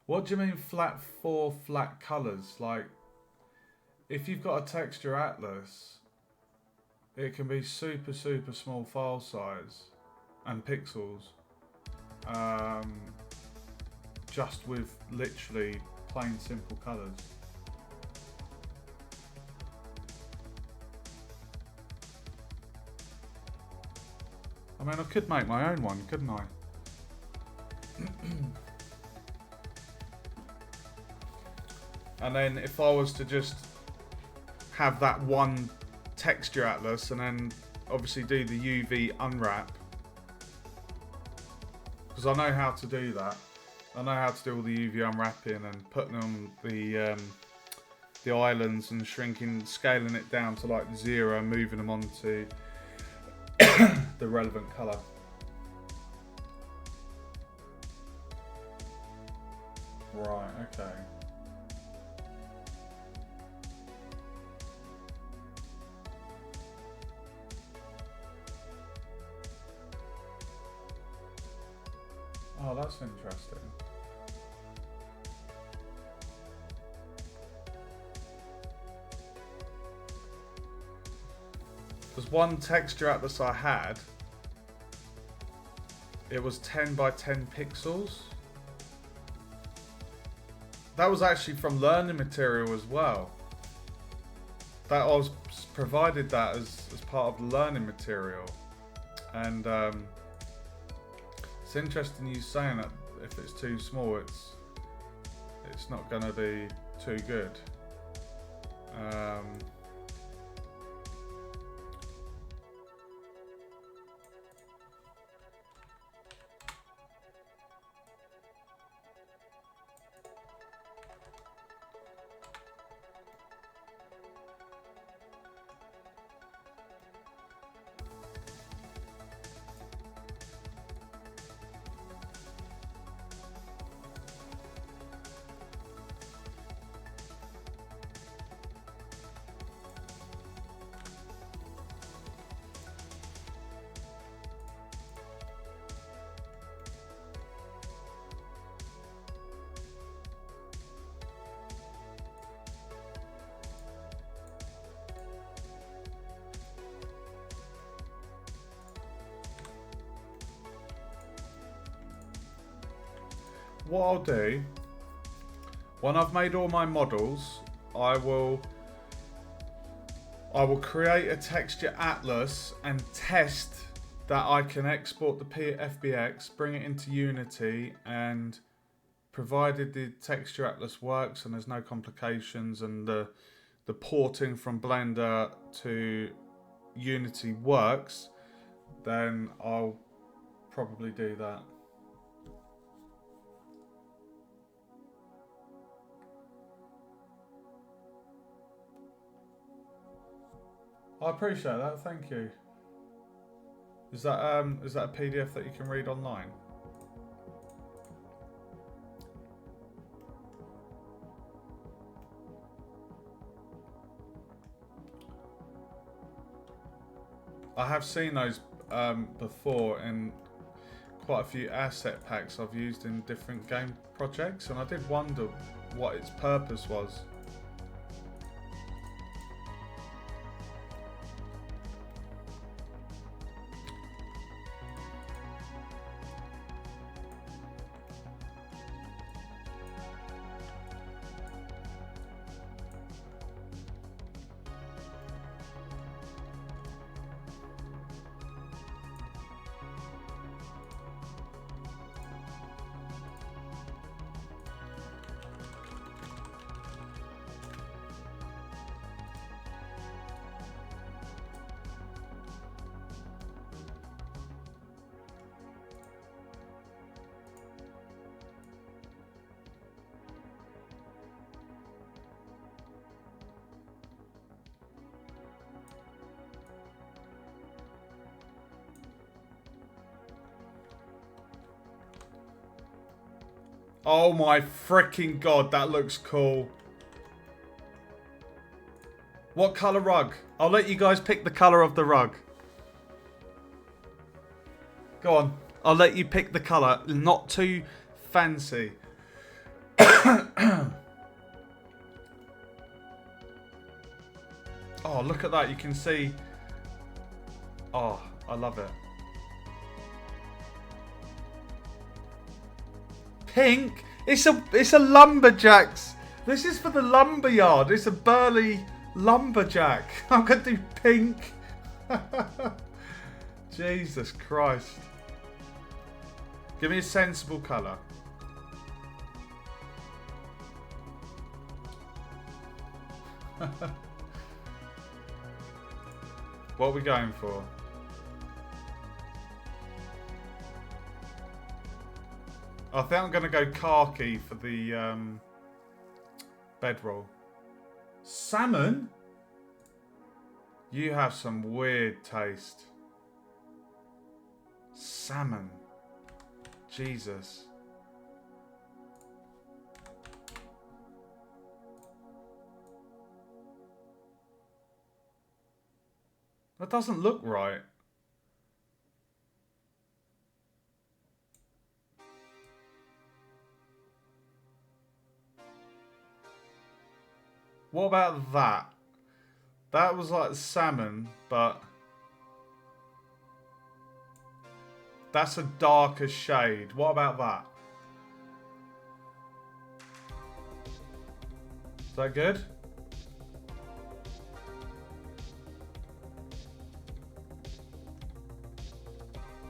What do you mean flat colors? Like, if you've got a texture atlas, it can be super small file size and pixels, just with literally plain simple colors. I mean, I could make my own one, couldn't I? And then if I was to just have that one texture atlas and then obviously do the UV unwrap, because I know how to do that. I know how to do all the UV unwrapping and putting on the islands and scaling it down to like 0 and moving them onto the relevant colour. Right, okay. Oh, that's interesting. There's one texture atlas I had. It was 10 by 10 pixels. That was actually from learning material as well. That I was provided that as part of the learning material. And it's interesting you saying that if it's too small, it's not going to be too good. what I'll do, when I've made all my models, I will create a texture atlas and test that I can export the FBX, bring it into Unity, and provided the texture atlas works and there's no complications and the porting from Blender to Unity works, then I'll probably do that. I appreciate that, thank you. Is that a PDF that you can read online? I have seen those before in quite a few asset packs I've used in different game projects, and I did wonder what its purpose was. Oh my freaking god, that looks cool. What colour rug? I'll let you guys pick the colour of the rug. Go on. I'll let you pick the colour. Not too fancy. Oh, look at that. You can see. Oh, I love it. Pink? It's a lumberjacks. This is for the lumberyard. It's a burly lumberjack. I'm gonna do pink. Jesus Christ. Give me a sensible colour. What are we going for? I think I'm going to go khaki for the bedroll. Salmon? You have some weird taste. Salmon. Jesus. That doesn't look right. What about that? That was like salmon, but that's a darker shade. What about that? Is that good?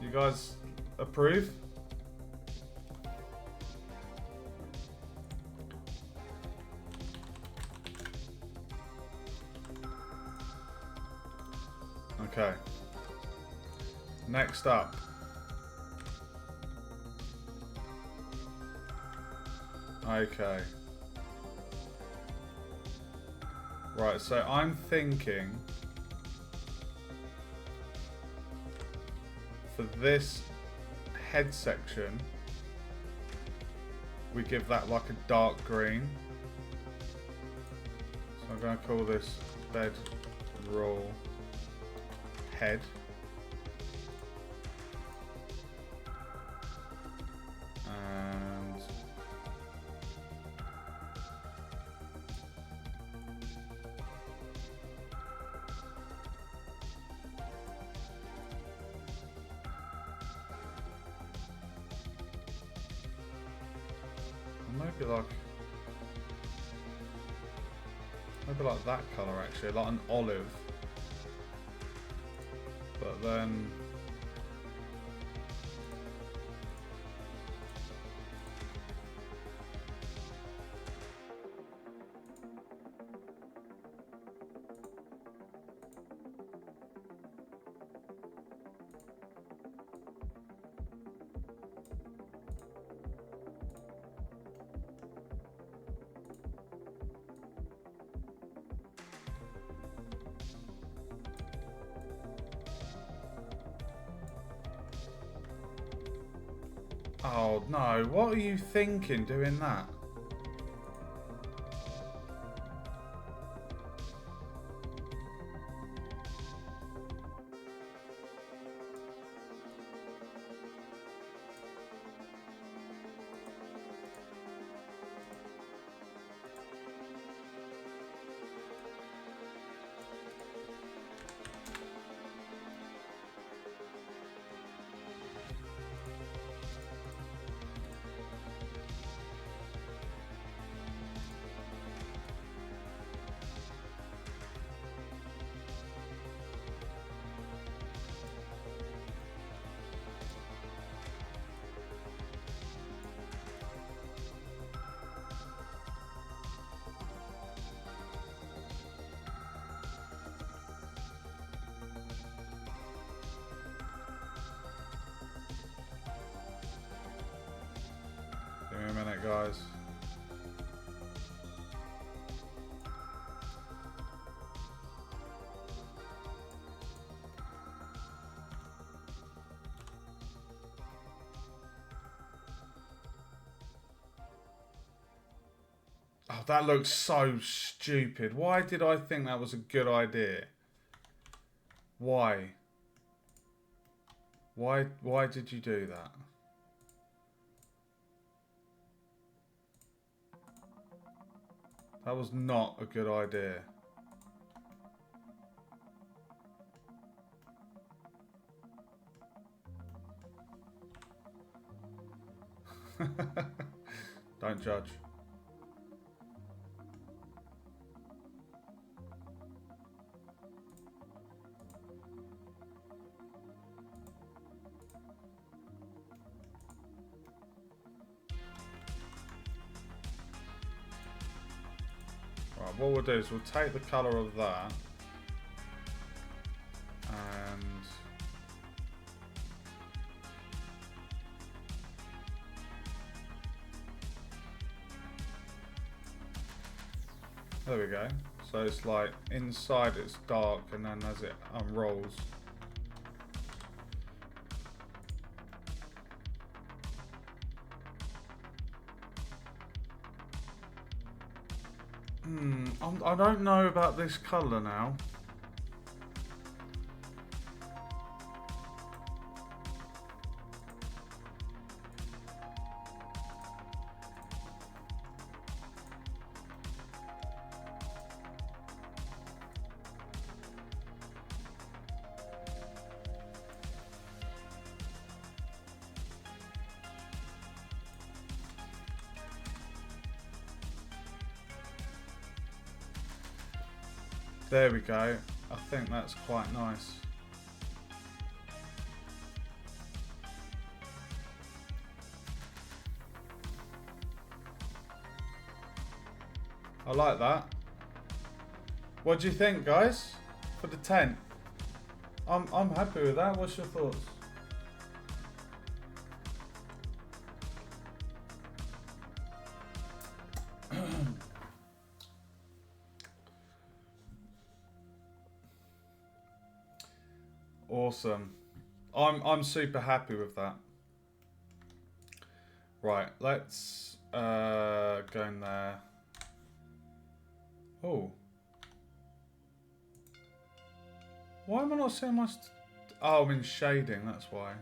You guys approve? Okay. Next up. Okay. Right, so I'm thinking for this head section, we give that like a dark green. So I'm going to call this bedroll head. And maybe like that colour actually, like an olive. But then oh no, what are you thinking doing that? Give me a minute, guys. Oh, that looks so stupid. Why did I think that was a good idea? Why? Why did you do that? That was not a good idea. Don't judge. Right, what we'll do is we'll take the colour of that and there we go. So it's like inside it's dark and then as it unrolls. I don't know about this colour now. There we go. I think that's quite nice. I like that. What do you think, guys? For the tent? I'm happy with that. What's your thoughts? Awesome. I'm super happy with that. Right, let's go in there. Oh. Why am I not seeing my... Oh, I'm in shading, that's why.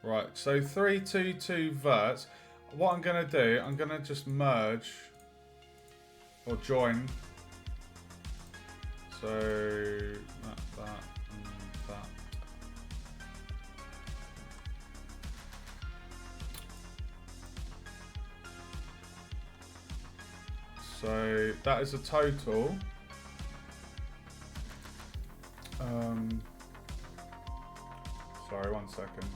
Right, so 3, 2, 2 verts. What I'm going to do, I'm going to just merge or join. So that, and that, So that is a total. Sorry, 1 second.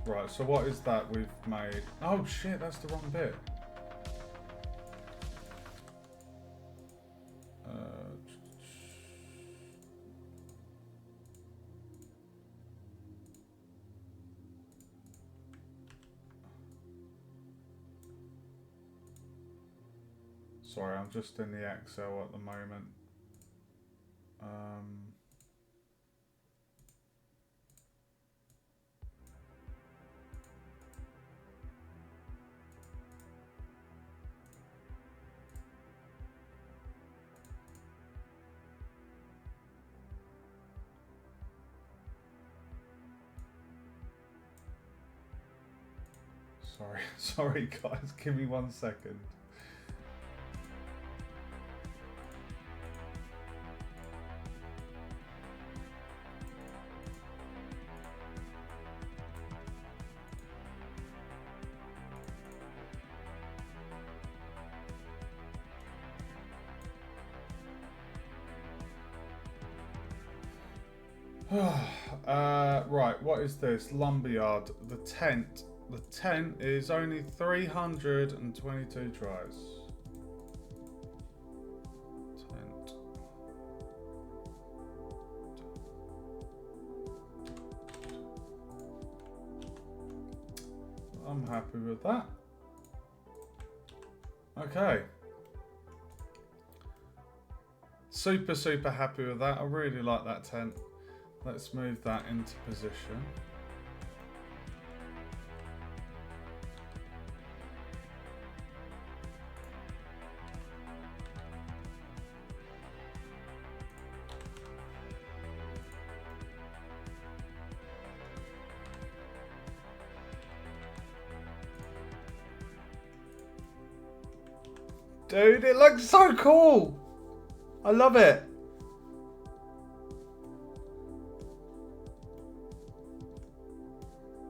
Right, so what is that we've made? Oh shit, that's the wrong bit. Sorry, I'm just in the Excel at the moment. Sorry guys, give me 1 second. Right, what is this? Lumberyard. The tent. The tent is only 322 tries. Tent. I'm happy with that. Okay. Super happy with that. I really like that tent. Let's move that into position. Dude, it looks so cool. I love it.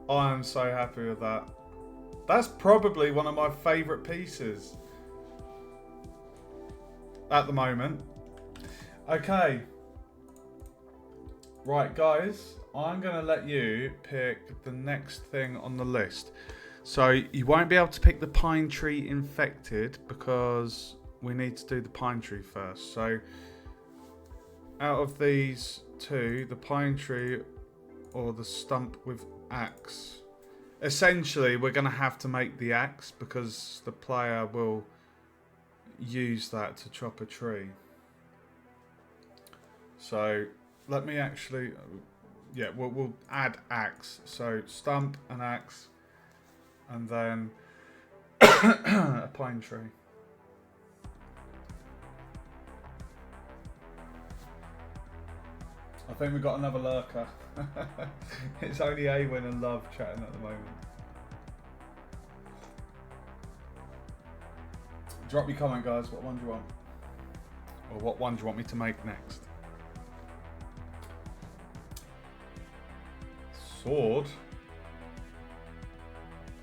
I am so happy with that. That's probably one of my favourite pieces at the moment. Okay. Right, guys. I'm going to let you pick the next thing on the list. So you won't be able to pick the pine tree infected because we need to do the pine tree first. So out of these two, the pine tree or the stump with axe. Essentially, we're going to have to make the axe because the player will use that to chop a tree. So let me actually, yeah, we'll add axe. So stump and axe, and then a pine tree. I think we've got another lurker. It's only Awen and Love chatting at the moment. Drop your comment, guys. What one do you want? Or what one do you want me to make next? Sword?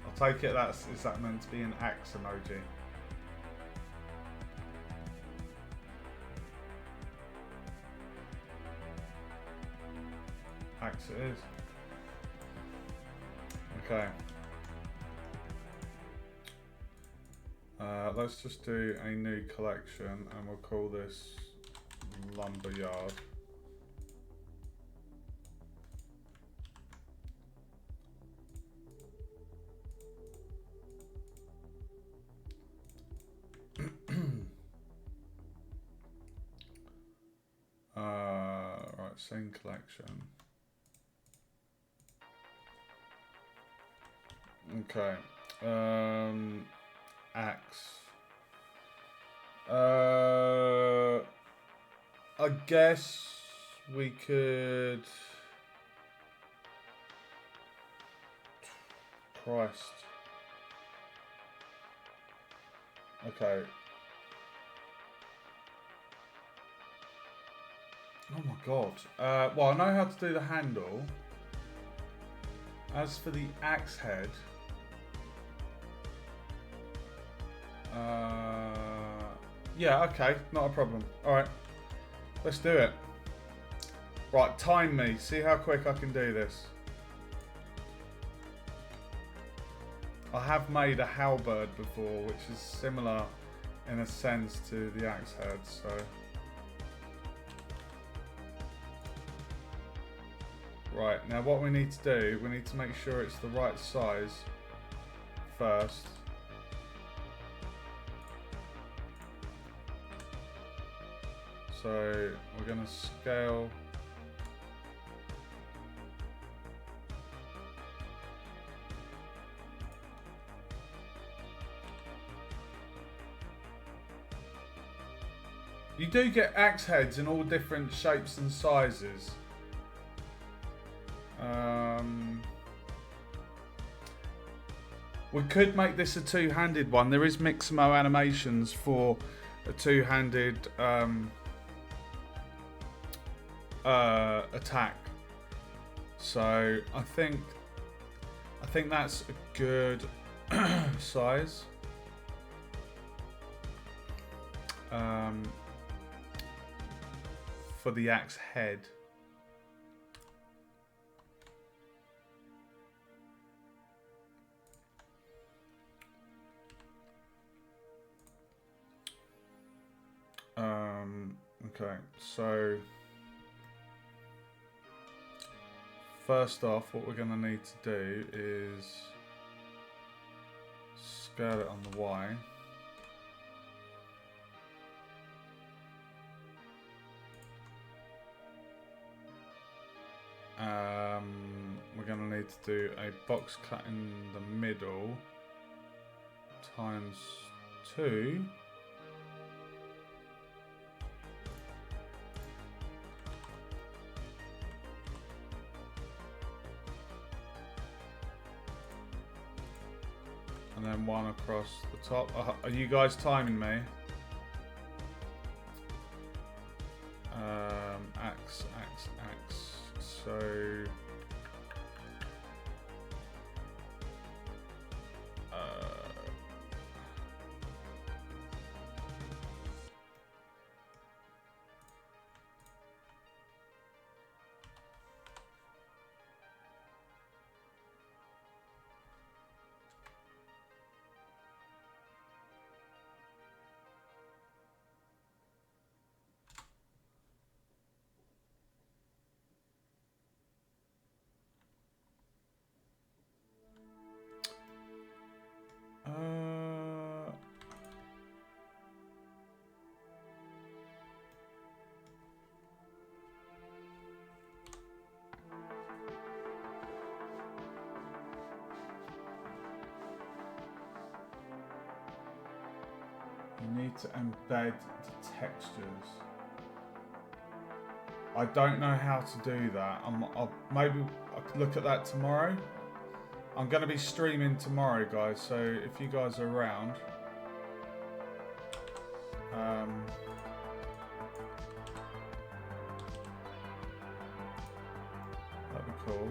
I'll take it is that meant to be an axe emoji? Axe it is. Okay. Let's just do a new collection and we'll call this Lumberyard. Right, scene collection. Okay. Axe. I guess we could. Christ. Okay. Oh my god. Well, I know how to do the handle. As for the axe head, yeah, okay, not a problem. Alright, let's do it. Right, time me. See how quick I can do this. I have made a halberd before, which is similar in a sense to the axe head, so... Right, now what we need to do, we need to make sure it's the right size first. So we're going to scale. You do get axe heads in all different shapes and sizes. We could make this a two-handed one. There is Mixamo animations for a two-handed attack. So I think that's a good size. For the axe head. Okay, so first off, what we're going to need to do is scale it on the Y. We're going to need to do a box cut in the middle times 2. And then 1 across the top. Are you guys timing me? Axe. So you need to embed the textures. I don't know how to do that. Maybe I could look at that tomorrow. I'm going to be streaming tomorrow, guys, so if you guys are around, that'd be cool.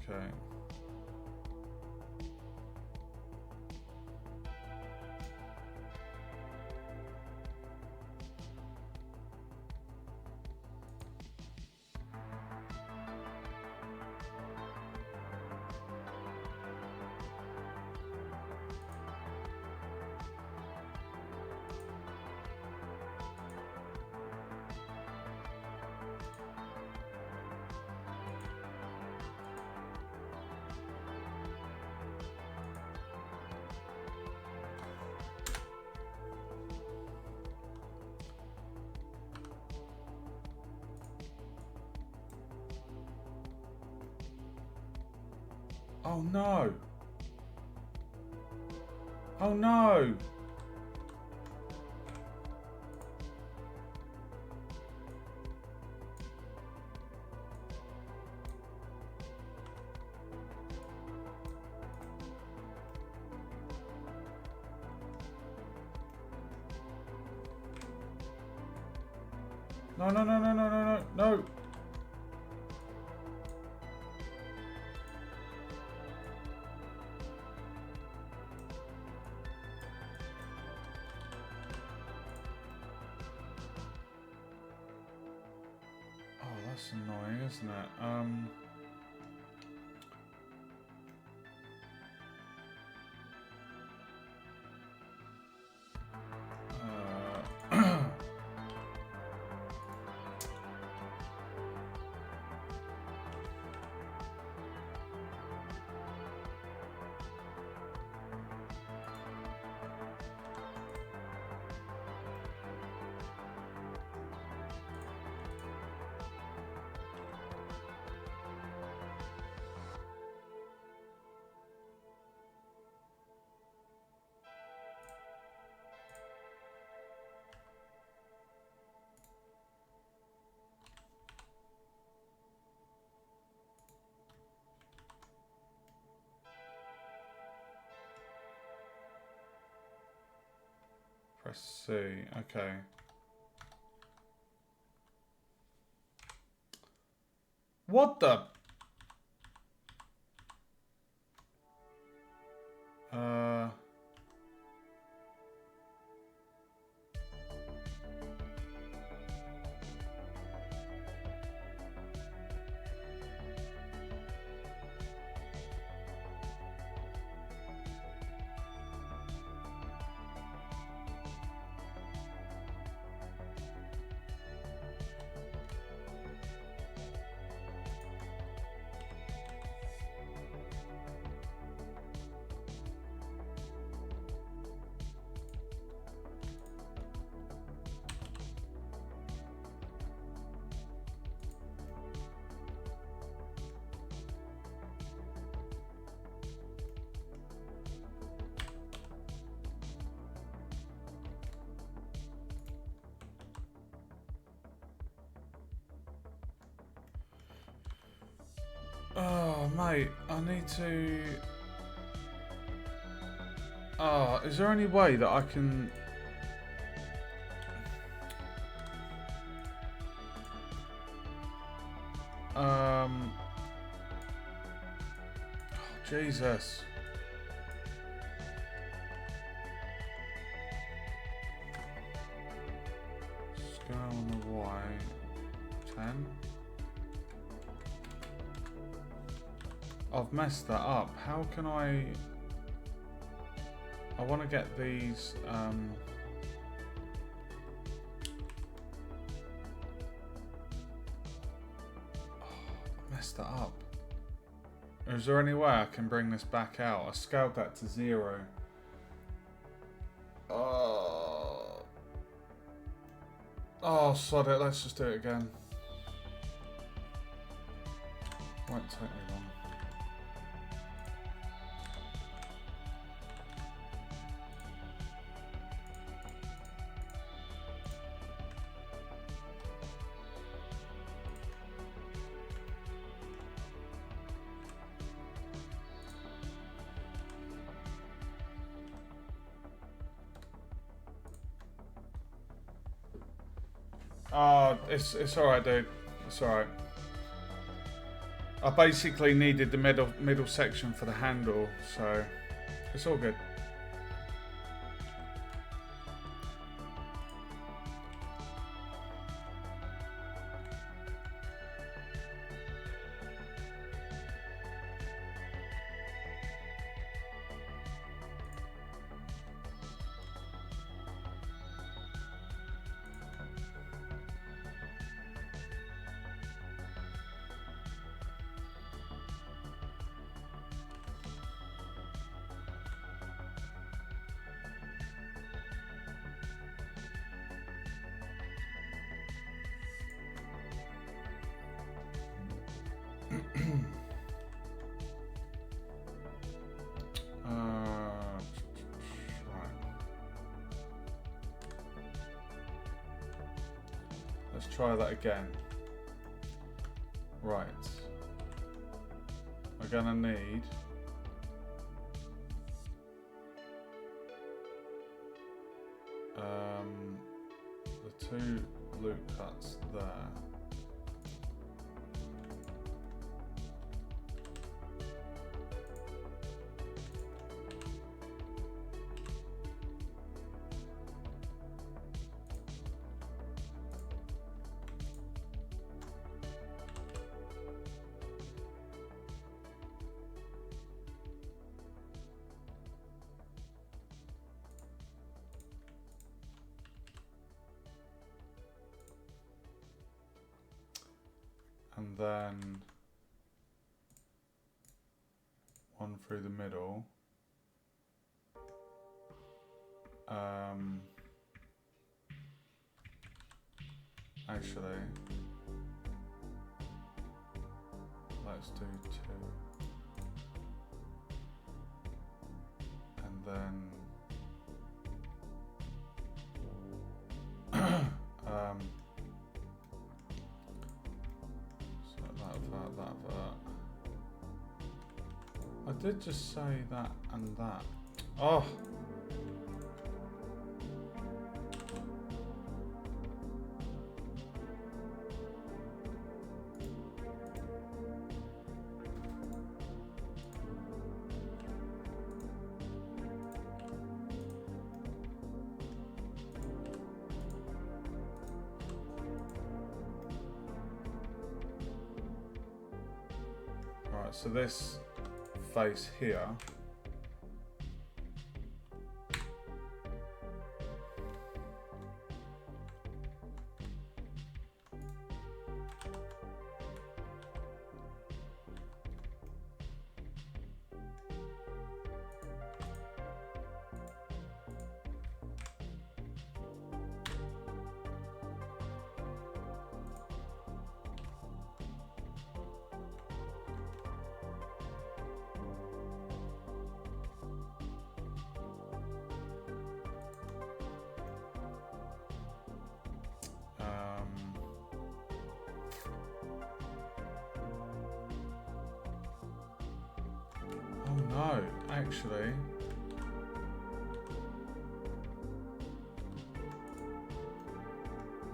Okay. Oh no! Oh no! No, no, no, no, no, no, no, no! Oh, that's annoying, isn't it? Press C. Okay. What the? Oh, mate, I need to... Oh, is there any way that I can... Oh, Jesus. Scale on the Y. 10. I've messed that up. How can I want to get these oh, I messed that up. Is there any way I can bring this back out? I scaled that to 0. Oh, sod it. Let's just do it again. Won't take me long. Oh, it's alright, dude. It's alright. I basically needed the middle section for the handle, so it's all good. Let's try that again. Right. We're gonna need the 2 loop cuts there. And then 1 through the middle. Actually, let's do 2. And then so that. I did just say that and that. Oh! Right, so this face here . No, actually.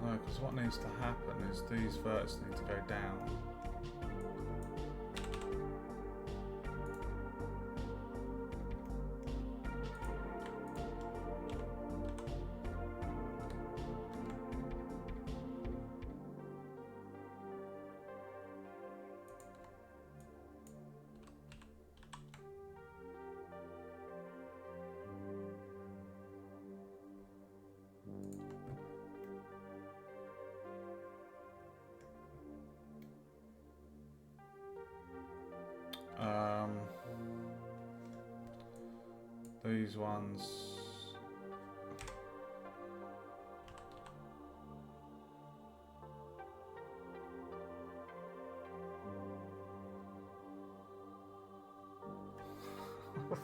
No, because what needs to happen is these verts need to go down. These ones.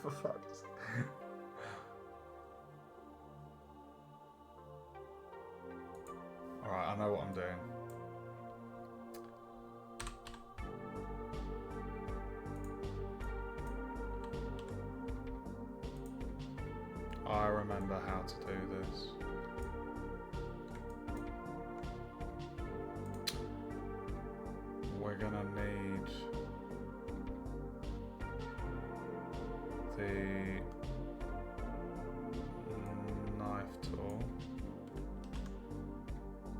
For fuck's sake. Alright, I know what I'm doing. I remember how to do this. We're gonna need the knife tool.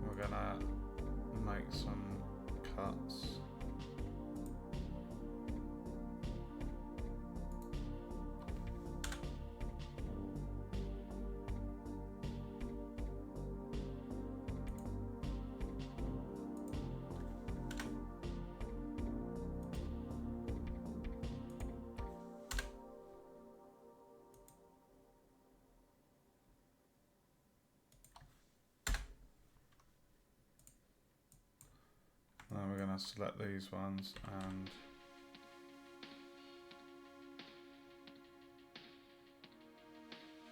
We're gonna make some cuts. Now we're going to select these ones and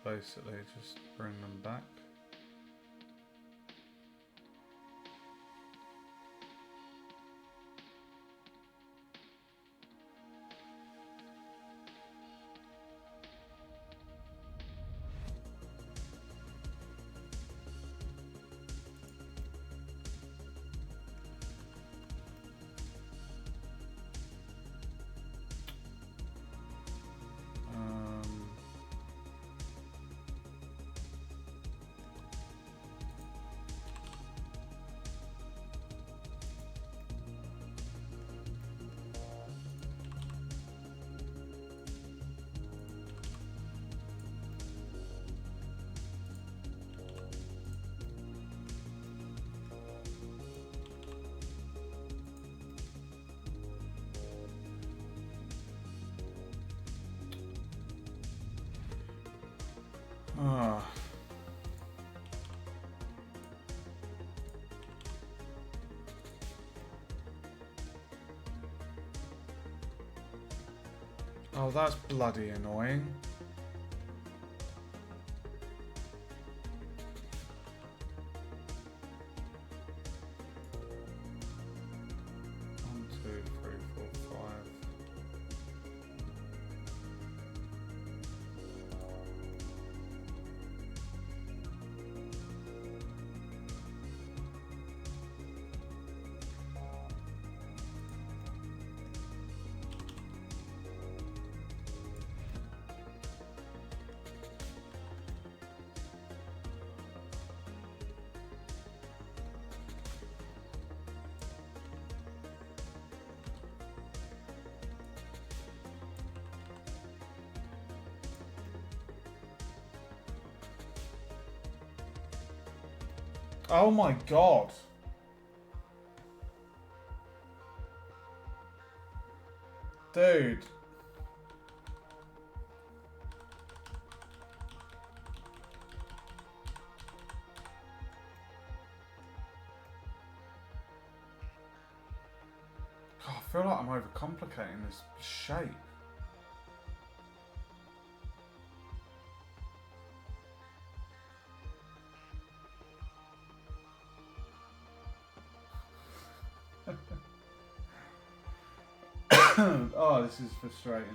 basically just bring them back. Oh, that's bloody annoying. One, two, three, four, five. Oh my god. Dude. God, I feel like I'm overcomplicating this shape. Oh, this is frustrating.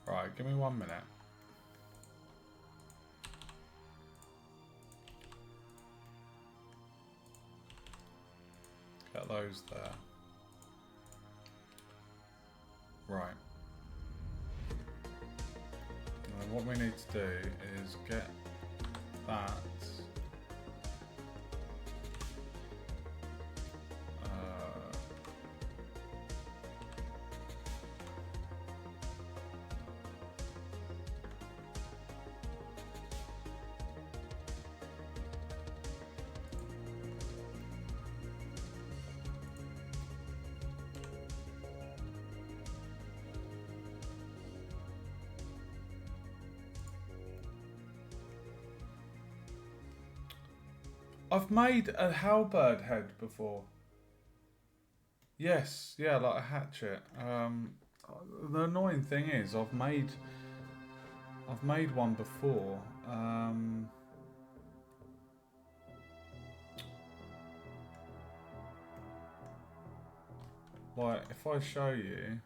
Right, give me 1 minute. Get those there. Right. And what we need to do is get that. I've made a halberd head before. Yes, yeah, like a hatchet. The annoying thing is, I've made one before. Like, if I show you.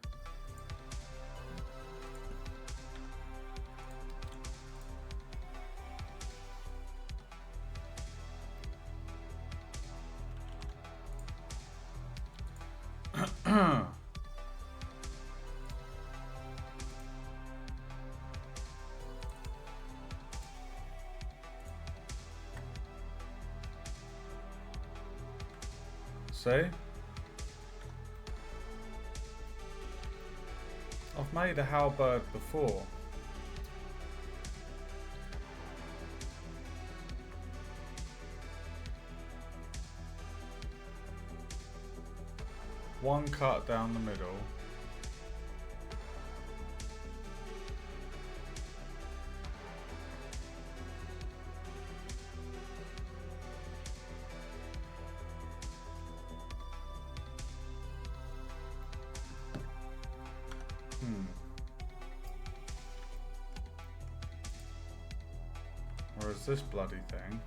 See? I've made a halberd before. One cut down the middle. Whereas this bloody thing,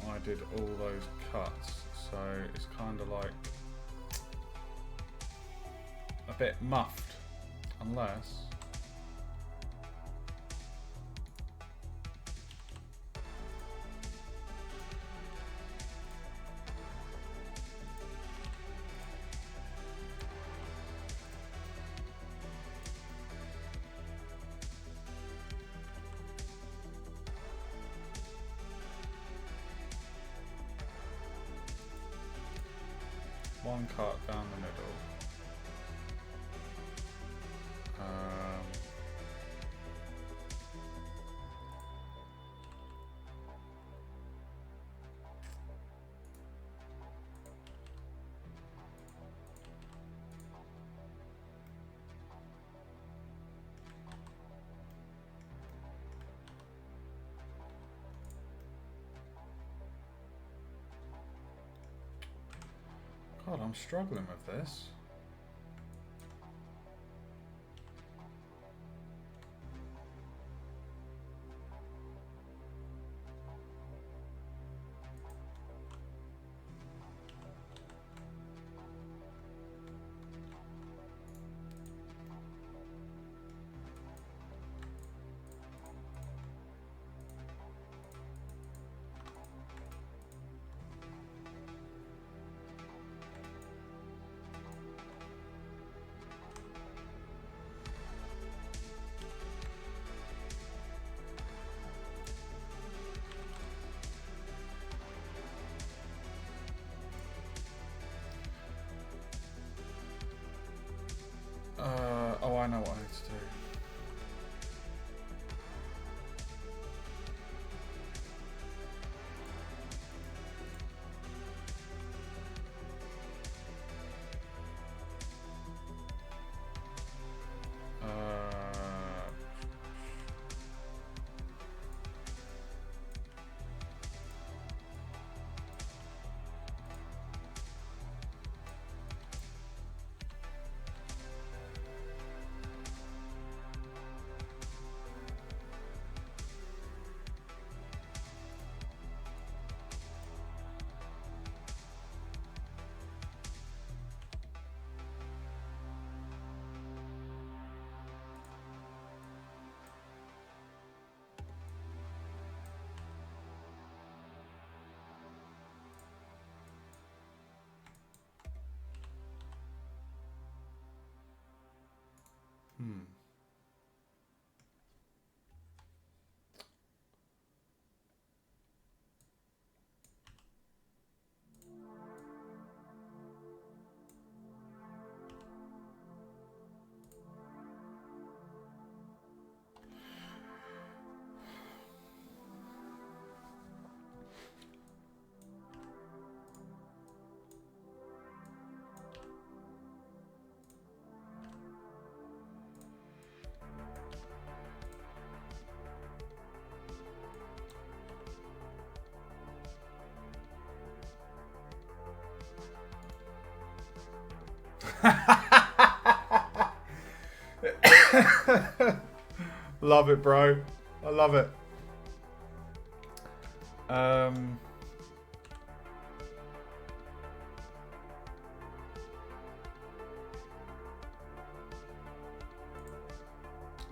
I did all those cuts, so it's kind of like a bit muffed, unless one cut down the middle. God, I'm struggling with this. Oh, I know what I need to do. Hmm. Love it, bro. I love it. I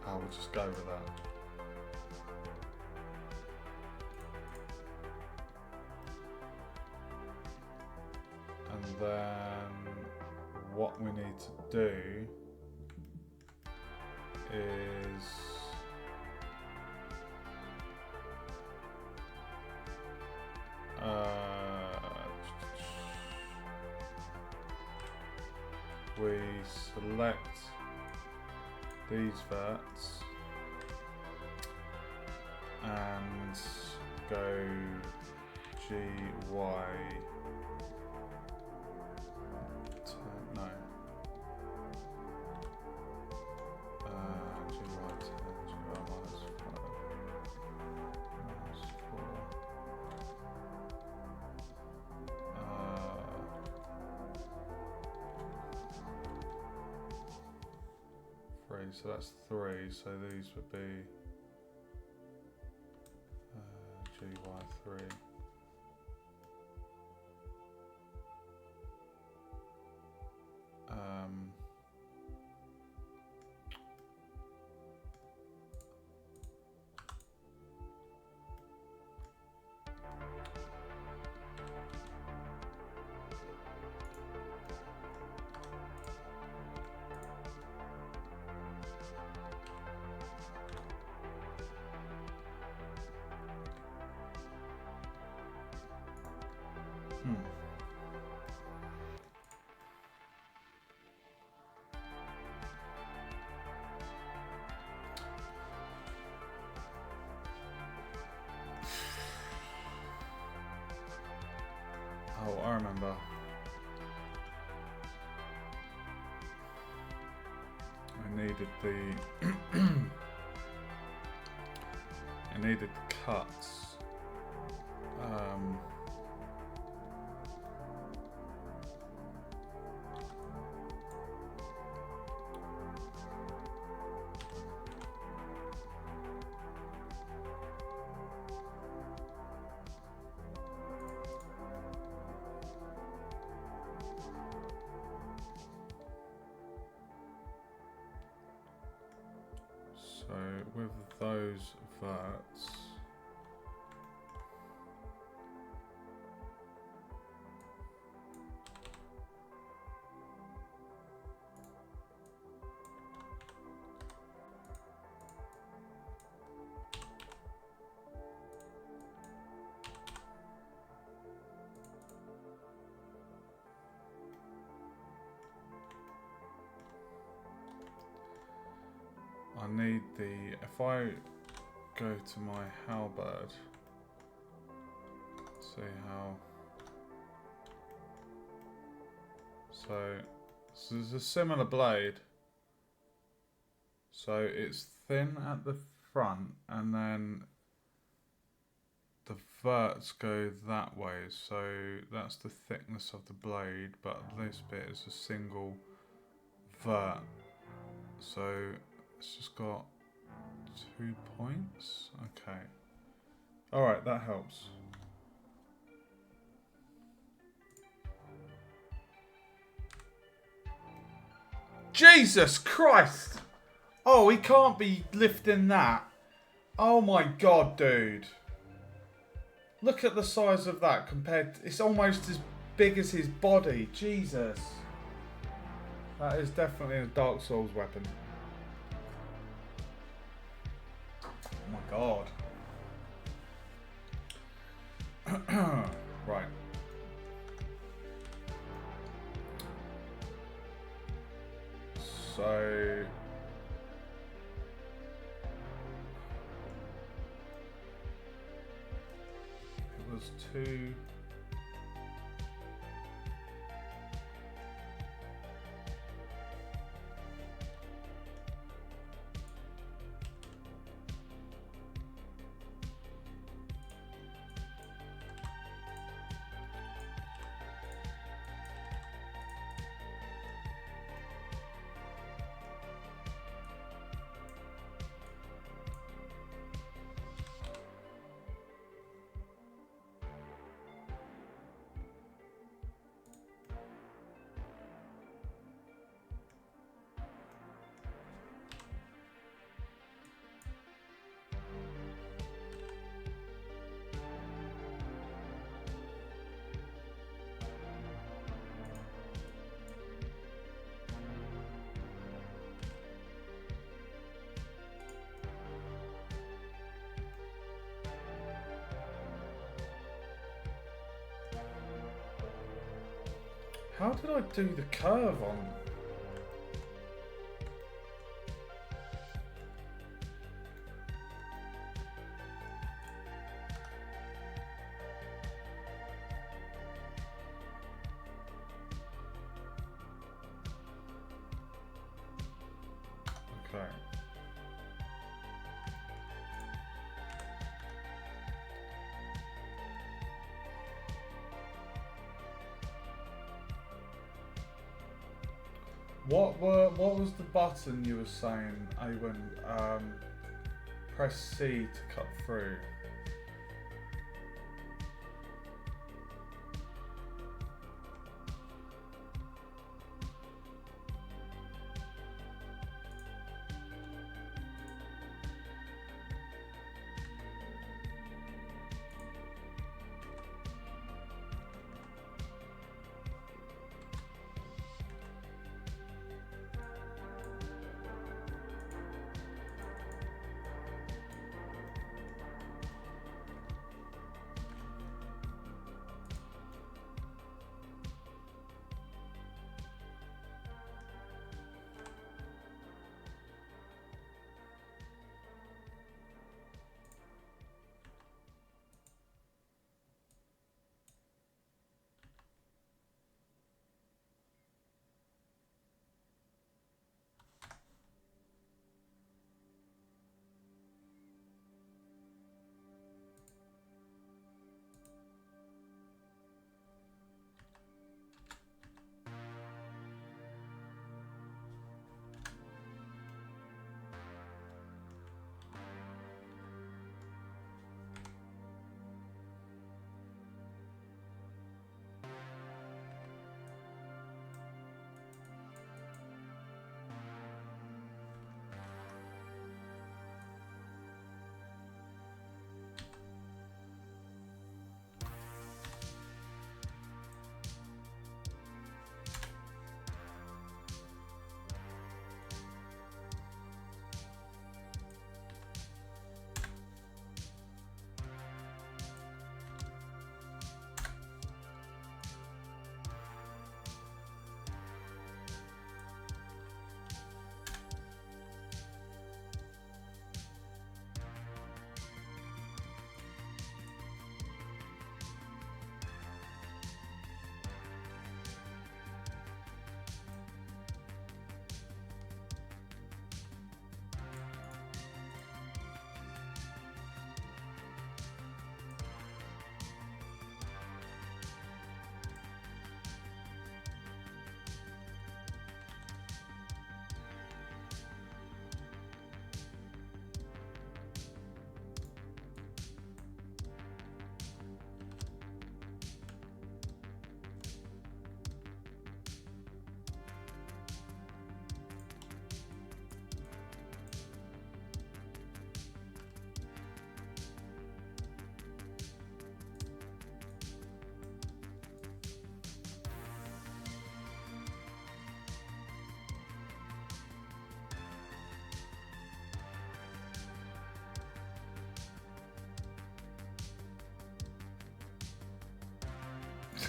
will just go with that. And then what we need to do is we select these verts and go G, Y, no. G, Y, 10, G, Y, minus 5, minus 4. 3, so that's 3, so these would be GY3. Oh, I remember. I needed the I needed the cuts. with those verts. I need the, if I go to my halberd, see how, so there's a similar blade, so it's thin at the front and then the verts go that way, so that's the thickness of the blade, but this bit is a single vert, so it's just got 2 points. Okay. Alright, that helps. Jesus Christ! Oh, he can't be lifting that. Oh my god, dude. Look at the size of that compared to, it's almost as big as his body. Jesus. That is definitely a Dark Souls weapon. Oh my god. Right. So it was 2. How did I do the curve on? Okay. What was the button you were saying, Awen? Press C to cut through.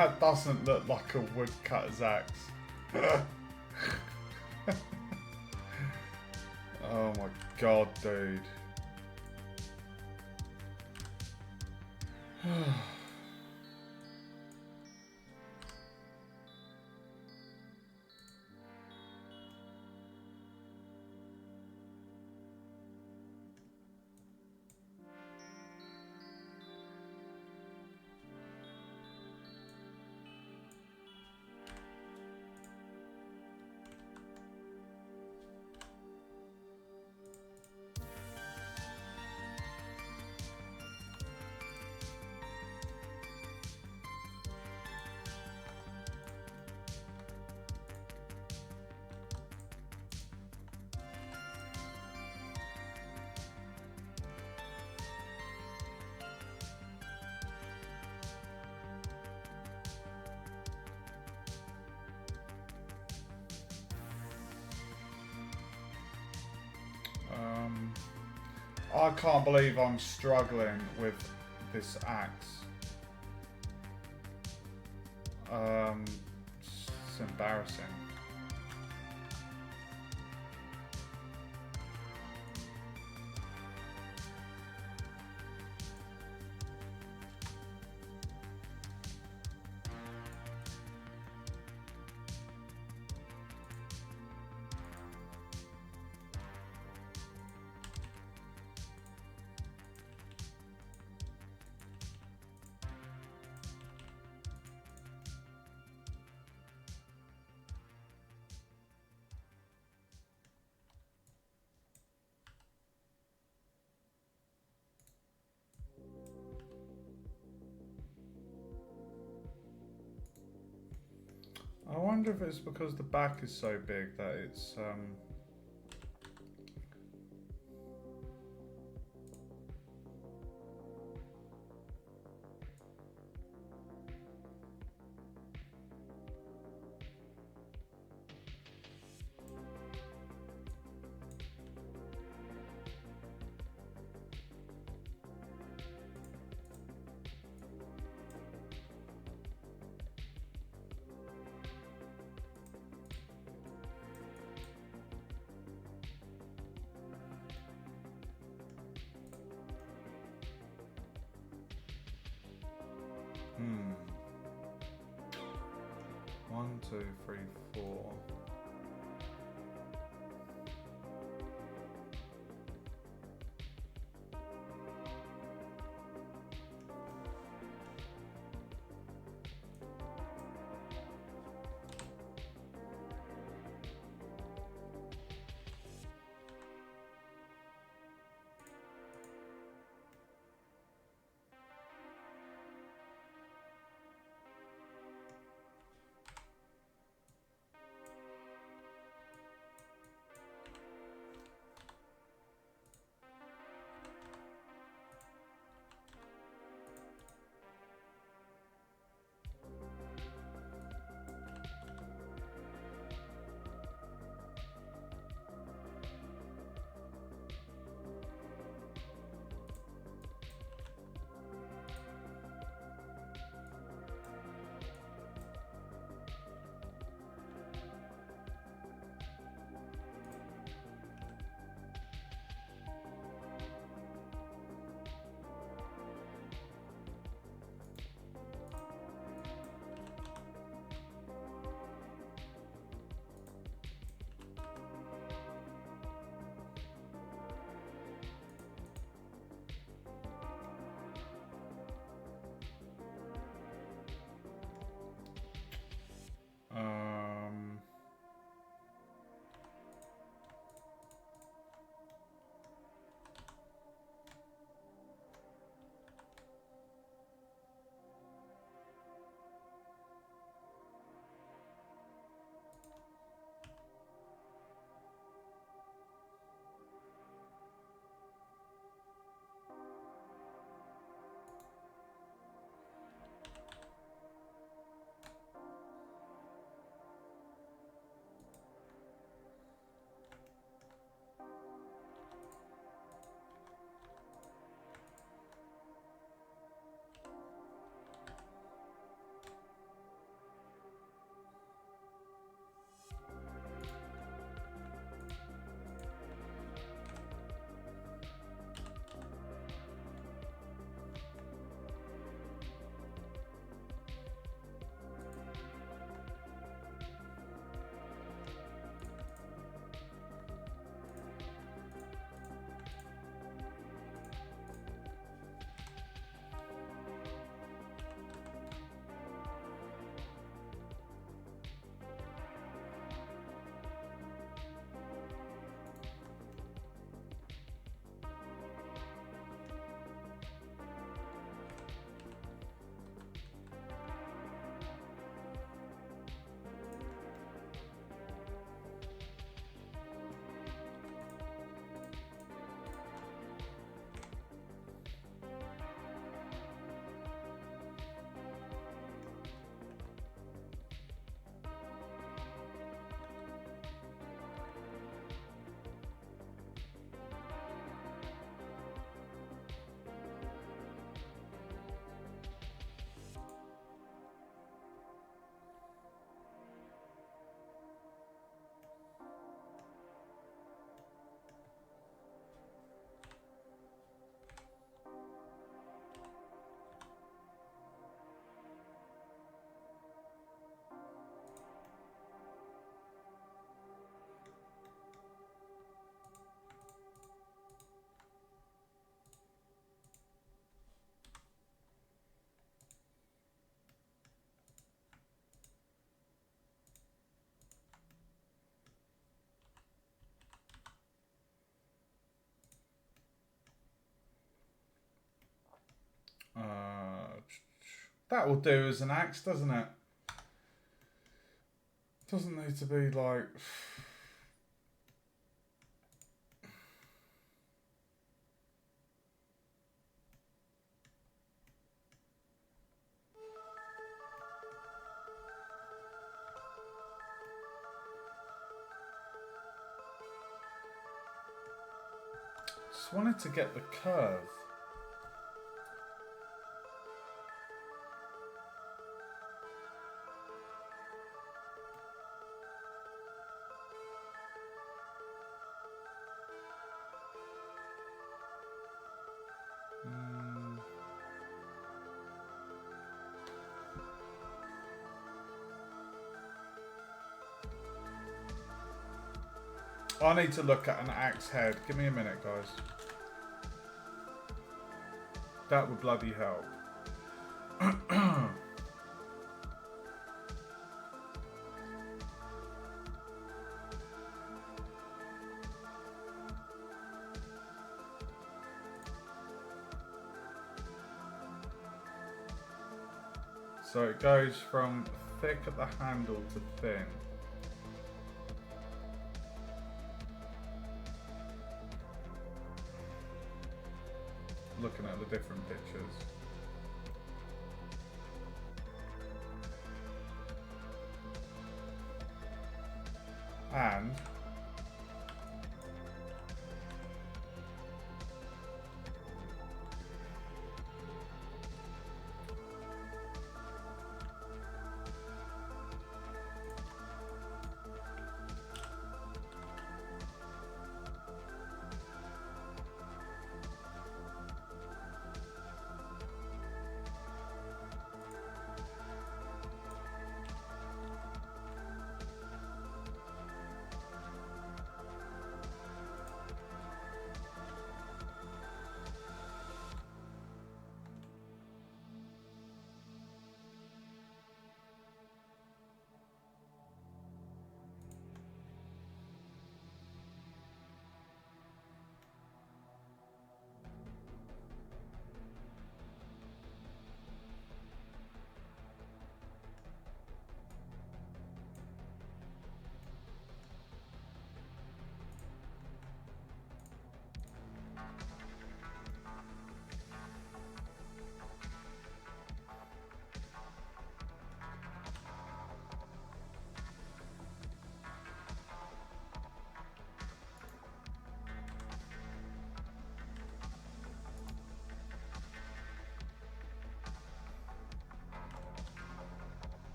That doesn't look like a woodcutter's axe. Oh my god, dude. I can't believe I'm struggling with this axe. It's embarrassing. I wonder if it's because the back is so big that it's hmm. 1, 2, 3, 4. That will do as an axe, doesn't it? Doesn't need to be like... Just wanted to get the curve. I need to look at an axe head. Give me a minute, guys. That would bloody help. So it goes from thick at the handle to thin. Looking at the different pictures. And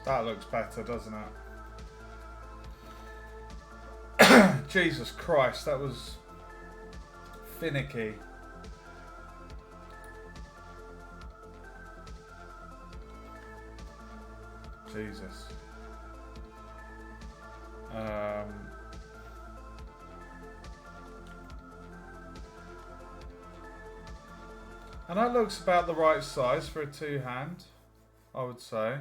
that looks better, doesn't it? Jesus Christ, that was finicky. Jesus. And that looks about the right size for a two-hand, I would say.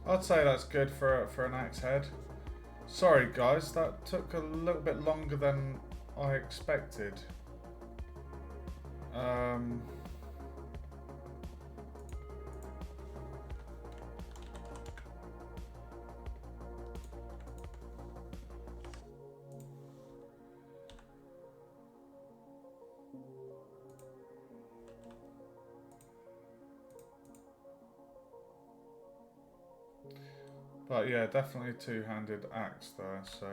I'd say that's good for an axe head. Sorry guys, that took a little bit longer than I expected. But yeah, definitely a two-handed axe there, so...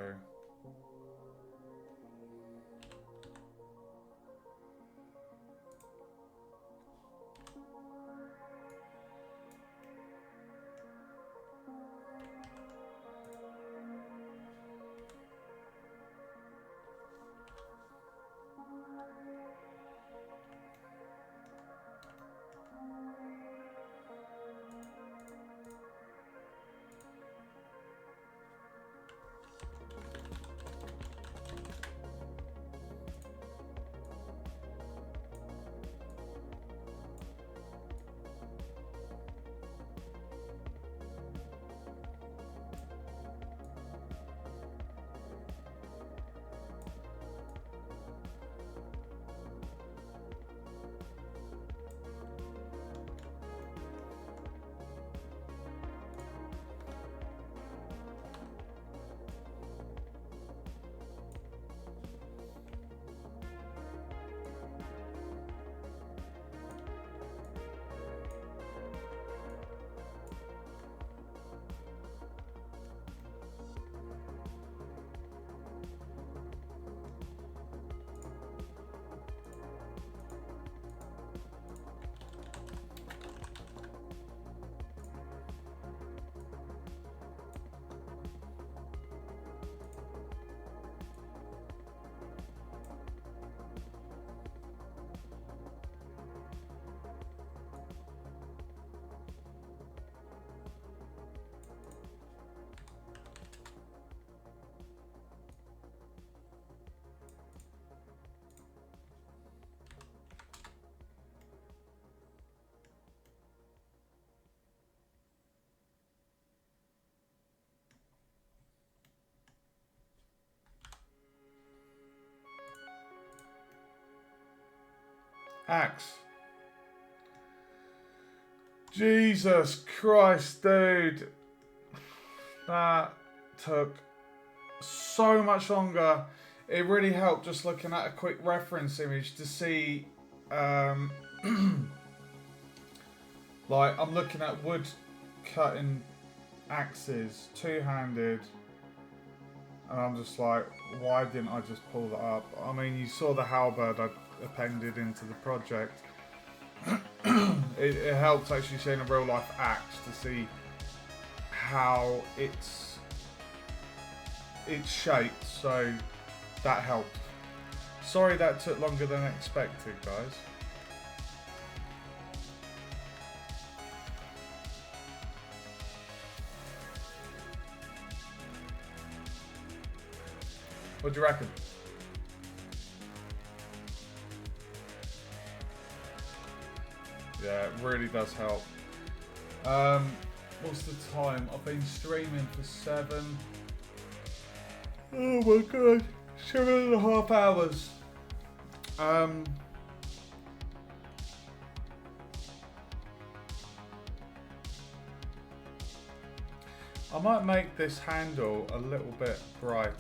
Axe. Jesus Christ, dude. That took so much longer. It really helped just looking at a quick reference image to see, like, I'm looking at wood cutting axes, two-handed, and I'm just like, why didn't I just pull that up? I mean, you saw the halberd I appended into the project. It helps actually seeing a real life axe to see how it's shaped, so that helped. Sorry that took longer than expected, guys. What do you reckon? Yeah, it really does help. What's the time? I've been streaming for 7. Oh my god, 7.5 hours. I might make this handle a little bit brighter.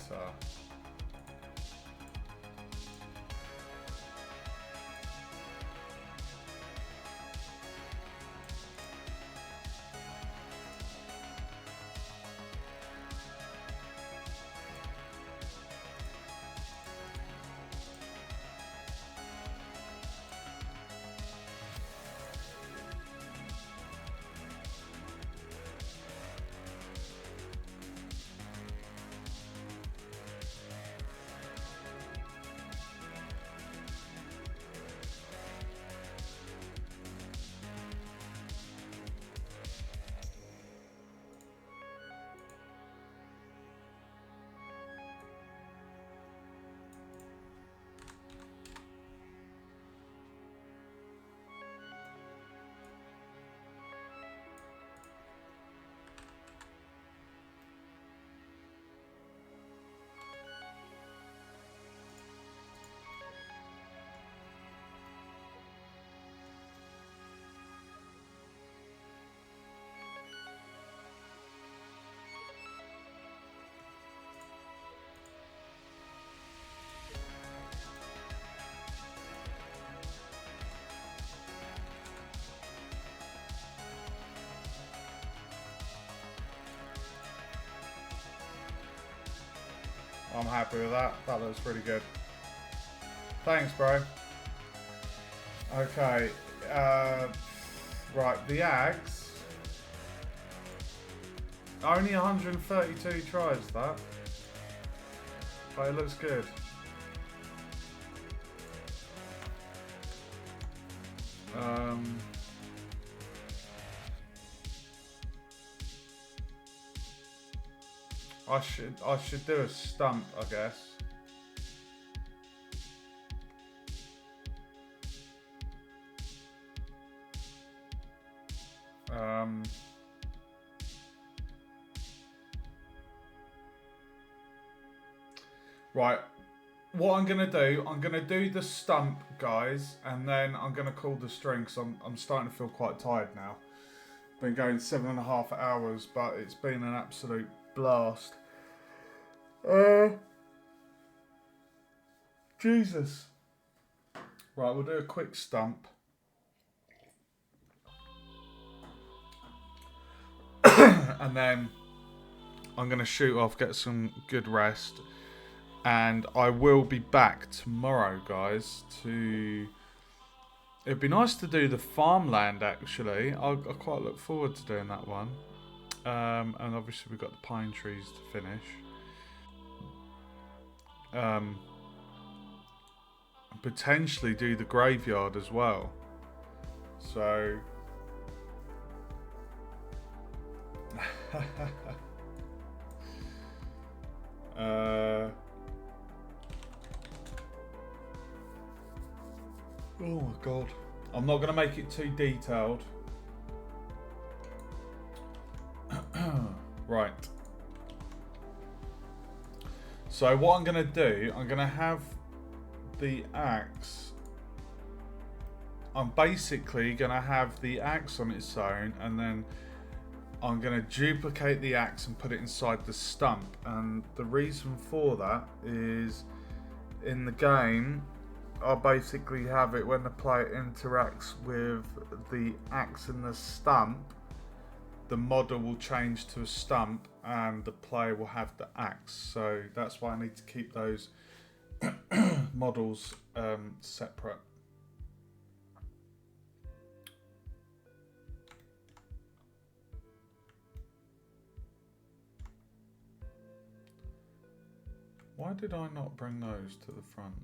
I'm happy with that. That looks pretty good. Thanks, bro. Okay. Right, the axe. Only 132 tries, that. But it looks good. I should do a stump, I guess. Right, what I'm gonna do the stump, guys, and then I'm gonna call the string because I'm starting to feel quite tired now. Been going 7.5 hours, but it's been an absolute blast. Jesus. Right, we'll do a quick stump. And then I'm going to shoot off, get some good rest. And I will be back tomorrow, guys, It'd be nice to do the farmland, actually. I quite look forward to doing that one. And obviously we've got the pine trees to finish. Potentially do the graveyard as well. So... oh my god. I'm not going to make it too detailed. Right. So what I'm going to do, I'm going to have the axe. I'm basically going to have the axe on its own, and then I'm going to duplicate the axe and put it inside the stump. And the reason for that is in the game, I basically have it when the player interacts with the axe and the stump, the model will change to a stump and the player will have the axe. So that's why I need to keep those models separate. Why did I not bring those to the front?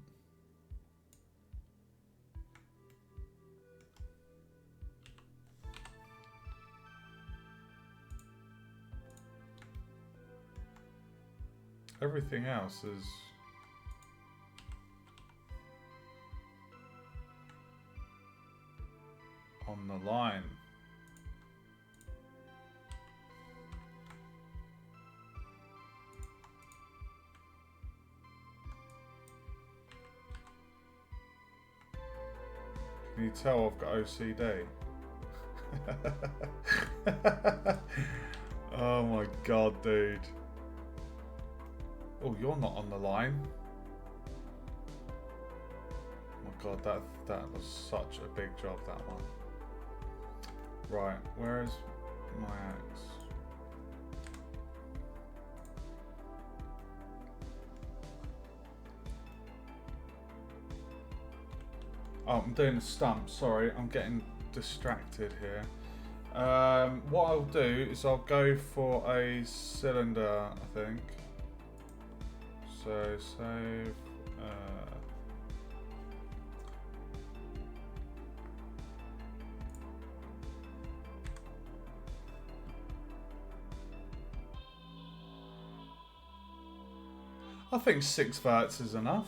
Everything else is on the line. Can you tell I've got OCD? Oh my god, dude. Oh, you're not on the line. Oh my god, that was such a big job, that one. Right, where is my axe? Oh, I'm doing a stump. Sorry, I'm getting distracted here. What I'll do is I'll go for a cylinder, I think. So save. I think 6 verts is enough.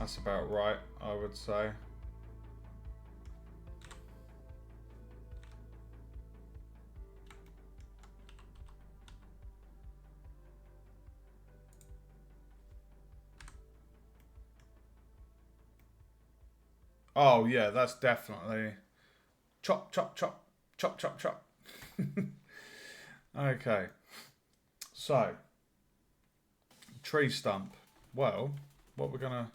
That's about right, I would say. Oh yeah, that's definitely chop, chop, chop, chop, chop, chop. Okay, so tree stump. Well, what we're gonna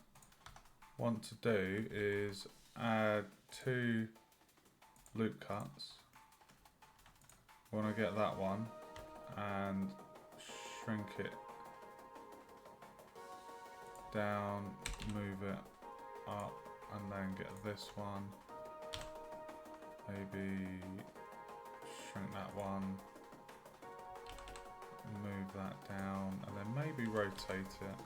want to do is add 2 loop cuts. We want to get that one and shrink it down, move it up, and then get this one. Maybe shrink that one, move that down, and then maybe rotate it.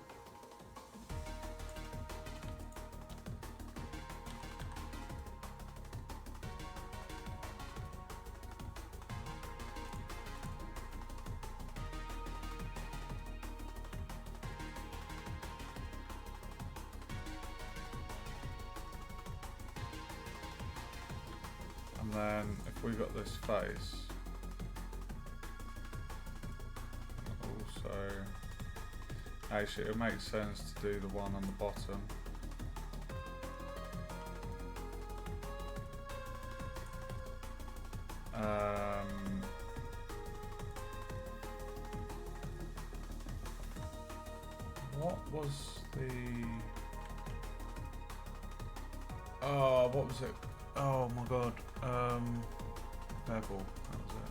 And then if we got this face, also, actually it makes sense to do the one on the bottom. What was the... Oh, what was it? Oh my god. Bevel. That was it.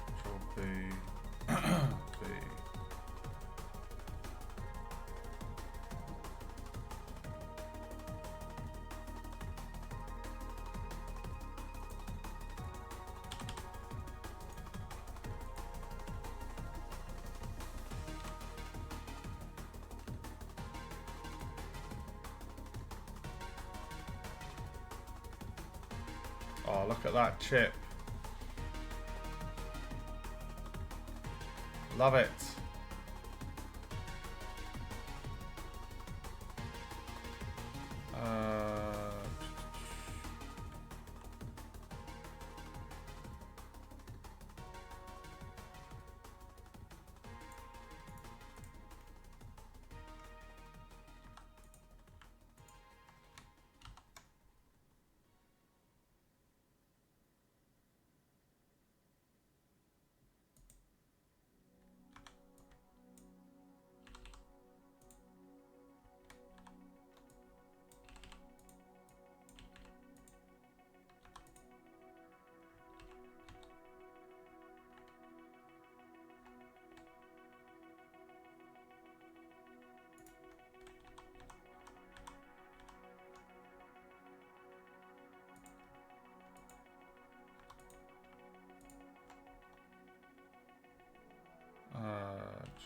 Which will be B. Oh, look at that chip. Love it.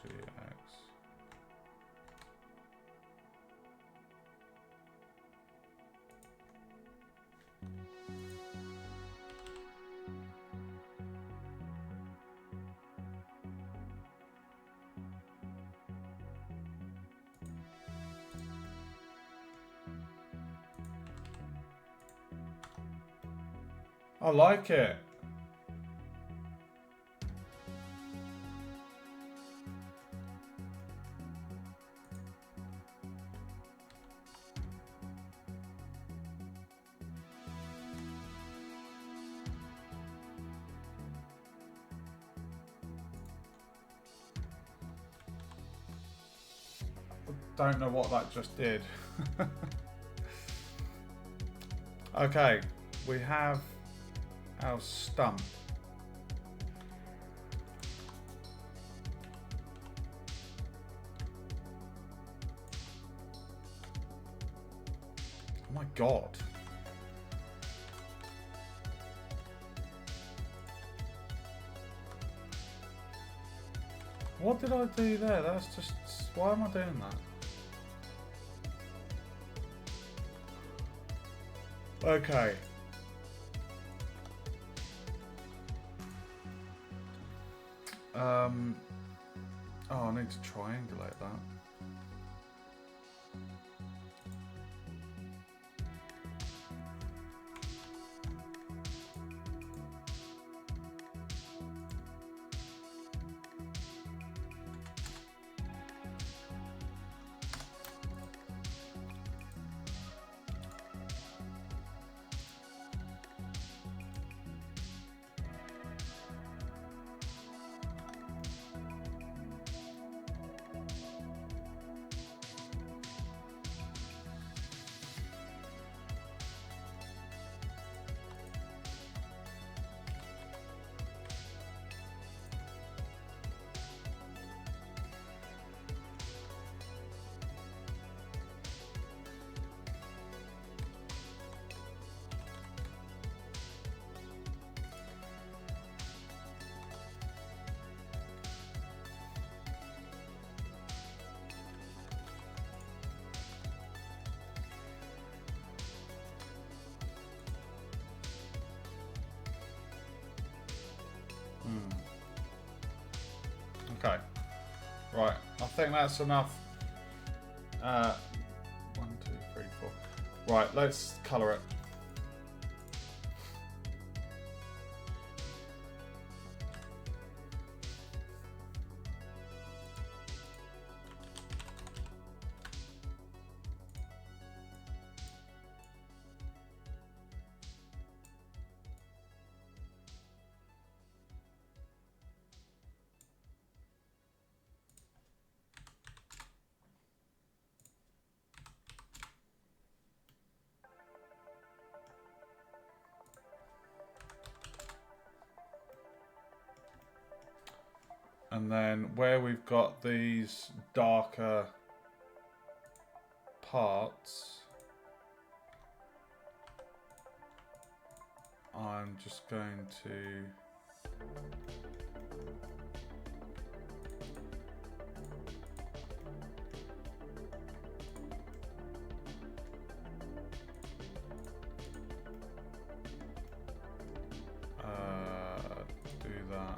GX. I like it. Don't know what that just did. Okay, we have our stump. Oh my god. What did I do there? That's just... Why am I doing that? Okay. Oh, I need to triangulate that. Okay. Right. I think that's enough. 1, 2, 3, 4. Right. Let's colour it. And then where we've got these darker parts, I'm just going to do that.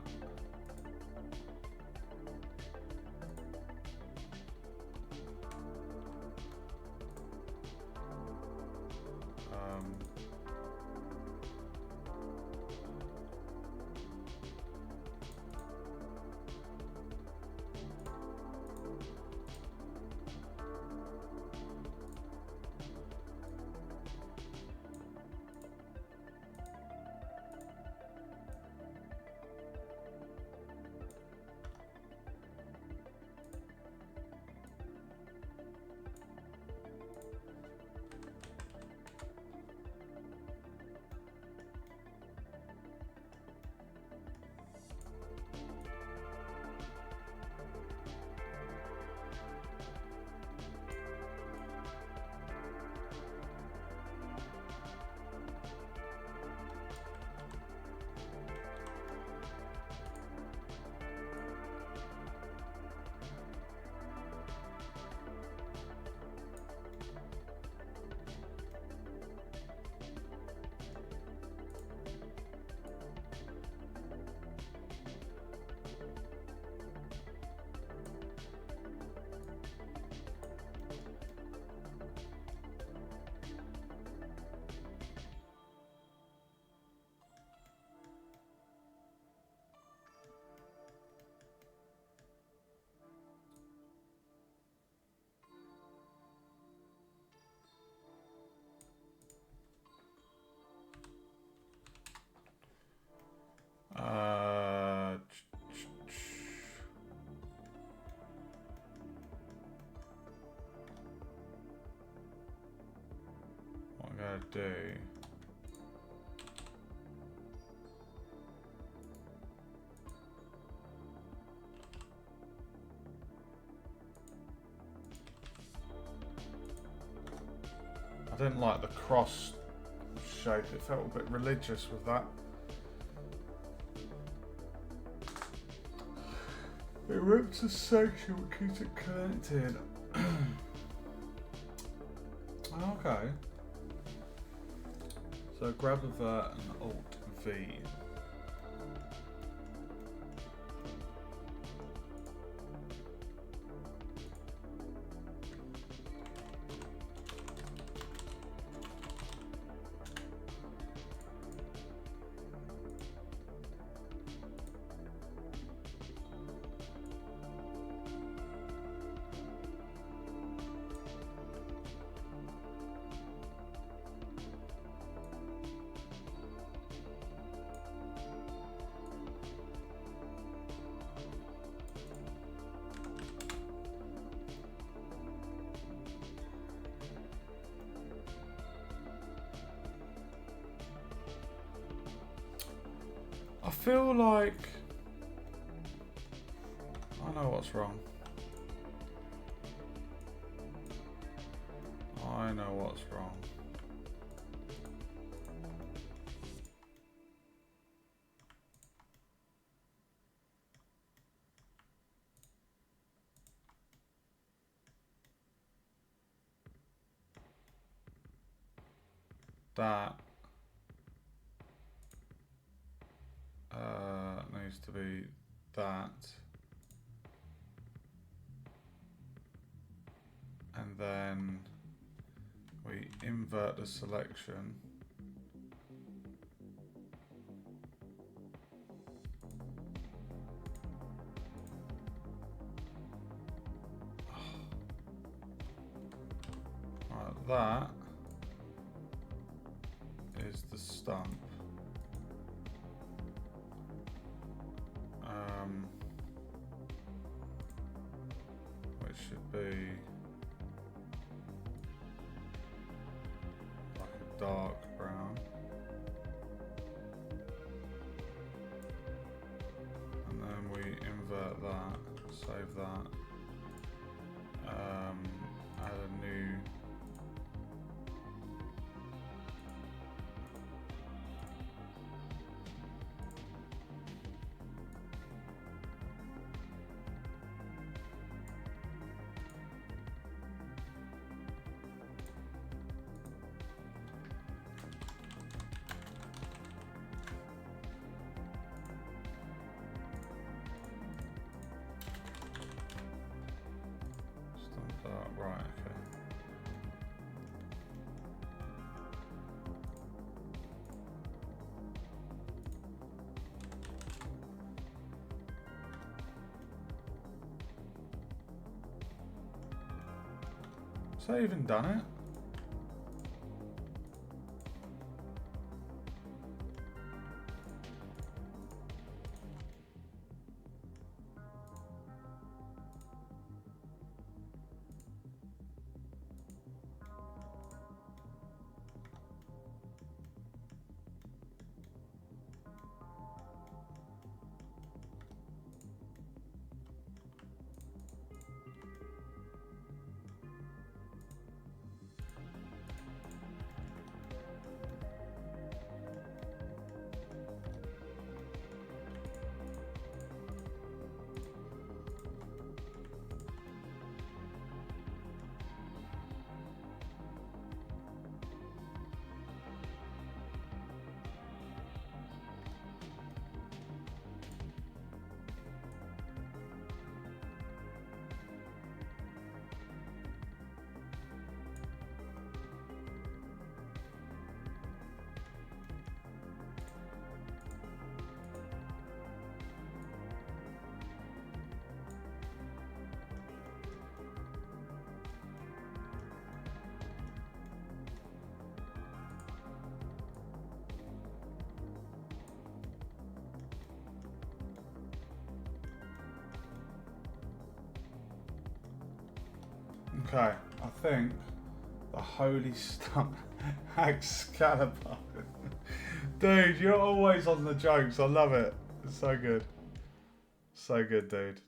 going to do... I didn't like the cross shape, it felt a bit religious with that. It rips a section but keeps it connected. Okay. So grab a vert and Alt V. I feel like I know what's wrong. I know what's wrong. That needs to be that, and then we invert the selection. Right, that is the stump. Which should be like a dark brown. And then we invert that, save that, add a new right, okay. Has that even done it? Okay, I think the holy stump Excalibur. Dude, you're always on the jokes. I love it. It's so good. So good, dude.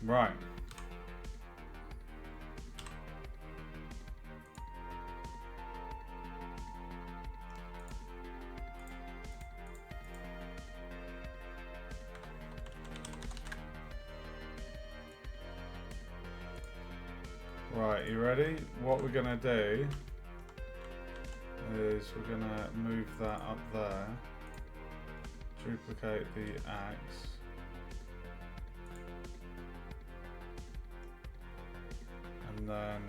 Right. Right, you ready? What we're gonna do is we're gonna move that up there, duplicate the axe, and then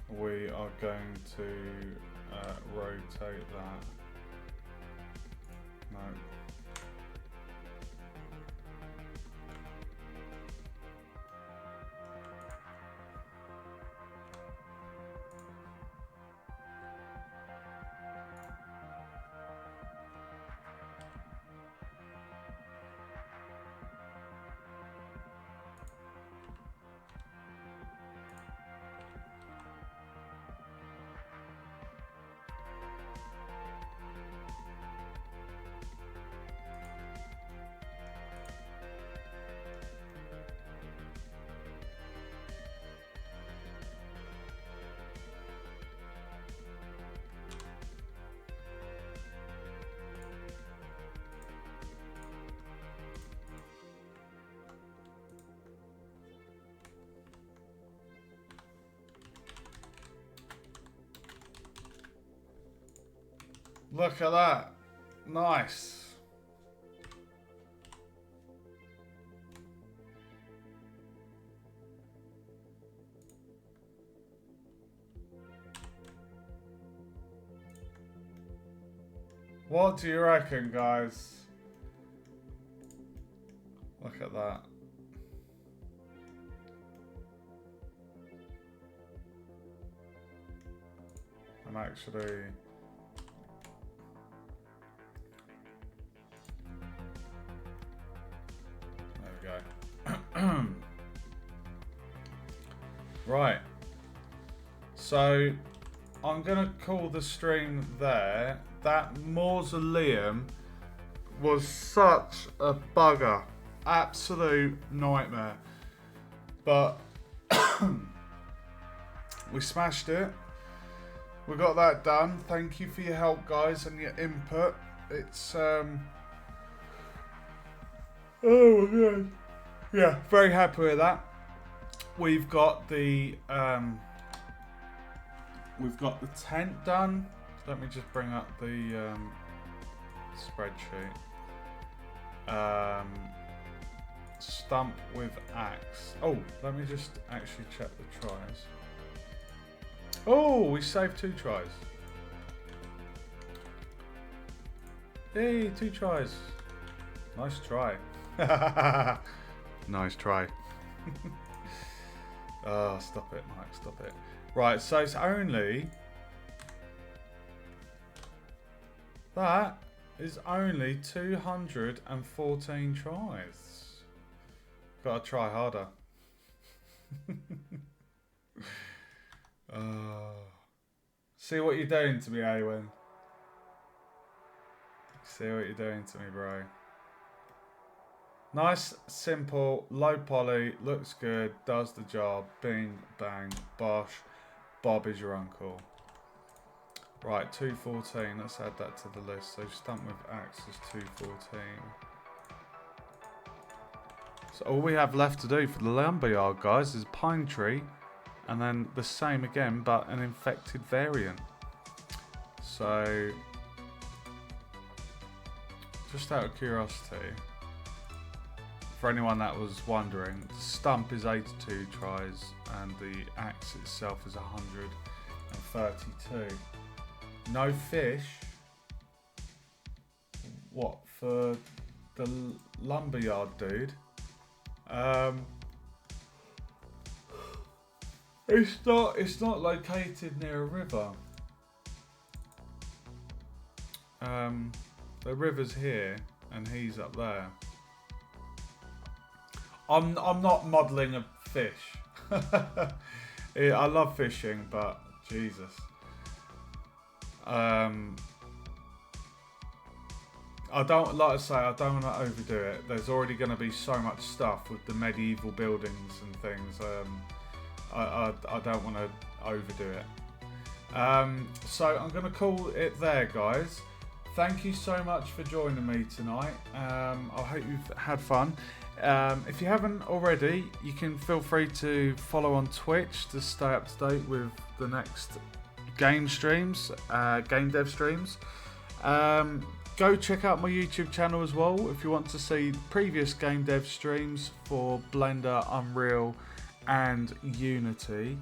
we are going to rotate that. No. Look at that. Nice. What do you reckon, guys? Look at that. I'm actually... Right, so I'm gonna call the stream there. That mausoleum was such a bugger, absolute nightmare, but we smashed it. We got that done. Thank you for your help, guys, and your input. It's oh my god, yeah, very happy with that. We've got the tent done. Let me just bring up the spreadsheet. Stump with axe. Oh, let me just actually check the tries. Oh, we saved 2 tries. Hey, 2 tries. Nice try. Nice try. Oh, stop it, Mike, stop it. Right, so it's only... That is only 214 tries. Gotta try harder. See what you're doing to me, Awen. See what you're doing to me, bro. Nice, simple, low poly, looks good, does the job. Bing, bang, bosh. Bob is your uncle. Right, 214. Let's add that to the list. So stump with axe is 214. So all we have left to do for the lumberyard, guys, is pine tree, and then the same again, but an infected variant. So, just out of curiosity, for anyone that was wondering, the stump is 82 tries and the axe itself is 100. and 32. No fish. What, for the lumberyard dude? It's not located near a river. The river's here and he's up there. I'm not modelling a fish. I love fishing, but Jesus. I don't, like I say, I don't want to overdo it. There's already going to be so much stuff with the medieval buildings and things. I don't want to overdo it. So I'm going to call it there, guys. Thank you so much for joining me tonight. I hope you've had fun. If you haven't already, you can feel free to follow on Twitch to stay up to date with the next game streams, game dev streams. Go check out my YouTube channel as well if you want to see previous game dev streams for Blender, Unreal and Unity.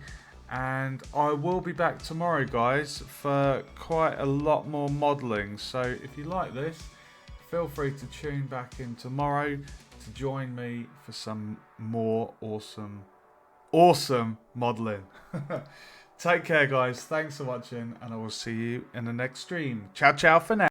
And I will be back tomorrow, guys, for quite a lot more modelling. So if you like this, feel free to tune back in tomorrow to join me for some more awesome modelling. Take care, guys. Thanks for watching, and I will see you in the next stream. Ciao, ciao for now.